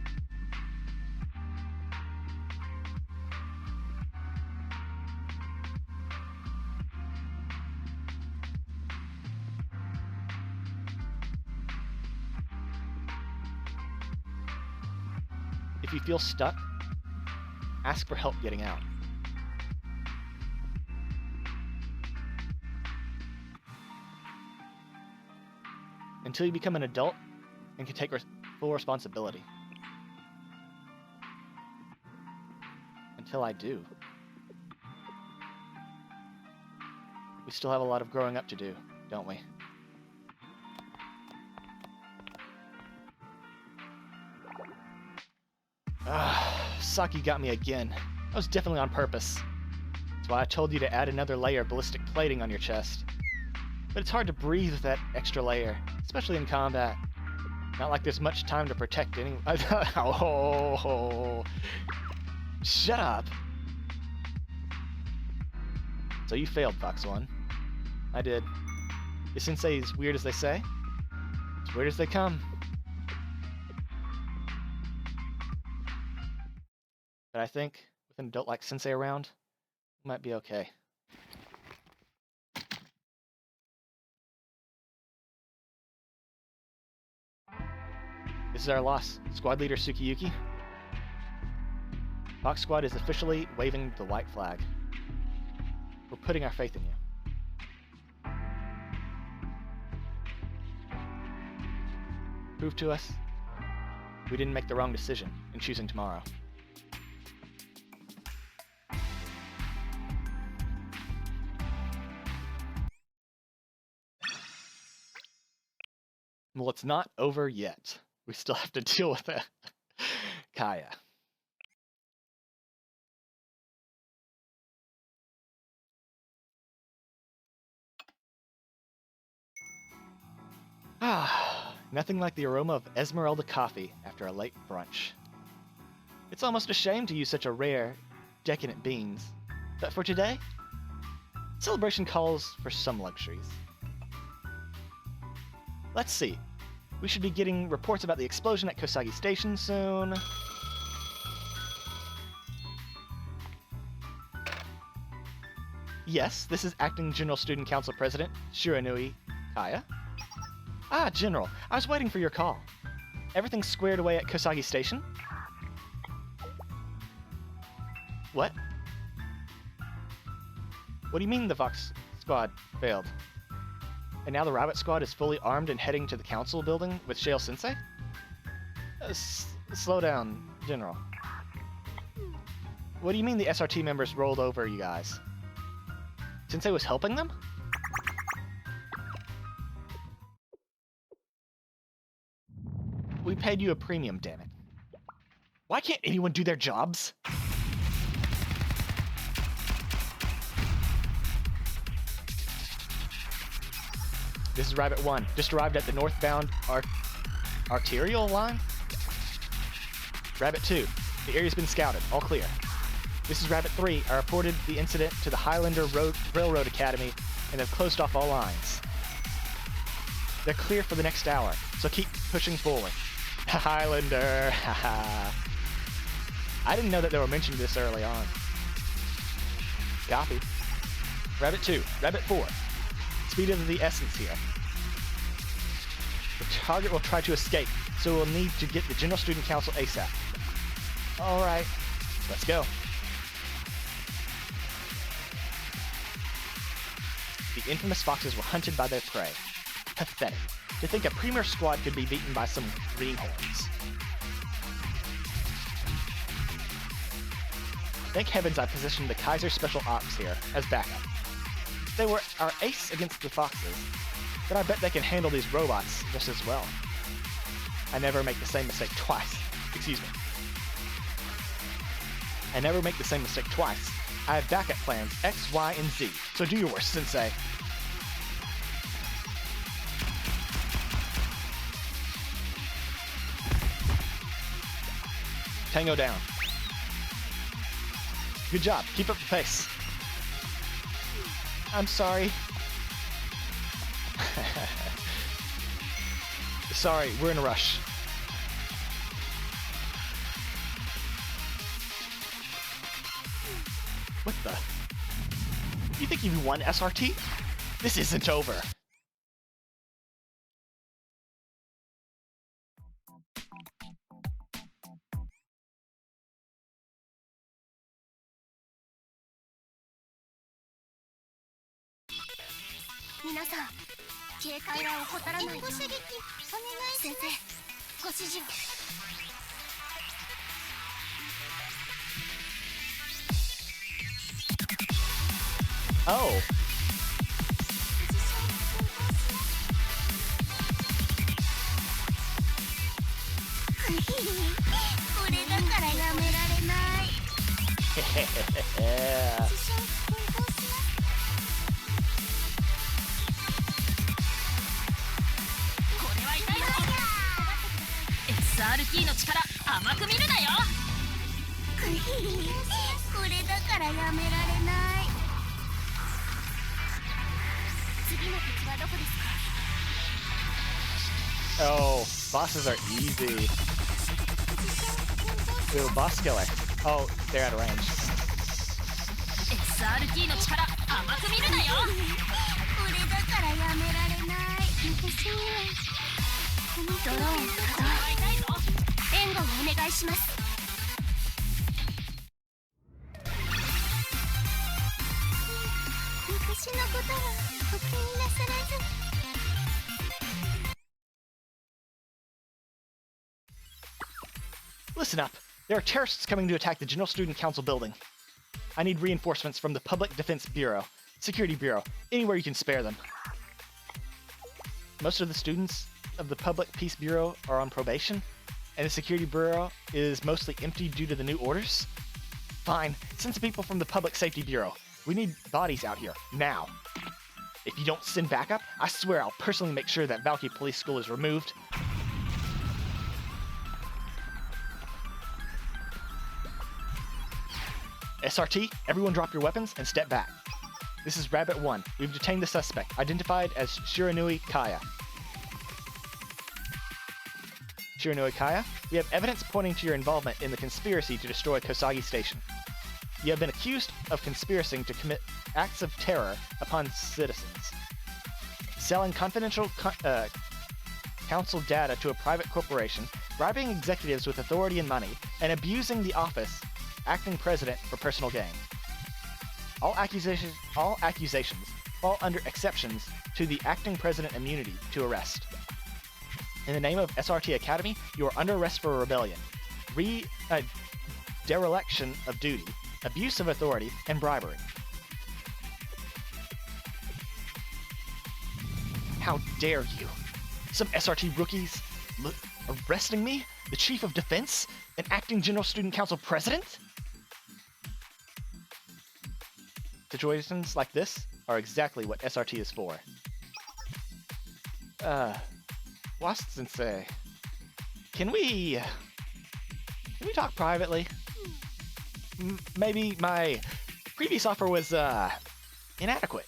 If you feel stuck, ask for help getting out. Until you become an adult and can take full responsibility. Until I do. We still have a lot of growing up to do, don't we? Saki got me again. That was definitely on purpose. That's why I told you to add another layer of ballistic plating on your chest. But it's hard to breathe with that extra layer, especially in combat. Not like there's much time to protect anyone. Oh, shut up. So you failed, Fox 1. I did. Is Sensei as weird as they say? As weird as they come. But I think with an adult like Sensei around, it might be okay. This is our loss, Squad Leader Tsukiyuki. Fox Squad is officially waving the white flag. We're putting our faith in you. Prove to us we didn't make the wrong decision in choosing tomorrow. Well, it's not over yet. We still have to deal with it. Kaya. Nothing like the aroma of Esmeralda coffee after a late brunch. It's almost a shame to use such a rare, decadent beans, but for today, celebration calls for some luxuries. Let's see. We should be getting reports about the explosion at Kosagi Station soon. Yes, this is Acting General Student Council President Shiranui Kaya. Ah, General, I was waiting for your call. Everything's squared away at Kosagi Station? What? What do you mean the Fox Squad failed? And now the Rabbit Squad is fully armed and heading to the council building with Shale Sensei? Slow down, General. What do you mean the SRT members rolled over you guys? Sensei was helping them? We paid you a premium, damn it. Why can't anyone do their jobs? This is Rabbit 1, just arrived at the northbound arterial line. Rabbit 2, the area's been scouted, all clear. This is Rabbit 3, I reported the incident to the Highlander Railroad Academy and have closed off all lines. They're clear for the next hour, so keep pushing forward. Highlander, haha. I didn't know that they were mentioning this early on. Copy. Rabbit 2, Rabbit 4. Speed of the essence here. The target will try to escape, so we'll need to get the General Student Council ASAP. Alright, let's go. The infamous foxes were hunted by their prey. Pathetic. To think a premier squad could be beaten by some greenhorns. Thank heavens I positioned the Kaiser Special Ops here as backup. They were our ace against the foxes, but I bet they can handle these robots just as well. I never make the same mistake twice. Excuse me. I never make the same mistake twice. I have backup plans X, Y, and Z. So do your worst, Sensei. Tango down. Good job. Keep up the pace. I'm sorry. Sorry, we're in a rush. What the? You think you won SRT? This isn't over. Oh. Yeah. SRT の力甘く見るなよ。これだからやめられない。次の敵はどこですか？ Oh, bosses are easy. Ooh, boss killer. Oh, they're out of range. SRT の力甘く見るなよ。これだからやめられない。私にはこのドローンと援護をお願いします。昔のことはお気になさらず。Listen up. There are terrorists coming to attack the General Student Council building. I need reinforcements from the Public Defense Bureau, Security Bureau, anywhere you can spare them. Most of the students of the Public Peace Bureau are on probation, and the Security Bureau is mostly empty due to the new orders. Fine, send some people from the Public Safety Bureau. We need bodies out here, now. If you don't send backup, I swear I'll personally make sure that Valkyrie Police School is removed. SRT, everyone drop your weapons and step back. This is Rabbit 1. We've detained the suspect, identified as Shiranui Kaya. Shiranui Kaya, we have evidence pointing to your involvement in the conspiracy to destroy Kosagi Station. You have been accused of conspiring to commit acts of terror upon citizens, selling confidential council data to a private corporation, bribing executives with authority and money, and abusing the office acting president for personal gain. All accusations fall under exceptions to the acting president immunity to arrest. In the name of SRT Academy, you are under arrest for rebellion, dereliction of duty, abuse of authority, and bribery. How dare you? Some SRT rookies arresting me, the Chief of Defense, and acting General Student Council president? Situations like this are exactly what SRT is for. Wast-sensei, can we talk privately? Maybe my previous offer was inadequate.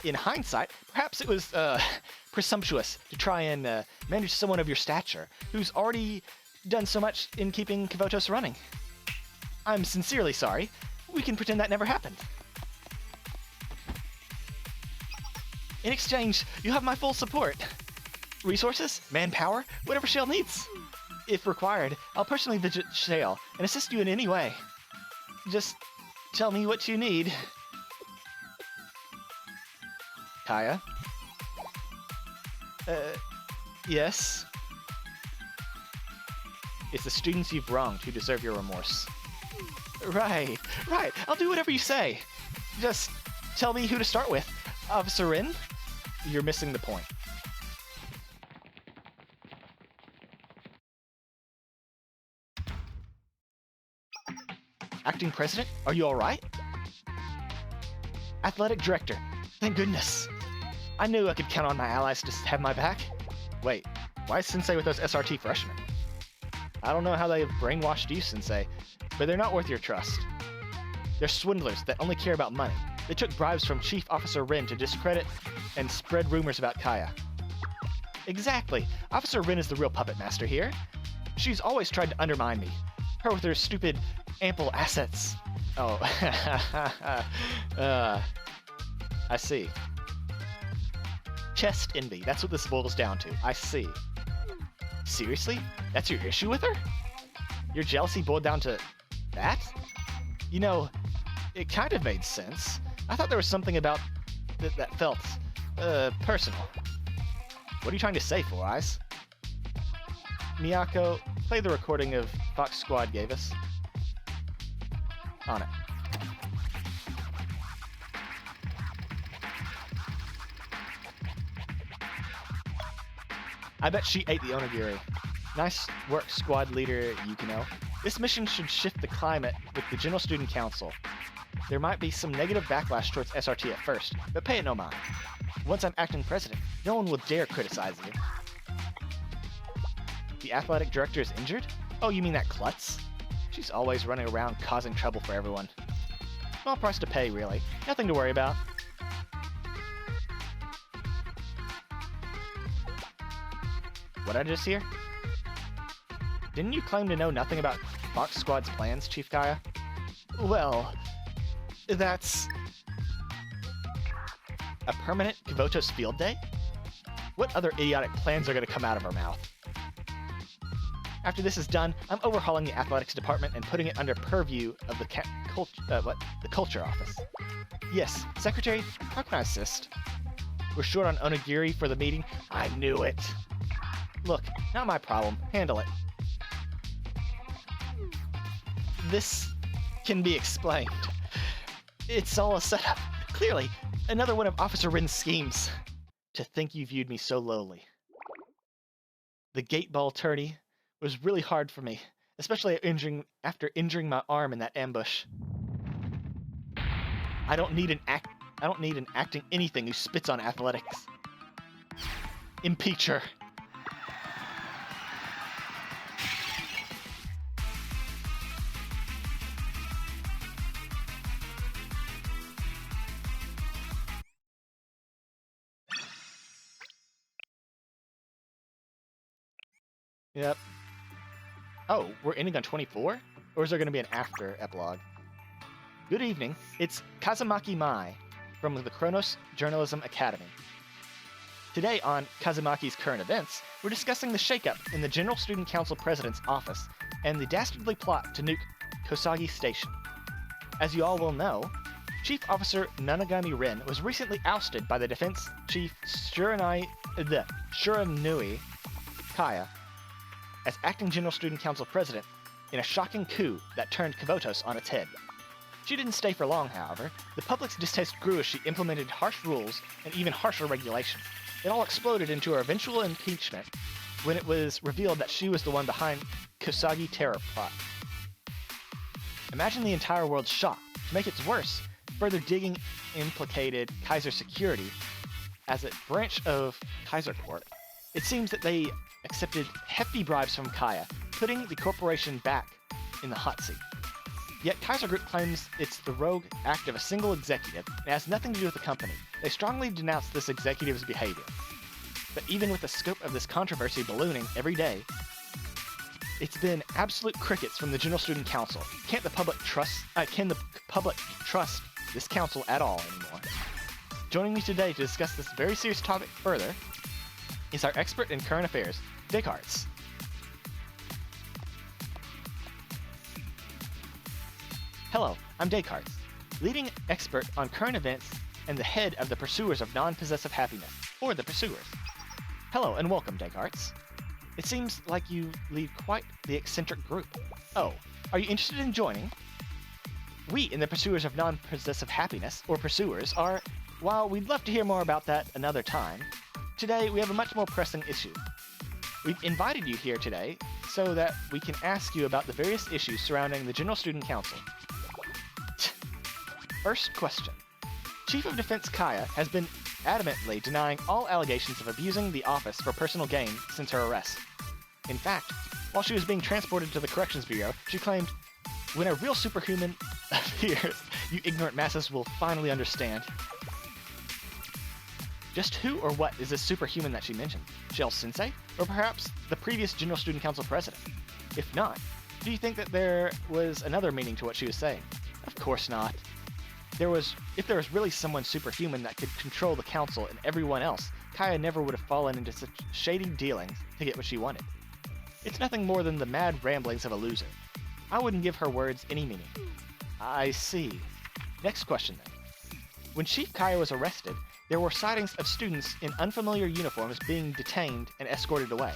In hindsight, perhaps it was presumptuous to try and manage someone of your stature who's already done so much in keeping Kavotos running. I'm sincerely sorry. We can pretend that never happened. In exchange, you have my full support. Resources, manpower, whatever Shale needs. If required, I'll personally visit Shale and assist you in any way. Just tell me what you need. Kaya? Yes? It's the students you've wronged who deserve your remorse. Right. I'll do whatever you say. Just tell me who to start with. Officer Rin? You're missing the point. Acting President, are you alright? Athletic Director, thank goodness. I knew I could count on my allies to have my back. Wait, why is Sensei with those SRT freshmen? I don't know how they have brainwashed you, Sensei, but they're not worth your trust. They're swindlers that only care about money. They took bribes from Chief Officer Rin to discredit and spread rumors about Kaya. Exactly. Officer Rin is the real puppet master here. She's always tried to undermine me. Her with her stupid, ample assets. Oh, I see. Chest envy, that's what this boils down to. I see. Seriously? That's your issue with her? Your jealousy boiled down to that? You know, it kind of made sense. I thought there was something about that felt, personal. What are you trying to say, Four Eyes? Miyako, play the recording of Fox Squad gave us. On it. I bet she ate the onigiri. Nice work, squad leader Yukino. This mission should shift the climate with the General Student Council. There might be some negative backlash towards SRT at first, but pay it no mind. Once I'm acting president, no one will dare criticize you. The athletic director is injured? Oh, you mean that klutz? She's always running around causing trouble for everyone. Small price to pay, really. Nothing to worry about. What did I just hear? Didn't you claim to know nothing about Fox Squad's plans, Chief Kaya? Well, that's... a permanent Kavotos field day? What other idiotic plans are going to come out of her mouth? After this is done, I'm overhauling the athletics department and putting it under purview of the culture office. Yes, Secretary, how can I assist? We're short on onigiri for the meeting. I knew it. Look, not my problem. Handle it. This can be explained. It's all a setup. Clearly, another one of Officer Rin's schemes. To think you viewed me so lowly. The gate ball tourney was really hard for me, especially after injuring my arm in that ambush. I don't need an acting anything who spits on athletics. Impeach her. Yep. Oh, we're ending on 24? Or is there going to be an after epilogue? Good evening, it's Kazumaki Mai from the Kronos Journalism Academy. Today on Kazumaki's Current Events, we're discussing the shakeup in the General Student Council President's office and the dastardly plot to nuke Kosagi Station. As you all will know, Chief Officer Nanagami Rin was recently ousted by the Defense Chief Shiranui Kaya as Acting General Student Council President in a shocking coup that turned Kavotos on its head. She didn't stay for long, however. The public's distaste grew as she implemented harsh rules and even harsher regulations. It all exploded into her eventual impeachment when it was revealed that she was the one behind Kosagi terror plot. Imagine the entire world's shock. To make it worse, further digging implicated Kaiser Security as a branch of Kaiser Corp. It seems that they accepted hefty bribes from Kaya, putting the corporation back in the hot seat. Yet Kaiser Group claims it's the rogue act of a single executive and has nothing to do with the company. They strongly denounce this executive's behavior. But even with the scope of this controversy ballooning every day, it's been absolute crickets from the General Student Council. Can the public trust this council at all anymore? Joining me today to discuss this very serious topic further is our expert in current affairs, Descartes. Hello, I'm Descartes, leading expert on current events and the head of the Pursuers of Non-Possessive Happiness, or the Pursuers. Hello and welcome, Descartes. It seems like you lead quite the eccentric group. Oh, are you interested in joining? We in the Pursuers of Non-Possessive Happiness, or Pursuers, are, while we'd love to hear more about that another time, today we have a much more pressing issue. We've invited you here today so that we can ask you about the various issues surrounding the General Student Council. First question. Chief of Defense Kaya has been adamantly denying all allegations of abusing the office for personal gain since her arrest. In fact, while she was being transported to the Corrections Bureau, she claimed, "When a real superhuman appears, you ignorant masses will finally understand." Just who or what is this superhuman that she mentioned? Shell Sensei? Or perhaps the previous General Student Council president? If not, do you think that there was another meaning to what she was saying? Of course not. If there was really someone superhuman that could control the council and everyone else, Kaya never would have fallen into such shady dealings to get what she wanted. It's nothing more than the mad ramblings of a loser. I wouldn't give her words any meaning. I see. Next question then. When Chief Kaya was arrested, there were sightings of students in unfamiliar uniforms being detained and escorted away.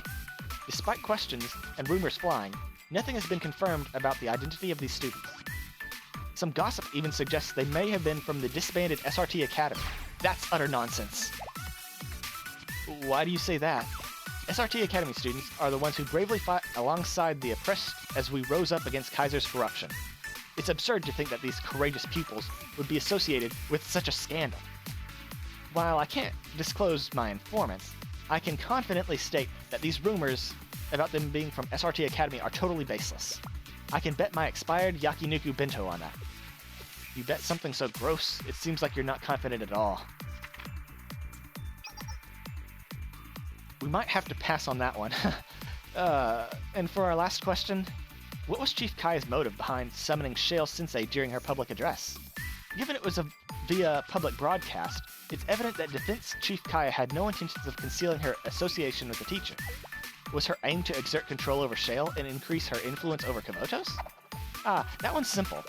Despite questions and rumors flying, nothing has been confirmed about the identity of these students. Some gossip even suggests they may have been from the disbanded SRT Academy. That's utter nonsense. Why do you say that? SRT Academy students are the ones who bravely fought alongside the oppressed as we rose up against Kaiser's corruption. It's absurd to think that these courageous pupils would be associated with such a scandal. While I can't disclose my informants, I can confidently state that these rumors about them being from SRT Academy are totally baseless. I can bet my expired yakiniku bento on that. You bet something so gross, it seems like you're not confident at all. We might have to pass on that one. And for our last question, what was Chief Kai's motive behind summoning Shale Sensei during her public address? Given it was via public broadcast, it's evident that Defense Chief Kaya had no intentions of concealing her association with the teacher. Was her aim to exert control over Shale and increase her influence over Komotos? That one's simple.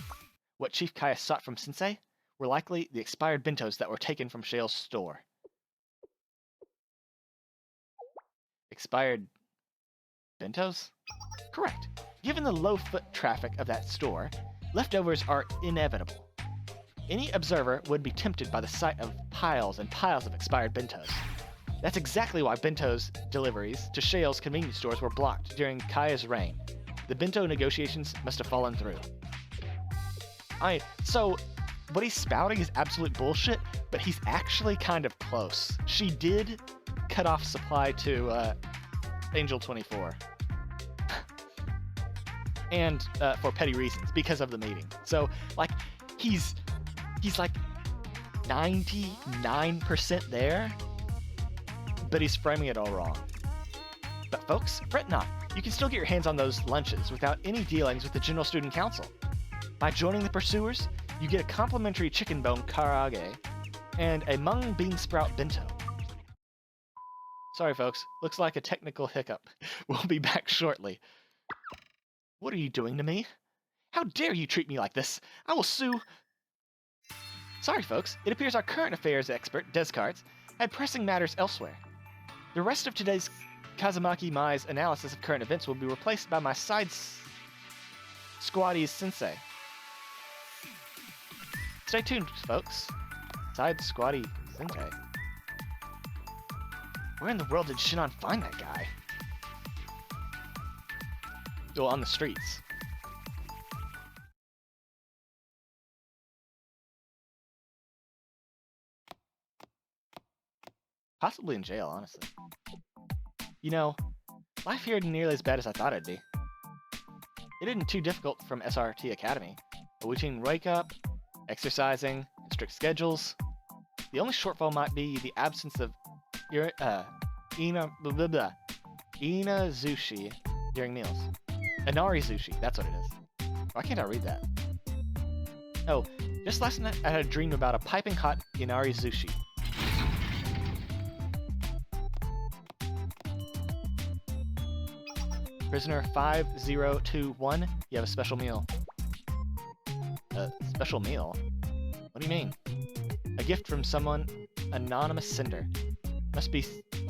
What Chief Kaya sought from Sensei were likely the expired bentos that were taken from Shale's store. Expired bentos? Correct. Given the low foot traffic of that store, leftovers are inevitable. Any observer would be tempted by the sight of piles and piles of expired bentos. That's exactly why bentos deliveries to Shale's convenience stores were blocked during Kaya's reign. The bento negotiations must have fallen through. So, what he's spouting is absolute bullshit, but he's actually kind of close. She did cut off supply to Angel 24. And for petty reasons, because of the meeting. So, like, he's like 99% there, but he's framing it all wrong. But folks, fret not. You can still get your hands on those lunches without any dealings with the General Student Council. By joining the Pursuers, you get a complimentary chicken bone karaage and a mung bean sprout bento. Sorry folks, looks like a technical hiccup. We'll be back shortly. What are you doing to me? How dare you treat me like this? I will sue... Sorry folks, it appears our current affairs expert, Descartes, had pressing matters elsewhere. The rest of today's Kazumaki Mai's analysis of current events will be replaced by my side squattie's sensei. Stay tuned, folks. Side squatty sensei. Where in the world did Shinon find that guy? Well, on the streets. Possibly in jail, honestly. You know, life here isn't nearly as bad as I thought it'd be. It isn't too difficult from SRT Academy. A routine wake-up, exercising, and strict schedules. The only shortfall might be the absence of Inazushi during meals. Inari Zushi, that's what it is. Why can't I read that? Oh, just last night I had a dream about a piping hot Inari Zushi. Prisoner 5021, you have a special meal. A special meal? What do you mean? A gift from someone, anonymous sender. Must be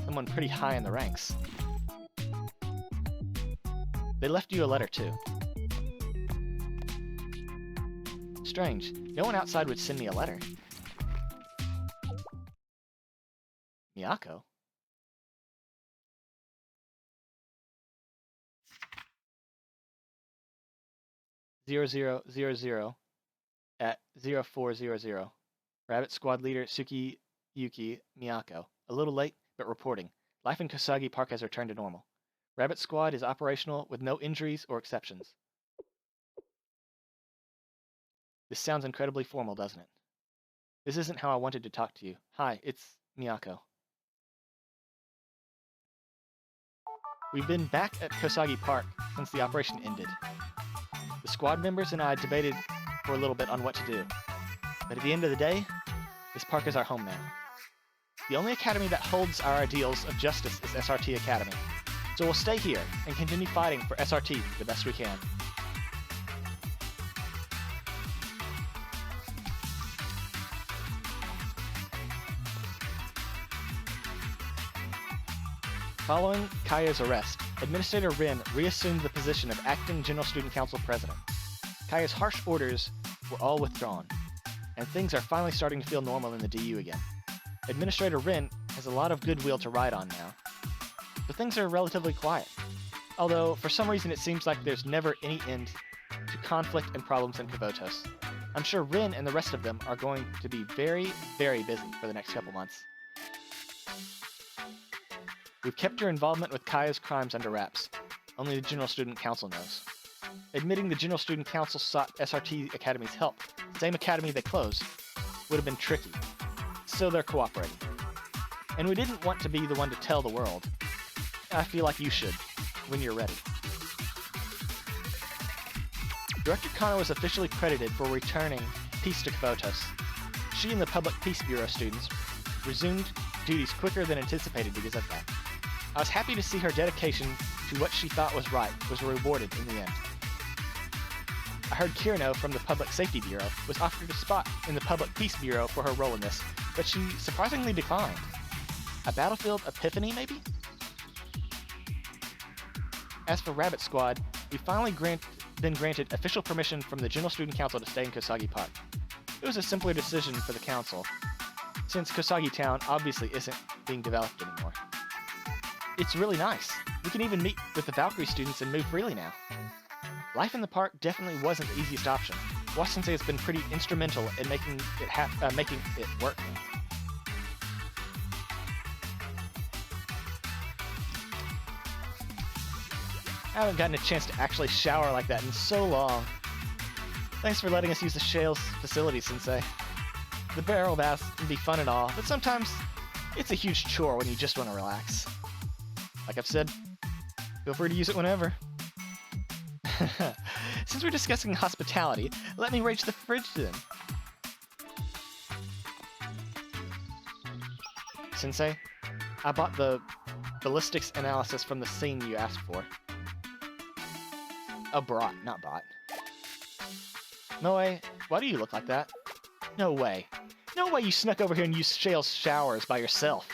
someone pretty high in the ranks. They left you a letter too. Strange, no one outside would send me a letter. Miyako? Zero. at 0400. Rabbit Squad leader Tsukiyuki Miyako. A little late, but reporting. Life in Kosagi Park has returned to normal. Rabbit Squad is operational with no injuries or exceptions. This sounds incredibly formal, doesn't it? This isn't how I wanted to talk to you. Hi, it's Miyako. We've been back at Kosagi Park since the operation ended. The squad members and I debated for a little bit on what to do. But at the end of the day, this park is our home now. The only academy that holds our ideals of justice is SRT Academy. So we'll stay here and continue fighting for SRT the best we can. Following Kaya's arrest, Administrator Rin reassumed the position of Acting General Student Council President. Kaya's harsh orders were all withdrawn, and things are finally starting to feel normal in the DU again. Administrator Rin has a lot of goodwill to ride on now, but things are relatively quiet. Although, for some reason it seems like there's never any end to conflict and problems in Kavotos. I'm sure Rin and the rest of them are going to be very, very busy for the next couple months. We've kept your involvement with Kaya's crimes under wraps. Only the General Student Council knows. Admitting the General Student Council sought SRT Academy's help, same academy they closed, would have been tricky. So they're cooperating. And we didn't want to be the one to tell the world. I feel like you should, when you're ready. Director Kano was officially credited for returning peace to Kavotos. She and the Public Peace Bureau students resumed duties quicker than anticipated because of that. I was happy to see her dedication to what she thought was right was rewarded in the end. I heard Kirino from the Public Safety Bureau was offered a spot in the Public Peace Bureau for her role in this, but she surprisingly declined. A battlefield epiphany, maybe? As for Rabbit Squad, we finally been granted official permission from the General Student Council to stay in Kosagi Park. It was a simpler decision for the council, since Kosagi Town obviously isn't being developed anymore. It's really nice. We can even meet with the Valkyrie students and move freely now. Life in the park definitely wasn't the easiest option. Wash Sensei has been pretty instrumental in making it work. I haven't gotten a chance to actually shower like that in so long. Thanks for letting us use the Shale's facility, Sensei. The barrel baths can be fun and all, but sometimes it's a huge chore when you just want to relax. Like I've said, feel free to use it whenever. Since we're discussing hospitality, let me rage the fridge then. Sensei, I bought the ballistics analysis from the scene you asked for. Oh, brought, not bought. Moe, why do you look like that? No way. No way you snuck over here and used Shale's showers by yourself.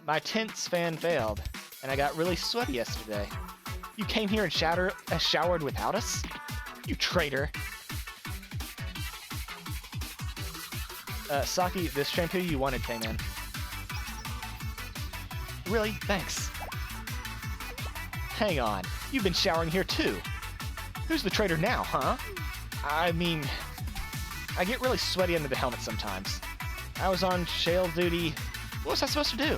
My tent's fan failed, and I got really sweaty yesterday. You came here and showered without us? You traitor. Saki, this shampoo you wanted came in. Really? Thanks. Hang on, you've been showering here too. Who's the traitor now, huh? I mean, I get really sweaty under the helmet sometimes. I was on Shale duty. What was I supposed to do?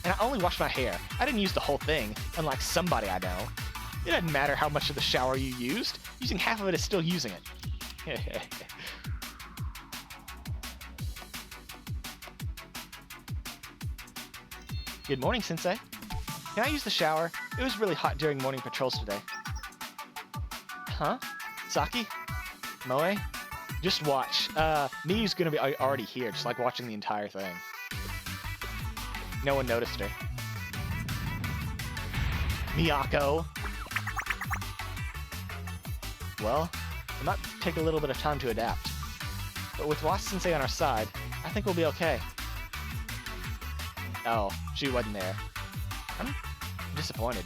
And I only washed my hair. I didn't use the whole thing, unlike somebody I know. It doesn't matter how much of the shower you used. Using half of it is still using it. Good morning, Sensei. Can I use the shower? It was really hot during morning patrols today. Huh? Saki? Moe? Just watch. Miyu's gonna be already here, just like watching the entire thing. No one noticed her. Miyako! Well, it might take a little bit of time to adapt. But with Wash Sensei on our side, I think we'll be okay. Oh, she wasn't there. I'm disappointed.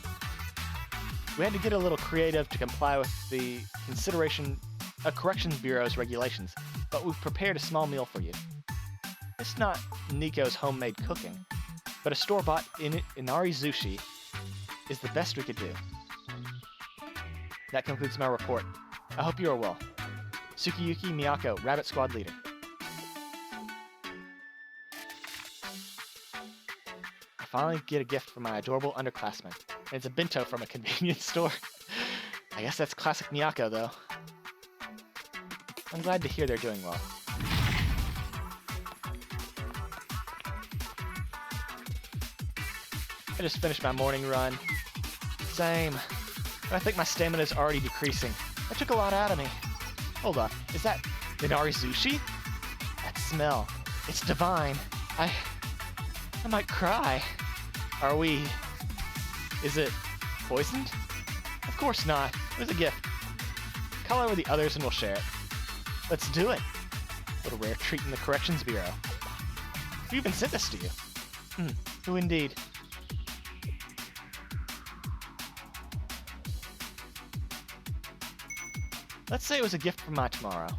We had to get a little creative to comply with the Corrections Bureau's regulations, but we've prepared a small meal for you. It's not Nico's homemade cooking, but a store-bought Inari Zushi is the best we could do. That concludes my report. I hope you are well. Tsukiyuki Miyako, Rabbit Squad leader. I finally get a gift from my adorable underclassmen. And it's a bento from a convenience store. I guess that's classic Miyako, though. I'm glad to hear they're doing well. I just finished my morning run. Same. But I think my stamina is already decreasing. That took a lot out of me. Hold up, is that Inari Sushi? That smell. It's divine. I might cry. Are we... Is it poisoned? Of course not. It was a gift. Call over the others and we'll share it. Let's do it. What a rare treat in the Corrections Bureau. Who even sent this to you? Who indeed? Let's say it was a gift from my tomorrow.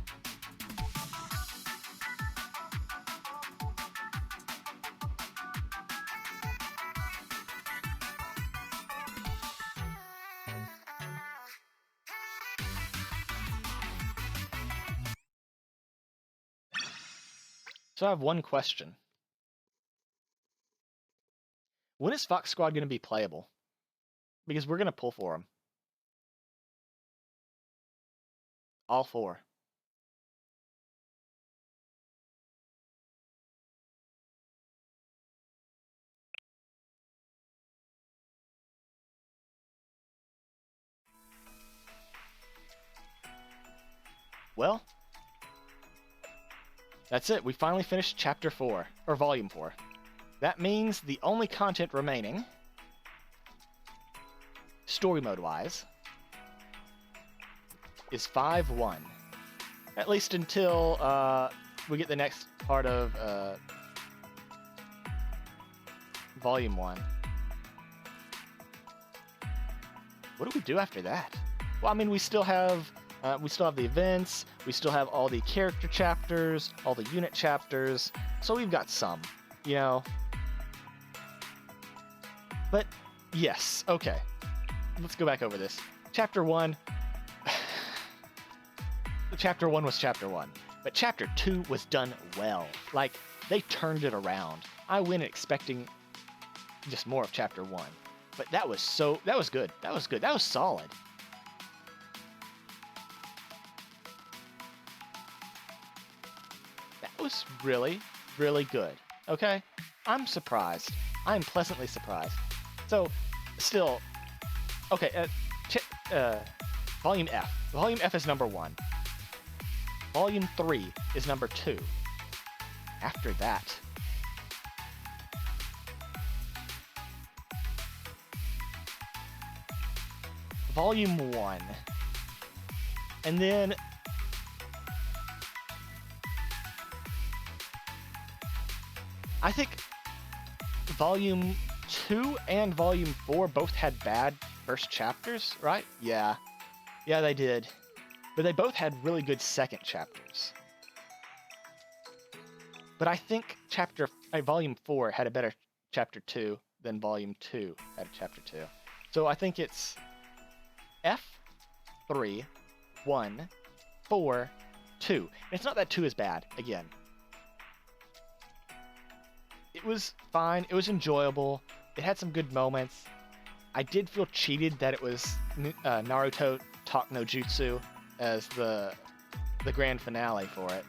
So I have one question. When is Fox Squad going to be playable? Because we're going to pull for them. All four. Well, that's it. We finally finished Chapter 4, or Volume 4. That means the only content remaining, story mode-wise, is 5-1. At least until we get the next part of Volume 1. What do we do after that? Well, I mean, we still have the events, we still have all the character chapters, all the unit chapters, so we've got some, you know. But, yes, okay. Let's go back over this. Chapter 1. Chapter 1 was Chapter 1. But Chapter 2 was done well. Like, they turned it around. I went expecting just more of Chapter 1. But that was good. That was good. That was solid. That was really, really good. Okay? I'm surprised. I'm pleasantly surprised. So, still, okay, Volume F. Volume F is number 1. Volume 3 is number 2. After that, Volume 1. And then I think Volume 2 and Volume 4 both had bad first chapters, right? Yeah. Yeah, they did. But they both had really good second chapters. But I think Volume 4 had a better Chapter 2 than Volume 2 had a Chapter 2. So I think it's F, 3, 1, 4, 2. And it's not that 2 is bad, again. It was fine. It was enjoyable. It had some good moments. I did feel cheated that it was Naruto Talk no Jutsu as the grand finale for it.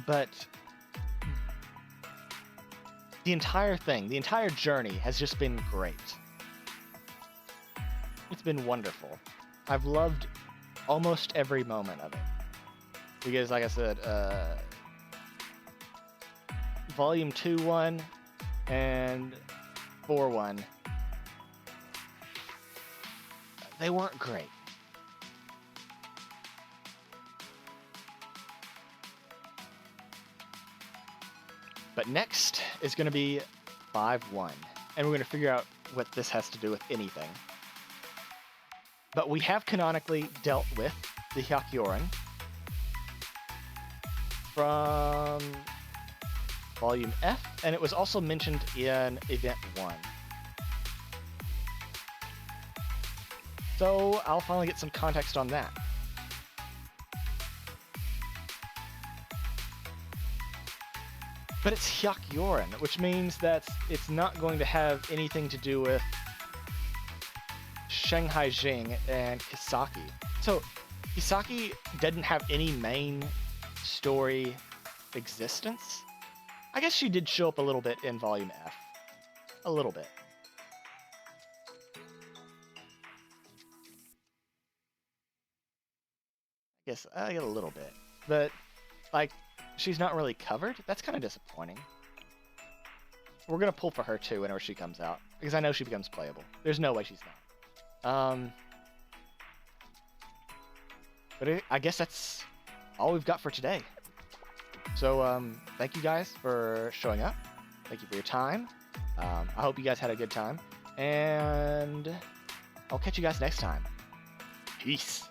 But the entire thing, the entire journey has just been great. It's been wonderful. I've loved almost every moment of it. Because, like I said, Volume 2-1 and 4-1, they weren't great. But next is going to be 5-1, and we're going to figure out what this has to do with anything. But we have canonically dealt with the Hyakyoran from Volume F, and it was also mentioned in Event 1. So I'll finally get some context on that. But it's Hyakyoran, which means that it's not going to have anything to do with Shanghai Jing and Kisaki. So Kisaki didn't have any main story existence. I guess she did show up a little bit in Volume F. A little bit. I guess I get a little bit. But, like, she's not really covered? That's kind of disappointing. We're going to pull for her, too, whenever she comes out. Because I know she becomes playable. There's no way she's not. But I guess that's all we've got for today. So, thank you guys for showing up. Thank you for your time. I hope you guys had a good time. And I'll catch you guys next time. Peace.